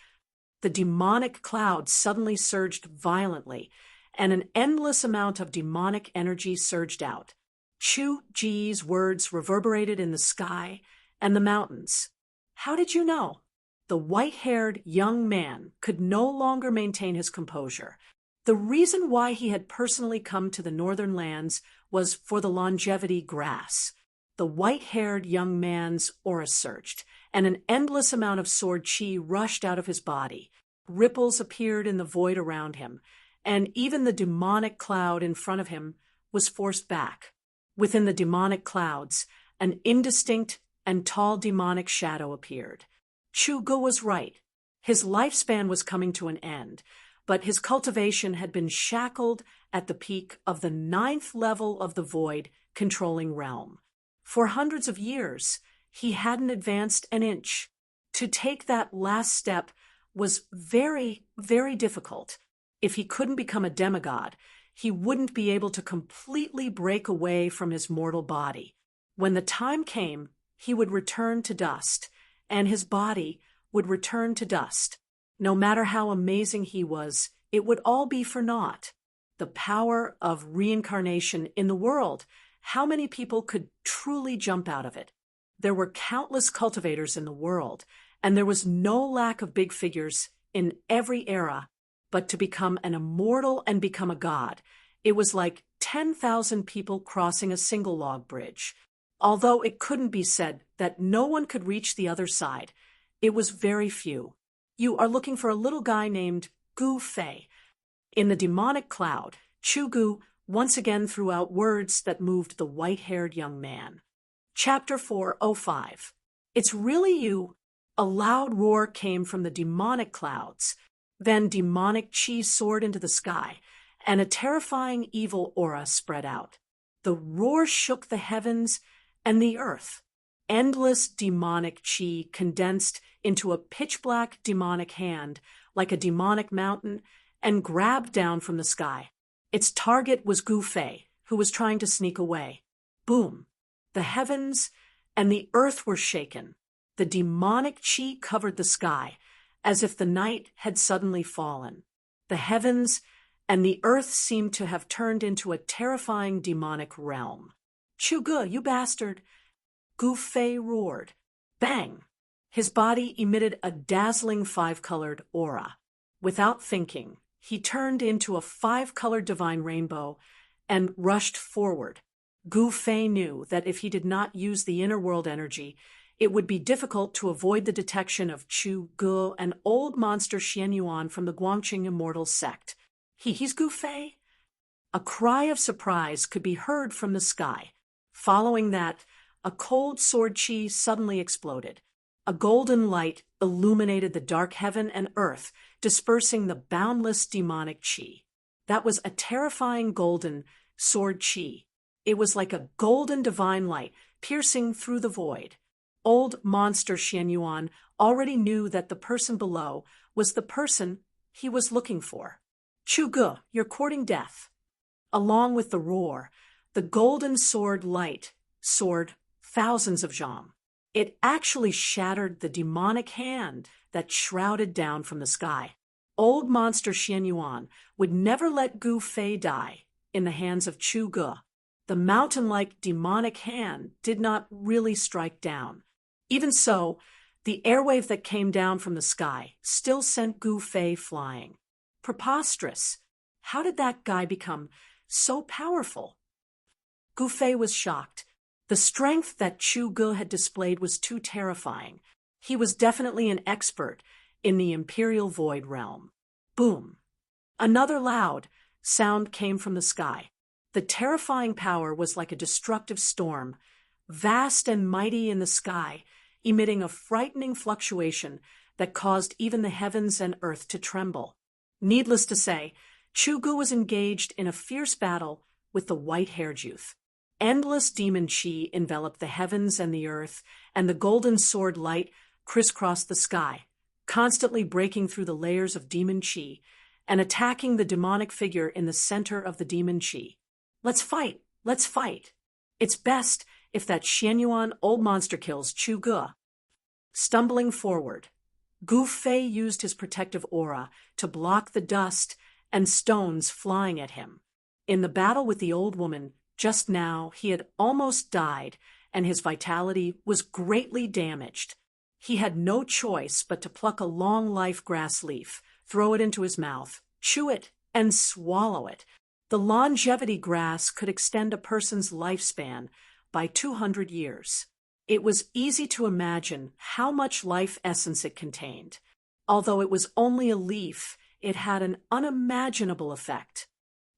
The demonic cloud suddenly surged violently, and an endless amount of demonic energy surged out. Chu Ji's words reverberated in the sky and the mountains. How did you know? The white-haired young man could no longer maintain his composure. The reason why he had personally come to the northern lands was for the longevity grass. The white-haired young man's aura surged, and an endless amount of sword chi rushed out of his body. Ripples appeared in the void around him, and even the demonic cloud in front of him was forced back. Within the demonic clouds, an indistinct and tall demonic shadow appeared. Chu Gu was right. His lifespan was coming to an end, but his cultivation had been shackled at the peak of the 9th level of the void controlling realm. For hundreds of years, he hadn't advanced an inch. To take that last step was very, very difficult. If he couldn't become a demigod, he wouldn't be able to completely break away from his mortal body. When the time came, he would return to dust, and his body would return to dust. No matter how amazing he was, it would all be for naught. The power of reincarnation in the world, how many people could truly jump out of it? There were countless cultivators in the world, and there was no lack of big figures in every era. But to become an immortal and become a god, it was like 10,000 people crossing a single log bridge. Although it couldn't be said that no one could reach the other side, it was very few. You are looking for a little guy named Gu Fei. In the demonic cloud, Chu Gu once again threw out words that moved the white-haired young man. Chapter 405. It's really you. A loud roar came from the demonic clouds. Then demonic chi soared into the sky, and a terrifying evil aura spread out. The roar shook the heavens and the earth. Endless demonic chi condensed into a pitch-black demonic hand, like a demonic mountain, and grabbed down from the sky. Its target was Gu Fei, who was trying to sneak away. Boom! The heavens and the earth were shaken. The demonic chi covered the sky, as if the night had suddenly fallen. The heavens and the earth seemed to have turned into a terrifying demonic realm. Chu Gu, you bastard! Gu Fei roared. Bang! His body emitted a dazzling 5-colored aura. Without thinking, he turned into a 5-colored divine rainbow and rushed forward. Gu Fei knew that if he did not use the inner world energy, it would be difficult to avoid the detection of Chu Gu, an old monster Xian Yuan from the Guangqing immortal sect. He's Gu Fei? A cry of surprise could be heard from the sky. Following that, a cold sword chi suddenly exploded. A golden light illuminated the dark heaven and earth, dispersing the boundless demonic chi. That was a terrifying golden sword chi. It was like a golden divine light piercing through the void. Old monster Xian Yuan already knew that the person below was the person he was looking for. Chu Gu, you're courting death. Along with the roar, the golden sword light soared thousands of jam. It actually shattered the demonic hand that shrouded down from the sky. Old monster Xian Yuan would never let Gu Fei die in the hands of Chu Gu. The mountain-like demonic hand did not really strike down. Even so, the airwave that came down from the sky still sent Gu Fei flying. Preposterous! How did that guy become so powerful? Gu Fei was shocked. The strength that Chu Gu had displayed was too terrifying. He was definitely an expert in the Imperial Void realm. Boom! Another loud sound came from the sky. The terrifying power was like a destructive storm, vast and mighty in the sky, emitting a frightening fluctuation that caused even the heavens and earth to tremble. Needless to say, Chu Gu was engaged in a fierce battle with the white-haired youth. Endless demon chi enveloped the heavens and the earth, and the golden sword light crisscrossed the sky, constantly breaking through the layers of demon chi and attacking the demonic figure in the center of the demon chi. Let's fight, Let's fight. It's best if that Xianyuan old monster kills Chu Ge. Stumbling forward, Gu Fei used his protective aura to block the dust and stones flying at him. In the battle with the old woman, just now he had almost died, and his vitality was greatly damaged. He had no choice but to pluck a long life grass leaf, throw it into his mouth, chew it, and swallow it. The longevity grass could extend a person's lifespan by 200 years. It was easy to imagine how much life essence it contained. Although it was only a leaf, it had an unimaginable effect.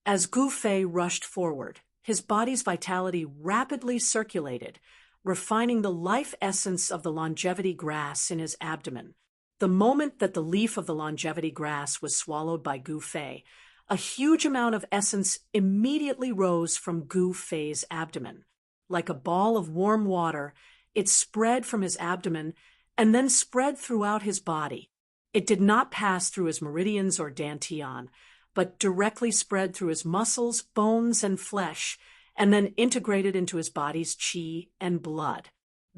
As Gu Fei rushed forward, his body's vitality rapidly circulated, refining the life essence of the longevity grass in his abdomen. The moment that the leaf of the longevity grass was swallowed by Gu Fei, a huge amount of essence immediately rose from Gu Fei's abdomen. Like a ball of warm water, it spread from his abdomen and then spread throughout his body. It did not pass through his meridians or dantian, but directly spread through his muscles, bones, and flesh, and then integrated into his body's qi and blood.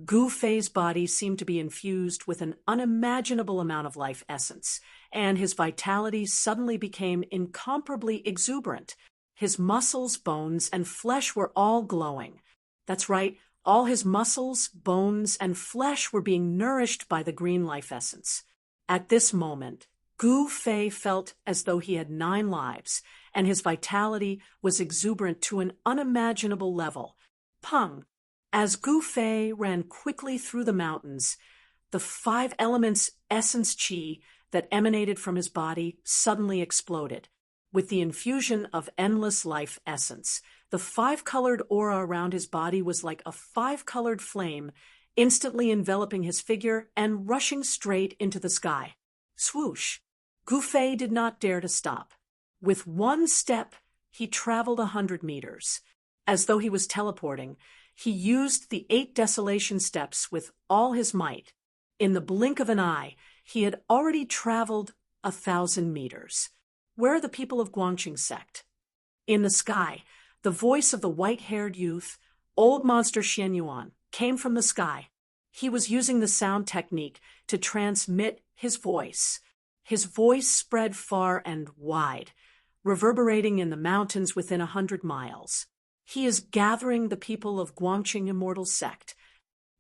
Gu Fei's body seemed to be infused with an unimaginable amount of life essence, and his vitality suddenly became incomparably exuberant. His muscles, bones, and flesh were all glowing. That's right, all his muscles, bones, and flesh were being nourished by the green life essence. At this moment, Gu Fei felt as though he had 9 lives, and his vitality was exuberant to an unimaginable level. Pung! As Gu Fei ran quickly through the mountains, the 5 elements essence qi that emanated from his body suddenly exploded. With the infusion of endless life essence, the 5-colored aura around his body was like a 5-colored flame, instantly enveloping his figure and rushing straight into the sky. Swoosh! Gu Fei did not dare to stop. With 1 step, he traveled 100 meters. As though he was teleporting, he used the 8 desolation steps with all his might. In the blink of an eye, he had already traveled 1,000 meters. Where are the people of Guangqing sect? In the sky, the voice of the white-haired youth, old monster Xianyuan, came from the sky. He was using the sound technique to transmit his voice. His voice spread far and wide, reverberating in the mountains within 100 miles. He is gathering the people of Guangqing Immortal Sect.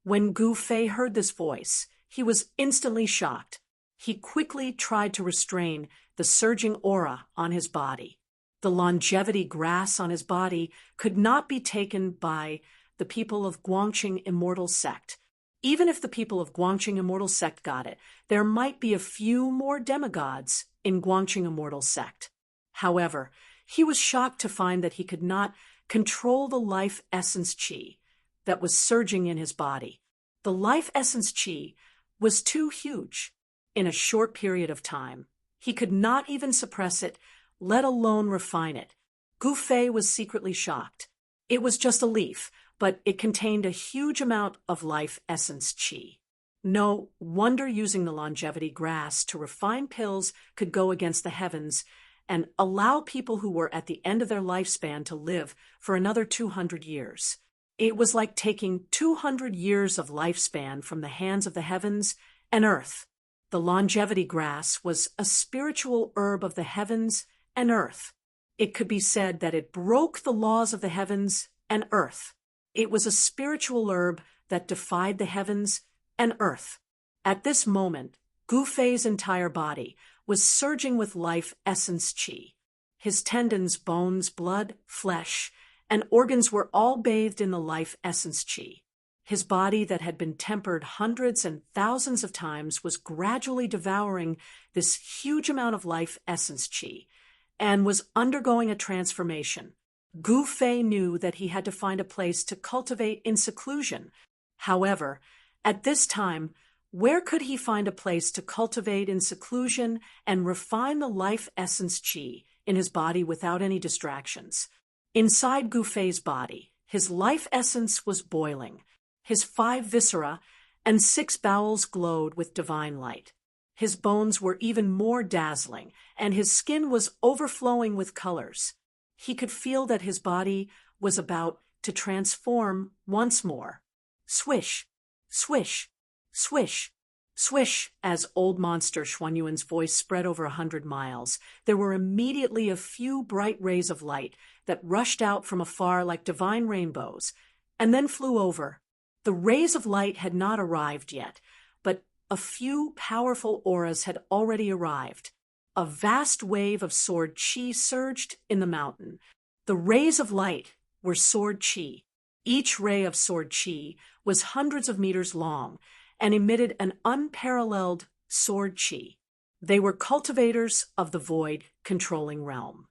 When Gu Fei heard this voice, he was instantly shocked. He quickly tried to restrain the surging aura on his body. The longevity grass on his body could not be taken by the people of Guangqing Immortal Sect. Even if the people of Guangqing Immortal Sect got it, there might be a few more demigods in Guangqing Immortal Sect. However, he was shocked to find that he could not control the life essence qi that was surging in his body. The life essence qi was too huge. In a short period of time, he could not even suppress it, let alone refine it. Gu Fei was secretly shocked. It was just a leaf, but it contained a huge amount of life essence qi. No wonder using the longevity grass to refine pills could go against the heavens and allow people who were at the end of their lifespan to live for another 200 years. It was like taking 200 years of lifespan from the hands of the heavens and earth. The longevity grass was a spiritual herb of the heavens and earth. It could be said that it broke the laws of the heavens and earth. It was a spiritual herb that defied the heavens and earth. At this moment, Gu Fei's entire body was surging with life essence qi. His tendons, bones, blood, flesh, and organs were all bathed in the life essence qi. His body that had been tempered hundreds and thousands of times was gradually devouring this huge amount of life essence qi and was undergoing a transformation. Gu Fei knew that he had to find a place to cultivate in seclusion. However, at this time, where could he find a place to cultivate in seclusion and refine the life essence qi in his body without any distractions? Inside Gu Fei's body, his life essence was boiling. His 5 viscera and 6 bowels glowed with divine light. His bones were even more dazzling, and his skin was overflowing with colors. He could feel that his body was about to transform once more. Swish, swish, swish, swish. As old monster Xuanyuan's voice spread over 100 miles, there were immediately a few bright rays of light that rushed out from afar like divine rainbows, and then flew over. The rays of light had not arrived yet, but a few powerful auras had already arrived. A vast wave of sword chi surged in the mountain. The rays of light were sword chi. Each ray of sword chi was hundreds of meters long and emitted an unparalleled sword chi. They were cultivators of the void controlling realm.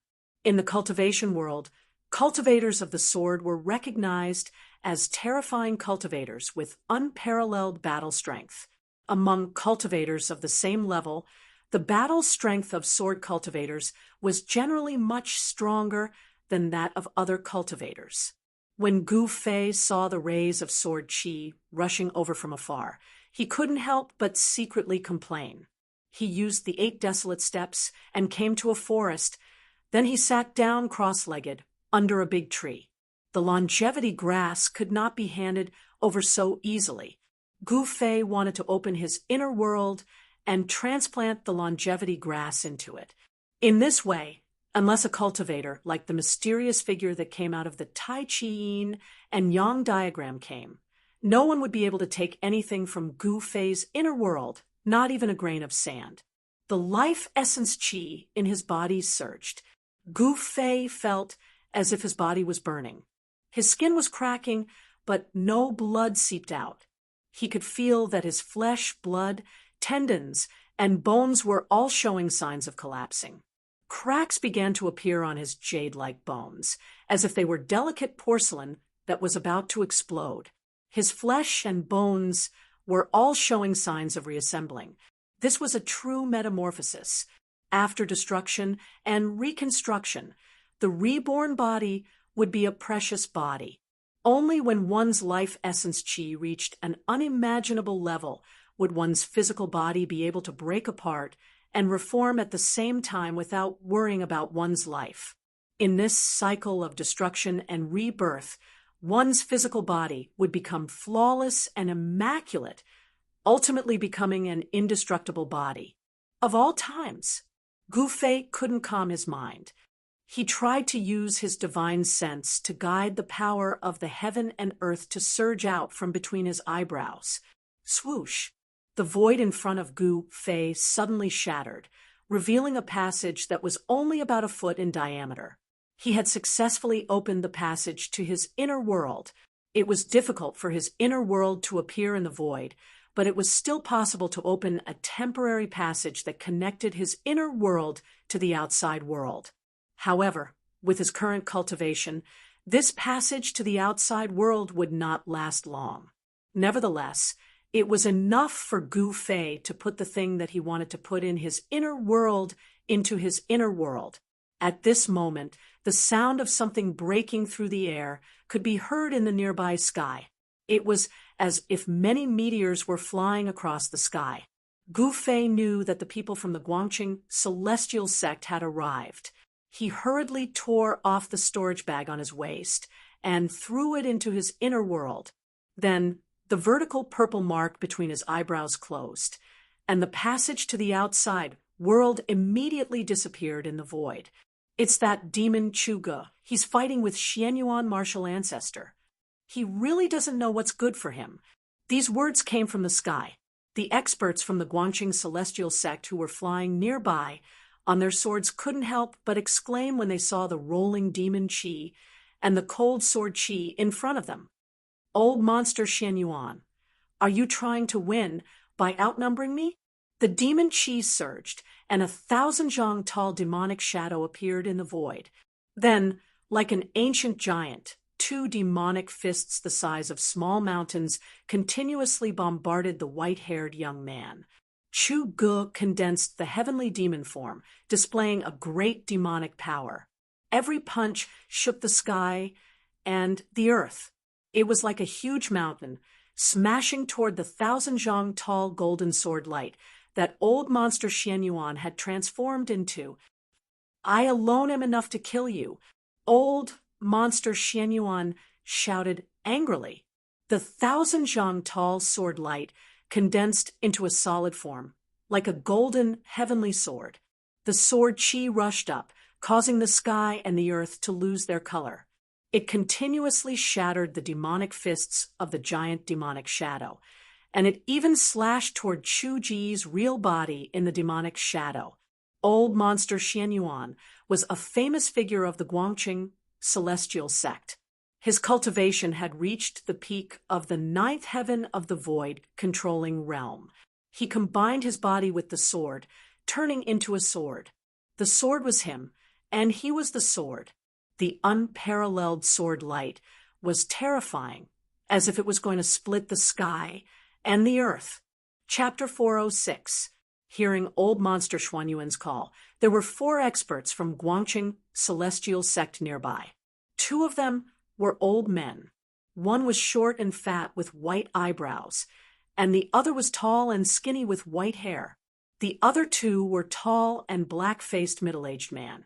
In the cultivation world, cultivators of the sword were recognized as terrifying cultivators with unparalleled battle strength. Among cultivators of the same level, the battle strength of sword cultivators was generally much stronger than that of other cultivators. When Gu Fei saw the rays of sword chi rushing over from afar, he couldn't help but secretly complain. He used the 8 desolate steps and came to a forest. Then he sat down cross-legged under a big tree. The longevity grass could not be handed over so easily. Gu Fei wanted to open his inner world and transplant the longevity grass into it. In this way, unless a cultivator, like the mysterious figure that came out of the Tai Chi Yin and Yang diagram came, no one would be able to take anything from Gu Fei's inner world, not even a grain of sand. The life essence chi in his body surged. Gu Fei felt as if his body was burning. His skin was cracking, but no blood seeped out. He could feel that his flesh, blood, tendons, and bones were all showing signs of collapsing. Cracks began to appear on his jade-like bones, as if they were delicate porcelain that was about to explode. His flesh and bones were all showing signs of reassembling. This was a true metamorphosis. After destruction and reconstruction, the reborn body would be a precious body. Only when one's life essence chi reached an unimaginable level would one's physical body be able to break apart and reform at the same time without worrying about one's life. In this cycle of destruction and rebirth, one's physical body would become flawless and immaculate, ultimately becoming an indestructible body. Of all times, Gu Fei couldn't calm his mind. He tried to use his divine sense to guide the power of the heaven and earth to surge out from between his eyebrows. Swoosh! The void in front of Gu Fei suddenly shattered, revealing a passage that was only about a foot in diameter. He had successfully opened the passage to his inner world. It was difficult for his inner world to appear in the void, but it was still possible to open a temporary passage that connected his inner world to the outside world. However, with his current cultivation, this passage to the outside world would not last long. Nevertheless, it was enough for Gu Fei to put the thing that he wanted to put in his inner world into his inner world. At this moment, the sound of something breaking through the air could be heard in the nearby sky. It was as if many meteors were flying across the sky. Gu Fei knew that the people from the Guangqing celestial sect had arrived. He hurriedly tore off the storage bag on his waist and threw it into his inner world. Then the vertical purple mark between his eyebrows closed, and the passage to the outside world immediately disappeared in the void. It's that demon Chuge. He's fighting with Xianyuan martial ancestor. He really doesn't know what's good for him. These words came from the sky. The experts from the Guangqing celestial sect who were flying nearby on their swords couldn't help but exclaim when they saw the rolling demon chi and the cold sword chi in front of them. Old monster Xianyuan, are you trying to win by outnumbering me? The demon chi surged, and 1,000 zhang tall demonic shadow appeared in the void. Then, like an ancient giant, 2 demonic fists the size of small mountains continuously bombarded the white-haired young man. Chu Ge condensed the heavenly demon form, displaying a great demonic power. Every punch shook the sky and the earth. It was like a huge mountain, smashing toward the 1,000 zhang tall golden sword light that old monster Xianyuan had transformed into. I alone am enough to kill you, old monster Xianyuan shouted angrily. The 1,000 zhang tall sword light condensed into a solid form, like a golden, heavenly sword. The sword chi rushed up, causing the sky and the earth to lose their color. It continuously shattered the demonic fists of the giant demonic shadow, and it even slashed toward Chu Ji's real body in the demonic shadow. Old monster Xianyuan was a famous figure of the Guangqing celestial sect. His cultivation had reached the peak of the 9th heaven of the void controlling realm. He combined his body with the sword, turning into a sword. The sword was him, and he was the sword. The unparalleled sword light was terrifying, as if it was going to split the sky and the earth. Chapter 406. Hearing old monster Xuanyuan's call, there were 4 experts from Guangqing celestial sect nearby. 2 of them were old men. One was short and fat with white eyebrows, and the other was tall and skinny with white hair. The other 2 were tall and black-faced middle-aged man,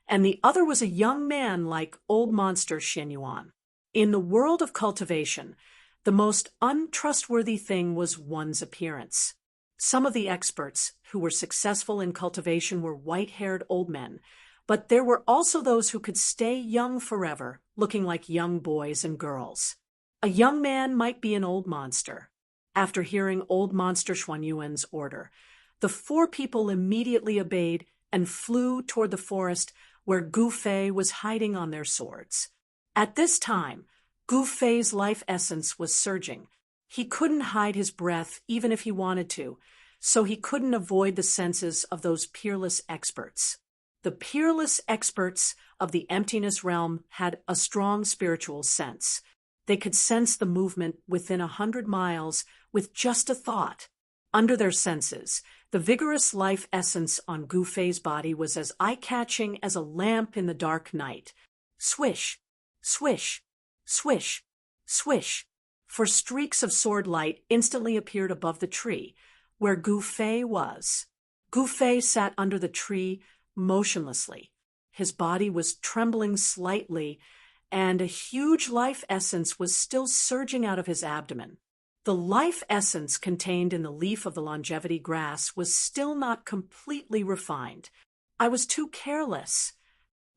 and the other was a young man like old monster Xianyuan. In the world of cultivation, the most untrustworthy thing was one's appearance. Some of the experts who were successful in cultivation were white-haired old men, but there were also those who could stay young forever, looking like young boys and girls. A young man might be an old monster. After hearing old monster Xuanyuan's order, the 4 people immediately obeyed and flew toward the forest where Gu Fei was hiding on their swords. At this time, Gu Fei's life essence was surging. He couldn't hide his breath even if he wanted to, so he couldn't avoid the senses of those peerless experts. The peerless experts of the emptiness realm had a strong spiritual sense. They could sense the movement within 100 miles with just a thought. Under their senses, the vigorous life essence on Gu Fei's body was as eye-catching as a lamp in the dark night. Swish, swish, swish, swish. For streaks of sword light instantly appeared above the tree, where Gu Fei was. Gu Fei sat under the tree motionlessly. His body was trembling slightly, and a huge life essence was still surging out of his abdomen. The life essence contained in the leaf of the longevity grass was still not completely refined. I was too careless.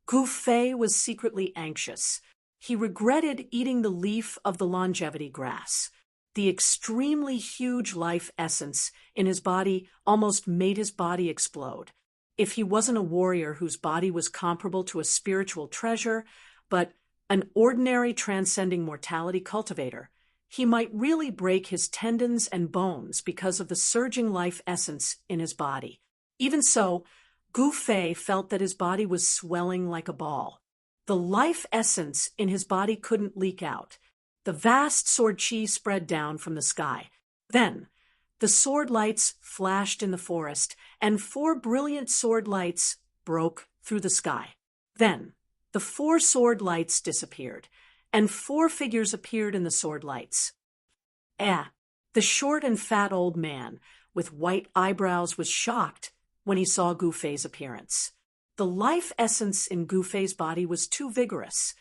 Gu Fei was secretly anxious. He regretted eating the leaf of the longevity grass. The extremely huge life essence in his body almost made his body explode. If he wasn't a warrior whose body was comparable to a spiritual treasure, but an ordinary transcending mortality cultivator, he might really break his tendons and bones because of the surging life essence in his body. Even so, Gu Fei felt that his body was swelling like a ball. The life essence in his body couldn't leak out. The vast sword chi spread down from the sky. Then, the sword lights flashed in the forest, and 4 brilliant sword lights broke through the sky. Then, the 4 sword lights disappeared, and 4 figures appeared in the sword lights. The short and fat old man with white eyebrows was shocked when he saw Gu Fei's appearance. The life essence in Gu Fei's body was too vigorous.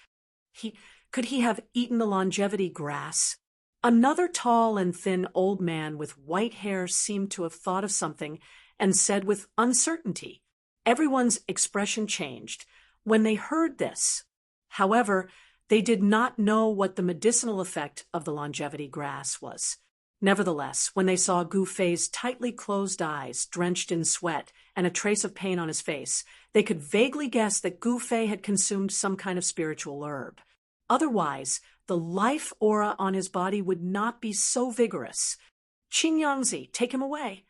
Could he have eaten the longevity grass? Another tall and thin old man with white hair seemed to have thought of something and said with uncertainty. Everyone's expression changed when they heard this. However, they did not know what the medicinal effect of the longevity grass was. Nevertheless, when they saw Gu Fei's tightly closed eyes, drenched in sweat, and a trace of pain on his face, they could vaguely guess that Gu Fei had consumed some kind of spiritual herb. Otherwise, the life aura on his body would not be so vigorous. Qin Yangzi, take him away.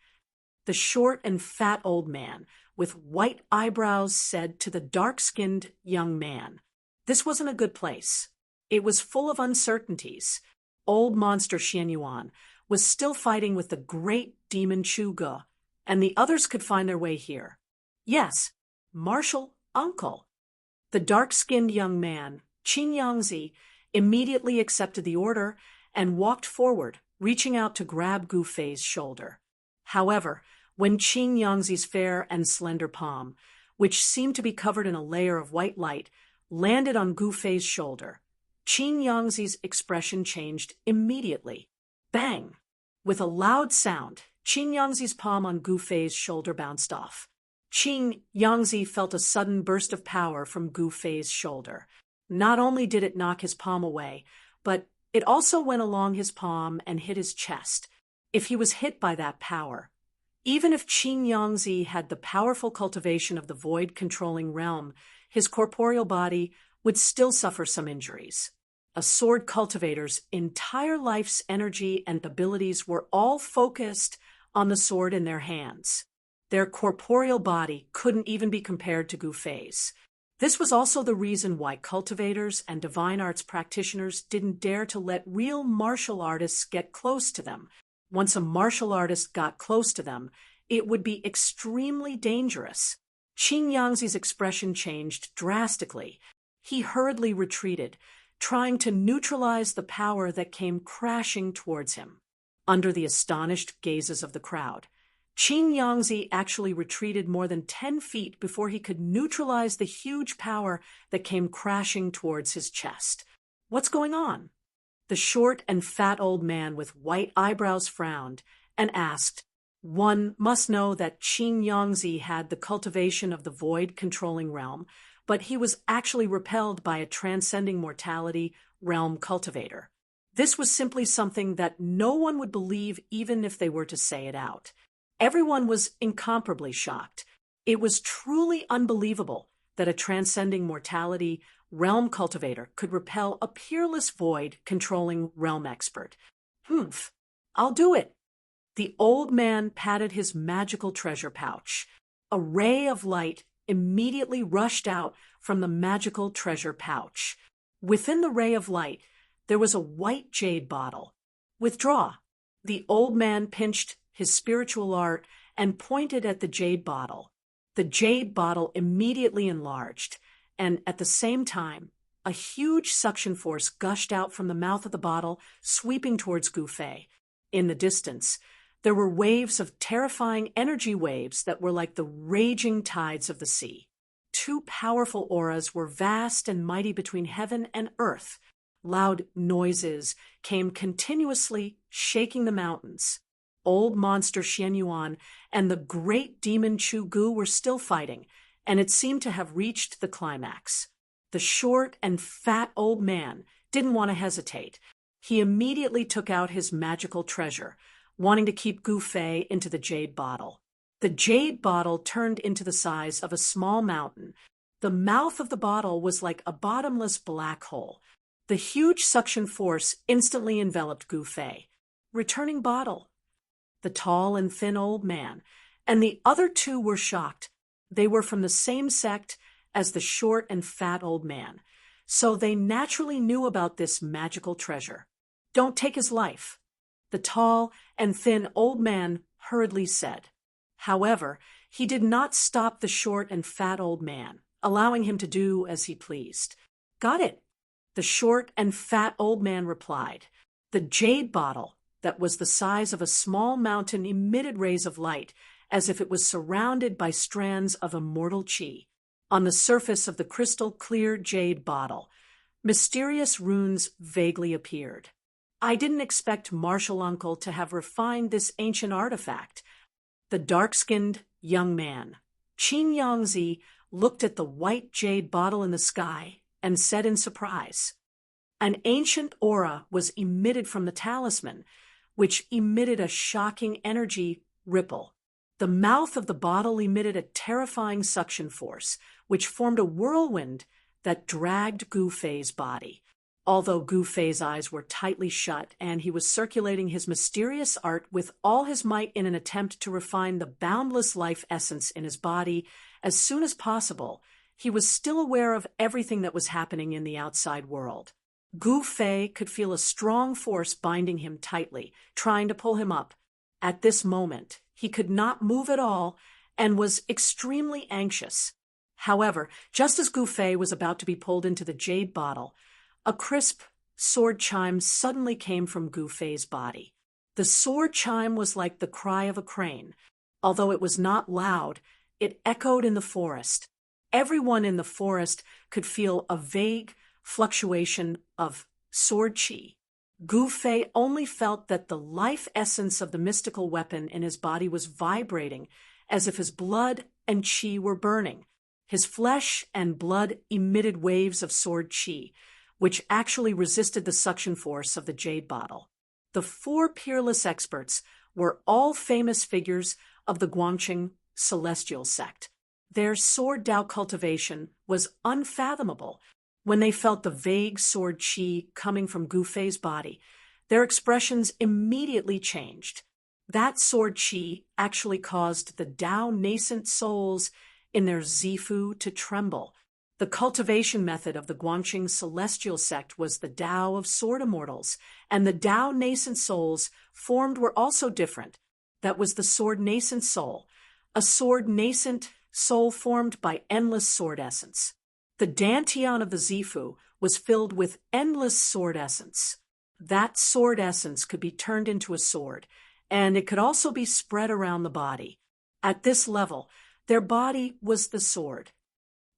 The short and fat old man with white eyebrows said to the dark-skinned young man. This wasn't a good place. It was full of uncertainties. Old monster Xianyuan was still fighting with the great demon Chu Ge, and the others could find their way here. Yes, martial uncle. The dark-skinned young man, Qin Yangzi, immediately accepted the order and walked forward, reaching out to grab Gu Fei's shoulder. However, when Qin Yangzi's fair and slender palm, which seemed to be covered in a layer of white light, landed on Gu Fei's shoulder. Qin Yangzi's expression changed immediately. Bang! With a loud sound, Qin Yangzi's palm on Gu Fei's shoulder bounced off. Qin Yangzi felt a sudden burst of power from Gu Fei's shoulder. Not only did it knock his palm away, but it also went along his palm and hit his chest. If he was hit by that power, even if Qin Yangzi had the powerful cultivation of the void-controlling realm, his corporeal body would still suffer some injuries. A sword cultivator's entire life's energy and abilities were all focused on the sword in their hands. Their corporeal body couldn't even be compared to Gu Fei's. This was also the reason why cultivators and divine arts practitioners didn't dare to let real martial artists get close to them. Once a martial artist got close to them, it would be extremely dangerous. Qin Yangzi's expression changed drastically. He hurriedly retreated, trying to neutralize the power that came crashing towards him. Under the astonished gazes of the crowd, Qin Yangzi actually retreated more than 10 feet before he could neutralize the huge power that came crashing towards his chest. What's going on? The short and fat old man with white eyebrows frowned and asked, "One must know that Qin Yangzi had the cultivation of the void-controlling realm, but he was actually repelled by a transcending mortality realm cultivator. This was simply something that no one would believe even if they were to say it out." Everyone was incomparably shocked. It was truly unbelievable that a transcending mortality realm cultivator could repel a peerless void-controlling realm expert. "Humph, I'll do it." The old man patted his magical treasure pouch. A ray of light immediately rushed out from the magical treasure pouch. Within the ray of light, there was a white jade bottle. "Withdraw." The old man pinched his spiritual art and pointed at the jade bottle. The jade bottle immediately enlarged, and at the same time, a huge suction force gushed out from the mouth of the bottle, sweeping towards Gu Fei. In the distance, there were waves of terrifying energy waves that were like the raging tides of the sea. Two powerful auras were vast and mighty between heaven and earth. Loud noises came continuously, shaking the mountains. Old monster Xian Yuan and the great demon Chu Gu were still fighting, and it seemed to have reached the climax. The short and fat old man didn't want to hesitate. He immediately took out his magical treasure, wanting to keep Gu Fei into the jade bottle. The jade bottle turned into the size of a small mountain. The mouth of the bottle was like a bottomless black hole. The huge suction force instantly enveloped Gu Fei. "Returning bottle." The tall and thin old man and the other two were shocked. They were from the same sect as the short and fat old man, so they naturally knew about this magical treasure. "Don't take his life," the tall and thin old man hurriedly said. However, he did not stop the short and fat old man, allowing him to do as he pleased. "Got it," the short and fat old man replied. The jade bottle, that was the size of a small mountain, emitted rays of light, as if it was surrounded by strands of immortal qi. On the surface of the crystal-clear jade bottle, mysterious runes vaguely appeared. "I didn't expect Martial Uncle to have refined this ancient artifact." The dark-skinned young man, Qin Yangzi, looked at the white jade bottle in the sky and said in surprise. An ancient aura was emitted from the talisman, which emitted a shocking energy ripple. The mouth of the bottle emitted a terrifying suction force, which formed a whirlwind that dragged Gu Fei's body. Although Gu Fei's eyes were tightly shut and he was circulating his mysterious art with all his might in an attempt to refine the boundless life essence in his body as soon as possible, he was still aware of everything that was happening in the outside world. Gu Fei could feel a strong force binding him tightly, trying to pull him up. At this moment, he could not move at all and was extremely anxious. However, just as Gu Fei was about to be pulled into the jade bottle, a crisp sword chime suddenly came from Gu Fei's body. The sword chime was like the cry of a crane. Although it was not loud, it echoed in the forest. Everyone in the forest could feel a vague fluctuation of sword chi. Gu Fei only felt that the life essence of the mystical weapon in his body was vibrating as if his blood and chi were burning. His flesh and blood emitted waves of sword chi, which actually resisted the suction force of the jade bottle. The four peerless experts were all famous figures of the Guangqing celestial sect. Their sword Dao cultivation was unfathomable. When they felt the vague sword chi coming from Gu Fei's body, their expressions immediately changed. That sword chi actually caused the Dao nascent souls in their Zifu to tremble. The cultivation method of the Guangqing celestial sect was the Dao of sword immortals, and the Dao nascent souls formed were also different. That was the sword nascent soul, a sword nascent soul formed by endless sword essence. The Dantian of the Zifu was filled with endless sword essence. That sword essence could be turned into a sword, and it could also be spread around the body. At this level, their body was the sword.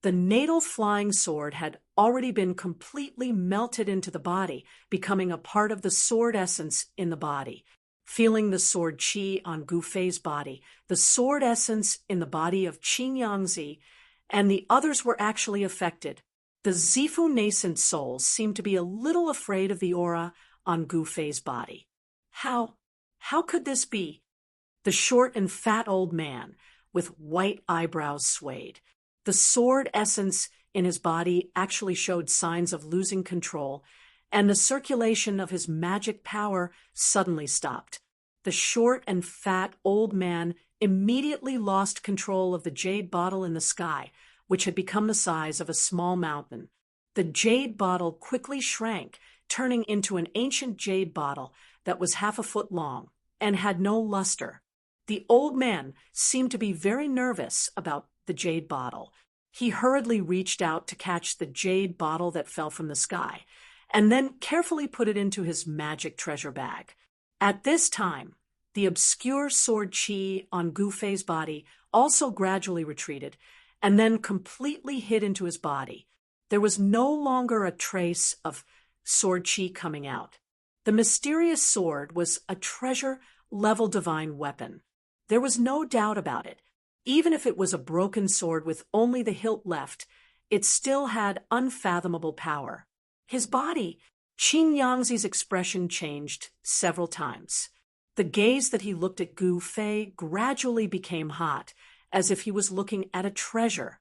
The natal flying sword had already been completely melted into the body, becoming a part of the sword essence in the body. Feeling the sword chi on Gu Fei's body, the sword essence in the body of Qing Yangzi, and the others were actually affected. The Zifu nascent souls seemed to be a little afraid of the aura on Gu Fei's body. How could this be? The short and fat old man, with white eyebrows swayed. The sword essence in his body actually showed signs of losing control, and the circulation of his magic power suddenly stopped. The short and fat old man immediately lost control of the jade bottle in the sky, which had become the size of a small mountain. The jade bottle quickly shrank, turning into an ancient jade bottle that was 1/2 foot long and had no luster. The old man seemed to be very nervous about the jade bottle. He hurriedly reached out to catch the jade bottle that fell from the sky, and then carefully put it into his magic treasure bag. At this time, the obscure sword chi on Gu Fei's body also gradually retreated, and then completely hid into his body. There was no longer a trace of sword chi coming out. The mysterious sword was a treasure-level divine weapon. There was no doubt about it. Even if it was a broken sword with only the hilt left, it still had unfathomable power. His body, Qin Yangzi's expression changed several times. The gaze that he looked at Gu Fei gradually became hot, as if he was looking at a treasure.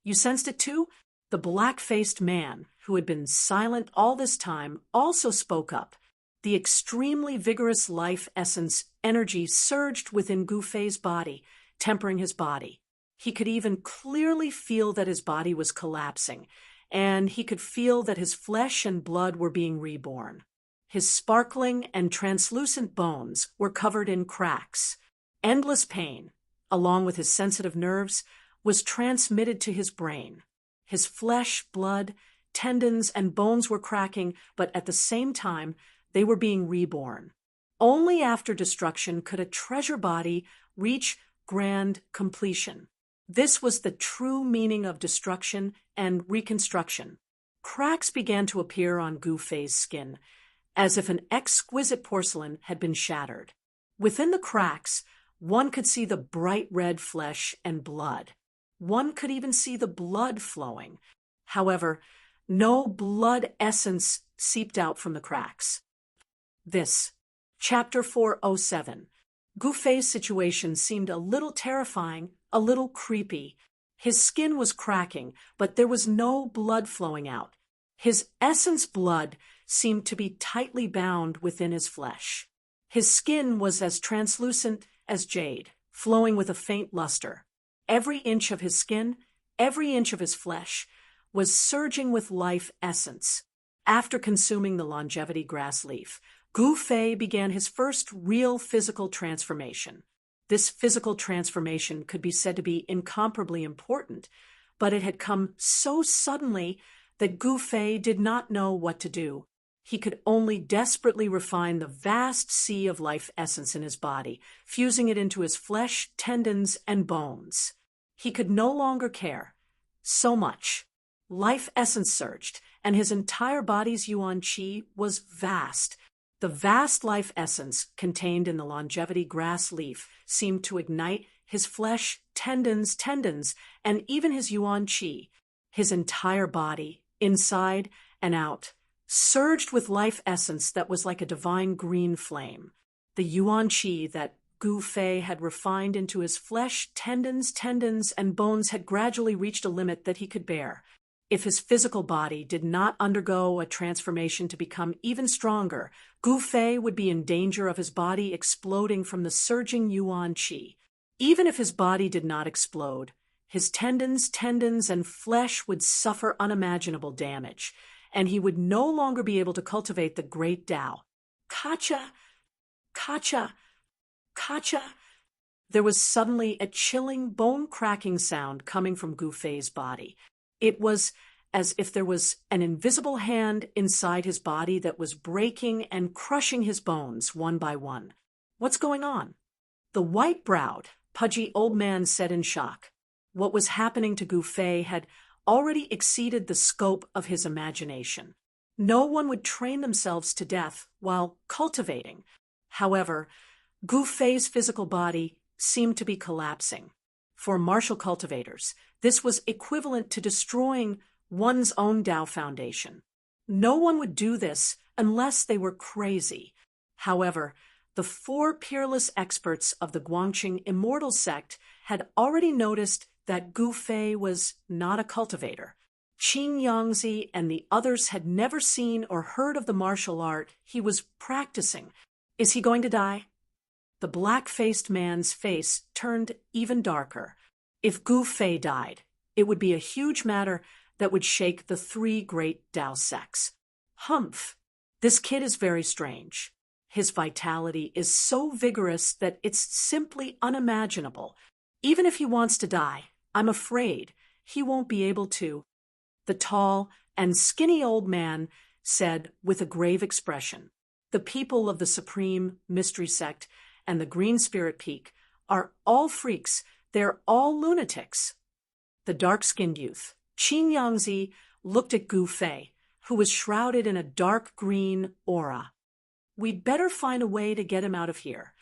You sensed it too? The black-faced man, who had been silent all this time, also spoke up. The extremely vigorous life essence energy surged within Gu Fei's body, tempering his body. He could even clearly feel that his body was collapsing, and he could feel that his flesh and blood were being reborn. His sparkling and translucent bones were covered in cracks. Endless pain, along with his sensitive nerves, was transmitted to his brain. His flesh, blood, tendons, and bones were cracking, but at the same time, they were being reborn. Only after destruction could a treasure body reach grand completion. This was the true meaning of destruction and reconstruction. Cracks began to appear on Gu Fei's skin, as if an exquisite porcelain had been shattered. Within the cracks, one could see the bright red flesh and blood. One could even see the blood flowing. However, no blood essence seeped out from the cracks. This, Chapter 407. Gu Fei's situation seemed a little terrifying, a little creepy. His skin was cracking, but there was no blood flowing out. His essence blood seemed to be tightly bound within his flesh. His skin was as translucent as jade, flowing with a faint luster. Every inch of his skin, every inch of his flesh, was surging with life essence. After consuming the longevity grass leaf, Gu Fei began his first real physical transformation. This physical transformation could be said to be incomparably important, but it had come so suddenly that Gu Fei did not know what to do. He could only desperately refine the vast sea of life essence in his body, fusing it into his flesh, tendons, and bones. He could no longer care. So much. Life essence surged, and his entire body's yuan qi was vast. The vast life essence contained in the longevity grass leaf seemed to ignite his flesh, tendons, and even his yuan qi. His entire body, inside and out, surged with life essence that was like a divine green flame. The yuan qi that Gu Fei had refined into his flesh, tendons, and bones had gradually reached a limit that he could bear. If his physical body did not undergo a transformation to become even stronger, Gu Fei would be in danger of his body exploding from the surging yuan qi. Even if his body did not explode, his tendons, and flesh would suffer unimaginable damage, and he would no longer be able to cultivate the great Tao. Kacha! Kacha! Kacha! There was suddenly a chilling, bone-cracking sound coming from Gu Fei's body. It was as if there was an invisible hand inside his body that was breaking and crushing his bones one by one. What's going on? The white-browed, pudgy old man said in shock. What was happening to Gu Fei had already exceeded the scope of his imagination. No one would train themselves to death while cultivating. However, Gu Fei's physical body seemed to be collapsing. For martial cultivators, this was equivalent to destroying one's own Tao foundation. No one would do this unless they were crazy. However, the 4 peerless experts of the Guangqing Immortal sect had already noticed that Gu Fei was not a cultivator. Qin Yangzi and the others had never seen or heard of the martial art he was practicing. Is he going to die? The black-faced man's face turned even darker. If Gu Fei died, it would be a huge matter that would shake the 3 great Tao sects. Humph! This kid is very strange. His vitality is so vigorous that it's simply unimaginable. Even if he wants to die, I'm afraid he won't be able to. The tall and skinny old man said with a grave expression, "The people of the Supreme Mystery Sect and the Green Spirit Peak are all freaks. They're all lunatics." The dark-skinned youth, Qin Yangzi, looked at Gu Fei, who was shrouded in a dark green aura. "We'd better find a way to get him out of here.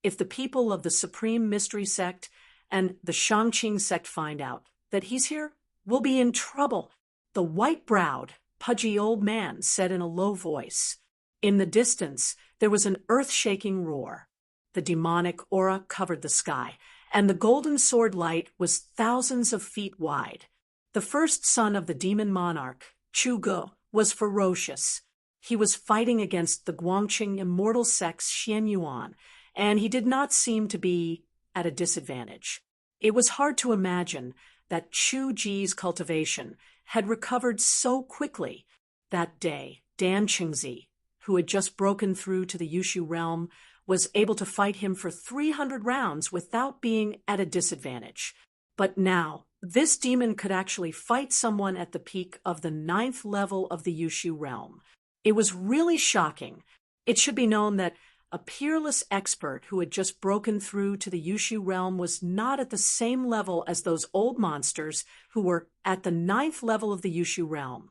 If the people of the Supreme Mystery Sect and the Shangqing sect find out that he's here, we'll be in trouble," the white-browed, pudgy old man said in a low voice. In the distance, there was an earth-shaking roar. The demonic aura covered the sky, and the golden sword light was thousands of feet wide. The first son of the demon monarch, Chu Ge, was ferocious. He was fighting against the Guangqing Immortal sect's Xian Yuan, and he did not seem to be at a disadvantage. It was hard to imagine that Chu Ji's cultivation had recovered so quickly. That day, Dan Qingzi, who had just broken through to the Yushu realm, was able to fight him for 300 rounds without being at a disadvantage. But now, this demon could actually fight someone at the peak of the 9th level of the Yushu realm. It was really shocking. It should be known that a peerless expert who had just broken through to the Yushu realm was not at the same level as those old monsters who were at the 9th level of the Yushu realm.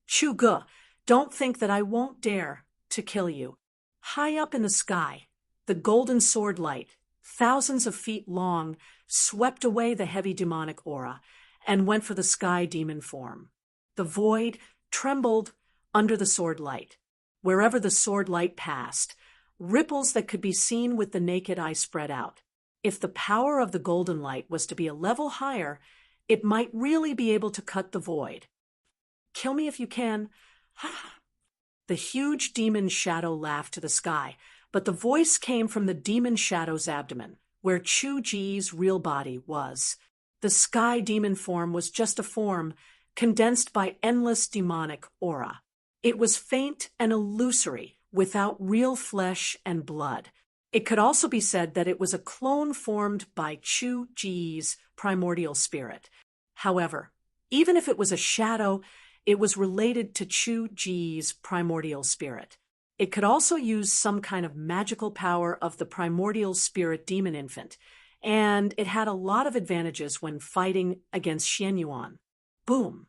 "Chu Ge, don't think that I won't dare to kill you." High up in the sky, the golden sword light, thousands of feet long, swept away the heavy demonic aura and went for the sky demon form. The void trembled under the sword light. Wherever the sword light passed, ripples that could be seen with the naked eye spread out. If the power of the golden light was to be a level higher, it might really be able to cut the void. "Kill me if you can." The huge demon shadow laughed to the sky, but the voice came from the demon shadow's abdomen, where Chu Ji's real body was. The sky demon form was just a form, condensed by endless demonic aura. It was faint and illusory, without real flesh and blood. It could also be said that it was a clone formed by Chu Ji's primordial spirit. However, even if it was a shadow, it was related to Chu Ji's primordial spirit. It could also use some kind of magical power of the primordial spirit demon infant. and it had a lot of advantages when fighting against Xianyuan. Boom!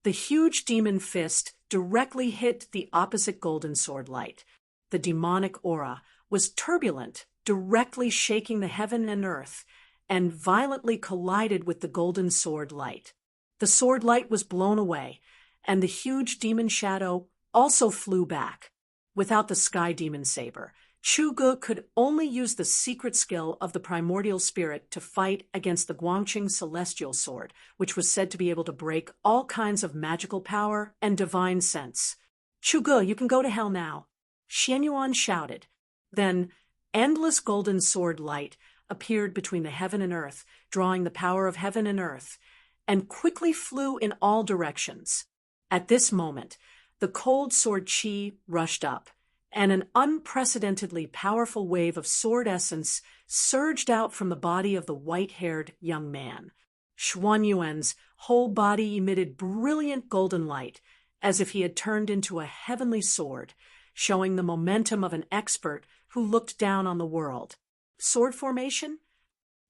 The huge demon fist directly hit the opposite golden sword light. The demonic aura was turbulent, directly shaking the heaven and earth, and violently collided with the golden sword light. The sword light was blown away, and the huge demon shadow also flew back. Without the sky demon saber, Chuge could only use the secret skill of the primordial spirit to fight against the Guangqing celestial sword, which was said to be able to break all kinds of magical power and divine sense. "Chuge, you can go to hell now," Xianyuan shouted. Then, endless golden sword light appeared between the heaven and earth, drawing the power of heaven and earth, and quickly flew in all directions. At this moment, the cold sword chi rushed up, and an unprecedentedly powerful wave of sword essence surged out from the body of the white-haired young man. Xuanyuan's whole body emitted brilliant golden light, as if he had turned into a heavenly sword, showing the momentum of an expert who looked down on the world. Sword formation?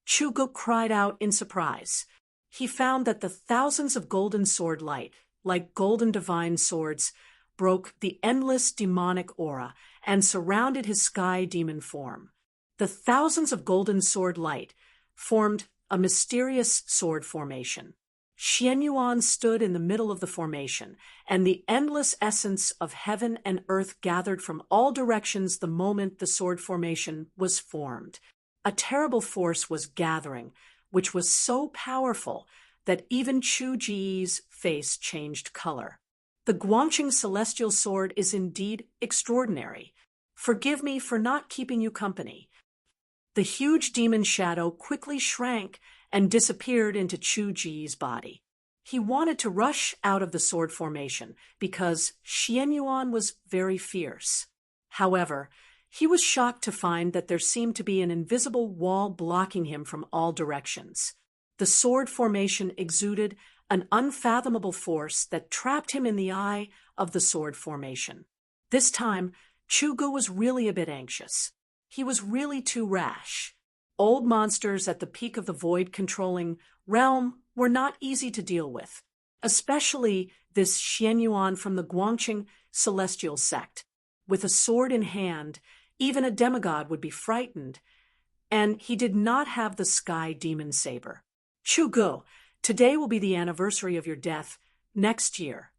Chuge cried out in surprise. He found that the thousands of golden sword light, like golden divine swords, broke the endless demonic aura and surrounded his sky demon form. The thousands of golden sword light formed a mysterious sword formation. Xianyuan stood in the middle of the formation, and the endless essence of heaven and earth gathered from all directions the moment the sword formation was formed. A terrible force was gathering, which was so powerful that even Chu Ji's face changed color. "The Guangqing celestial sword is indeed extraordinary. Forgive me for not keeping you company." The huge demon shadow quickly shrank and disappeared into Chu Ji's body. He wanted to rush out of the sword formation because Xianyuan was very fierce. However, he was shocked to find that there seemed to be an invisible wall blocking him from all directions. The sword formation exuded an unfathomable force that trapped him in the eye of the sword formation. This time, Chuge was really a bit anxious. He was really too rash. Old monsters at the peak of the void-controlling realm were not easy to deal with, especially this Xianyuan from the Guangqing celestial sect. With a sword in hand, even a demigod would be frightened, and he did not have the sky demon saber. "Chuge, today will be the anniversary of your death next year."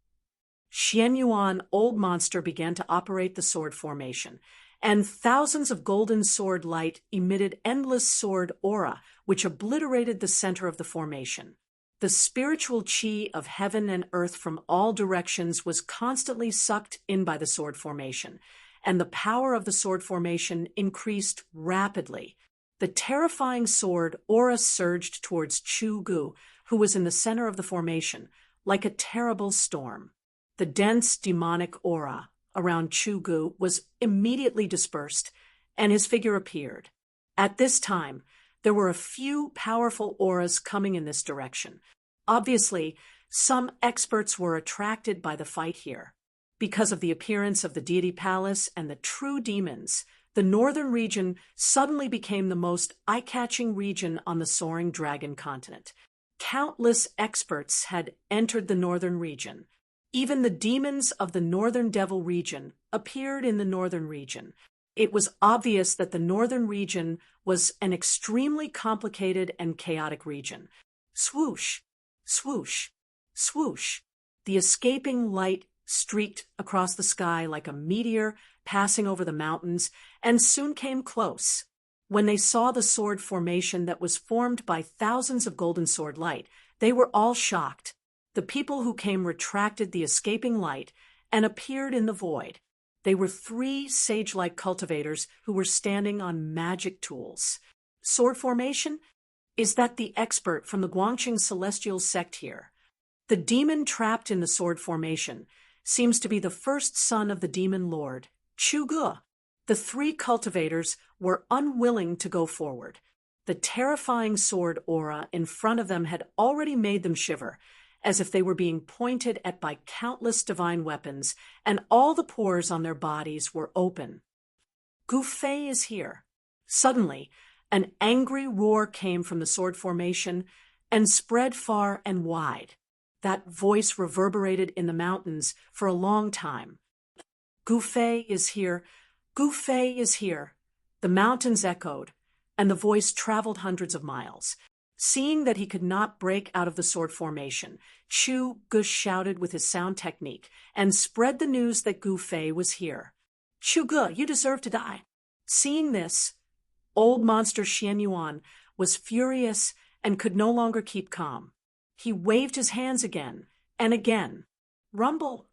Xianyuan, old monster, began to operate the sword formation, and thousands of golden sword light emitted endless sword aura, which obliterated the center of the formation. The spiritual chi of heaven and earth from all directions was constantly sucked in by the sword formation, and the power of the sword formation increased rapidly. The terrifying sword aura surged towards Chuge, who was in the center of the formation, like a terrible storm. The dense demonic aura around Chuge was immediately dispersed, and his figure appeared. At this time, there were a few powerful auras coming in this direction. Obviously, some experts were attracted by the fight here. Because of the appearance of the deity palace and the true demons, the northern region suddenly became the most eye-catching region on the soaring dragon continent. Countless experts had entered the northern region. Even the demons of the northern devil region appeared in the northern region. It was obvious that the northern region was an extremely complicated and chaotic region. Swoosh, swoosh, swoosh. The escaping light streaked across the sky like a meteor passing over the mountains and soon came close. When they saw the sword formation that was formed by thousands of golden sword light, they were all shocked. The people who came retracted the escaping light and appeared in the void. They were 3 sage-like cultivators who were standing on magic tools. Sword formation? Is that the expert from the Guangqing celestial sect here? The demon trapped in the sword formation seems to be the first son of the demon lord, Chuge. The 3 cultivators were unwilling to go forward. The terrifying sword aura in front of them had already made them shiver, as if they were being pointed at by countless divine weapons, and all the pores on their bodies were open. Gu Fei is here. Suddenly, An angry roar came from the sword formation and spread far and wide. That voice reverberated in the mountains for a long time. Gufei is here. Gufei is here. The mountains echoed, and the voice traveled hundreds of miles. Seeing that he could not break out of the sword formation, Chu Gu shouted with his sound technique and spread the news that Gufei was here. Chu Gu, you deserve to die. Seeing this, old monster Xian Yuan was furious and could no longer keep calm. He waved his hands again and again. Rumble!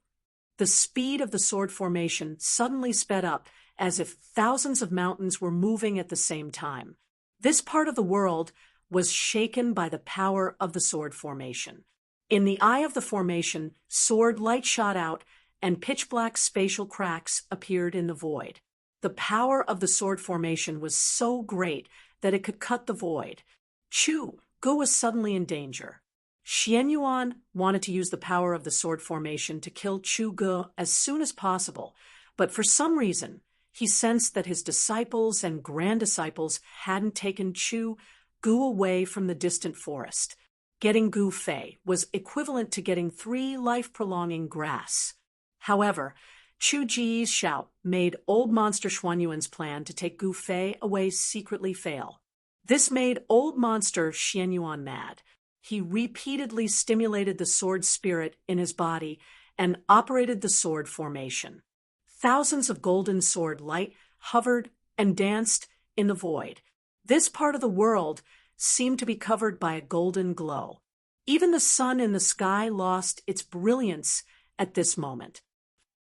The speed of the sword formation suddenly sped up as if thousands of mountains were moving at the same time. This part of the world was shaken by the power of the sword formation. In the eye of the formation, sword light shot out and pitch-black spatial cracks appeared in the void. The power of the sword formation was so great that it could cut the void. Chu Gu was suddenly in danger. Xian Yuan wanted to use the power of the sword formation to kill Chu Gu as soon as possible, but for some reason, he sensed that his disciples and grand-disciples hadn't taken Chu Gu away from the distant forest. Getting Gufei was equivalent to getting 3 life-prolonging grass. However, Chu Ji's shout made old monster Xuanyuan's plan to take Gufei away secretly fail. This made old monster Xian Yuan mad. He repeatedly stimulated the sword spirit in his body and operated the sword formation. Thousands of golden sword light hovered and danced in the void. This part of the world seemed to be covered by a golden glow. Even the sun in the sky lost its brilliance at this moment.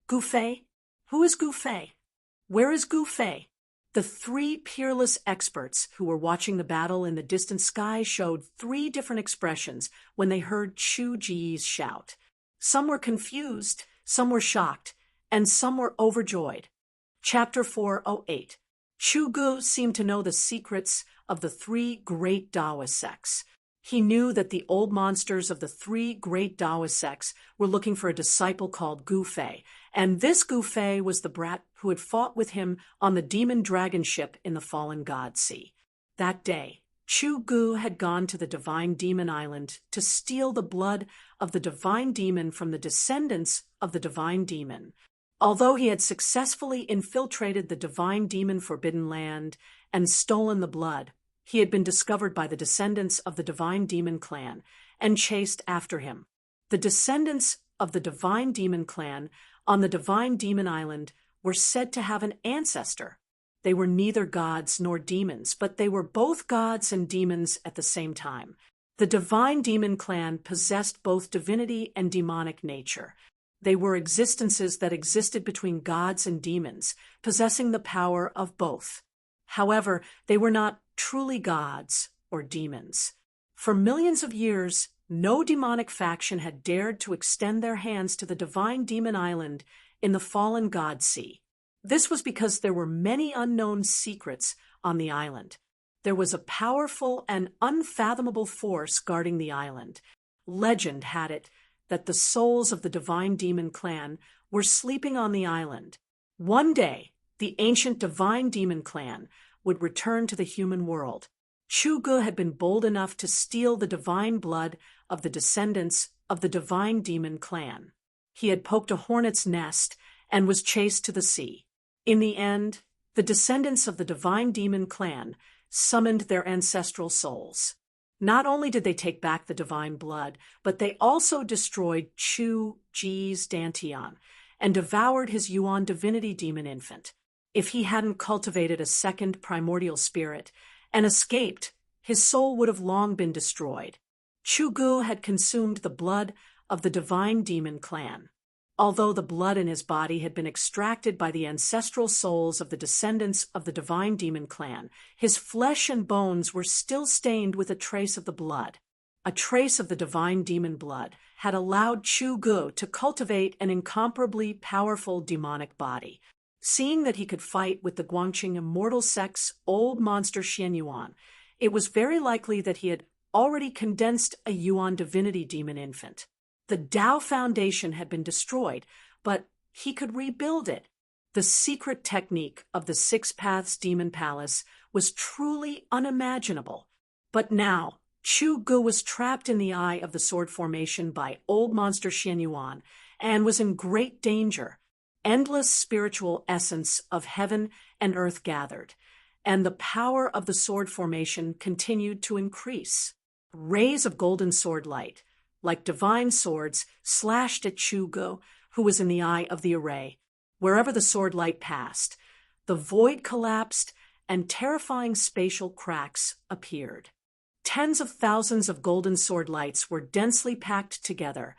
Gufei? Who is Gufei? Where is Gufei? The 3 peerless experts who were watching the battle in the distant sky showed 3 different expressions when they heard Chu Ji's shout. Some were confused, some were shocked, and some were overjoyed. Chapter 408. Chu Gu seemed to know the secrets of the 3 great Daoist sects. He knew that the old monsters of the 3 great Daoist sects were looking for a disciple called Gufei, and this Gufei was the brat who had fought with him on the demon dragon ship in the fallen god sea. That day, Chu Gu had gone to the divine demon island to steal the blood of the divine demon from the descendants of the divine demon. Although he had successfully infiltrated the divine demon forbidden land and stolen the blood, he had been discovered by the descendants of the divine demon clan and chased after him. The descendants of the divine demon clan on the divine demon island were said to have an ancestor. They were neither gods nor demons, but they were both gods and demons at the same time. The divine demon clan possessed both divinity and demonic nature. They were existences that existed between gods and demons, possessing the power of both. However, they were not truly gods or demons. For millions of years, no demonic faction had dared to extend their hands to the divine demon island in the fallen god sea. This was because there were many unknown secrets on the island. There was a powerful and unfathomable force guarding the island. Legend had it that the souls of the divine demon clan were sleeping on the island. One day, the ancient divine demon clan would return to the human world. Chu Gu had been bold enough to steal the divine blood of the descendants of the divine demon clan. He had poked a hornet's nest and was chased to the sea. In the end, the descendants of the divine demon clan summoned their ancestral souls. Not only did they take back the divine blood, but they also destroyed Chu Ji's Dantian and devoured his Yuan divinity demon infant. If he hadn't cultivated a second primordial spirit and escaped, his soul would have long been destroyed. Chu Gu had consumed the blood of the divine demon clan. Although the blood in his body had been extracted by the ancestral souls of the descendants of the divine demon clan, his flesh and bones were still stained with a trace of the blood. A trace of the divine demon blood had allowed Chu Gu to cultivate an incomparably powerful demonic body. Seeing that he could fight with the Guangqing immortal sect's old monster Xian Yuan, it was very likely that he had already condensed a Yuan divinity demon infant. The Tao Foundation had been destroyed, but he could rebuild it. The secret technique of the Six Paths Demon Palace was truly unimaginable. But now, Chu Gu was trapped in the eye of the sword formation by old monster Xian Yuan and was in great danger. Endless spiritual essence of heaven and earth gathered, and the power of the sword formation continued to increase. Rays of golden sword light, like divine swords, slashed at Chu Gu, who was in the eye of the array. Wherever the sword light passed, the void collapsed and terrifying spatial cracks appeared. Tens of thousands of golden sword lights were densely packed together,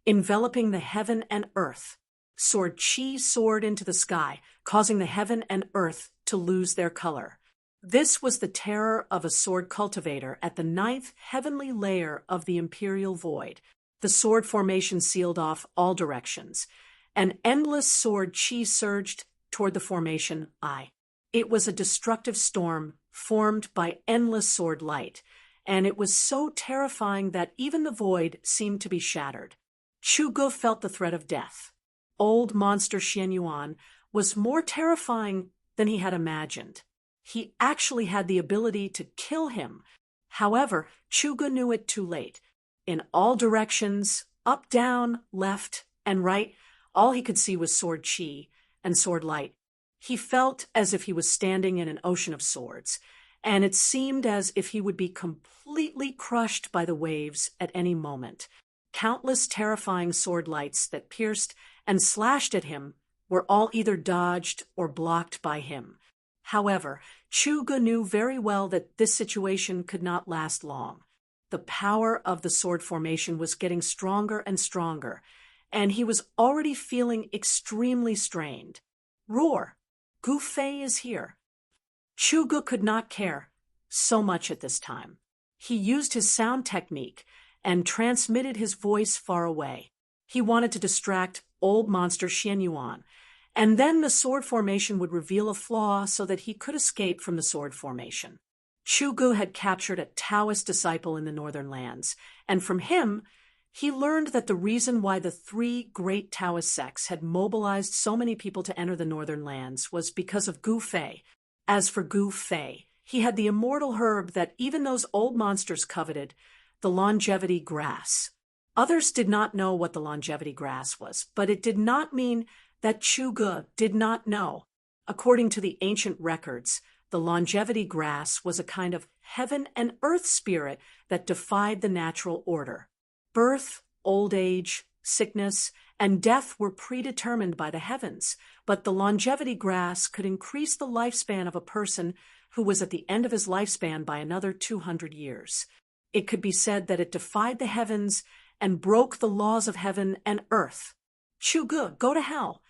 enveloping the heaven and earth. Sword chi soared into the sky, causing the heaven and earth to lose their color. This was the terror of a sword cultivator at the 9th heavenly layer of the imperial void. The sword formation sealed off all directions. An endless sword chi surged toward the formation eye. It was a destructive storm formed by endless sword light, and it was so terrifying that even the void seemed to be shattered. Chu Gu felt the threat of death. Old monster Xian Yuan was more terrifying than he had imagined. He actually had the ability to kill him. However, Chu Gu knew it too late. In all directions, up, down, left, and right, all he could see was sword chi and sword light. He felt as if he was standing in an ocean of swords, and it seemed as if he would be completely crushed by the waves at any moment. Countless terrifying sword lights that pierced and slashed at him were all either dodged or blocked by him. However, Chu Gu knew very well that this situation could not last long. The power of the sword formation was getting stronger and stronger, and he was already feeling extremely strained. Roar! Gu Fei is here. Chu Gu could not care so much at this time. He used his sound technique and transmitted his voice far away. He wanted to distract old monster Xian Yuan, and then the sword formation would reveal a flaw so that he could escape from the sword formation. Chu Gu had captured a Taoist disciple in the northern lands, and from him, he learned that the reason why the 3 great Taoist sects had mobilized so many people to enter the northern lands was because of Gu Fei. As for Gu Fei, he had the immortal herb that even those old monsters coveted, the longevity grass. Others did not know what the longevity grass was, but it did not mean that Chu Gu did not know. According to the ancient records, the longevity grass was a kind of heaven and earth spirit that defied the natural order. Birth, old age, sickness, and death were predetermined by the heavens, but the longevity grass could increase the lifespan of a person who was at the end of his lifespan by another 200 years. It could be said that it defied the heavens and broke the laws of heaven and earth. Chu Gu, go to hell.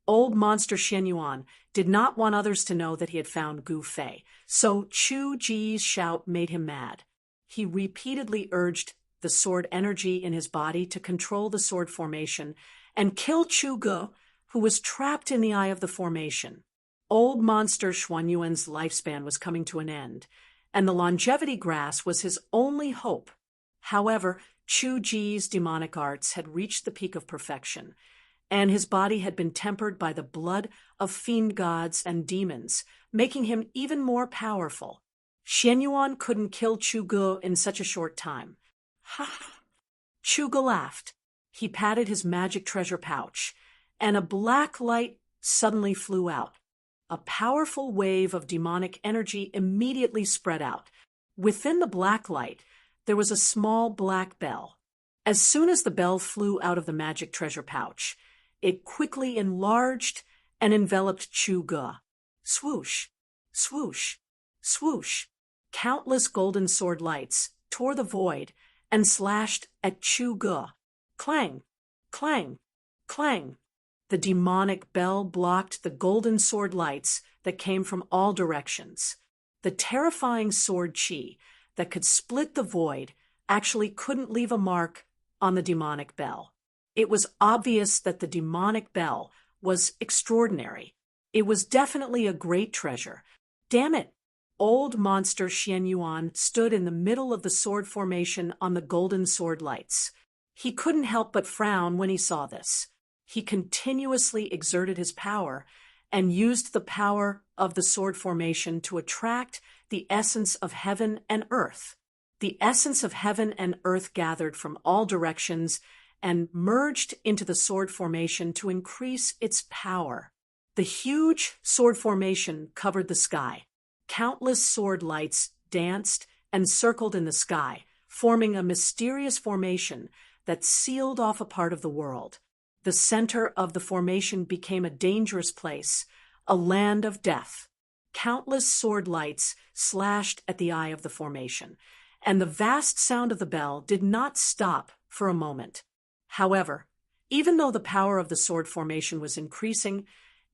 Old monster Xian Yuan did not want others to know that he had found Gu Fei, so Chu Ji's shout made him mad. He repeatedly urged the sword energy in his body to control the sword formation and kill Chu Gu, who was trapped in the eye of the formation. Old monster Xuan Yuan's lifespan was coming to an end, and the longevity grass was his only hope. However, Chu Ji's demonic arts had reached the peak of perfection, and his body had been tempered by the blood of fiend gods and demons, making him even more powerful. Xian Yuan couldn't kill Chu Gu in such a short time. Ha! Chu Gu laughed. He patted his magic treasure pouch, and a black light suddenly flew out. A powerful wave of demonic energy immediately spread out. Within the black light, there was a small black bell. As soon as the bell flew out of the magic treasure pouch, it quickly enlarged and enveloped Chu Gu. Swoosh, swoosh, swoosh. Countless golden sword lights tore the void and slashed at Chu Gu. Clang, clang, clang. The demonic bell blocked the golden sword lights that came from all directions. The terrifying sword chi that could split the void actually couldn't leave a mark on the demonic bell. It was obvious that the demonic bell was extraordinary. It was definitely a great treasure. Damn it! Old monster Xian Yuan stood in the middle of the sword formation on the golden sword lights. He couldn't help but frown when he saw this. He continuously exerted his power, and used the power of the sword formation to attract the essence of heaven and earth. The essence of heaven and earth gathered from all directions and merged into the sword formation to increase its power. The huge sword formation covered the sky. Countless sword lights danced and circled in the sky, forming a mysterious formation that sealed off a part of the world. The center of the formation became a dangerous place, a land of death. Countless sword lights slashed at the eye of the formation, and the vast sound of the bell did not stop for a moment. However, even though the power of the sword formation was increasing,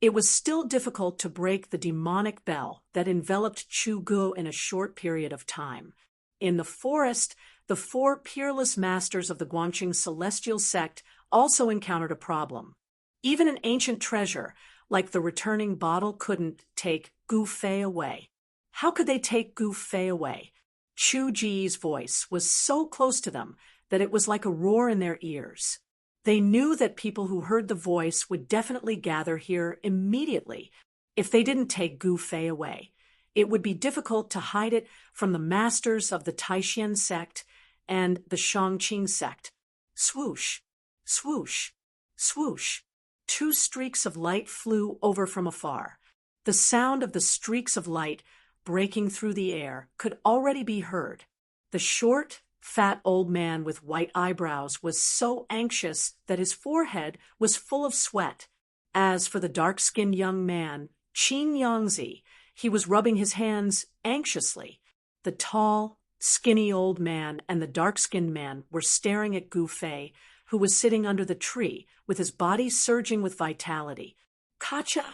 it was still difficult to break the demonic bell that enveloped Chu-gu in a short period of time. In the forest, the four peerless masters of the Guangqing celestial sect also encountered a problem. Even an ancient treasure, like the returning bottle, couldn't take Gu Fei away. How could they take Gu Fei away? Chu Ji's voice was so close to them that it was like a roar in their ears. They knew that people who heard the voice would definitely gather here immediately if they didn't take Gu Fei away. It would be difficult to hide it from the masters of the Taishan sect and the Shangqing sect. Swoosh, swoosh, swoosh. 2 streaks of light flew over from afar. The sound of the streaks of light breaking through the air could already be heard. The short, fat old man with white eyebrows was so anxious that his forehead was full of sweat. As for the dark-skinned young man, Qin Yangzi, he was rubbing his hands anxiously. The tall, skinny old man and the dark-skinned man were staring at Gu Fei, who was sitting under the tree with his body surging with vitality. Kacha!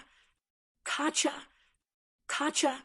Kacha! Kacha!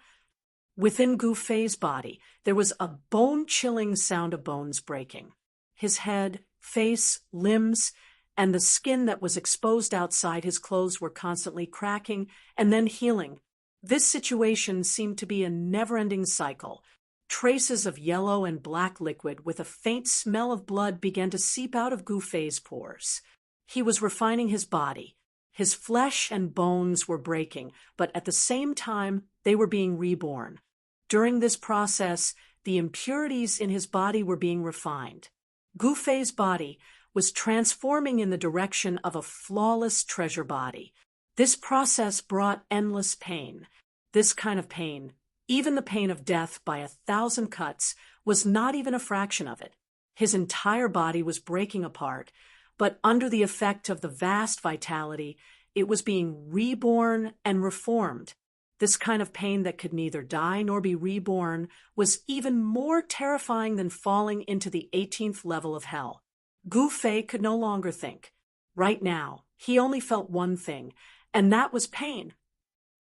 Within Gu Fei's body, there was a bone-chilling sound of bones breaking. His head, face, limbs, and the skin that was exposed outside his clothes were constantly cracking and then healing. This situation seemed to be a never-ending cycle. Traces of yellow and black liquid with a faint smell of blood began to seep out of Gu Fei's pores. He was refining his body. His flesh and bones were breaking, but at the same time, they were being reborn. During this process, the impurities in his body were being refined. Gu Fei's body was transforming in the direction of a flawless treasure body. This process brought endless pain. This kind of pain, even the pain of death by 1,000 cuts, was not even a fraction of it. His entire body was breaking apart, but under the effect of the vast vitality, it was being reborn and reformed. This kind of pain that could neither die nor be reborn was even more terrifying than falling into the 18th level of hell. Gu Fei could no longer think. Right now, he only felt one thing, and that was pain.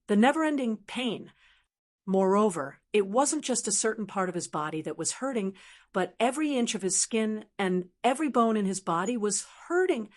The never-ending pain. Moreover, it wasn't just a certain part of his body that was hurting, but every inch of his skin and every bone in his body was hurting.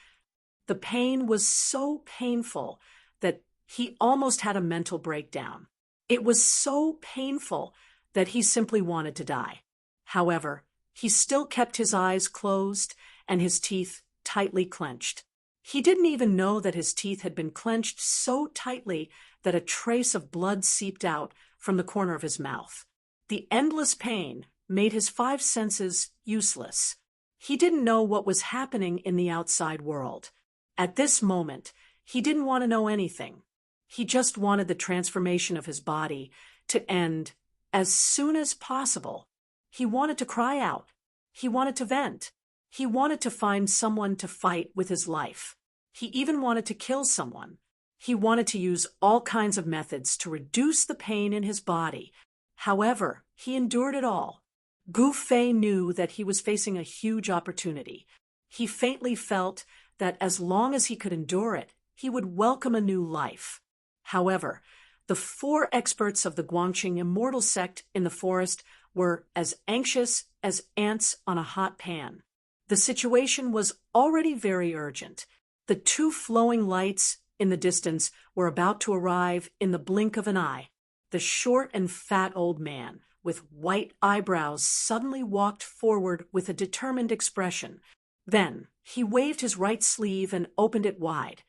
The pain was so painful that he almost had a mental breakdown. It was so painful that he simply wanted to die. However, he still kept his eyes closed and his teeth tightly clenched. He didn't even know that his teeth had been clenched so tightly that a trace of blood seeped out from the corner of his mouth. The endless pain made his 5 senses useless. He didn't know what was happening in the outside world. At this moment, he didn't want to know anything. He just wanted the transformation of his body to end as soon as possible. He wanted to cry out. He wanted to vent. He wanted to find someone to fight with his life. He even wanted to kill someone. He wanted to use all kinds of methods to reduce the pain in his body. However, he endured it all. Gu Fei knew that he was facing a huge opportunity. He faintly felt that as long as he could endure it, he would welcome a new life. However, the 4 experts of the Guangqing immortal sect in the forest were as anxious as ants on a hot pan. The situation was already very urgent. The 2 flowing lights in the distance were about to arrive in the blink of an eye. The short and fat old man with white eyebrows suddenly walked forward with a determined expression. Then he waved his right sleeve and opened it wide.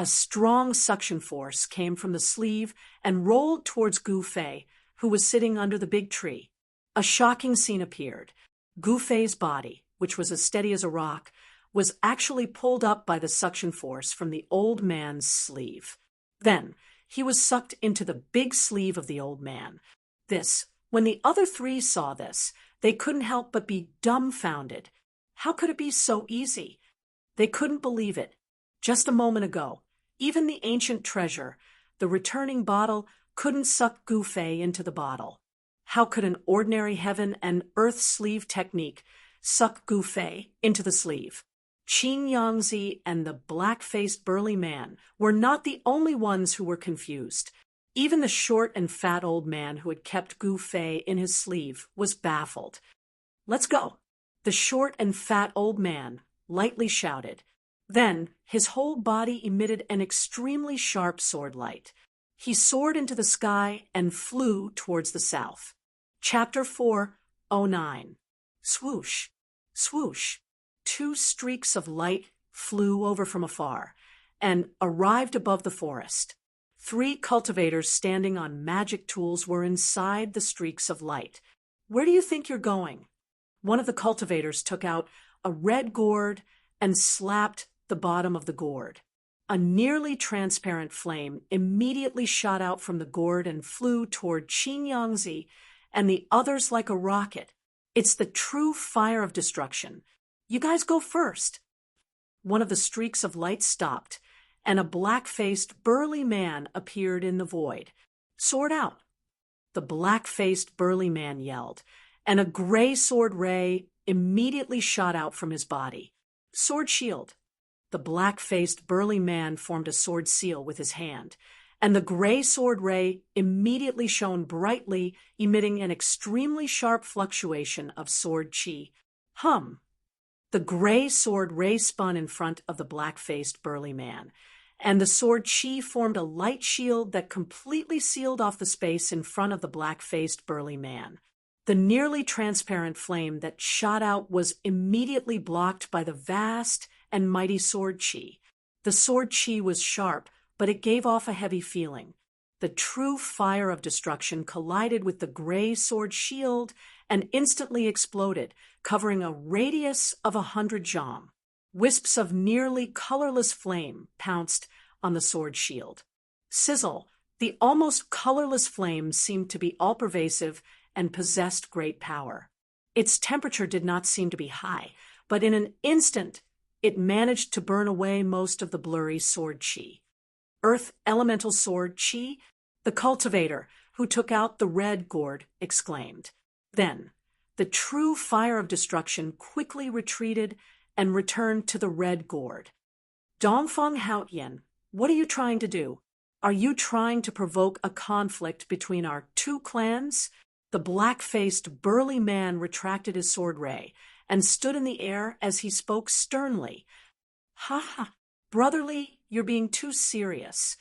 A strong suction force came from the sleeve and rolled towards Gu Fei, who was sitting under the big tree. A shocking scene appeared. Gu Fei's body, which was as steady as a rock, was actually pulled up by the suction force from the old man's sleeve. Then, he was sucked into the big sleeve of the old man. When the other three saw this, they couldn't help but be dumbfounded. How could it be so easy? They couldn't believe it. Just a moment ago, even the ancient treasure, the returning bottle, couldn't suck Gu Fei into the bottle. How could an ordinary heaven and earth sleeve technique suck Gu Fei into the sleeve? Qin Yangzi and the black-faced burly man were not the only ones who were confused. Even the short and fat old man who had kept Gu Fei in his sleeve was baffled. "Let's go," the short and fat old man lightly shouted. Then his whole body emitted an extremely sharp sword light. He soared into the sky and flew towards the south. Chapter 4:09. Swoosh, swoosh. Two streaks of light flew over from afar and arrived above the forest. Three cultivators standing on magic tools were inside the streaks of light. "Where do you think you're going?" One of the cultivators took out a red gourd and slapped the bottom of the gourd. A nearly transparent flame immediately shot out from the gourd and flew toward Qin Yangzi and the others like a rocket. "It's the true fire of destruction. You guys go first." One of the streaks of light stopped, and a black-faced, burly man appeared in the void. "Sword out!" the black-faced, burly man yelled, and a gray sword ray immediately shot out from his body. "Sword shield!" The black-faced, burly man formed a sword seal with his hand, and the gray sword ray immediately shone brightly, emitting an extremely sharp fluctuation of sword chi. Hum! The gray sword ray spun in front of the black-faced, burly man, and the sword chi formed a light shield that completely sealed off the space in front of the black-faced, burly man. The nearly transparent flame that shot out was immediately blocked by the vast and mighty sword chi. The sword chi was sharp, but it gave off a heavy feeling. The true fire of destruction collided with the gray sword shield and instantly exploded, covering a radius of 100 jam. Wisps of nearly colorless flame pounced on the sword shield. Sizzle! The almost colorless flame seemed to be all-pervasive and possessed great power. Its temperature did not seem to be high, but in an instant it managed to burn away most of the blurry sword chi. "Earth elemental sword chi?" the cultivator, who took out the red gourd, exclaimed. Then the true fire of destruction quickly retreated and returned to the red gourd. "Dongfeng Haotian, what are you trying to do? Are you trying to provoke a conflict between our two clans?" The black-faced, burly man retracted his sword ray and stood in the air as he spoke sternly. "Ha ha! Brotherly, you're being too serious.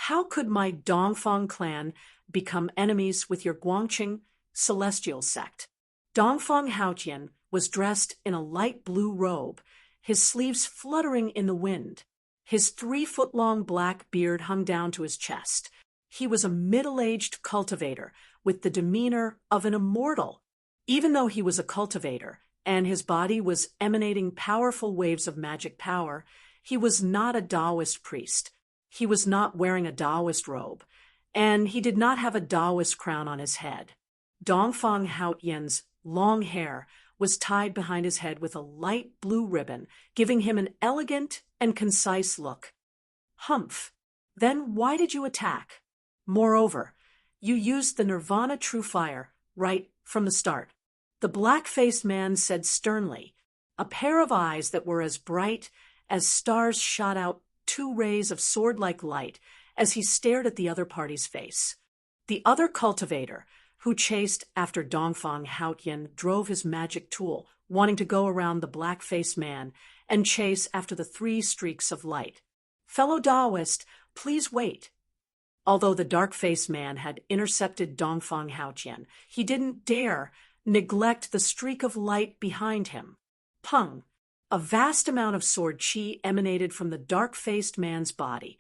How could my Dongfeng clan become enemies with your Guangqing celestial sect?" Dongfeng Haotian was dressed in a light blue robe, his sleeves fluttering in the wind. His 3-foot-long black beard hung down to his chest. He was a middle-aged cultivator with the demeanor of an immortal. Even though he was a cultivator and his body was emanating powerful waves of magic power, he was not a Taoist priest. He was not wearing a Taoist robe, and he did not have a Taoist crown on his head. Dongfeng Haotian's long hair was tied behind his head with a light blue ribbon, giving him an elegant and concise look. "Humph! Then why did you attack? Moreover, you used the Nirvana True Fire right from the start," the black-faced man said sternly. A pair of eyes that were as bright as stars shot out 2 rays of sword-like light as he stared at the other party's face. The other cultivator, who chased after Dongfeng Haotian, drove his magic tool, wanting to go around the black-faced man and chase after the 3 streaks of light. "Fellow Taoist, please wait." Although the dark-faced man had intercepted Dongfeng Haotian, he didn't dare neglect the streak of light behind him. Pung! A vast amount of sword chi emanated from the dark-faced man's body,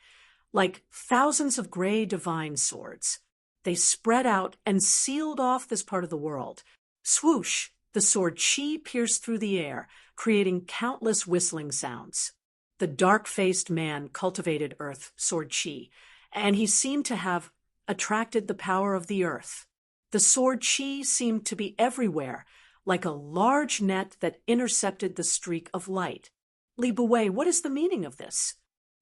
like thousands of gray divine swords. They spread out and sealed off this part of the world. Swoosh! The sword chi pierced through the air, creating countless whistling sounds. The dark-faced man cultivated earth sword chi, and he seemed to have attracted the power of the earth. The sword chi seemed to be everywhere, like a large net that intercepted the streak of light. Li Buwei, what is the meaning of this?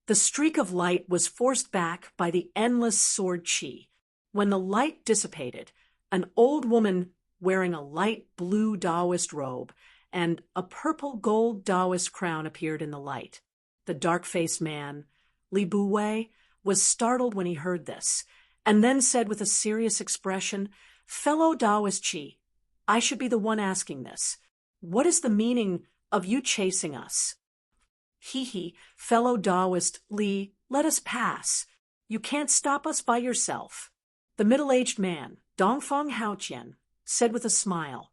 The streak of light was forced back by the endless sword chi. When the light dissipated, an old woman wearing a light blue Taoist robe and a purple gold Taoist crown appeared in the light. The dark-faced man, Li Buwei, was startled when he heard this, and then said with a serious expression, "Fellow Taoist chi, I should be the one asking this. What is the meaning of you chasing us?" "Hee, fellow Taoist Li, let us pass. You can't stop us by yourself." The middle-aged man, Dongfang Haotian, said with a smile,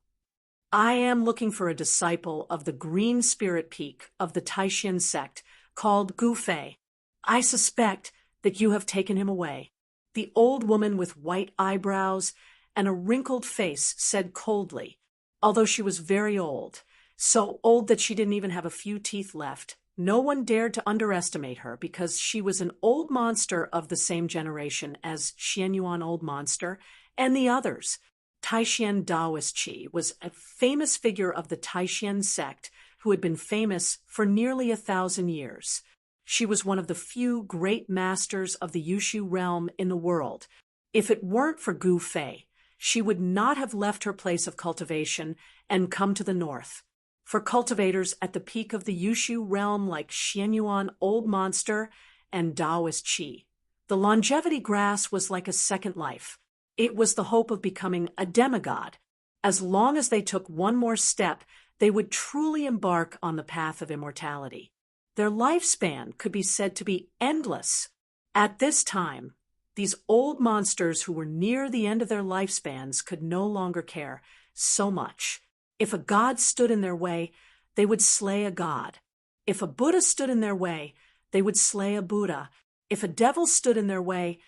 "I am looking for a disciple of the Green Spirit Peak of the Taishan sect called Gu Fei. I suspect that you have taken him away." The old woman with white eyebrows and a wrinkled face said coldly, although she was very old, so old that she didn't even have a few teeth left. No one dared to underestimate her because she was an old monster of the same generation as Xianyuan Old Monster and the others. Taishan Taoist Chi was a famous figure of the Taishan sect who had been famous for nearly 1,000 years. She was one of the few great masters of the Yushu realm in the world. If it weren't for Gu Fei, she would not have left her place of cultivation and come to the north. For cultivators at the peak of the Yushu realm like Xianyuan Old Monster and Taoist Chi, the longevity grass was like a second life. It was the hope of becoming a demigod. As long as they took one more step, they would truly embark on the path of immortality. Their lifespan could be said to be endless. At this time, these old monsters who were near the end of their lifespans could no longer care so much. If a god stood in their way, they would slay a god. If a Buddha stood in their way, they would slay a Buddha. If a devil stood in their way,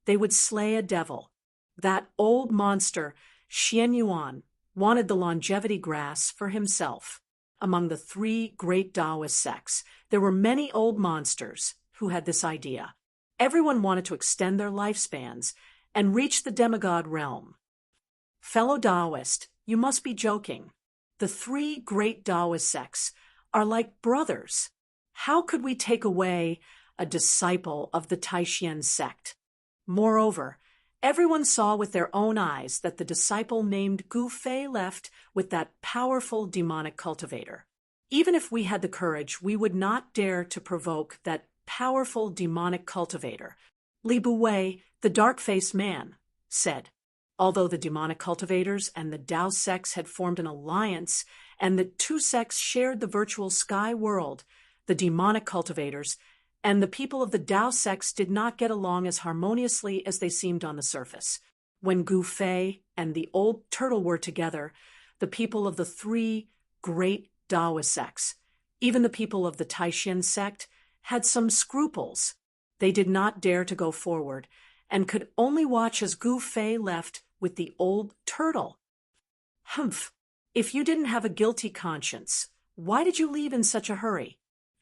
they would slay a devil. That old monster, Xianyuan, wanted the longevity grass for himself. Among the three great Taoist sects, there were many old monsters who had this idea. Everyone wanted to extend their lifespans and reach the demigod realm. Fellow Taoist, you must be joking. The three great Taoist sects are like brothers. How could we take away a disciple of the Taishan sect? Moreover, everyone saw with their own eyes that the disciple named Gu Fei left with that powerful demonic cultivator. Even if we had the courage, we would not dare to provoke that powerful demonic cultivator. Li Buwei, the dark-faced man, said. Although the demonic cultivators and the Tao sects had formed an alliance and the two sects shared the virtual sky world, the demonic cultivators and the people of the Tao sects did not get along as harmoniously as they seemed on the surface. When Gu Fei and the old turtle were together, the people of the three great Taoist sects, even the people of the Taishan sect, had some scruples. They did not dare to go forward and could only watch as Gu Fei left with the old turtle. Humph! If you didn't have a guilty conscience, why did you leave in such a hurry?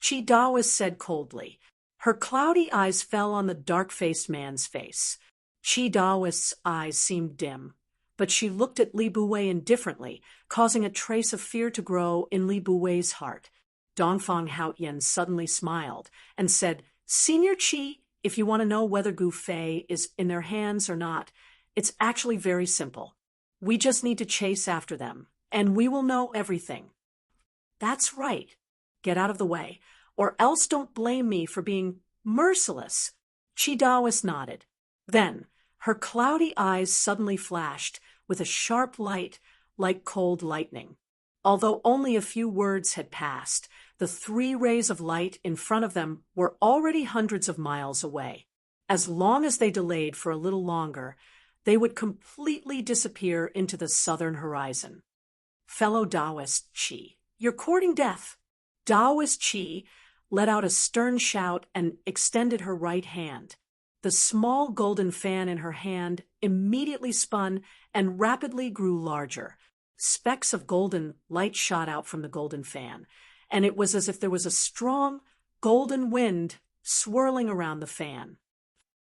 Chi Taoist said coldly. Her cloudy eyes fell on the dark-faced man's face. Chi Taoist's eyes seemed dim, but she looked at Li Buwei indifferently, causing a trace of fear to grow in Li Buwei's heart. Dongfang Haotian suddenly smiled and said, "Senior Chi, if you want to know whether Gu Fei is in their hands or not, it's actually very simple. We just need to chase after them, and we will know everything." "That's right. Get out of the way, or else don't blame me for being merciless." Chi Taoist nodded. Then her cloudy eyes suddenly flashed with a sharp light like cold lightning. Although only a few words had passed, the three rays of light in front of them were already hundreds of miles away. As long as they delayed for a little longer, they would completely disappear into the southern horizon. Fellow Taoist Chi, you're courting death. Daoist Qi let out a stern shout and extended her right hand. The small golden fan in her hand immediately spun and rapidly grew larger. Specks of golden light shot out from the golden fan, and it was as if there was a strong, golden wind swirling around the fan.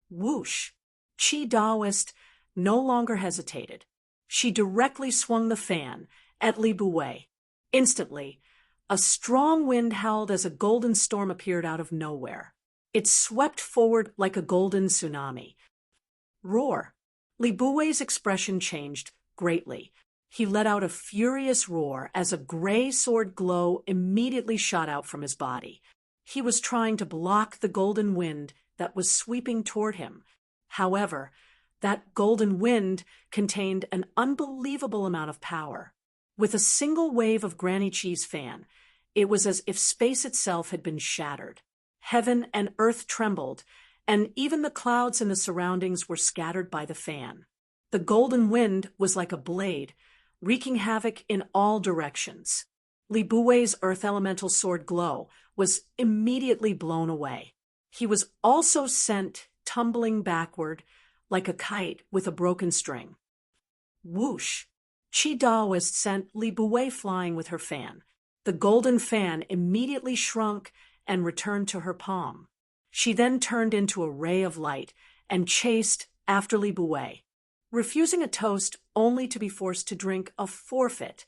Whoosh! Qi Daoist no longer hesitated. She directly swung the fan at Li Buwei. Instantly, a strong wind howled as a golden storm appeared out of nowhere. It swept forward like a golden tsunami. Roar! Li Buwei's expression changed greatly. He let out a furious roar as a gray sword glow immediately shot out from his body. He was trying to block the golden wind that was sweeping toward him. However, that golden wind contained an unbelievable amount of power. With a single wave of Granny Qi's fan, it was as if space itself had been shattered. Heaven and earth trembled, and even the clouds in the surroundings were scattered by the fan. The golden wind was like a blade, wreaking havoc in all directions. Li Buwei's earth elemental sword glow was immediately blown away. He was also sent tumbling backward like a kite with a broken string. Whoosh! Qi Daoist sent Li Buwei flying with her fan. The golden fan immediately shrunk and returned to her palm. She then turned into a ray of light and chased after Li Buwei, refusing a toast only to be forced to drink a forfeit.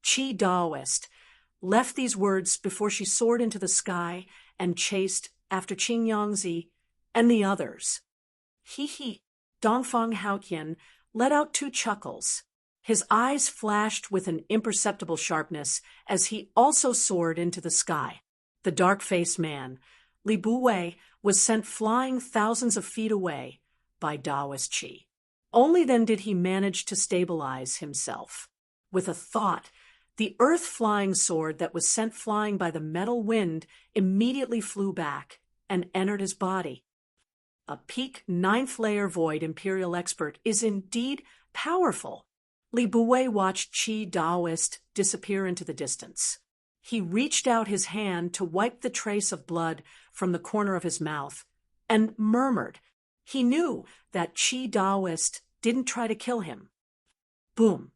Qi Daoist left these words before she soared into the sky and chased after Qing Yangzi and the others. He, Dongfang Haotian let out two chuckles. His eyes flashed with an imperceptible sharpness as he also soared into the sky. The dark-faced man, Li Buwei, was sent flying thousands of feet away by Daoist Qi. Only then did he manage to stabilize himself. With a thought, the earth-flying sword that was sent flying by the metal wind immediately flew back and entered his body. A peak ninth-layer void Imperial expert is indeed powerful. Li Buwei watched Qi Daoist disappear into the distance. He reached out his hand to wipe the trace of blood from the corner of his mouth and murmured. He knew that Qi Daoist didn't try to kill him. Boom!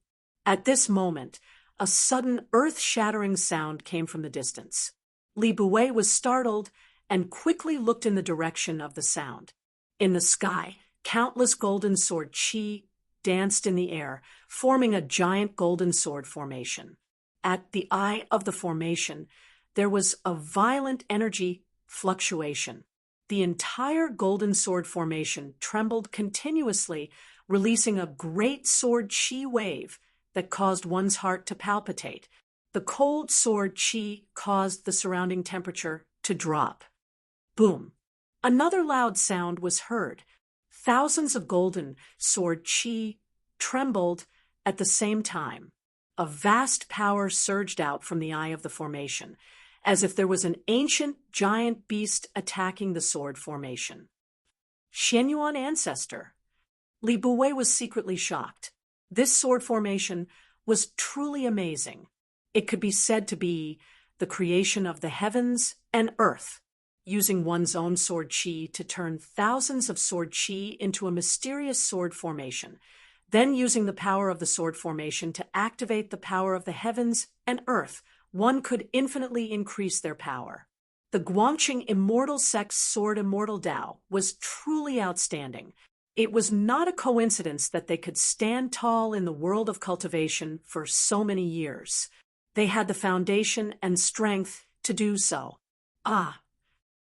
At this moment, a sudden earth-shattering sound came from the distance. Li Buwei was startled and quickly looked in the direction of the sound. In the sky, countless golden sword Qi danced in the air, forming a giant golden sword formation. At the eye of the formation, there was a violent energy fluctuation. The entire golden sword formation trembled continuously, releasing a great sword Qi wave that caused one's heart to palpitate. The cold sword Qi caused the surrounding temperature to drop. Boom! Another loud sound was heard. Thousands of golden sword Qi trembled at the same time. A vast power surged out from the eye of the formation, as if there was an ancient giant beast attacking the sword formation. Xianyuan ancestor. Li Buwei was secretly shocked. This sword formation was truly amazing. It could be said to be the creation of the heavens and earth, using one's own sword Qi to turn thousands of sword Qi into a mysterious sword formation, then using the power of the sword formation to activate the power of the heavens and earth. One could infinitely increase their power. The Guangqing Immortal Sect's sword Immortal Dao was truly outstanding. It was not a coincidence that they could stand tall in the world of cultivation for so many years. They had the foundation and strength to do so. Ah!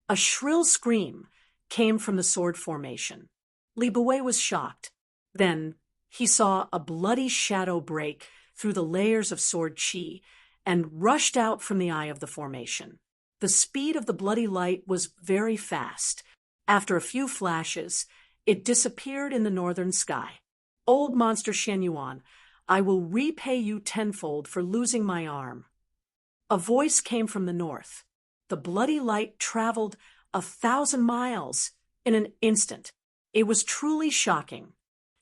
A shrill scream came from the sword formation. Li Buwei was shocked. Then he saw a bloody shadow break through the layers of sword Qi and rushed out from the eye of the formation. The speed of the bloody light was very fast. After a few flashes, it disappeared in the northern sky. Old monster Xianyuan, I will repay you tenfold for losing my arm. A voice came from the north. The bloody light traveled 1,000 miles in an instant. It was truly shocking.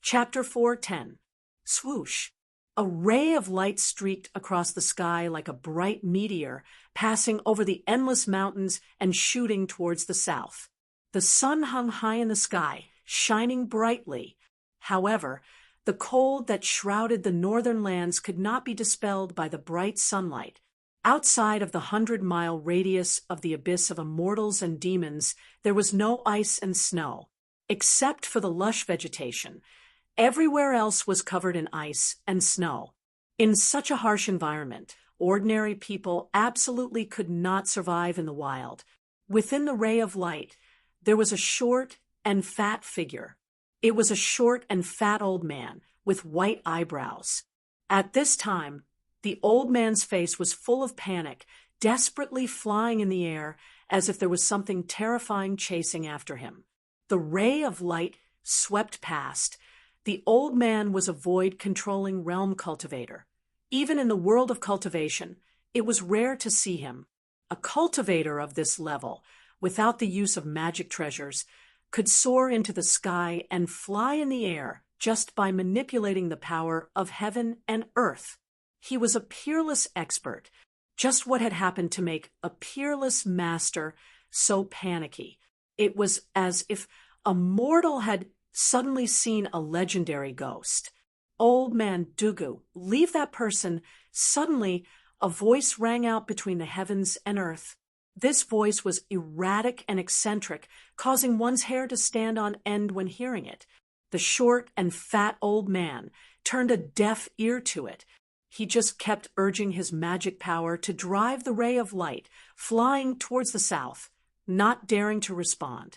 Chapter 4:10. Swoosh! A ray of light streaked across the sky like a bright meteor, passing over the endless mountains and shooting towards the south. The sun hung high in the sky, shining brightly. However, the cold that shrouded the northern lands could not be dispelled by the bright sunlight. Outside of the 100-mile radius of the abyss of immortals and demons, there was no ice and snow. Except for the lush vegetation, everywhere else was covered in ice and snow. In such a harsh environment, ordinary people absolutely could not survive in the wild. Within the ray of light, there was a short and fat figure. It was a short and fat old man with white eyebrows. At this time, the old man's face was full of panic, desperately flying in the air as if there was something terrifying chasing after him. The ray of light swept past. The old man was a void-controlling realm cultivator. Even in the world of cultivation, it was rare to see him. A cultivator of this level, without the use of magic treasures, could soar into the sky and fly in the air just by manipulating the power of heaven and earth. He was a peerless expert, just what had happened to make a peerless master so panicky. It was as if a mortal had suddenly seen a legendary ghost. Old man Dugu, leave that person. Suddenly, a voice rang out between the heavens and earth. This voice was erratic and eccentric, causing one's hair to stand on end when hearing it. The short and fat old man turned a deaf ear to it. He just kept urging his magic power to drive the ray of light, flying towards the south, not daring to respond.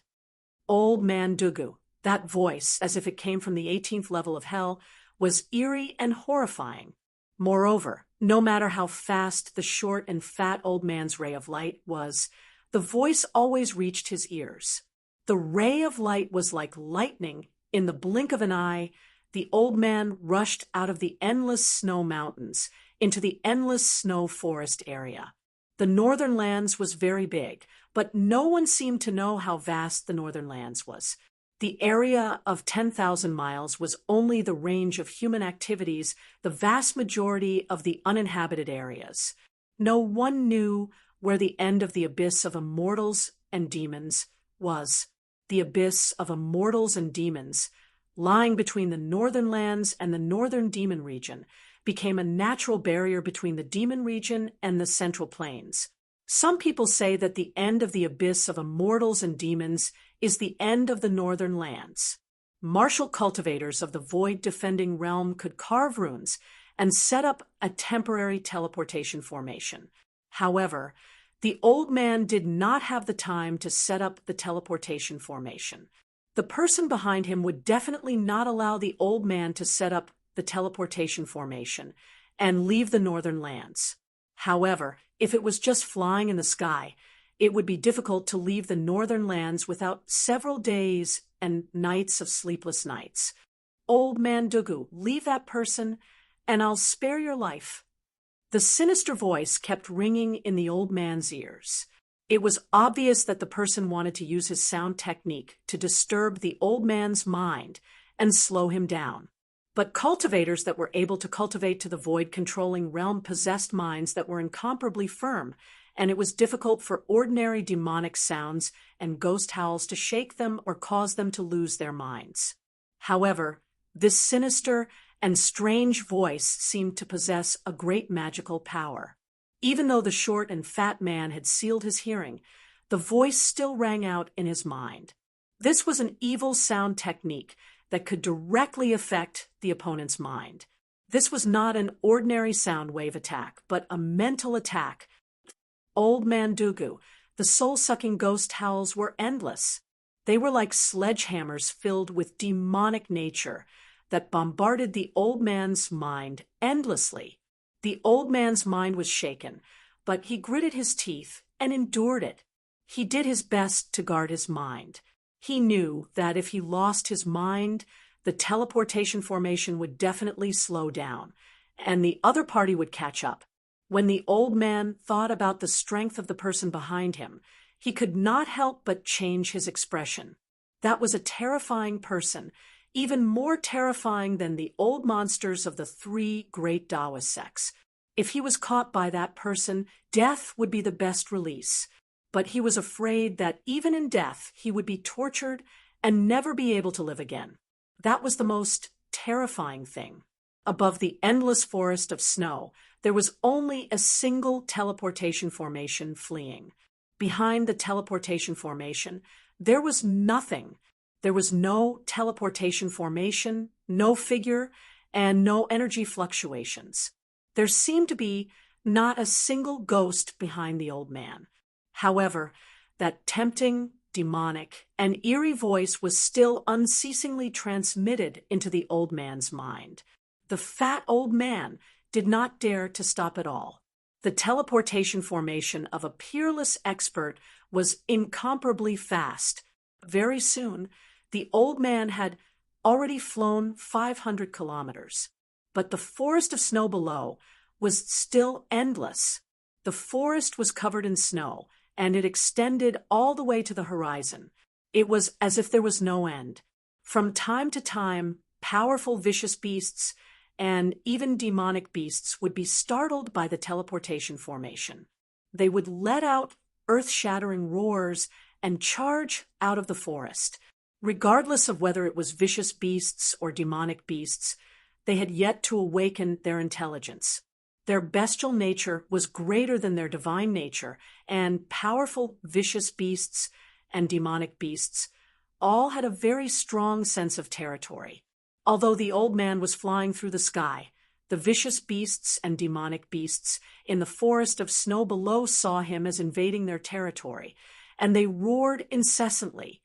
Old man Dugu, that voice, as if it came from the 18th level of hell, was eerie and horrifying. Moreover, no matter how fast the short and fat old man's ray of light was, the voice always reached his ears. The ray of light was like lightning. In the blink of an eye, the old man rushed out of the endless snow mountains into the endless snow forest area. The northern lands was very big, but no one seemed to know how vast the northern lands was. The area of 10,000 miles was only the range of human activities, the vast majority of the uninhabited areas. No one knew where the end of the abyss of immortals and demons was. The abyss of immortals and demons, lying between the northern lands and the northern demon region, became a natural barrier between the demon region and the central plains. Some people say that the end of the abyss of immortals and demons is the end of the northern lands. Martial cultivators of the void-defending realm could carve runes and set up a temporary teleportation formation. However, the old man did not have the time to set up the teleportation formation. The person behind him would definitely not allow the old man to set up the teleportation formation and leave the northern lands. However, if it was just flying in the sky, it would be difficult to leave the northern lands without several days and nights of sleepless nights. Old man Dugu, leave that person, and I'll spare your life. The sinister voice kept ringing in the old man's ears. It was obvious that the person wanted to use his sound technique to disturb the old man's mind and slow him down. But cultivators that were able to cultivate to the void-controlling realm possessed minds that were incomparably firm, and it was difficult for ordinary demonic sounds and ghost howls to shake them or cause them to lose their minds. However, this sinister and strange voice seemed to possess a great magical power. Even though the short and fat man had sealed his hearing, the voice still rang out in his mind. This was an evil sound technique that could directly affect the opponent's mind. This was not an ordinary sound wave attack, but a mental attack. Old man Dugu, the soul-sucking ghost howls were endless. They were like sledgehammers filled with demonic nature that bombarded the old man's mind endlessly. The old man's mind was shaken, but he gritted his teeth and endured it. He did his best to guard his mind. He knew that if he lost his mind, the teleportation formation would definitely slow down, and the other party would catch up. When the old man thought about the strength of the person behind him, he could not help but change his expression. That was a terrifying person. even more terrifying than the old monsters of the three great Taoist sects. If he was caught by that person, death would be the best release. But he was afraid that even in death, he would be tortured and never be able to live again. That was the most terrifying thing. Above the endless forest of snow, there was only a single teleportation formation fleeing. Behind the teleportation formation, there was nothing. There was no teleportation formation, no figure, and no energy fluctuations. There seemed to be not a single ghost behind the old man. However, that tempting, demonic, and eerie voice was still unceasingly transmitted into the old man's mind. The fat old man did not dare to stop at all. The teleportation formation of a peerless expert was incomparably fast. Very soon, the old man had already flown 500 kilometers. But the forest of snow below was still endless. The forest was covered in snow, and it extended all the way to the horizon. It was as if there was no end. From time to time, powerful vicious beasts and even demonic beasts would be startled by the teleportation formation. They would let out earth-shattering roars and charge out of the forest. Regardless of whether it was vicious beasts or demonic beasts, they had yet to awaken their intelligence. Their bestial nature was greater than their divine nature, and powerful vicious beasts and demonic beasts all had a very strong sense of territory. Although the old man was flying through the sky, the vicious beasts and demonic beasts in the forest of snow below saw him as invading their territory, and they roared incessantly.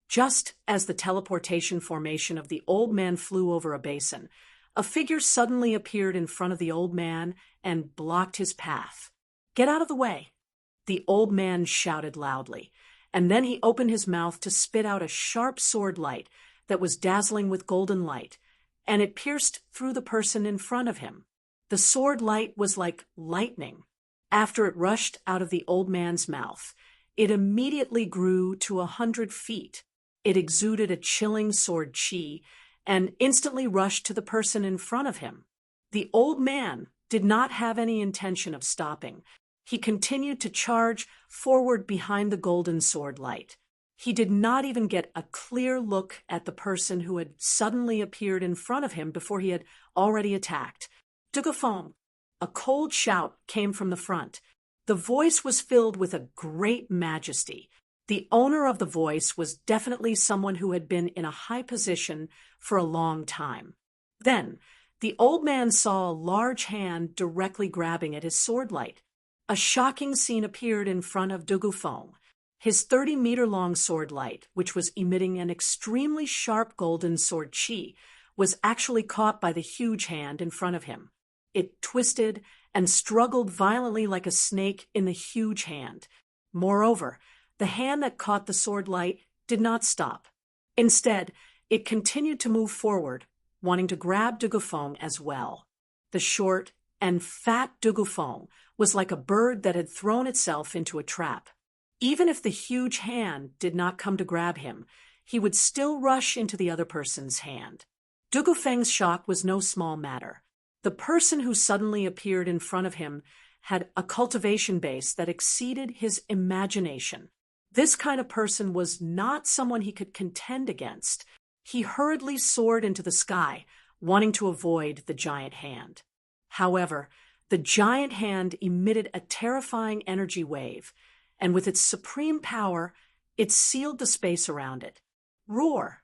Just as the teleportation formation of the old man flew over a basin, a figure suddenly appeared in front of the old man and blocked his path. "Get out of the way!" The old man shouted loudly, and then he opened his mouth to spit out a sharp sword light that was dazzling with golden light, and it pierced through the person in front of him. The sword light was like lightning. After it rushed out of the old man's mouth, it immediately grew to 100 feet. It exuded a chilling sword chi and instantly rushed to the person in front of him. The old man did not have any intention of stopping. He continued to charge forward behind the golden sword light. He did not even get a clear look at the person who had suddenly appeared in front of him before he had already attacked. "Dugafong!" A cold shout came from the front. The voice was filled with a great majesty. The owner of the voice was definitely someone who had been in a high position for a long time. Then, the old man saw a large hand directly grabbing at his sword light. A shocking scene appeared in front of Dugafong. His 30-meter-long sword light, which was emitting an extremely sharp golden sword chi, was actually caught by the huge hand in front of him. It twisted and struggled violently like a snake in the huge hand. Moreover, the hand that caught the sword light did not stop. Instead, it continued to move forward, wanting to grab Dugafong as well. The short and fat Dugafong was like a bird that had thrown itself into a trap. Even if the huge hand did not come to grab him, he would still rush into the other person's hand. Dugafeng's shock was no small matter. The person who suddenly appeared in front of him had a cultivation base that exceeded his imagination. This kind of person was not someone he could contend against. He hurriedly soared into the sky, wanting to avoid the giant hand. However, the giant hand emitted a terrifying energy wave, and with its supreme power, it sealed the space around it. Roar!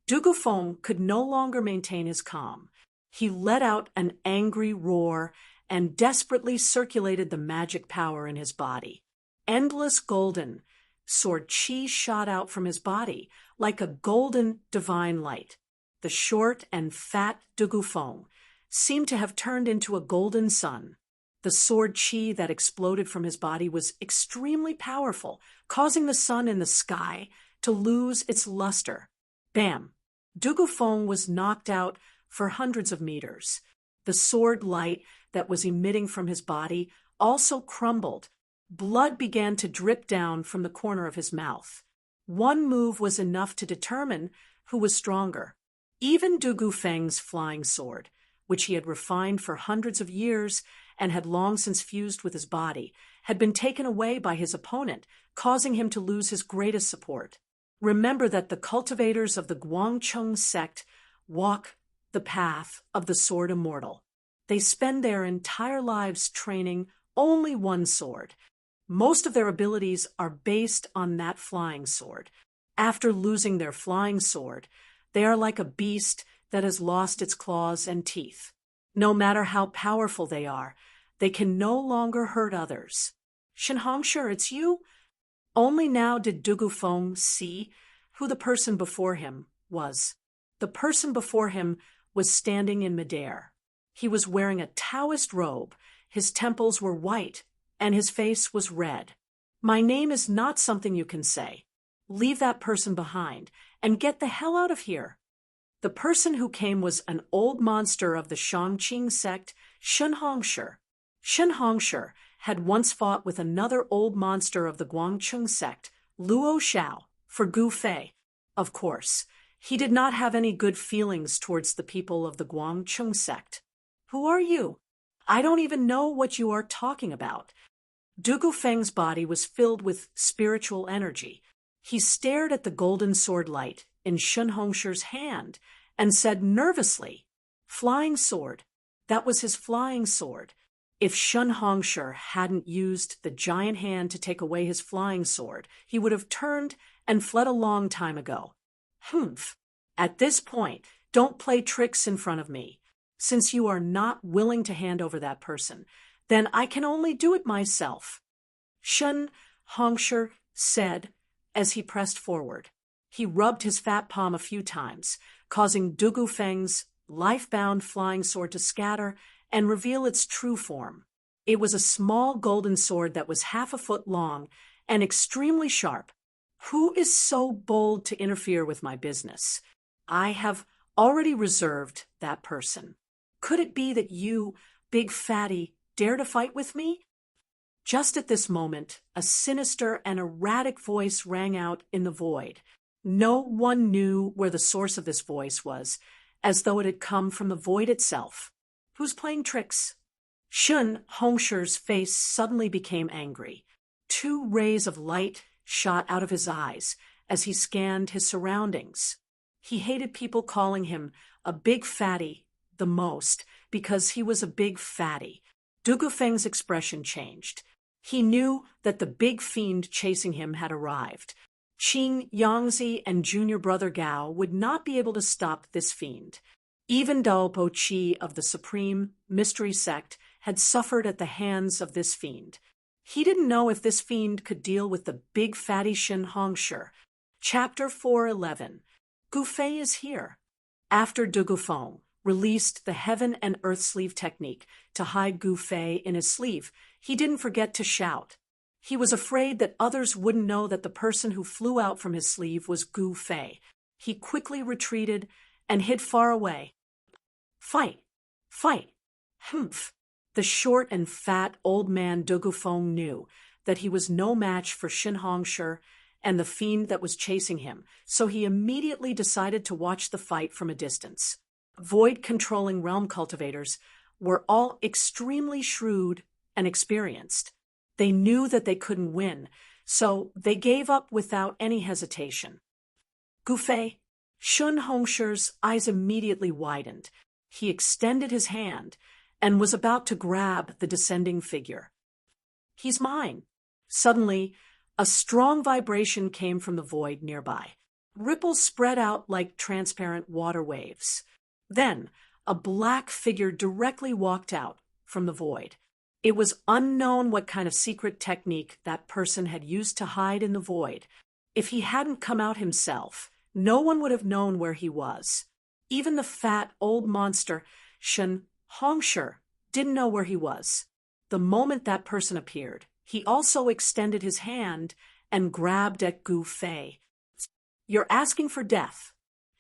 Dugafong could no longer maintain his calm. He let out an angry roar and desperately circulated the magic power in his body. Endless golden sword chi shot out from his body like a golden divine light. The short and fat Dugafong seemed to have turned into a golden sun. The sword chi that exploded from his body was extremely powerful, causing the sun in the sky to lose its luster. Bam! Dugafong was knocked out for hundreds of meters. The sword light that was emitting from his body also crumbled. Blood began to drip down from the corner of his mouth. One move was enough to determine who was stronger. Even Du Gufeng's flying sword, which he had refined for hundreds of years and had long since fused with his body, had been taken away by his opponent, causing him to lose his greatest support. Remember that the cultivators of the Guangcheng sect walk the path of the sword immortal. They spend their entire lives training only one sword. Most of their abilities are based on that flying sword. After losing their flying sword, they are like a beast that has lost its claws and teeth. No matter how powerful they are, they can no longer hurt others. Shenhongshe, it's you? Only now did Du Gufeng see who the person before him was. The person before him was standing in midair. He was wearing a Taoist robe, his temples were white, and his face was red. My name is not something you can say. Leave that person behind, and get the hell out of here. The person who came was an old monster of the Shangqing sect, Shenhongshe. Shenhongshe had once fought with another old monster of the Guangcheng sect, Luo Xiao, for Gu Fei. Of course, he did not have any good feelings towards the people of the Guangcheng sect. Who are you? I don't even know what you are talking about. Du Gufeng's body was filled with spiritual energy. He stared at the golden sword light in Shenhongshe's hand and said nervously, "Flying sword." That was his flying sword. If Shenhongshe hadn't used the giant hand to take away his flying sword, he would have turned and fled a long time ago. Humph. At this point, don't play tricks in front of me. Since you are not willing to hand over that person, then I can only do it myself. Shenhongshe said as he pressed forward. He rubbed his fat palm a few times, causing Du Gufeng's life-bound flying sword to scatter and reveal its true form. It was a small golden sword that was half a foot long and extremely sharp. Who is so bold to interfere with my business? I have already reserved that person. Could it be that you, big fatty, dare to fight with me? Just at this moment, a sinister and erratic voice rang out in the void. No one knew where the source of this voice was, as though it had come from the void itself. Who's playing tricks? Shenhongshe's face suddenly became angry. 2 rays of light shot out of his eyes as he scanned his surroundings. He hated people calling him a big fatty the most because he was a big fatty. Du Gufeng's expression changed. He knew that the big fiend chasing him had arrived. Qing Yangzi and junior brother Gao would not be able to stop this fiend. Even Dao Po Chi of the Supreme Mystery Sect had suffered at the hands of this fiend. He didn't know if this fiend could deal with the big fatty Shenhongshe. Chapter 411. Gu Fei is here. After Du Gufeng released the heaven and earth sleeve technique to hide Gu Fei in his sleeve, he didn't forget to shout. He was afraid that others wouldn't know that the person who flew out from his sleeve was Gu Fei. He quickly retreated and hid far away. Fight! Fight! Humph! The short and fat old man Du Gufeng knew that he was no match for Shenhongshe and the fiend that was chasing him, so he immediately decided to watch the fight from a distance. Void-controlling realm cultivators were all extremely shrewd and experienced. They knew that they couldn't win, so they gave up without any hesitation. Gu Fei. Shenhongshe's eyes immediately widened. He extended his hand and was about to grab the descending figure. He's mine. Suddenly, a strong vibration came from the void nearby. Ripples spread out like transparent water waves. Then, a black figure directly walked out from the void. It was unknown what kind of secret technique that person had used to hide in the void. If he hadn't come out himself, no one would have known where he was. Even the fat old monster, Shenhongshe, didn't know where he was. The moment that person appeared, he also extended his hand and grabbed at Gu Fei. You're asking for death.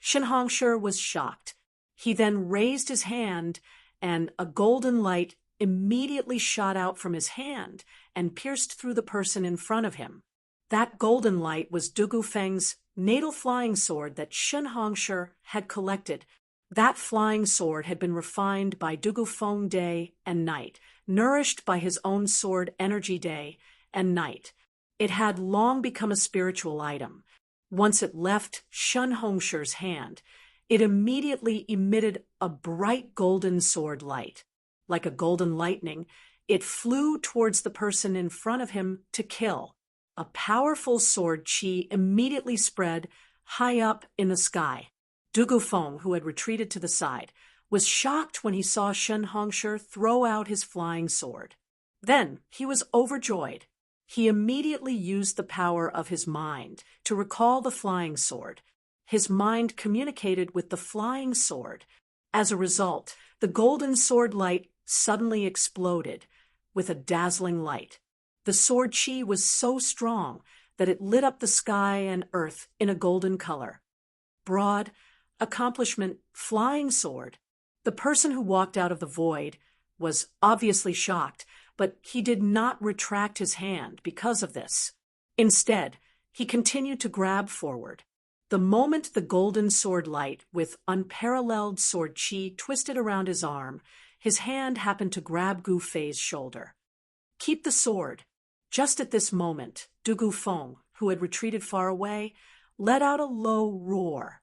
Shenhongshe was shocked. He then raised his hand, and a golden light immediately shot out from his hand and pierced through the person in front of him. That golden light was Dugu Feng's natal flying sword that Shen Hongshi had collected. That flying sword had been refined by Dugu Feng day and night, nourished by his own sword energy day and night. It had long become a spiritual item. Once it left Shen Hongshi's hand, it immediately emitted a bright golden sword light. Like a golden lightning, it flew towards the person in front of him to kill. A powerful sword chi immediately spread high up in the sky. Dugu Feng, who had retreated to the side, was shocked when he saw Shen Hongshi throw out his flying sword. Then he was overjoyed. He immediately used the power of his mind to recall the flying sword. His mind communicated with the flying sword. As a result, the golden sword light suddenly exploded with a dazzling light. The sword chi was so strong that it lit up the sky and earth in a golden color. Broad, accomplishment, flying sword. The person who walked out of the void was obviously shocked, but he did not retract his hand because of this. Instead, he continued to grab forward. The moment the golden sword light with unparalleled sword chi twisted around his arm, his hand happened to grab Gu Fei's shoulder. "Keep the sword." Just at this moment, Dugu Feng, who had retreated far away, let out a low roar.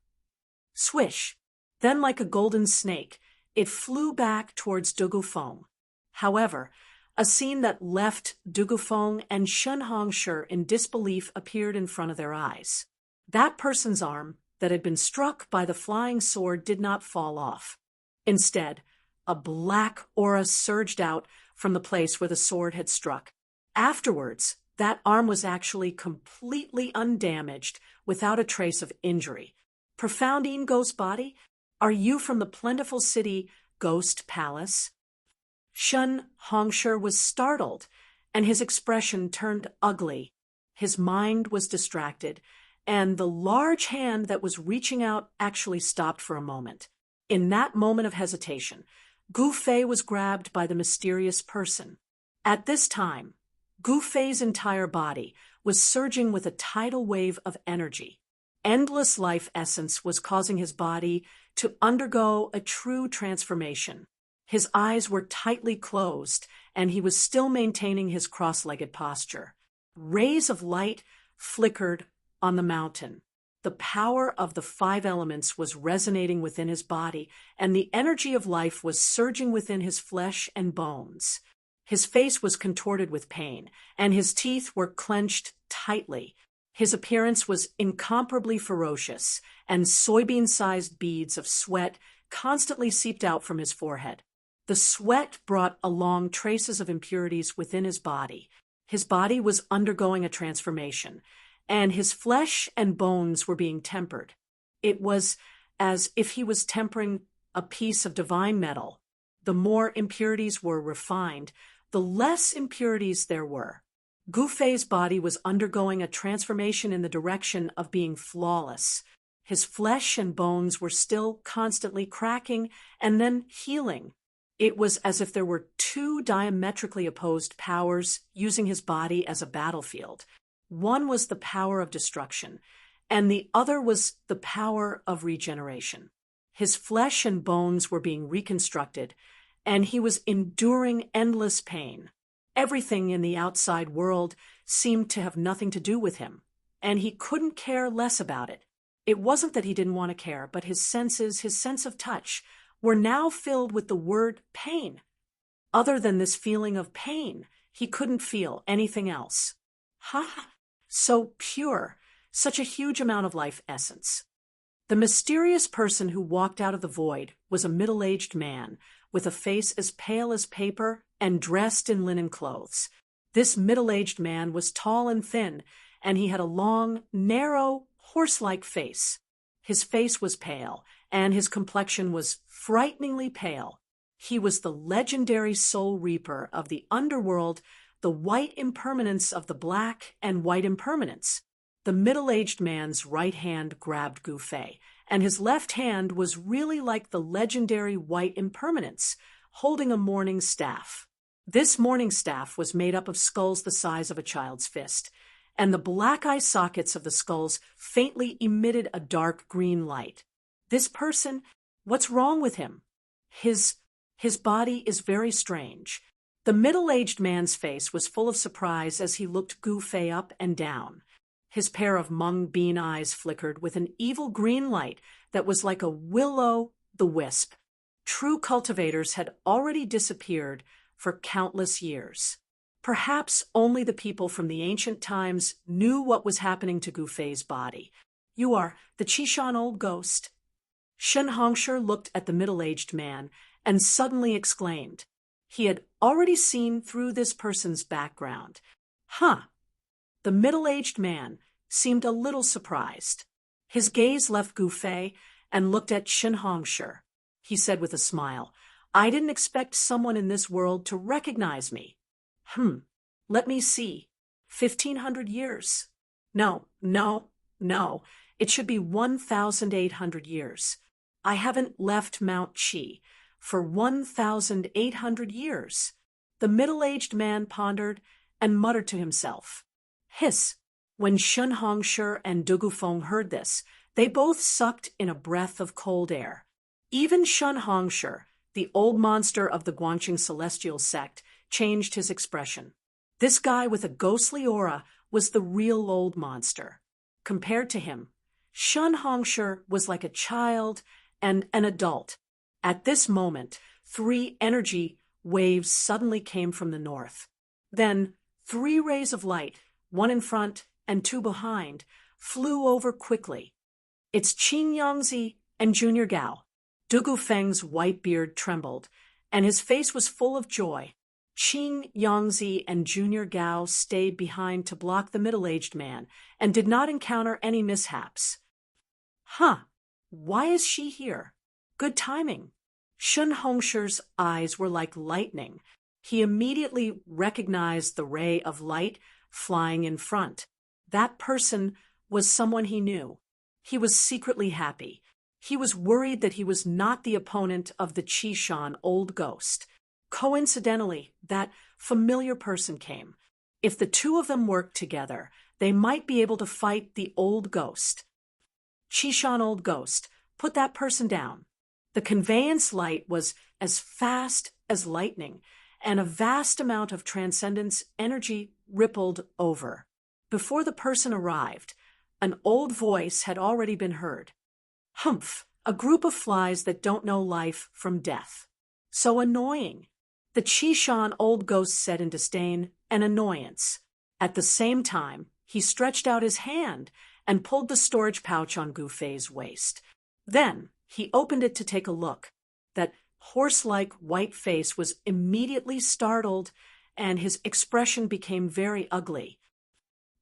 Swish! Then, like a golden snake, it flew back towards Dugu Feng. However, a scene that left Dugu Feng and Shen Hongshi in disbelief appeared in front of their eyes. That person's arm that had been struck by the flying sword did not fall off. Instead, a black aura surged out from the place where the sword had struck. Afterwards, that arm was actually completely undamaged, without a trace of injury. Profoundine Ghost Body, are you from the plentiful city Ghost Palace? Shen Hongshi was startled, and his expression turned ugly. His mind was distracted, and the large hand that was reaching out actually stopped for a moment. In that moment of hesitation, Gu Fei was grabbed by the mysterious person. At this time, Gu Fei's entire body was surging with a tidal wave of energy. Endless life essence was causing his body to undergo a true transformation. His eyes were tightly closed, and he was still maintaining his cross-legged posture. Rays of light flickered on the mountain. The power of the 5 elements was resonating within his body, and the energy of life was surging within his flesh and bones. His face was contorted with pain, and his teeth were clenched tightly. His appearance was incomparably ferocious, and soybean-sized beads of sweat constantly seeped out from his forehead. The sweat brought along traces of impurities within his body. His body was undergoing a transformation, and his flesh and bones were being tempered. It was as if he was tempering a piece of divine metal. The more impurities were refined, the less impurities there were. Gu Fei's body was undergoing a transformation in the direction of being flawless. His flesh and bones were still constantly cracking and then healing. It was as if there were 2 diametrically opposed powers using his body as a battlefield. One was the power of destruction, and the other was the power of regeneration. His flesh and bones were being reconstructed, and he was enduring endless pain. Everything in the outside world seemed to have nothing to do with him, and he couldn't care less about it. It wasn't that he didn't want to care, but his senses, his sense of touch, were now filled with the word pain. Other than this feeling of pain, he couldn't feel anything else. So pure, such a huge amount of life essence. The mysterious person who walked out of the void was a middle-aged man with a face as pale as paper and dressed in linen clothes. This middle-aged man was tall and thin, and he had a long, narrow, horse-like face. His face was pale, and his complexion was frighteningly pale. He was the legendary soul reaper of the underworld, the white impermanence of the black and white impermanence. The middle-aged man's right hand grabbed Gu Fei, and his left hand was really like the legendary white impermanence, holding a mourning staff. This mourning staff was made up of skulls the size of a child's fist, and the black eye sockets of the skulls faintly emitted a dark green light. This person, what's wrong with him? His body is very strange. The middle-aged man's face was full of surprise as he looked Gu Fei up and down. His pair of mung bean eyes flickered with an evil green light that was like a will-o'-the-wisp. True cultivators had already disappeared for countless years. Perhaps only the people from the ancient times knew what was happening to Gu Fei's body. You are the Qishan old ghost. Shen Hongshi looked at the middle-aged man and suddenly exclaimed. He had already seen through this person's background. Huh. The middle-aged man seemed a little surprised. His gaze left Gu Fei and looked at Shen Hongshi. He said with a smile, I didn't expect someone in this world to recognize me. Let me see. 1,500 years. No. It should be 1,800 years. I haven't left Mount Qi for 1,800 years. The middle-aged man pondered and muttered to himself. Hiss. When Shen Hongshi and Du Gufeng heard this, they both sucked in a breath of cold air. Even Shen Hongshi, the old monster of the Guangqing Celestial sect, changed his expression. This guy with a ghostly aura was the real old monster. Compared to him, Shen Hongshi was like a child and an adult. At this moment, 3 energy waves suddenly came from the north. Then 3 rays of light, 1 in front and 2 behind, flew over quickly. It's Qing Yangzi and Junior Gao. Du Gufeng's white beard trembled, and his face was full of joy. Qing Yangzi and Junior Gao stayed behind to block the middle-aged man and did not encounter any mishaps. Why is she here? Good timing. Shen Hongshi's eyes were like lightning. He immediately recognized the ray of light flying in front. That person was someone he knew. He was secretly happy. He was worried that he was not the opponent of the Qishan old ghost. Coincidentally, that familiar person came. If the 2 of them worked together, they might be able to fight the old ghost. Qishan old ghost, put that person down. The conveyance light was as fast as lightning, and a vast amount of transcendence energy rippled over. Before the person arrived, an old voice had already been heard. Humph, a group of flies that don't know life from death. So annoying. The Qishan old ghost said in disdain and annoyance. At the same time, he stretched out his hand and pulled the storage pouch on Gu Fei's waist. Then he opened it to take a look. That horse-like white face was immediately startled, and his expression became very ugly.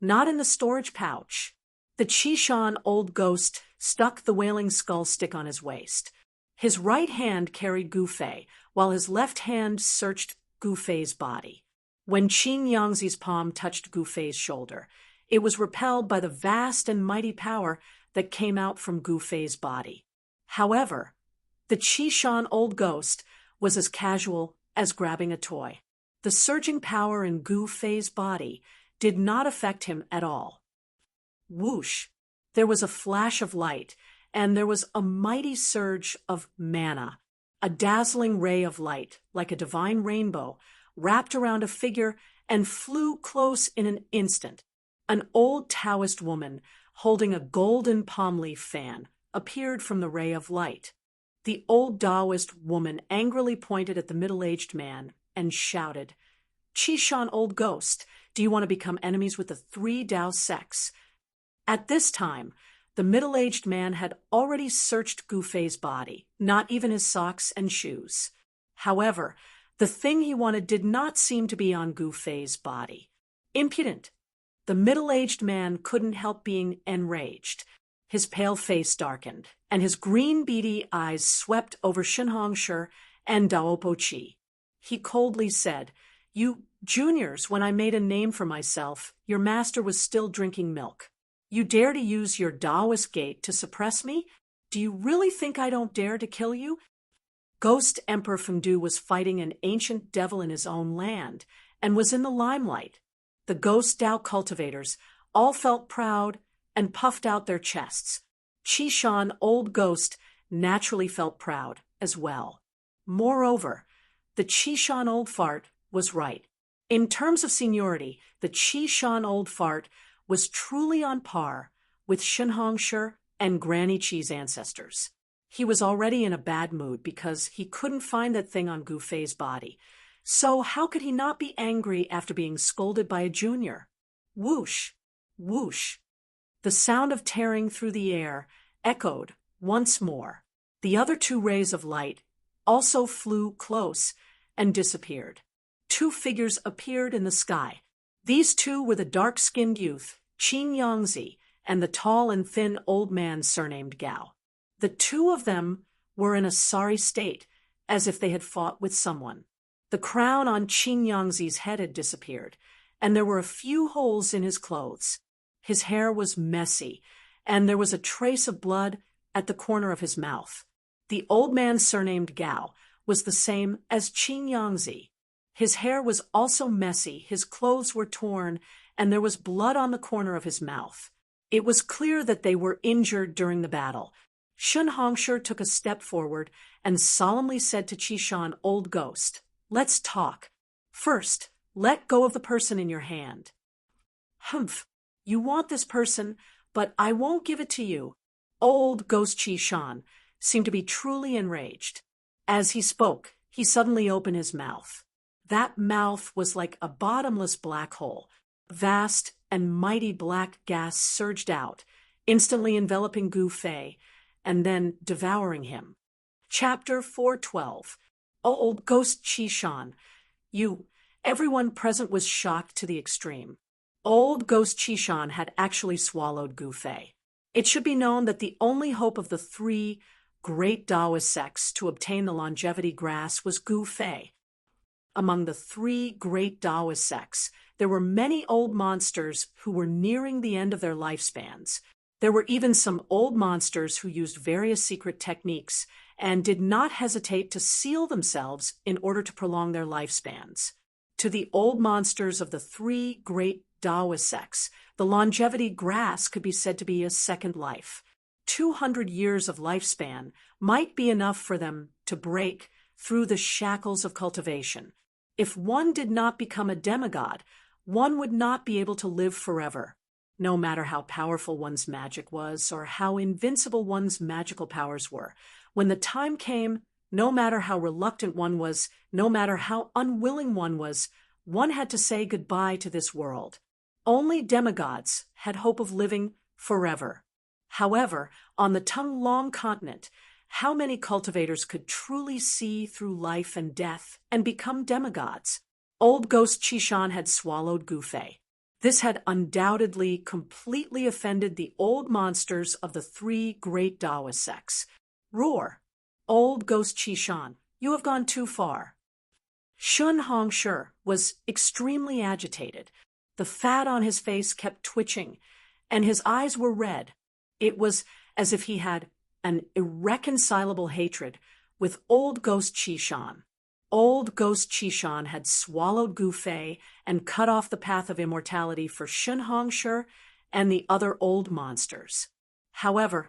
Not in the storage pouch. The Qishan old ghost stuck the wailing skull stick on his waist. His right hand carried Gu Fei, while his left hand searched Gu Fei's body. When Qing Yangzi's palm touched Gu Fei's shoulder, it was repelled by the vast and mighty power that came out from Gu Fei's body. However, the Qishan old ghost was as casual as grabbing a toy. The surging power in Gu Fei's body did not affect him at all. Whoosh! There was a flash of light, and there was a mighty surge of mana. A dazzling ray of light, like a divine rainbow, wrapped around a figure and flew close in an instant. An old Taoist woman, holding a golden palm leaf fan, appeared from the ray of light. The old Taoist woman angrily pointed at the middle-aged man and shouted, Qishan old ghost, do you want to become enemies with the 3 Tao sects? At this time, the middle-aged man had already searched Gu Fei's body, not even his socks and shoes. However, the thing he wanted did not seem to be on Gu Fei's body. Impudent! The middle-aged man couldn't help being enraged. His pale face darkened, and his green beady eyes swept over Shen Hongshi and Daopo Qi. He coldly said, You juniors, when I made a name for myself, your master was still drinking milk. You dare to use your Taoist gate to suppress me? Do you really think I don't dare to kill you? Ghost Emperor Fengdu was fighting an ancient devil in his own land and was in the limelight. The ghost Tao cultivators all felt proud and puffed out their chests. Qishan, old ghost, naturally felt proud as well. Moreover, the Qishan old fart was right. In terms of seniority, the Qishan old fart was truly on par with Shenhongshi and Granny Qi's ancestors. He was already in a bad mood because he couldn't find that thing on Gu Fei's body. So how could he not be angry after being scolded by a junior? Whoosh! Whoosh! The sound of tearing through the air echoed once more. The other two rays of light also flew close and disappeared. Two figures appeared in the sky. These two were the dark-skinned youth, Qin Yangzi, and the tall and thin old man surnamed Gao. The two of them were in a sorry state, as if they had fought with someone. The crown on Qin Yangzi's head had disappeared, and there were a few holes in his clothes. His hair was messy, and there was a trace of blood at the corner of his mouth. The old man surnamed Gao was the same as Qin Yangzi. His hair was also messy, his clothes were torn, and there was blood on the corner of his mouth. It was clear that they were injured during the battle. Shenhongshi took a step forward and solemnly said to Qishan, old ghost, "Let's talk. First, let go of the person in your hand." "Humph, you want this person, but I won't give it to you." Old ghost Qishan seemed to be truly enraged. As he spoke, he suddenly opened his mouth. That mouth was like a bottomless black hole. Vast and mighty black gas surged out, instantly enveloping Gu Fei, and then devouring him. Chapter 412. Old ghost Qishan, everyone present was shocked to the extreme. Old ghost Qishan had actually swallowed Gu Fei. It should be known that the only hope of the three great Taoist sects to obtain the longevity grass was Gu Fei. Among the three great Taoist sects, there were many old monsters who were nearing the end of their lifespans. There were even some old monsters who used various secret techniques and did not hesitate to seal themselves in order to prolong their lifespans. To the old monsters of the three great Taoist sects, the longevity grass could be said to be a second life. 200 years of lifespan might be enough for them to break through the shackles of cultivation. If one did not become a demigod, one would not be able to live forever. No matter how powerful one's magic was or how invincible one's magical powers were, when the time came, no matter how reluctant one was, no matter how unwilling one had to say goodbye to this world. Only demigods had hope of living forever. However, on the Tung-Long continent, how many cultivators could truly see through life and death and become demigods? Old ghost Qishan had swallowed Gu Fei. This had undoubtedly completely offended the old monsters of the three great Taoist sects. Roar! Old ghost Qishan, you have gone too far. Shenhongshi was extremely agitated. The fat on his face kept twitching, and his eyes were red. It was as if he had an irreconcilable hatred with old ghost Qishan. Old ghost Qishan had swallowed Gu Fei and cut off the path of immortality for Shenhongshi and the other old monsters. However,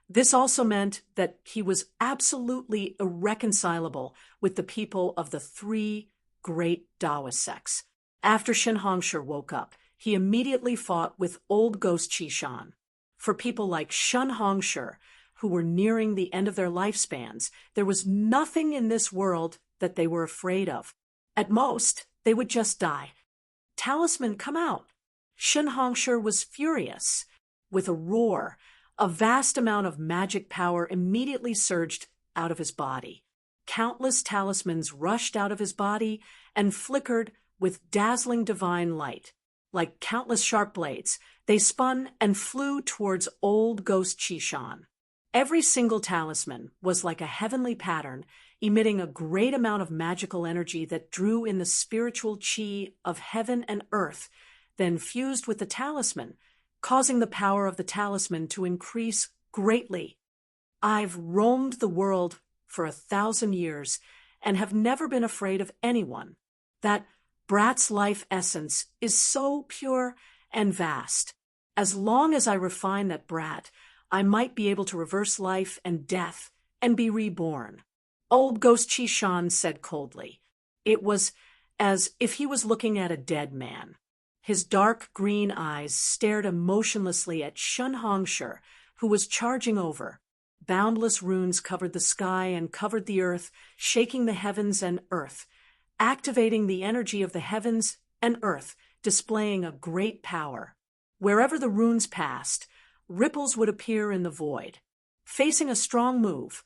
this also meant that he was absolutely irreconcilable with the people of the three great Taoist sects. After Shenhongshi woke up, he immediately fought with old ghost Qishan. For people like Shenhongshi, who were nearing the end of their lifespans, there was nothing in this world that they were afraid of. At most, they would just die. Talisman, come out! Shenhongshi was furious. With a roar, a vast amount of magic power immediately surged out of his body. Countless talismans rushed out of his body and flickered with dazzling divine light. Like countless sharp blades, they spun and flew towards old ghost Qishan. Every single talisman was like a heavenly pattern, emitting a great amount of magical energy that drew in the spiritual qi of heaven and earth, then fused with the talisman, causing the power of the talisman to increase greatly. I've roamed the world for 1,000 years and have never been afraid of anyone. That brat's life essence is so pure and vast. As long as I refine that brat, I might be able to reverse life and death and be reborn. Old Ghost Chishan said coldly. It was as if he was looking at a dead man. His dark green eyes stared emotionlessly at Shun Hongshi, who was charging over. Boundless runes covered the sky and covered the earth, shaking the heavens and earth, activating the energy of the heavens and earth, displaying a great power. Wherever the runes passed, ripples would appear in the void. Facing a strong move,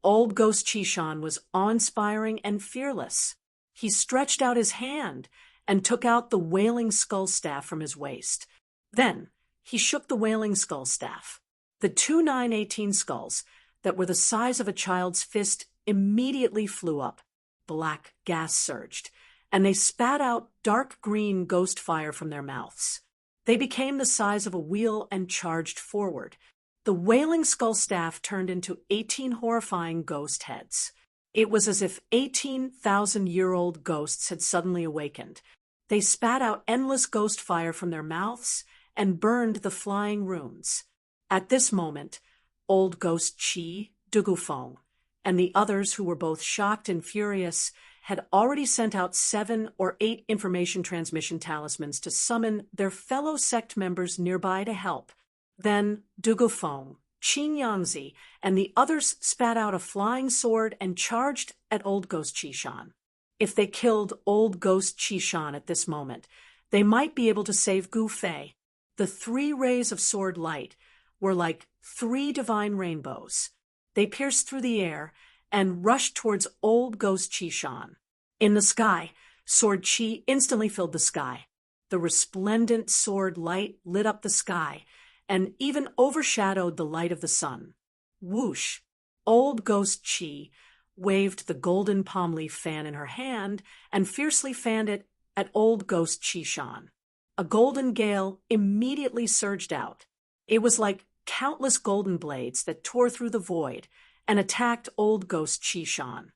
Old Ghost Chishan was awe-inspiring and fearless. He stretched out his hand and took out the Wailing Skull Staff from his waist. Then he shook the Wailing Skull Staff. The 2 9-18 skulls that were the size of a child's fist immediately flew up. Black gas surged, and they spat out dark green ghost fire from their mouths. They became the size of a wheel and charged forward. The Wailing Skull Staff turned into 18 horrifying ghost heads. It was as if 18,000-year-old ghosts had suddenly awakened. They spat out endless ghost fire from their mouths and burned the flying runes. At this moment, Old Ghost Chi, Dugufeng, and the others, who were both shocked and furious, had already sent out 7 or 8 information transmission talismans to summon their fellow sect members nearby to help. Then Dugufeng, Qin Yangzi, and the others spat out a flying sword and charged at Old Ghost Chishan. If they killed Old Ghost Chishan at this moment, they might be able to save Gu Fei. The 3 rays of sword light were like 3 divine rainbows. They pierced through the air and rushed towards Old Ghost Chishan. In the sky, Sword Chi instantly filled the sky. The resplendent sword light lit up the sky and even overshadowed the light of the sun. Whoosh! Old Ghost Chi waved the golden palm leaf fan in her hand and fiercely fanned it at Old Ghost Chishan. A golden gale immediately surged out. It was like countless golden blades that tore through the void and attacked Old Ghost Chishan.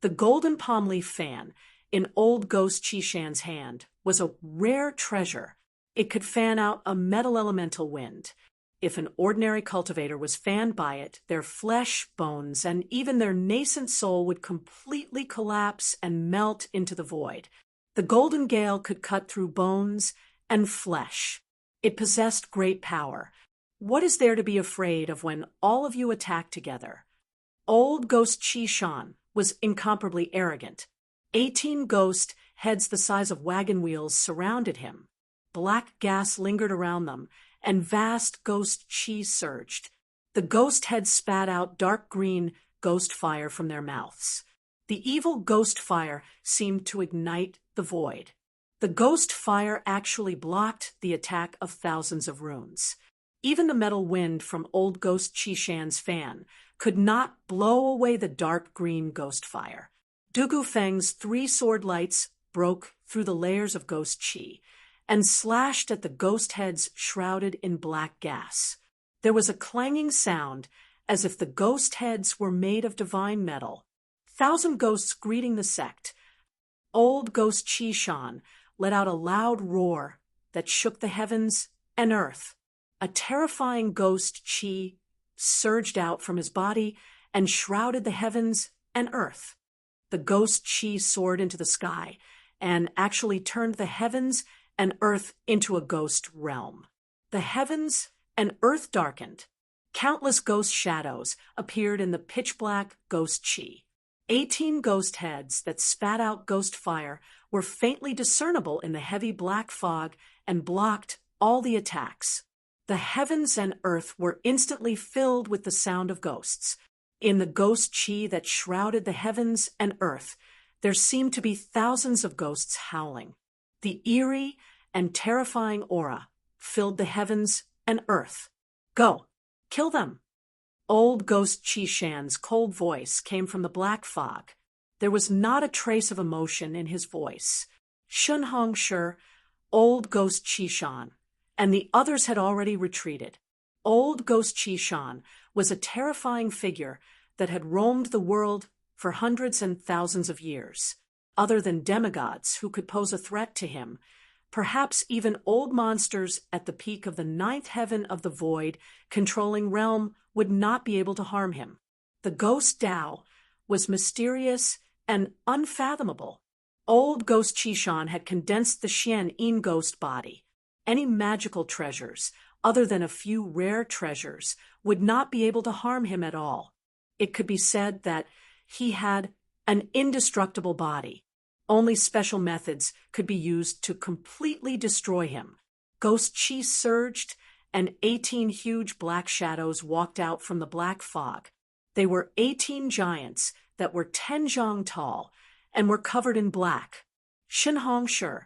The golden palm leaf fan in Old Ghost Chishan's hand was a rare treasure. It could fan out a metal elemental wind. If an ordinary cultivator was fanned by it, their flesh, bones, and even their nascent soul would completely collapse and melt into the void. The golden gale could cut through bones and flesh. It possessed great power. What is there to be afraid of when all of you attack together? Old Ghost Chishan was incomparably arrogant. 18 ghost heads the size of wagon wheels surrounded him. Black gas lingered around them, and vast ghost chi surged. The ghost heads spat out dark green ghost fire from their mouths. The evil ghost fire seemed to ignite the void. The ghost fire actually blocked the attack of thousands of runes. Even the metal wind from Old Ghost Chishan's fan could not blow away the dark green ghost fire. Dugu Feng's 3 sword lights broke through the layers of ghost chi and slashed at the ghost heads shrouded in black gas. There was a clanging sound as if the ghost heads were made of divine metal. 1,000 ghosts greeting the sect. Old Ghost Chishan let out a loud roar that shook the heavens and earth. A terrifying ghost chi surged out from his body and shrouded the heavens and earth. The ghost chi soared into the sky and actually turned the heavens and earth into a ghost realm. The heavens and earth darkened. Countless ghost shadows appeared in the pitch-black ghost chi. 18 ghost heads that spat out ghost fire were faintly discernible in the heavy black fog and blocked all the attacks. The heavens and earth were instantly filled with the sound of ghosts. In the ghost chi that shrouded the heavens and earth, there seemed to be thousands of ghosts howling. The eerie and terrifying aura filled the heavens and earth. Go, kill them. Old Ghost Chishan's cold voice came from the black fog. There was not a trace of emotion in his voice. Shun Hongshi, Old Ghost Chishan, and the others had already retreated. Old Ghost Chishan was a terrifying figure that had roamed the world for hundreds and thousands of years. Other than demigods who could pose a threat to him, perhaps even old monsters at the peak of the ninth heaven of the void controlling realm would not be able to harm him. The ghost Tao was mysterious and unfathomable. Old Ghost Qishan had condensed the Xian Yin ghost body. Any magical treasures, other than a few rare treasures, would not be able to harm him at all. It could be said that he had an indestructible body. Only special methods could be used to completely destroy him. Ghost Qi surged, and 18 huge black shadows walked out from the black fog. They were 18 giants that were 10 zhang tall and were covered in black. Shen Hongshi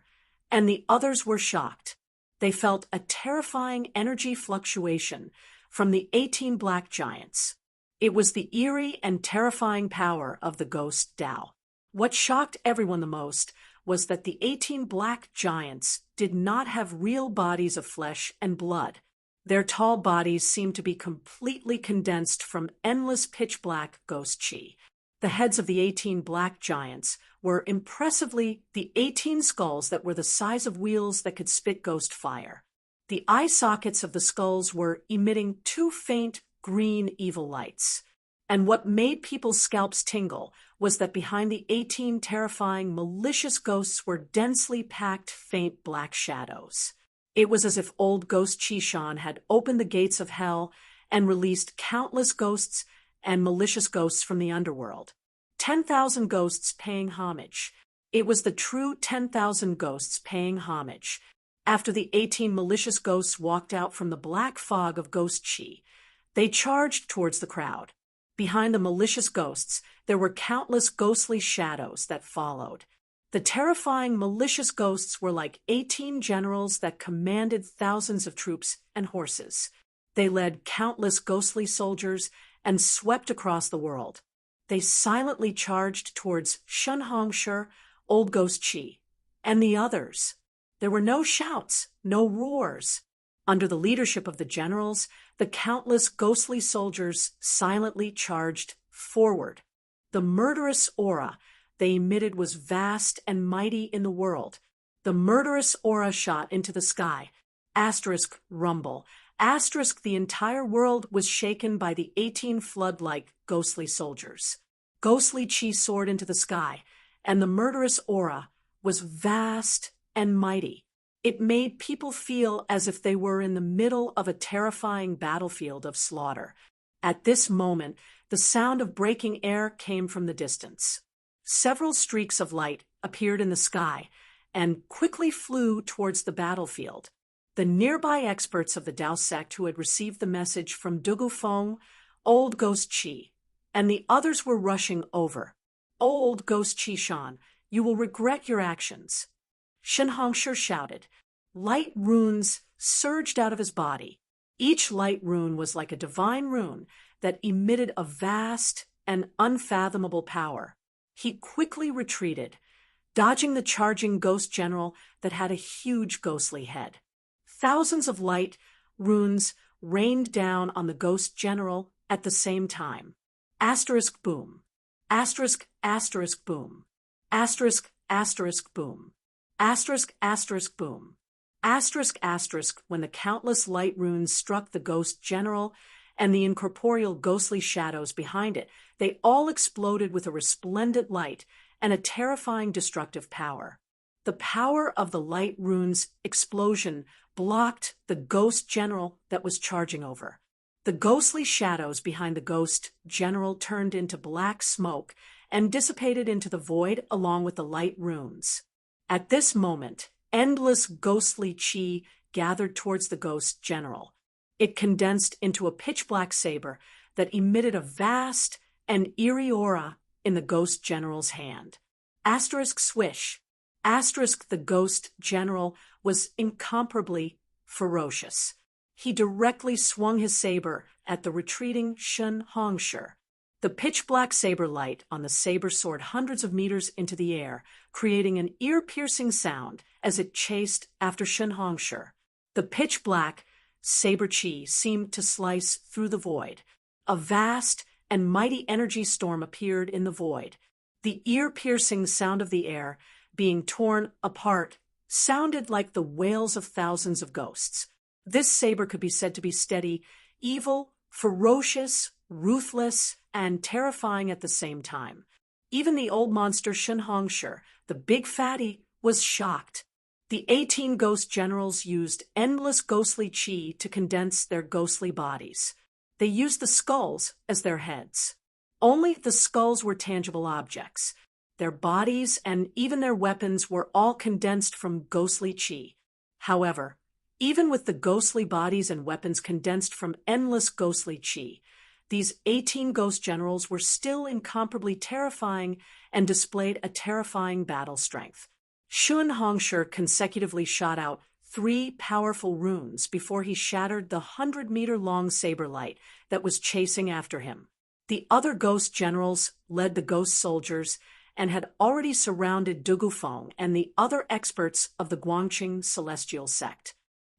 and the others were shocked. They felt a terrifying energy fluctuation from the 18 black giants. It was the eerie and terrifying power of the ghost Tao. What shocked everyone the most was that the 18 black giants did not have real bodies of flesh and blood. Their tall bodies seemed to be completely condensed from endless pitch-black ghost Qi. The heads of the 18 black giants were impressively the 18 skulls that were the size of wheels that could spit ghost fire. The eye sockets of the skulls were emitting 2 faint green evil lights. And what made people's scalps tingle was that behind the 18 terrifying, malicious ghosts were densely packed, faint black shadows. It was as if old Ghost Qishan had opened the gates of hell and released countless ghosts and malicious ghosts from the underworld. 10,000 ghosts paying homage. It was the true 10,000 ghosts paying homage. After the 18 malicious ghosts walked out from the black fog of Ghost Qi, they charged towards the crowd. Behind the malicious ghosts, there were countless ghostly shadows that followed. The terrifying malicious ghosts were like 18 generals that commanded thousands of troops and horses. They led countless ghostly soldiers and swept across the world. They silently charged towards Shen Hongshi, Old Ghost Qi, and the others. There were no shouts, no roars. Under the leadership of the generals, the countless ghostly soldiers silently charged forward. The murderous aura they emitted was vast and mighty in the world. The murderous aura shot into the sky. Asterisk rumble. Asterisk the entire world was shaken by the 18 flood-like ghostly soldiers. Ghostly Qi soared into the sky, and the murderous aura was vast and mighty. It made people feel as if they were in the middle of a terrifying battlefield of slaughter. At this moment, the sound of breaking air came from the distance. Several streaks of light appeared in the sky and quickly flew towards the battlefield. The nearby experts of the Dao sect who had received the message from Dugu Feng, Old Ghost Qi, and the others were rushing over. Old Ghost Qishan, you will regret your actions. Shen Hongshi shouted. Light runes surged out of his body. Each light rune was like a divine rune that emitted a vast and unfathomable power. He quickly retreated, dodging the charging ghost general that had a huge ghostly head. Thousands of light runes rained down on the ghost general at the same time. Asterisk boom. Asterisk asterisk boom. Asterisk asterisk boom. Asterisk asterisk boom. Asterisk asterisk when the countless light runes struck the ghost general and the incorporeal ghostly shadows behind it, they all exploded with a resplendent light and a terrifying destructive power. The power of the light rune's explosion blocked the ghost general that was charging over. The ghostly shadows behind the ghost general turned into black smoke and dissipated into the void along with the light runes. At this moment, endless ghostly Qi gathered towards the ghost general. It condensed into a pitch-black saber that emitted a vast and eerie aura in the ghost general's hand. Asterisk swish. Asterisk the ghost general was incomparably ferocious. He directly swung his saber at the retreating Shen Hongshi. The pitch-black saber light on the saber soared hundreds of meters into the air, creating an ear-piercing sound as it chased after Shen Hongshi. The pitch-black saber Qi seemed to slice through the void. A vast and mighty energy storm appeared in the void. The ear-piercing sound of the air being torn apart sounded like the wails of thousands of ghosts. This saber could be said to be steady, evil, ferocious, ruthless, and terrifying at the same time. Even the old monster Shenhongsher, the big fatty, was shocked. The 18 ghost generals used endless ghostly chi to condense their ghostly bodies. They used the skulls as their heads. Only the skulls were tangible objects. Their bodies and even their weapons were all condensed from ghostly chi. However, even with the ghostly bodies and weapons condensed from endless ghostly chi, these 18 ghost generals were still incomparably terrifying and displayed a terrifying battle strength. Shenhongsher consecutively shot out 3 powerful runes before he shattered the 100-meter-long saber light that was chasing after him. The other ghost generals led the ghost soldiers and had already surrounded Dugufeng and the other experts of the Guangqing celestial sect.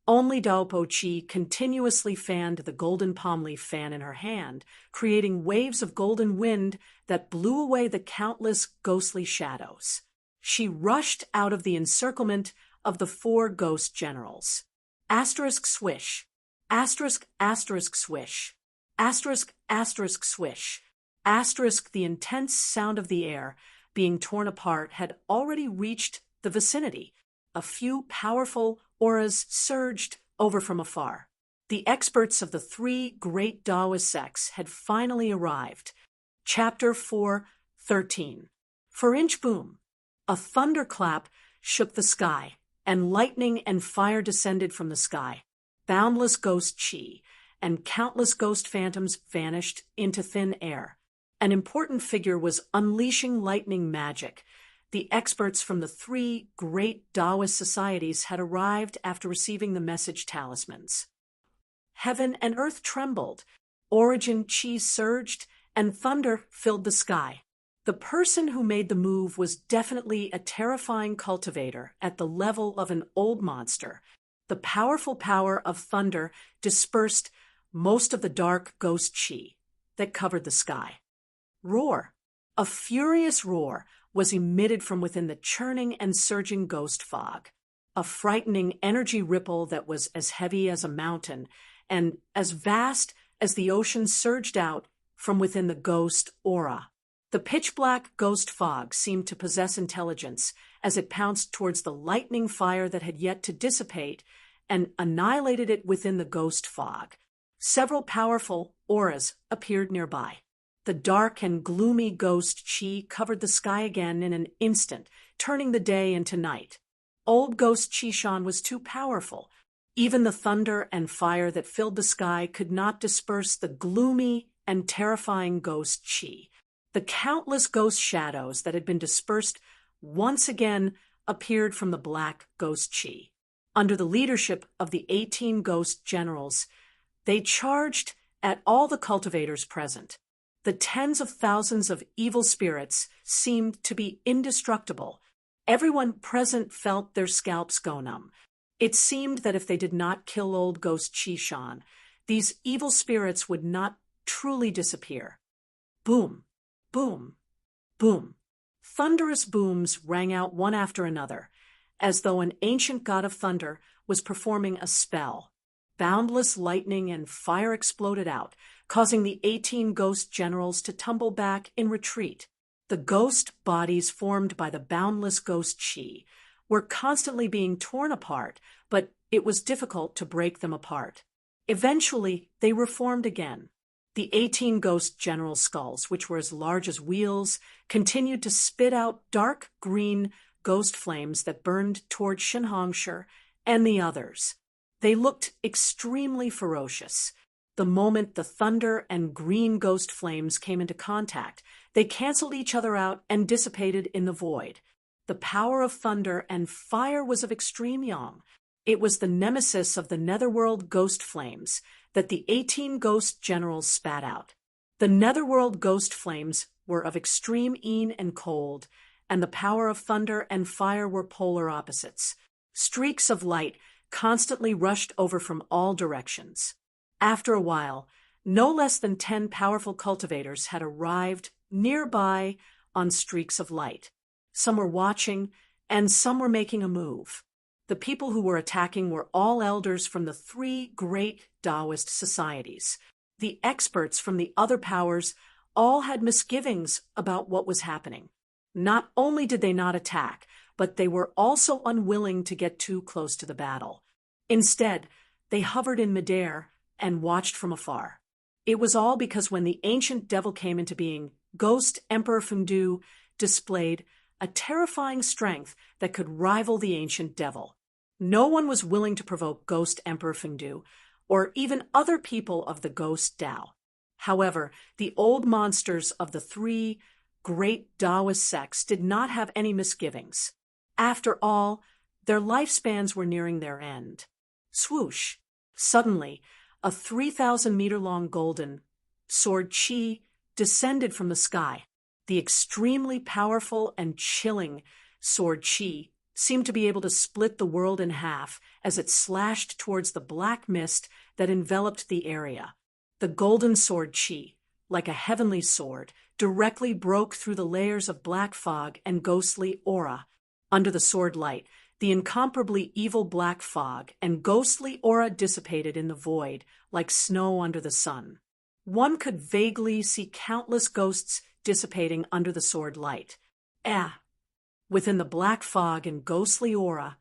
Only Daopo Chi continuously fanned the golden palm leaf fan in her hand, creating waves of golden wind that blew away the countless ghostly shadows. She rushed out of the encirclement of the 4 ghost generals. Asterisk swish. Asterisk asterisk swish. Asterisk asterisk swish. Asterisk the intense sound of the air being torn apart had already reached the vicinity. A few powerful auras surged over from afar. The experts of the 3 great Taoist sects had finally arrived. Chapter 4:13. For inch boom. A thunderclap shook the sky, and lightning and fire descended from the sky. Boundless ghost chi and countless ghost phantoms vanished into thin air. An important figure was unleashing lightning magic. The experts from the 3 great Taoist societies had arrived after receiving the message talismans. Heaven and earth trembled, origin chi surged, and thunder filled the sky. The person who made the move was definitely a terrifying cultivator at the level of an old monster. The powerful power of thunder dispersed most of the dark ghost chi that covered the sky. Roar. A furious roar was emitted from within the churning and surging ghost fog. A frightening energy ripple that was as heavy as a mountain and as vast as the ocean surged out from within the ghost aura. The pitch-black ghost fog seemed to possess intelligence as it pounced towards the lightning fire that had yet to dissipate and annihilated it within the ghost fog. Several powerful auras appeared nearby. The dark and gloomy ghost chi covered the sky again in an instant, turning the day into night. Old ghost Qishan was too powerful. Even the thunder and fire that filled the sky could not disperse the gloomy and terrifying ghost chi. The countless ghost shadows that had been dispersed once again appeared from the black ghost chi. Under the leadership of the 18 ghost generals, they charged at all the cultivators present. The tens of thousands of evil spirits seemed to be indestructible. Everyone present felt their scalps go numb. It seemed that if they did not kill old ghost Qishan, these evil spirits would not truly disappear. Boom, boom, boom. Thunderous booms rang out one after another, as though an ancient god of thunder was performing a spell. Boundless lightning and fire exploded out, causing the 18 ghost generals to tumble back in retreat. The ghost bodies formed by the boundless ghost chi were constantly being torn apart, but it was difficult to break them apart. Eventually, they reformed again. The 18 ghost general skulls, which were as large as wheels, continued to spit out dark green ghost flames that burned toward Shenhongsher and the others. They looked extremely ferocious. The moment the thunder and green ghost flames came into contact, they canceled each other out and dissipated in the void. The power of thunder and fire was of extreme yang. It was the nemesis of the netherworld ghost flames that the 18 ghost generals spat out. The netherworld ghost flames were of extreme een and cold, and the power of thunder and fire were polar opposites. Streaks of light constantly rushed over from all directions. After a while, no less than 10 powerful cultivators had arrived nearby on streaks of light. Some were watching, and some were making a move. The people who were attacking were all elders from the three great Taoist societies. The experts from the other powers all had misgivings about what was happening. Not only did they not attack, but they were also unwilling to get too close to the battle. Instead, they hovered in midair and watched from afar. It was all because when the ancient devil came into being, Ghost Emperor Fengdu displayed a terrifying strength that could rival the ancient devil. No one was willing to provoke Ghost Emperor Fengdu, or even other people of the Ghost Tao. However, the old monsters of the three great Taoist sects did not have any misgivings. After all, their lifespans were nearing their end. Swoosh! Suddenly, a 3,000-meter-long golden sword chi descended from the sky. The extremely powerful and chilling sword chi seemed to be able to split the world in half as it slashed towards the black mist that enveloped the area. The golden sword chi, like a heavenly sword, directly broke through the layers of black fog and ghostly aura. Under the sword light, the incomparably evil black fog and ghostly aura dissipated in the void like snow under the sun. One could vaguely see countless ghosts dissipating under the sword light. Within the black fog and ghostly aura,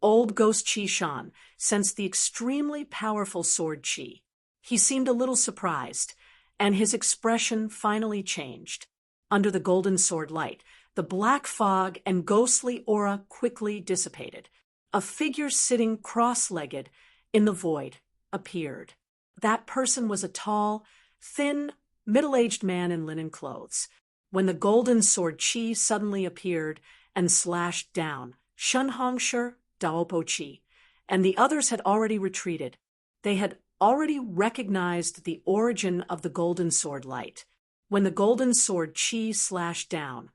old Ghost Chi Shan sensed the extremely powerful sword chi. He seemed a little surprised, and his expression finally changed. Under the golden sword light, the black fog and ghostly aura quickly dissipated. A figure sitting cross-legged in the void appeared. That person was a tall, thin, middle-aged man in linen clothes. When the golden sword chi suddenly appeared and slashed down, Shen Hongshi, Daopo Chi, and the others had already retreated. They had already recognized the origin of the golden sword light. When the golden sword chi slashed down,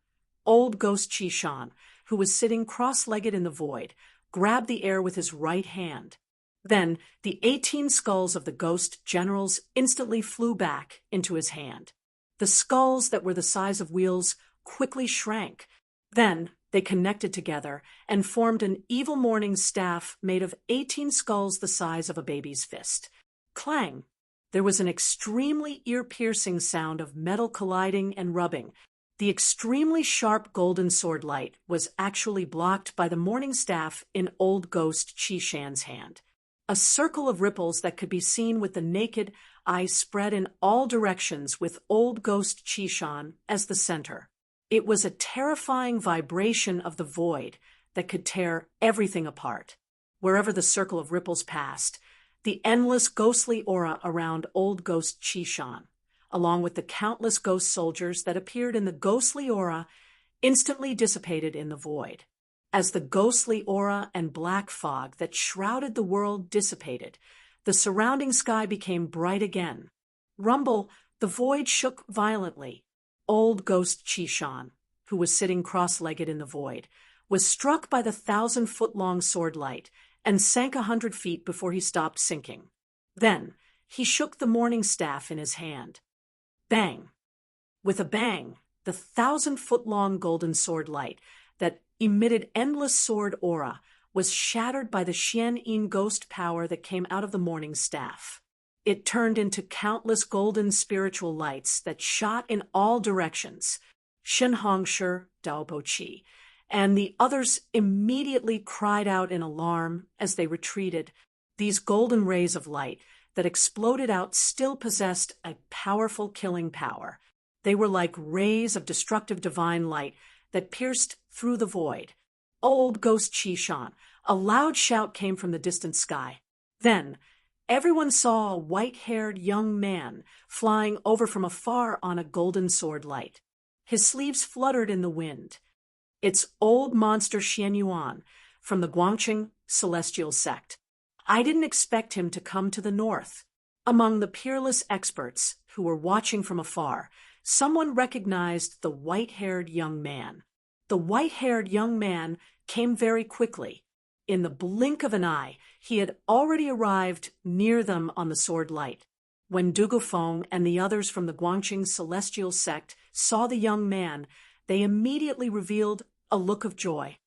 old Ghost Chi Shan, who was sitting cross-legged in the void, grabbed the air with his right hand. Then the 18 skulls of the ghost generals instantly flew back into his hand. The skulls that were the size of wheels quickly shrank. Then they connected together and formed an evil morning staff made of 18 skulls the size of a baby's fist. Clang! There was an extremely ear-piercing sound of metal colliding and rubbing. The extremely sharp golden sword light was actually blocked by the morning staff in old Ghost Chi Shan's hand. A circle of ripples that could be seen with the naked eye spread in all directions with old Ghost Chi Shan as the center. It was a terrifying vibration of the void that could tear everything apart. Wherever the circle of ripples passed, the endless ghostly aura around old Ghost Chi Shan, along with the countless ghost soldiers that appeared in the ghostly aura, instantly dissipated in the void. As the ghostly aura and black fog that shrouded the world dissipated, the surrounding sky became bright again. Rumble, the void shook violently. Old Ghost Chi Shan, who was sitting cross-legged in the void, was struck by the 1,000-foot-long sword light and sank 100 feet before he stopped sinking. Then he shook the morning staff in his hand. Bang! With a bang, the 1,000-foot-long golden sword light that emitted endless sword aura was shattered by the Xian-Yin ghost power that came out of the morning staff. It turned into countless golden spiritual lights that shot in all directions. Shen Hongshi, Daopo Chi, and the others immediately cried out in alarm as they retreated. These golden rays of light that exploded out still possessed a powerful killing power. They were like rays of destructive divine light that pierced through the void. Old Ghost Chi Shan, a loud shout came from the distant sky. Then, everyone saw a white-haired young man flying over from afar on a golden sword light. His sleeves fluttered in the wind. It's old monster Xian Yuan from the Guangqing celestial sect. I didn't expect him to come to the north. Among the peerless experts who were watching from afar, someone recognized the white-haired young man. The white-haired young man came very quickly. In the blink of an eye, he had already arrived near them on the sword light. When Dugufeng and the others from the Guangqing celestial sect saw the young man, they immediately revealed a look of joy.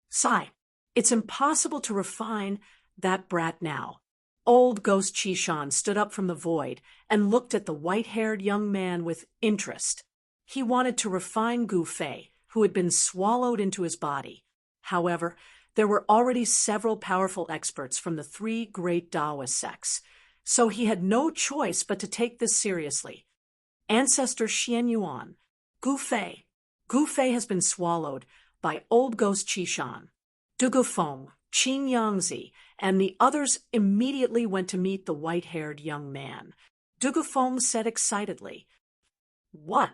Sigh, It's impossible to refine that brat now. Old Ghost Chishan stood up from the void and looked at the white-haired young man with interest. He wanted to refine Gu Fei, who had been swallowed into his body. However, there were already several powerful experts from the three great Taoist sects, so he had no choice but to take this seriously. Ancestor Xian Yuan, Gu Fei. Gu Fei has been swallowed by Old Ghost Chishan. Du Gufeng, Qin Yangzi, and the others immediately went to meet the white-haired young man. Du Gufeng said excitedly, "What?"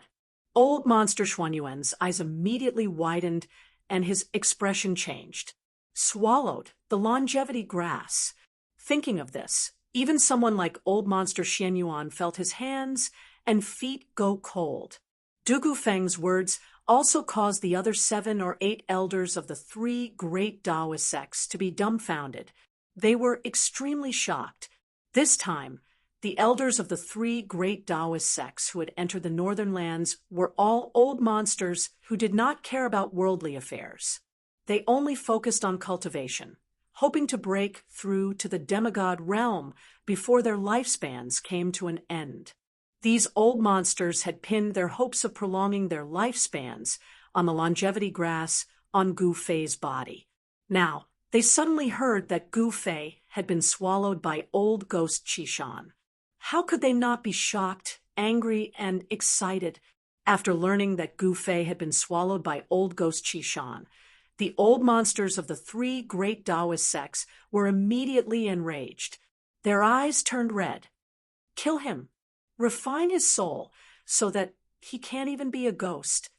Old Monster Xuanyuan's eyes immediately widened and his expression changed. Swallowed the longevity grass. Thinking of this, even someone like Old Monster Xianyuan felt his hands and feet go cold. Du Gufeng's words also caused the other 7 or 8 elders of the three great Taoist sects to be dumbfounded. They were extremely shocked. This time, the elders of the three great Taoist sects who had entered the northern lands were all old monsters who did not care about worldly affairs. They only focused on cultivation, hoping to break through to the demigod realm before their lifespans came to an end. These old monsters had pinned their hopes of prolonging their lifespans on the longevity grass on Gu Fei's body. Now, they suddenly heard that Gu Fei had been swallowed by Old Ghost Chishan. How could they not be shocked, angry, and excited after learning that Gu Fei had been swallowed by Old Ghost Chishan? The old monsters of the three great Taoist sects were immediately enraged. Their eyes turned red. Kill him. Refine his soul so that he can't even be a ghost.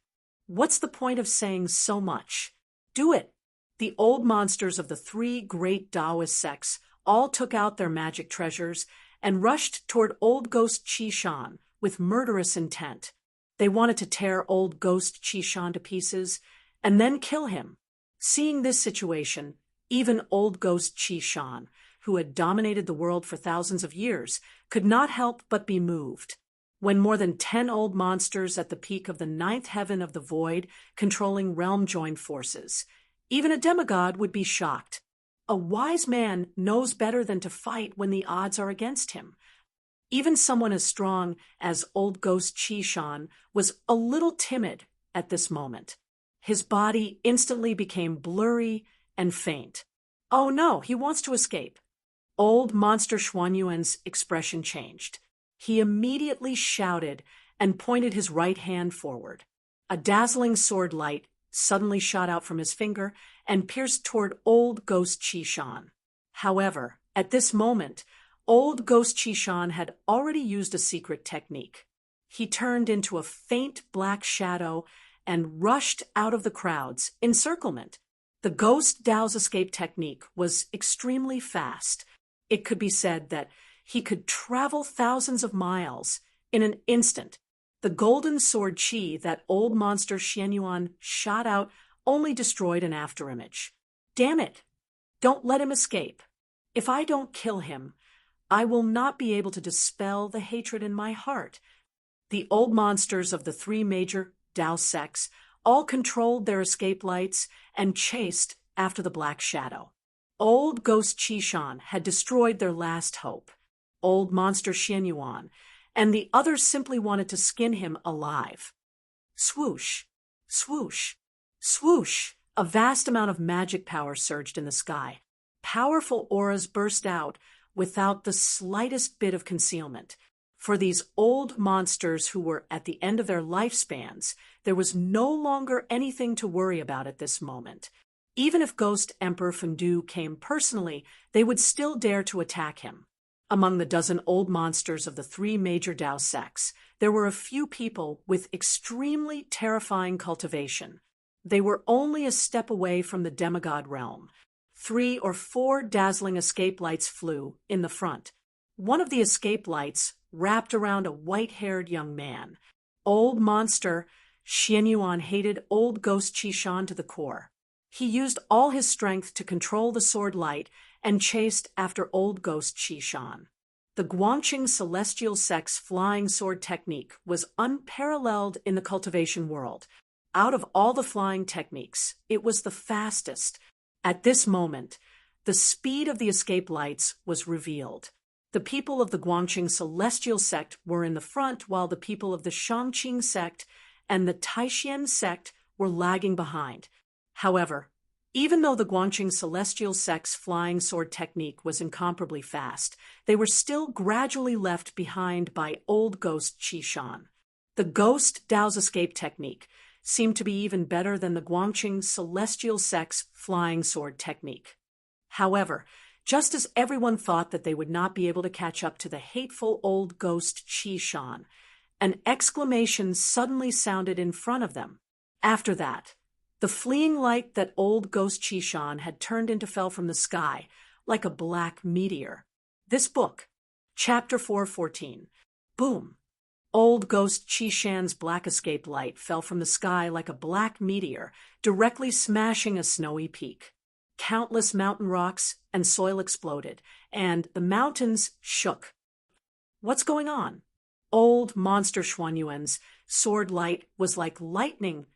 What's the point of saying so much? Do it. The old monsters of the three great Taoist sects all took out their magic treasures and rushed toward Old Ghost Chishan with murderous intent. They wanted to tear Old Ghost Chishan to pieces and then kill him. Seeing this situation, even Old Ghost Chishan, who had dominated the world for thousands of years, could not help but be moved. When more than 10 old monsters at the peak of the 9th heaven of the void controlling realm joined forces, even a demigod would be shocked. A wise man knows better than to fight when the odds are against him. Even someone as strong as Old Ghost Chishan was a little timid at this moment. His body instantly became blurry and faint. Oh no, he wants to escape. Old Monster Xuanyuan's expression changed. He immediately shouted and pointed his right hand forward. A dazzling sword light suddenly shot out from his finger and pierced toward Old Ghost Chishan. However, at this moment, Old Ghost Chishan had already used a secret technique. He turned into a faint black shadow and rushed out of the crowd's encirclement. The Ghost Dao's escape technique was extremely fast. It could be said that he could travel thousands of miles in an instant. The golden sword chi that old monster Xianyuan shot out only destroyed an afterimage. Damn it! Don't let him escape. If I don't kill him, I will not be able to dispel the hatred in my heart. The old monsters of the three major Dao sects all controlled their escape lights and chased after the black shadow. Old Ghost Chishan had destroyed their last hope. Old Monster Xianyuan and the others simply wanted to skin him alive. Swoosh, swoosh, swoosh! A vast amount of magic power surged in the sky. Powerful auras burst out without the slightest bit of concealment. For these old monsters who were at the end of their lifespans, there was no longer anything to worry about at this moment. Even if Ghost Emperor Fendu came personally, they would still dare to attack him. Among the dozen old monsters of the three major Dao sects, there were a few people with extremely terrifying cultivation. They were only a step away from the demigod realm. 3 or 4 dazzling escape lights flew in the front. One of the escape lights wrapped around a white-haired young man. Old monster Xianyuan hated Old Ghost Chishan to the core. He used all his strength to control the sword light and chased after Old Ghost Chishan. The Guangqing Celestial Sect's flying sword technique was unparalleled in the cultivation world. Out of all the flying techniques, it was the fastest. At this moment, the speed of the escape lights was revealed. The people of the Guangqing celestial sect were in the front, while the people of the Shangqing sect and the Taishan sect were lagging behind. However, even though the Guangqing celestial sect's flying sword technique was incomparably fast, they were still gradually left behind by Old Ghost Qishan. The Ghost Dao's escape technique seemed to be even better than the Guangqing celestial sect's flying sword technique. However, just as everyone thought that they would not be able to catch up to the hateful Old Ghost Qishan, an exclamation suddenly sounded in front of them. After that, the fleeing light that Old Ghost Qishan had turned into fell from the sky like a black meteor. This book, Chapter 414. Boom! Old Ghost Qishan's black escape light fell from the sky like a black meteor, directly smashing a snowy peak. Countless mountain rocks and soil exploded, and the mountains shook. What's going on? Old Monster Xuanyuan's sword light was like lightning,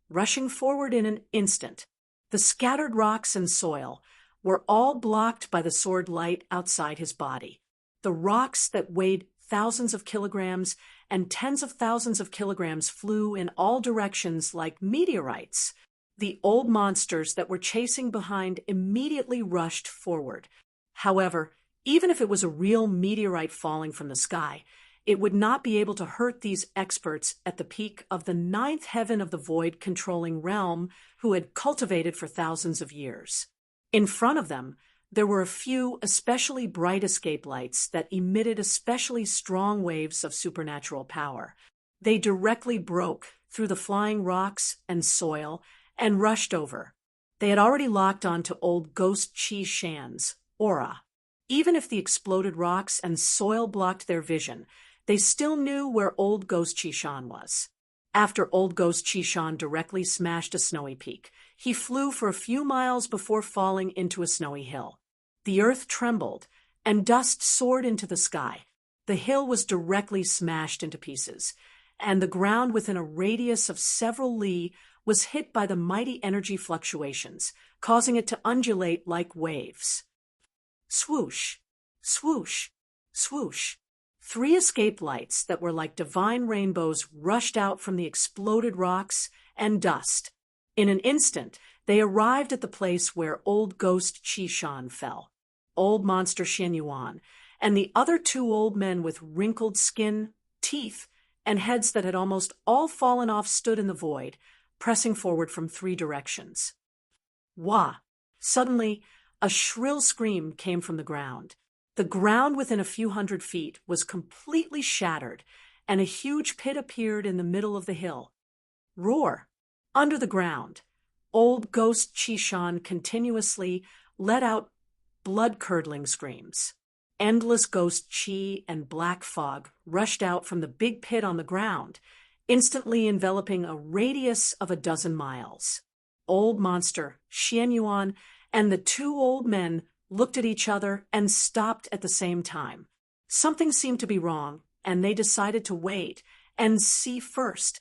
rushing forward in an instant. The scattered rocks and soil were all blocked by the sword light outside his body. The rocks that weighed thousands of kilograms and tens of thousands of kilograms flew in all directions like meteorites. The old monsters that were chasing behind immediately rushed forward. However, even if it was a real meteorite falling from the sky, it would not be able to hurt these experts at the peak of the ninth heaven of the void-controlling realm who had cultivated for thousands of years. In front of them, there were a few especially bright escape lights that emitted especially strong waves of supernatural power. They directly broke through the flying rocks and soil and rushed over. They had already locked onto Old Ghost Qishan's aura. Even if the exploded rocks and soil blocked their vision, they still knew where Old Ghost Qishan was. After Old Ghost Qishan directly smashed a snowy peak, he flew for a few miles before falling into a snowy hill. The earth trembled, and dust soared into the sky. The hill was directly smashed into pieces, and the ground within a radius of several li was hit by the mighty energy fluctuations, causing it to undulate like waves. Swoosh, swoosh, swoosh. 3 escape lights that were like divine rainbows rushed out from the exploded rocks and dust. In an instant, they arrived at the place where Old Ghost Qishan fell. Old Monster Xuanyuan and the other 2 old men with wrinkled skin, teeth, and heads that had almost all fallen off stood in the void, pressing forward from 3 directions. Wah! Suddenly, a shrill scream came from the ground. The ground within a few hundred feet was completely shattered, and a huge pit appeared in the middle of the hill. Roar! Under the ground, Old Ghost Qishan continuously let out blood-curdling screams. Endless ghost qi and black fog rushed out from the big pit on the ground, instantly enveloping a radius of 12 miles. Old Monster Xuanyuan and the 2 old men looked at each other and stopped at the same time. Something seemed to be wrong, and they decided to wait and see first.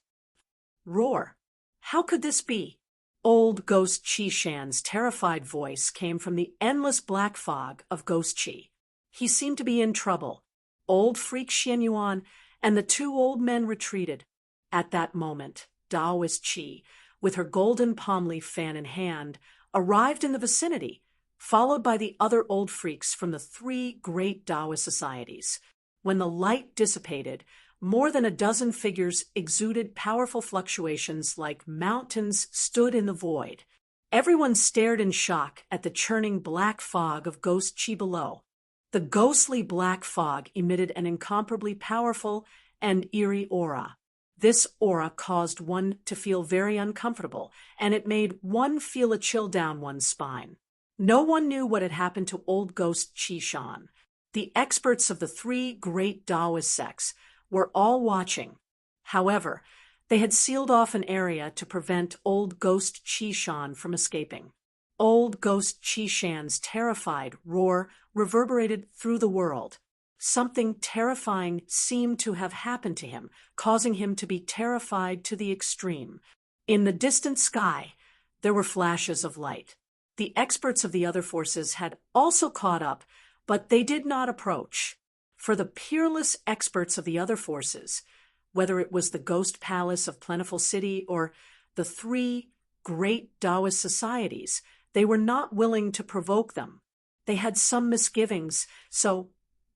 Roar! How could this be? Old Ghost Qishan's terrified voice came from the endless black fog of Ghost Qi. He seemed to be in trouble. Old Freak Xuanyuan and the 2 old men retreated. At that moment, Taoist Qi, with her golden palm leaf fan in hand, arrived in the vicinity, followed by the other old freaks from the 3 great Taoist societies. When the light dissipated, more than 12 figures exuded powerful fluctuations like mountains stood in the void. Everyone stared in shock at the churning black fog of Ghost Qi below. The ghostly black fog emitted an incomparably powerful and eerie aura. This aura caused one to feel very uncomfortable, and it made one feel a chill down one's spine. No one knew what had happened to Old Ghost Qishan. The experts of the 3 great Taoist sects were all watching. However, they had sealed off an area to prevent Old Ghost Qishan from escaping. Old Ghost Qishan's terrified roar reverberated through the world. Something terrifying seemed to have happened to him, causing him to be terrified to the extreme. In the distant sky, there were flashes of light. The experts of the other forces had also caught up, but they did not approach. For the peerless experts of the other forces, whether it was the ghost palace of Plentiful City or the three great Taoist societies, they were not willing to provoke them. They had some misgivings, so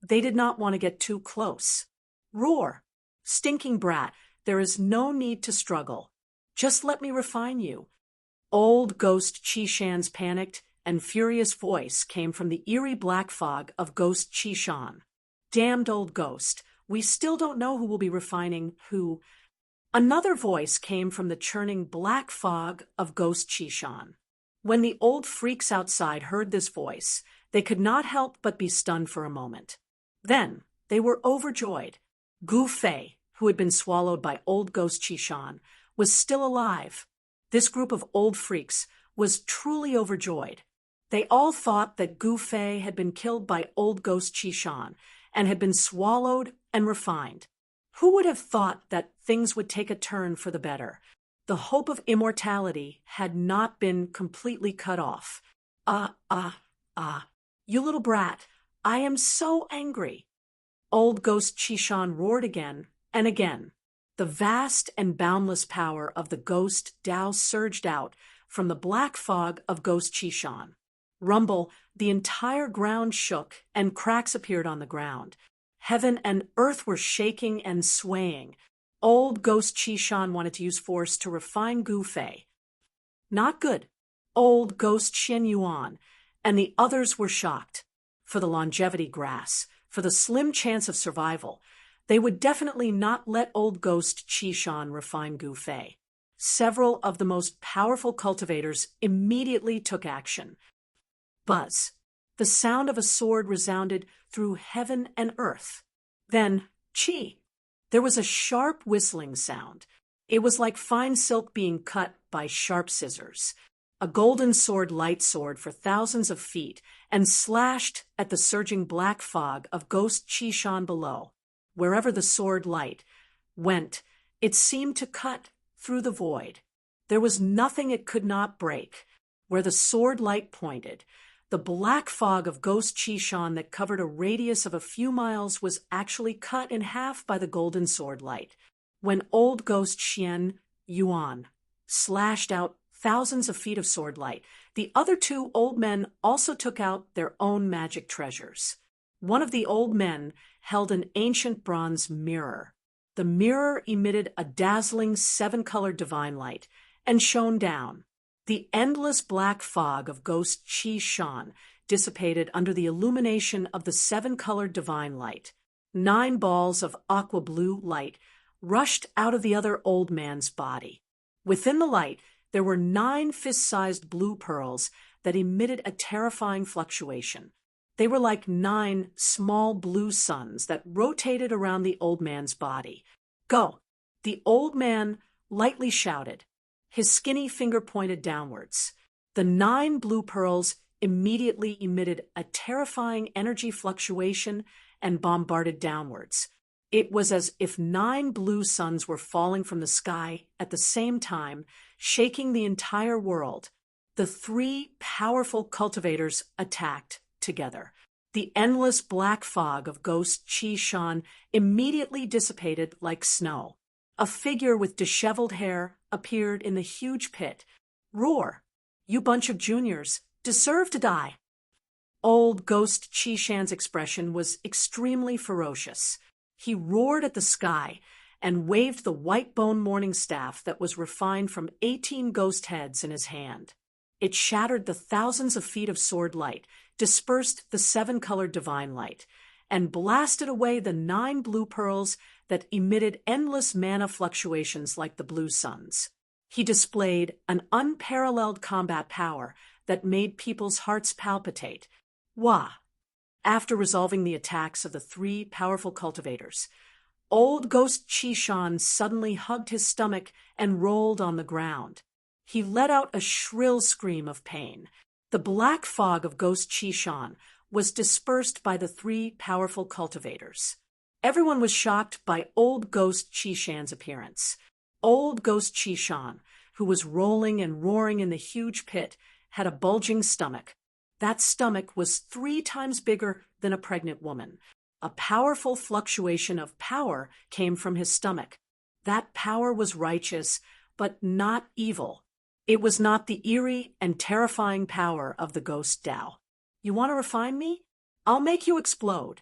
they did not want to get too close. Roar, stinking brat, there is no need to struggle. Just let me refine you. Old Ghost Chi-Shan's panicked and furious voice came from the eerie black fog of Ghost Chi-Shan. Damned old ghost, we still don't know who will be refining who. Another voice came from the churning black fog of Ghost Chi-Shan. When the old freaks outside heard this voice, they could not help but be stunned for a moment. Then they were overjoyed. Gu Fei, who had been swallowed by old Ghost Chi-Shan, was still alive. This group of old freaks was truly overjoyed. They all thought that Gu Fei had been killed by old Ghost Chi-Shan and had been swallowed and refined. Who would have thought that things would take a turn for the better? The hope of immortality had not been completely cut off. You little brat, I am so angry. Old Ghost Chi-Shan roared again and again. The vast and boundless power of the ghost Tao surged out from the black fog of Ghost Chi-Shan. Rumble, the entire ground shook and cracks appeared on the ground. Heaven and earth were shaking and swaying. Old Ghost Chi-Shan wanted to use force to refine Gu Fei. Not good. Old Ghost Shen Yuan and the others were shocked. For the longevity grass, for the slim chance of survival, they would definitely not let old Ghost Chi-Shan refine Gu Fei. Several of the most powerful cultivators immediately took action. Buzz. The sound of a sword resounded through heaven and earth. Then, chi. There was a sharp whistling sound. It was like fine silk being cut by sharp scissors. A golden sword, light sword for thousands of feet, and slashed at the surging black fog of Ghost Chi-Shan below. Wherever the sword light went, it seemed to cut through the void. There was nothing it could not break. Where the sword light pointed, the black fog of Ghost Chi-Shan that covered a radius of a few miles was actually cut in half by the golden sword light. When old Ghost Shen Yuan slashed out thousands of feet of sword light, the other two old men also took out their own magic treasures. One of the old men held an ancient bronze mirror. The mirror emitted a dazzling 7-colored divine light and shone down. The endless black fog of Ghost Chi-Shan dissipated under the illumination of the 7-colored divine light. 9 balls of aqua blue light rushed out of the other old man's body. Within the light, there were 9 fist-sized blue pearls that emitted a terrifying fluctuation. They were like 9 small blue suns that rotated around the old man's body. Go! The old man lightly shouted. His skinny finger pointed downwards. The 9 blue pearls immediately emitted a terrifying energy fluctuation and bombarded downwards. It was as if 9 blue suns were falling from the sky at the same time, shaking the entire world. The 3 powerful cultivators attacked together. The endless black fog of Ghost Chi-Shan immediately dissipated like snow. A figure with disheveled hair appeared in the huge pit. Roar! You bunch of juniors deserve to die. Old Ghost Chi-Shan's expression was extremely ferocious. He roared at the sky and waved the white bone morning staff that was refined from 18 ghost heads in his hand. It shattered the thousands of feet of sword light, dispersed the 7-colored divine light, and blasted away the 9 blue pearls that emitted endless mana fluctuations like the blue suns. He displayed an unparalleled combat power that made people's hearts palpitate. Wah! After resolving the attacks of the 3 powerful cultivators, old Ghost Chi-Shan suddenly hugged his stomach and rolled on the ground. He let out a shrill scream of pain. The black fog of Ghost Chi-Shan was dispersed by the 3 powerful cultivators. Everyone was shocked by old Ghost Chi-Shan's appearance. Old Ghost Chi-Shan, who was rolling and roaring in the huge pit, had a bulging stomach. That stomach was 3 times bigger than a pregnant woman. A powerful fluctuation of power came from his stomach. That power was righteous, but not evil. It was not the eerie and terrifying power of the ghost Tao. You want to refine me? I'll make you explode.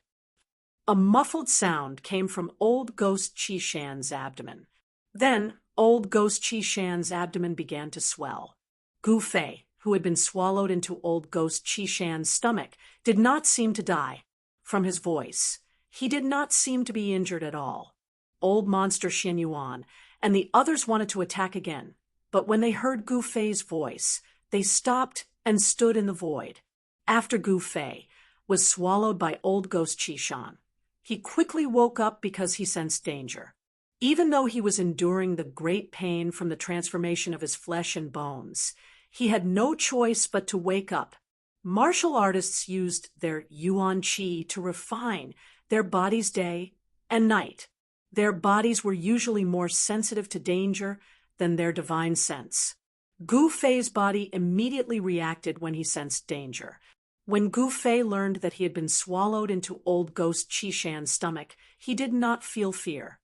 A muffled sound came from old ghost Qishan's abdomen. Then, old ghost Qishan's abdomen began to swell. Gu Fei, who had been swallowed into old ghost Qishan's stomach, did not seem to die. From his voice, he did not seem to be injured at all. Old monster Xian Yuan and the others wanted to attack again, but when they heard Gu Fei's voice, they stopped and stood in the void. After Gu Fei was swallowed by old ghost Qishan, he quickly woke up because he sensed danger. Even though he was enduring the great pain from the transformation of his flesh and bones, he had no choice but to wake up. Martial artists used their Yuan Qi to refine their bodies day and night. Their bodies were usually more sensitive to danger than their divine sense. Gu Fei's body immediately reacted when he sensed danger. When Gu Fei learned that he had been swallowed into old ghost Qishan's stomach, he did not feel fear.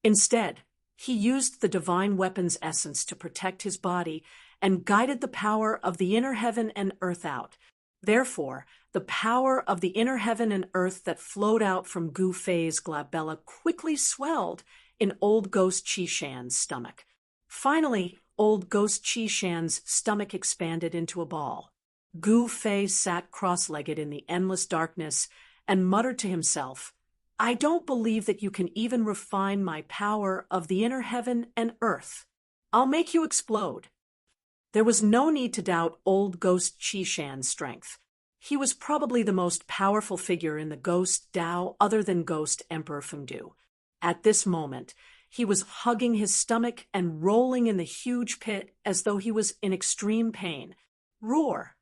Instead, he used the divine weapon's essence to protect his body and guided the power of the inner heaven and earth out. Therefore, the power of the inner heaven and earth that flowed out from Gu Fei's glabella quickly swelled in old ghost Qishan's stomach. Finally, old ghost Qishan's stomach expanded into a ball. Gu Fei sat cross-legged in the endless darkness and muttered to himself, "I don't believe that you can even refine my power of the inner heaven and earth. I'll make you explode." There was no need to doubt old ghost Qishan's strength. He was probably the most powerful figure in the ghost Tao other than ghost Emperor Fengdu. At this moment, he was hugging his stomach and rolling in the huge pit as though he was in extreme pain. Roar!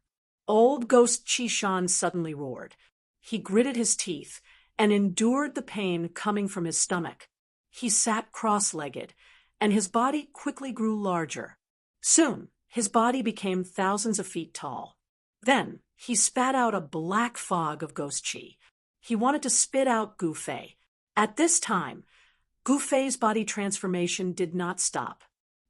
Old ghost Qishan suddenly roared. He gritted his teeth and endured the pain coming from his stomach. He sat cross-legged, and his body quickly grew larger. Soon, his body became thousands of feet tall. Then, he spat out a black fog of ghost qi. He wanted to spit out Gu Fei. At this time, Gu Fei's body transformation did not stop.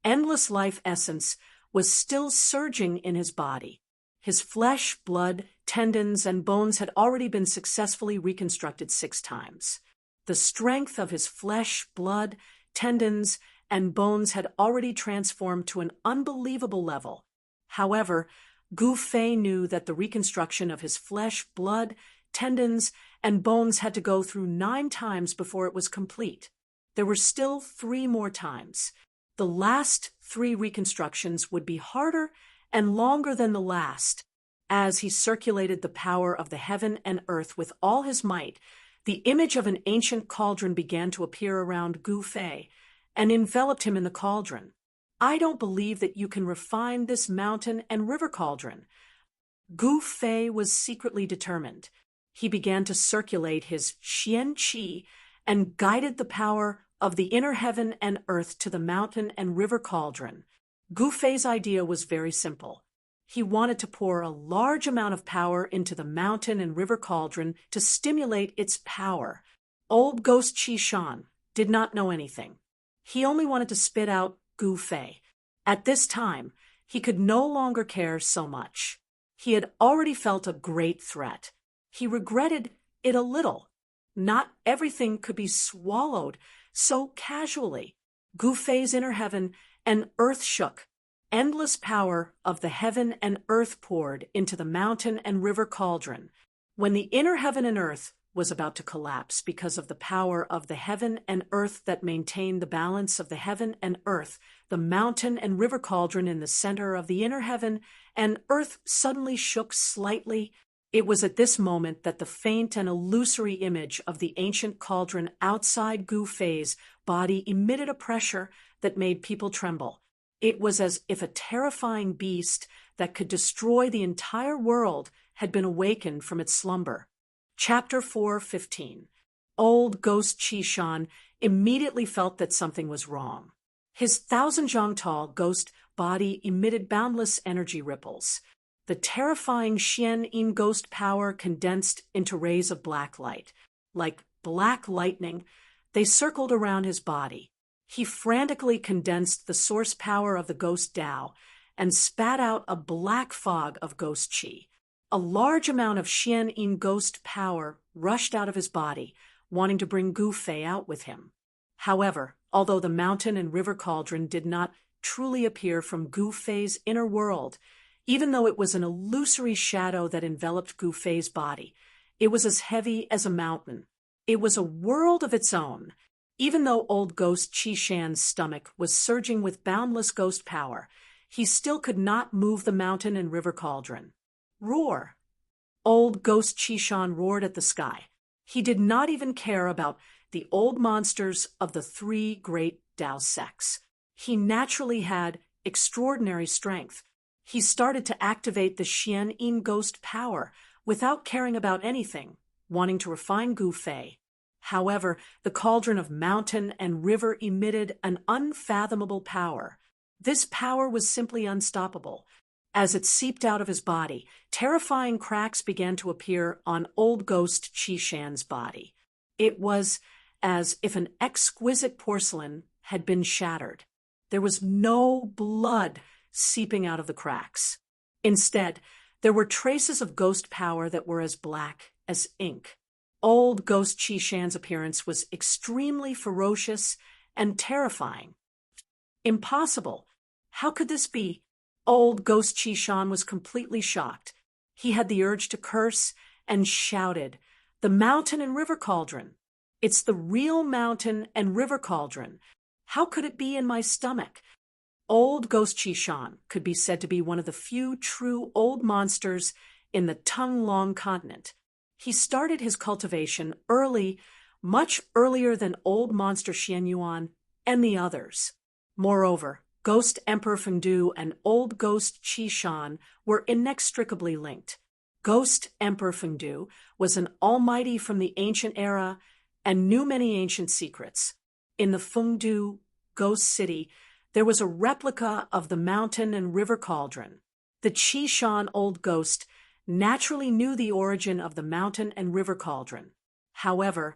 Endless life essence was still surging in his body. His flesh, blood, tendons, and bones had already been successfully reconstructed 6 times. The strength of his flesh, blood, tendons, and bones had already transformed to an unbelievable level. However, Gu Fei knew that the reconstruction of his flesh, blood, tendons, and bones had to go through 9 times before it was complete. There were still 3 more times. The last 3 reconstructions would be harder and longer than the last. As he circulated the power of the heaven and earth with all his might, the image of an ancient cauldron began to appear around Gu Fei and enveloped him in the cauldron. "I don't believe that you can refine this mountain and river cauldron." Gu Fei was secretly determined. He began to circulate his Xian Qi and guided the power of the inner heaven and earth to the mountain and river cauldron. Gu Fei's idea was very simple. He wanted to pour a large amount of power into the mountain and river cauldron to stimulate its power. Old ghost Qishan did not know anything. He only wanted to spit out Gu Fei. At this time, he could no longer care so much. He had already felt a great threat. He regretted it a little. Not everything could be swallowed so casually. Gu Fei's inner heaven and earth shook. Endless power of the heaven and earth poured into the mountain and river cauldron. When the inner heaven and earth was about to collapse because of the power of the heaven and earth that maintained the balance of the heaven and earth, the mountain and river cauldron in the center of the inner heaven and earth suddenly shook slightly. It was at this moment that the faint and illusory image of the ancient cauldron outside Gu Fei's body emitted a pressure that made people tremble. It was as if a terrifying beast that could destroy the entire world had been awakened from its slumber. Chapter 4:15. Old ghost Qishan immediately felt that something was wrong. His 1,000 zhang tall ghost body emitted boundless energy ripples. The terrifying Xian ghost power condensed into rays of black light. Like black lightning, they circled around his body. He frantically condensed the source power of the ghost Tao and spat out a black fog of ghost qi. A large amount of Xian ghost power rushed out of his body, wanting to bring Gu Fei out with him. However, although the mountain and river cauldron did not truly appear from Gu Fei's inner world, even though it was an illusory shadow that enveloped Gu Fei's body, it was as heavy as a mountain. It was a world of its own. Even though old ghost Qi Shan's stomach was surging with boundless ghost power, he still could not move the mountain and river cauldron. Roar! Old ghost Qi Shan roared at the sky. He did not even care about the old monsters of the three great Tao sects. He naturally had extraordinary strength. He started to activate the Xian ghost power without caring about anything, wanting to refine Gu Fei. However, the cauldron of mountain and river emitted an unfathomable power. This power was simply unstoppable. As it seeped out of his body, terrifying cracks began to appear on old ghost Qi Shan's body. It was as if an exquisite porcelain had been shattered. There was no blood seeping out of the cracks. Instead, there were traces of ghost power that were as black as ink. Old ghost Qi Shan's appearance was extremely ferocious and terrifying. Impossible! How could this be? Old ghost Qi Shan was completely shocked. He had the urge to curse and shouted, "The mountain and river cauldron! It's the real mountain and river cauldron! How could it be in my stomach?" Old ghost Qi Shan could be said to be one of the few true old monsters in the Tongue-Long continent. He started his cultivation early, much earlier than old monster Xian Yuan and the others. Moreover, Ghost Emperor Fengdu and old ghost Qi Shan were inextricably linked. Ghost Emperor Fengdu was an almighty from the ancient era and knew many ancient secrets. In the Fengdu ghost city, there was a replica of the mountain and river cauldron. The Qi Shan old ghost naturally knew the origin of the mountain and river cauldron. However,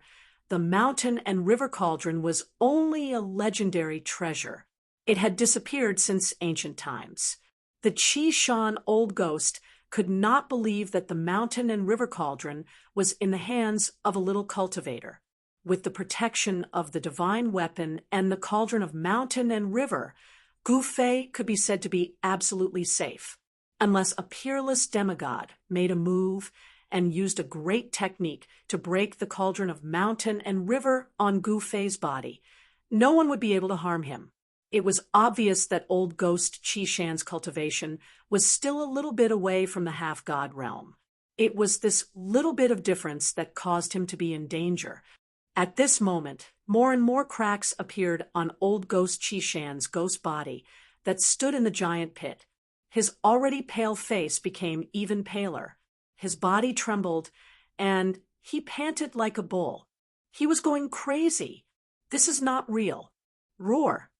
the mountain and river cauldron was only a legendary treasure. It had disappeared since ancient times. The Qi Shan old ghost could not believe that the mountain and river cauldron was in the hands of a little cultivator. With the protection of the divine weapon and the cauldron of mountain and river, Gu Fei could be said to be absolutely safe, unless a peerless demigod made a move and used a great technique to break the cauldron of mountain and river on Gu Fei's body. No one would be able to harm him. It was obvious that old ghost Qi Shan's cultivation was still a little bit away from the half-god realm. It was this little bit of difference that caused him to be in danger. At this moment, more and more cracks appeared on old ghost Qi Shan's ghost body that stood in the giant pit. His already pale face became even paler. His body trembled, and he panted like a bull. He was going crazy. This is not real. Roar!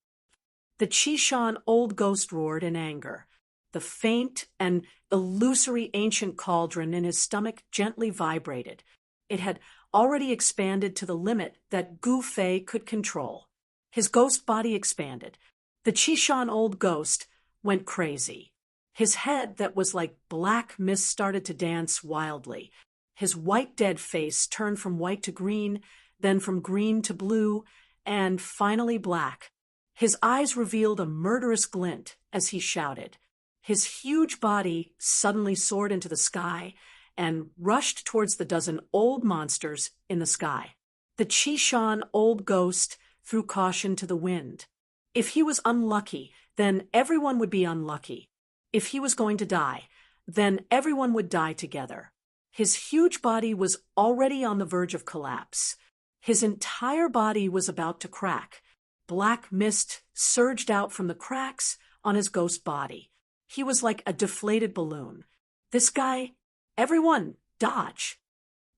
The Qi Shan old ghost roared in anger. The faint and illusory ancient cauldron in his stomach gently vibrated. It had already expanded to the limit that Gu Fei could control. His ghost body expanded. The Qi Shan old ghost went crazy. His head that was like black mist started to dance wildly. His white dead face turned from white to green, then from green to blue, and finally black. His eyes revealed a murderous glint as he shouted. His huge body suddenly soared into the sky and rushed towards the dozen old monsters in the sky. The Qi Shan old ghost threw caution to the wind. If he was unlucky, then everyone would be unlucky. If he was going to die, then everyone would die together. His huge body was already on the verge of collapse. His entire body was about to crack. Black mist surged out from the cracks on his ghost body. He was like a deflated balloon. This guy, everyone, dodge!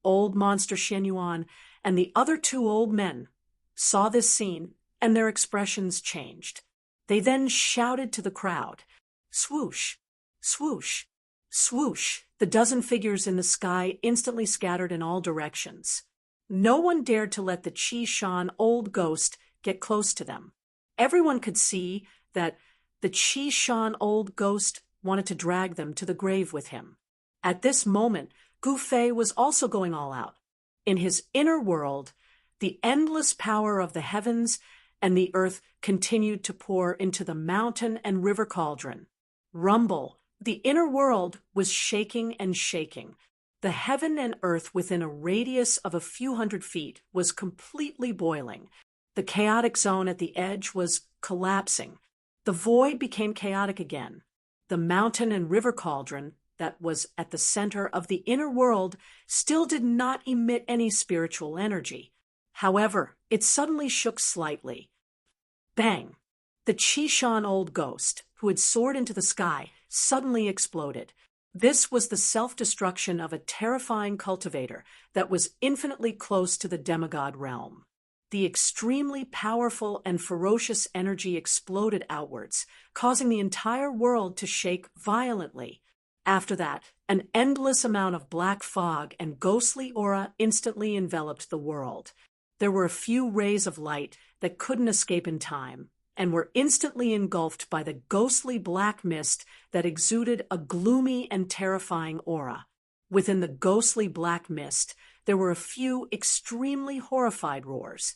Old monster Xian Yuan and the other two old men saw this scene, and their expressions changed. They then shouted to the crowd, "Swoosh! Swoosh! Swoosh! The dozen figures in the sky instantly scattered in all directions. No one dared to let the Chi-Shan old ghost get close to them. Everyone could see that the Chi-Shan old ghost wanted to drag them to the grave with him. At this moment, Gu Fei was also going all out. In his inner world, the endless power of the heavens and the earth continued to pour into the mountain and river cauldron. Rumble! The inner world was shaking and shaking. The heaven and earth within a radius of a few hundred feet was completely boiling. The chaotic zone at the edge was collapsing. The void became chaotic again. The mountain and river cauldron that was at the center of the inner world still did not emit any spiritual energy. However, it suddenly shook slightly. Bang! The Chi-Shan old ghost, who had soared into the sky, suddenly exploded. This was the self-destruction of a terrifying cultivator that was infinitely close to the demigod realm. The extremely powerful and ferocious energy exploded outwards, causing the entire world to shake violently. After that, an endless amount of black fog and ghostly aura instantly enveloped the world. There were a few rays of light that couldn't escape in time, and were instantly engulfed by the ghostly black mist that exuded a gloomy and terrifying aura. Within the ghostly black mist, there were a few extremely horrified roars,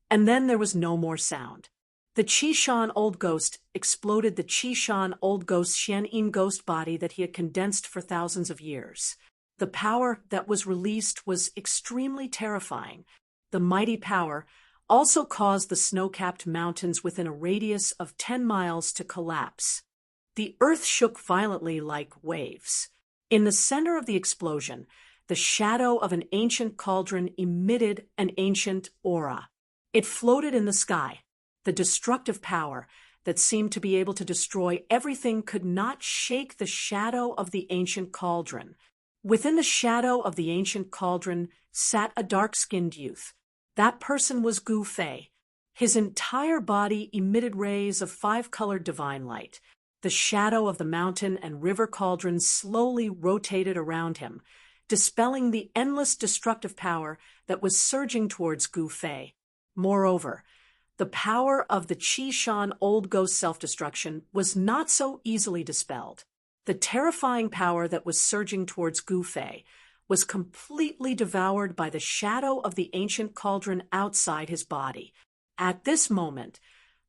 and then there was no more sound. The Chi-Shan old ghost exploded the Chi-Shan old ghost Xian-In ghost body that he had condensed for thousands of years. The power that was released was extremely terrifying. The mighty power also caused the snow-capped mountains within a radius of 10 miles to collapse. The earth shook violently like waves. In the center of the explosion, the shadow of an ancient cauldron emitted an ancient aura. It floated in the sky. The destructive power that seemed to be able to destroy everything could not shake the shadow of the ancient cauldron. Within the shadow of the ancient cauldron sat a dark-skinned youth. That person was Gu Fei. His entire body emitted rays of 5-colored divine light. The shadow of the mountain and river cauldron slowly rotated around him, dispelling the endless destructive power that was surging towards Gu Fei. Moreover, the power of the Chi-Shan old ghost self-destruction was not so easily dispelled. The terrifying power that was surging towards Gu Fei was completely devoured by the shadow of the ancient cauldron outside his body. At this moment,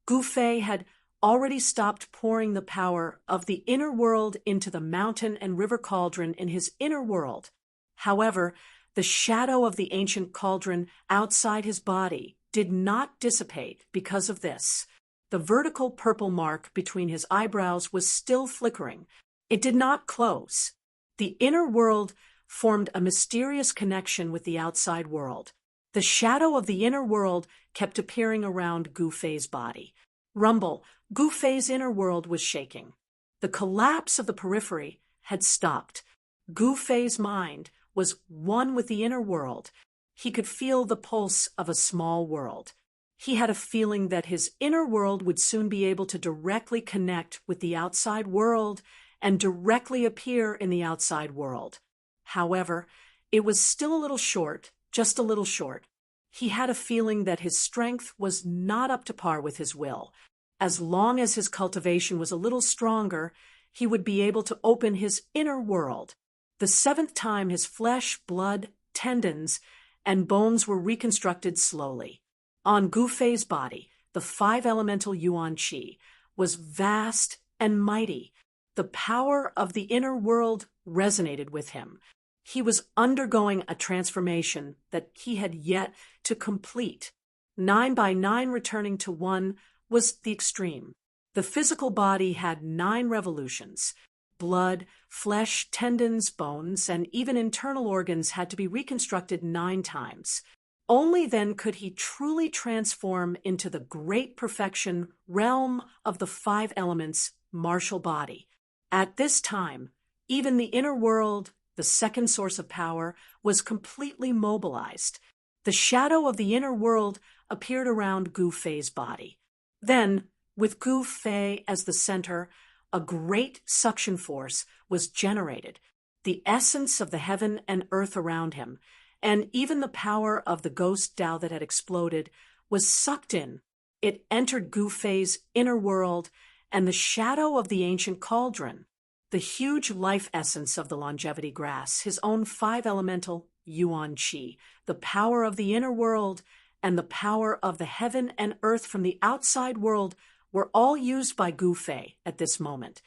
Gu Fei had already stopped pouring the power of the inner world into the mountain and river cauldron in his inner world. However, the shadow of the ancient cauldron outside his body did not dissipate because of this. The vertical purple mark between his eyebrows was still flickering. It did not close. The inner world formed a mysterious connection with the outside world. The shadow of the inner world kept appearing around Gu Fei's body. Rumble! Gu Fei's inner world was shaking. The collapse of the periphery had stopped. Gu Fei's mind was one with the inner world. He could feel the pulse of a small world. He had a feeling that his inner world would soon be able to directly connect with the outside world and directly appear in the outside world. However, it was still a little short, just a little short. He had a feeling that his strength was not up to par with his will. As long as his cultivation was a little stronger, he would be able to open his inner world. The 7th time his flesh, blood, tendons, and bones were reconstructed slowly. On Gu Fei's body, the 5 elemental Yuan Qi was vast and mighty. The power of the inner world resonated with him. He was undergoing a transformation that he had yet to complete. 9 by 9 returning to 1 was the extreme. The physical body had 9 revolutions. Blood, flesh, tendons, bones, and even internal organs had to be reconstructed 9 times. Only then could he truly transform into the great perfection realm of the 5 elements martial body. At this time, even the inner world, the second source of power, was completely mobilized. The shadow of the inner world appeared around Gu Fei's body. Then, with Gu Fei as the center, a great suction force was generated, the essence of the heaven and earth around him, and even the power of the ghost Tao that had exploded was sucked in. It entered Gu Fei's inner world, and the shadow of the ancient cauldron, the huge life essence of the longevity grass, his own five-elemental Yuan Qi, the power of the inner world, and the power of the heaven and earth from the outside world were all used by Gu Fei at this moment.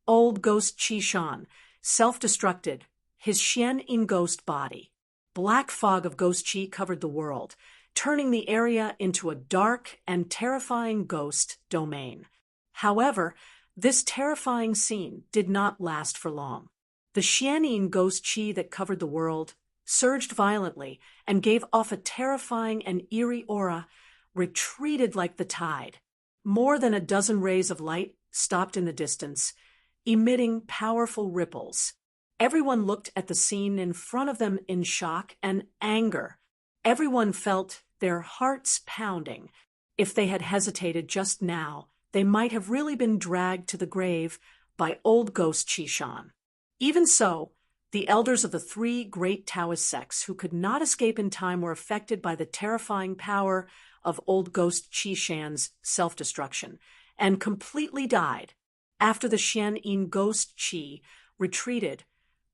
Old ghost Qi Shan, self-destructed, his Xian in ghost body. Black fog of ghost Qi covered the world, turning the area into a dark and terrifying ghost domain. However, this terrifying scene did not last for long. The Xianin ghost Qi that covered the world surged violently and gave off a terrifying and eerie aura, retreated like the tide. More than a dozen rays of light stopped in the distance, emitting powerful ripples. Everyone looked at the scene in front of them in shock and anger. Everyone felt their hearts pounding. If they had hesitated just now, they might have really been dragged to the grave by old ghost Qi Shan. Even so, the elders of the three great Taoist sects who could not escape in time were affected by the terrifying power of old ghost Qi Shan's self-destruction, and completely died. After the Xian ghost Qi retreated,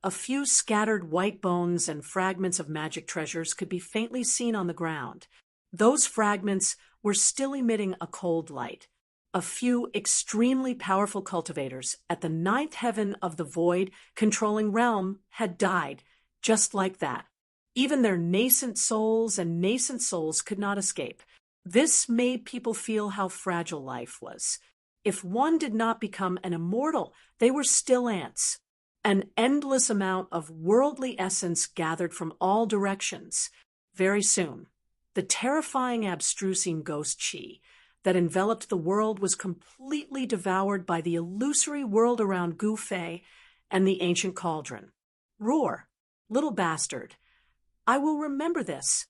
a few scattered white bones and fragments of magic treasures could be faintly seen on the ground. Those fragments were still emitting a cold light. A few extremely powerful cultivators at the ninth heaven of the void controlling realm had died, just like that. Even their nascent souls could not escape. This made people feel how fragile life was. If one did not become an immortal, they were still ants. An endless amount of worldly essence gathered from all directions. Very soon, the terrifying abstrusing ghost Qi that enveloped the world was completely devoured by the illusory world around Gu Fei and the ancient cauldron. Roar, little bastard, I will remember this.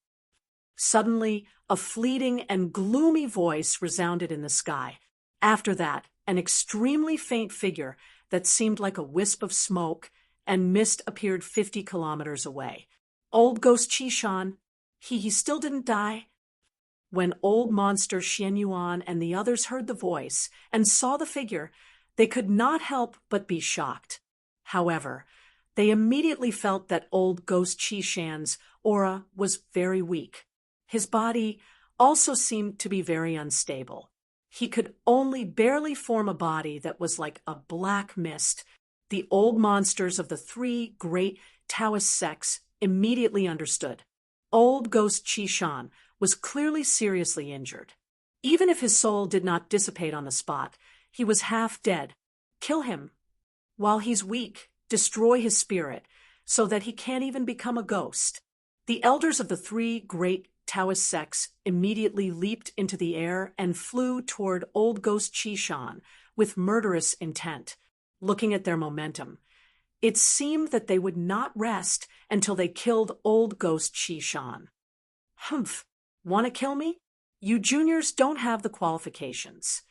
Suddenly, a fleeting and gloomy voice resounded in the sky. After that, an extremely faint figure that seemed like a wisp of smoke and mist appeared 50 kilometers away. Old ghost Qi Shan, he still didn't die. When old monster Xian Yuan and the others heard the voice and saw the figure, they could not help but be shocked. However, they immediately felt that old ghost Qi Shan's aura was very weak. His body also seemed to be very unstable. He could only barely form a body that was like a black mist. The old monsters of the three great Taoist sects immediately understood. Old ghost Qi Shan was clearly seriously injured. Even if his soul did not dissipate on the spot, he was half dead. Kill him. While he's weak, destroy his spirit, so that he can't even become a ghost. The elders of the three great Taoist sects immediately leaped into the air and flew toward old ghost Qi Shan with murderous intent. Looking at their momentum, it seemed that they would not rest until they killed old ghost Qi Shan. Humph! Want to kill me? You juniors don't have the qualifications.